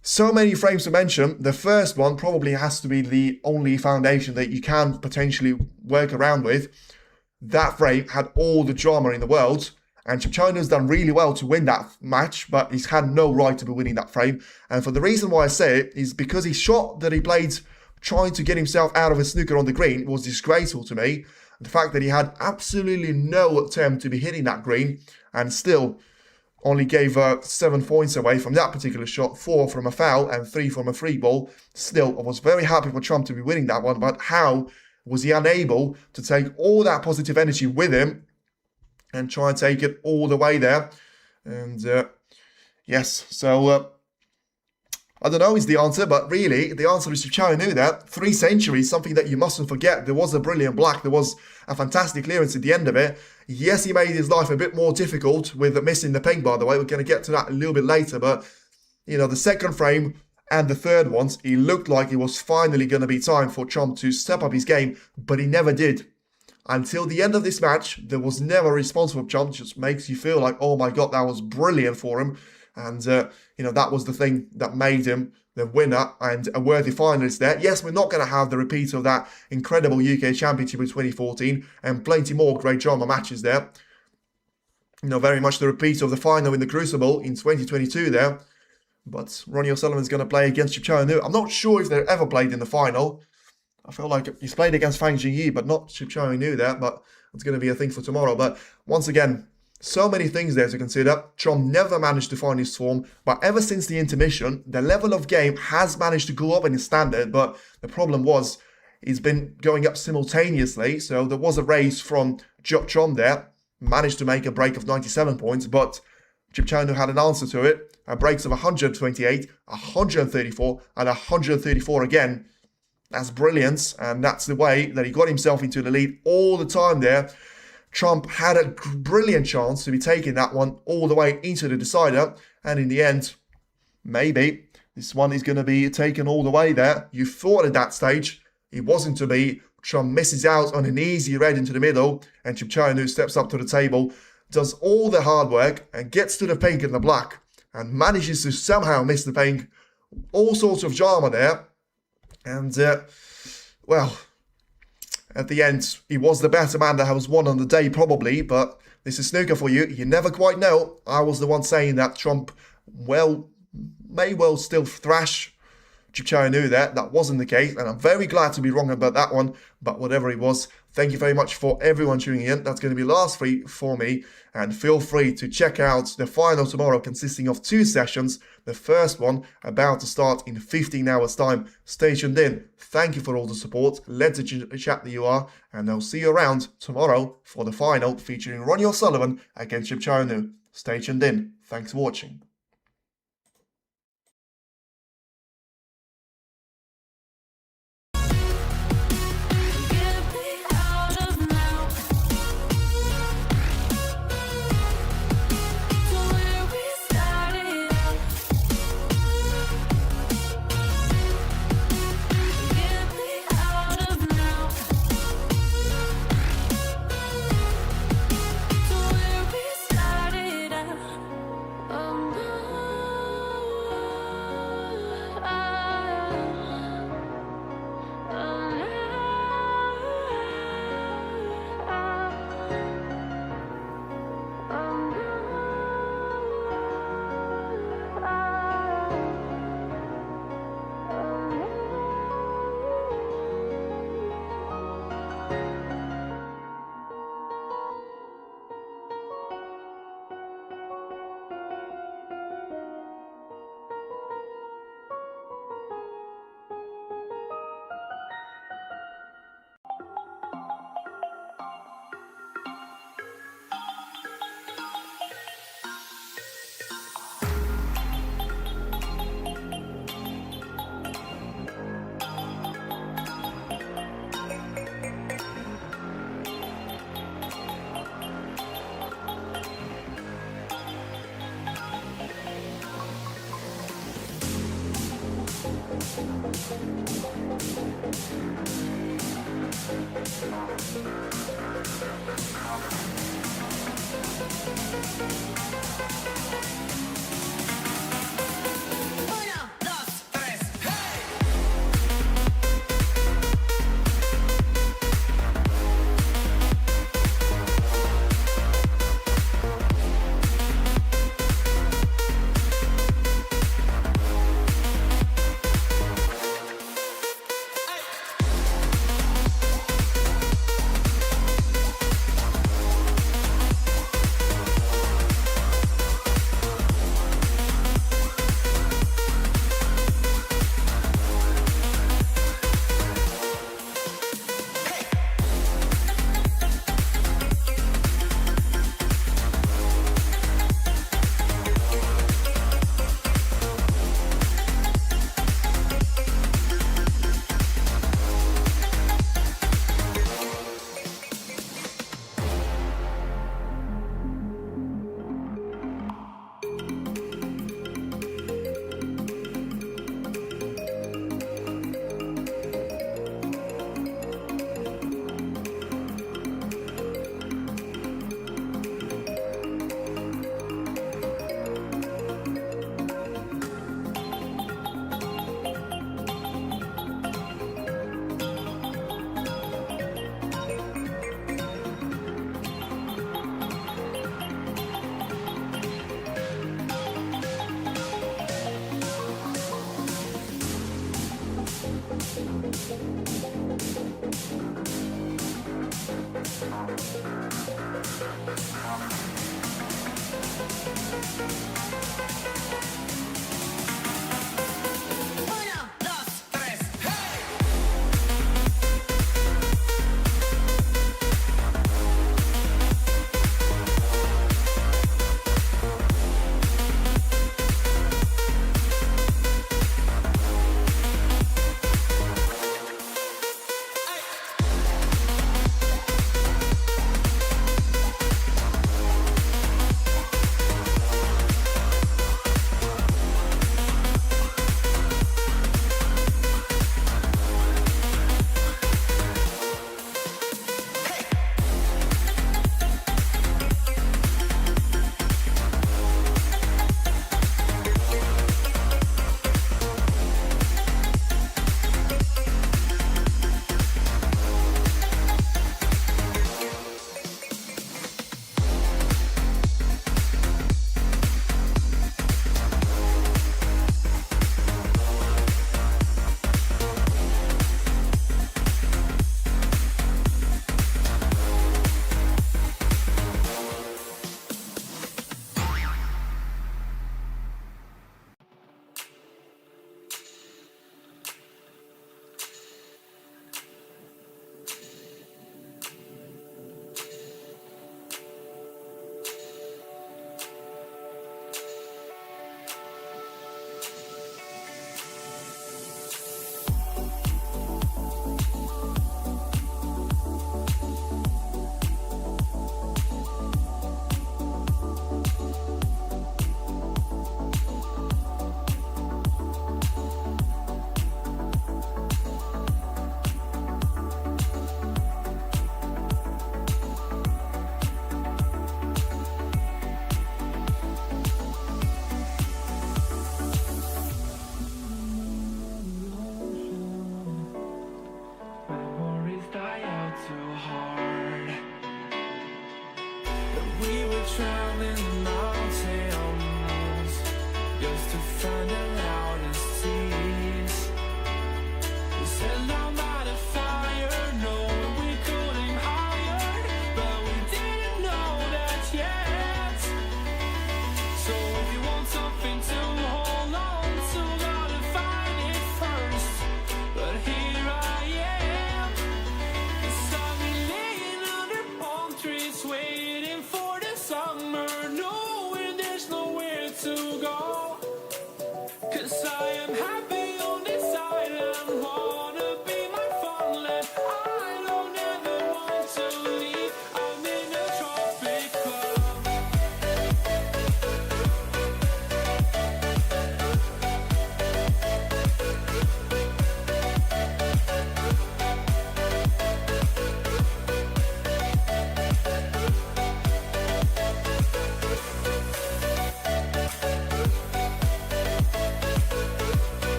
So many frames to mention. The first one probably has to be the only foundation that you can potentially work around with. That frame had all the drama in the world, and Un-Nooh's done really well to win that match, but he's had no right to be winning that frame. And for the reason why I say it is because his shot that he played trying to get himself out of a snooker on the green was disgraceful to me. The fact that he had absolutely no attempt to be hitting that green and still only gave 7 points away from that particular shot, 4 from a foul and 3 from a free ball. Still, I was very happy for Trump to be winning that one, but how was he unable to take all that positive energy with him and try and take it all the way there? And yes, so I don't know is the answer, but really the answer is Un-Nooh there. 3 centuries, something that you mustn't forget. There was a brilliant black. There was a fantastic clearance at the end of it. Yes, he made his life a bit more difficult with missing the ping, by the way. We're going to get to that a little bit later, but you know, the second frame and the third ones, he looked like it was finally going to be time for Trump to step up his game, but he never did. Until the end of this match, there was never a response from Trump. It just makes you feel like, oh my God, that was brilliant for him. And, you know, that was the thing that made him the winner and a worthy finalist there. Yes, we're not going to have the repeat of that incredible UK Championship in 2014 and plenty more great drama matches there. You know, very much the repeat of the final in the Crucible in 2022 there. But Ronnie O'Sullivan's going to play against Un-Nooh. I'm not sure if they've ever played in the final. I feel like he's played against Fang Jingyi, but not Un-Nooh there. But it's going to be a thing for tomorrow. But once again, so many things there to consider. Trump never managed to find his form, but ever since the intermission, the level of game has managed to go up in his standard, but the problem was he's been going up simultaneously, so there was a race from Trump there, managed to make a break of 97 points, but Un-Nooh had an answer to it, breaks of 128, 134, and 134 again. That's brilliance, and that's the way that he got himself into the lead all the time there. Trump had a brilliant chance to be taking that one all the way into the decider. And in the end, maybe this one is going to be taken all the way there. You thought at that stage it wasn't to be. Trump misses out on an easy red into the middle, and Un-Nooh steps up to the table, does all the hard work, and gets to the pink and the black, and manages to somehow miss the pink. All sorts of drama there, and well, at the end, he was the better man that has won on the day probably, but this is snooker for you. You never quite know. I was the one saying that Trump, well, may well still thrash Un-Nooh there. That wasn't the case, and I'm very glad to be wrong about that one, but whatever it was, thank you very much for everyone tuning in. That's going to be last three for me, and feel free to check out the final tomorrow, consisting of 2 sessions. The first one about to start in 15 hours time. Stay tuned in. Thank you for all the support. Let's chat that you are, and I'll see you around tomorrow for the final featuring Ronnie O'Sullivan against Un-Nooh. Stay tuned in. Thanks for watching.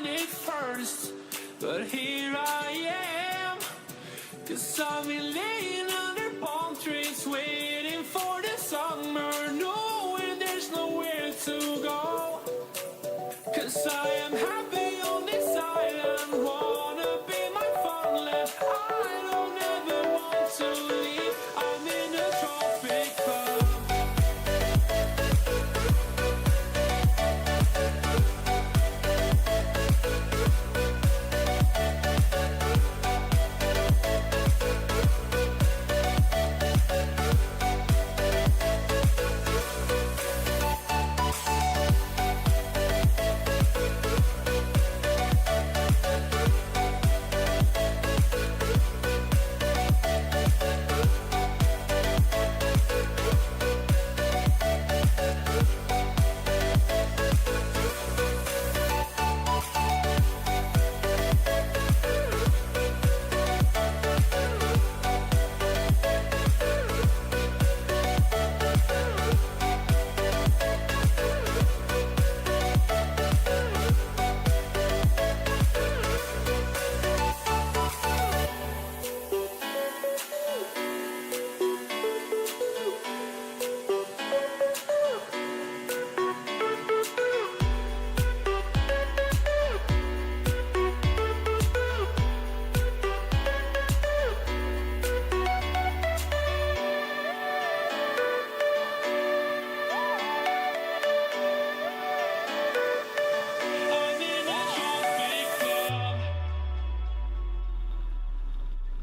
it first, but here I am. 'Cause I've been laying under palm trees waiting for the summer, knowing there's nowhere to go. 'Cause I am happy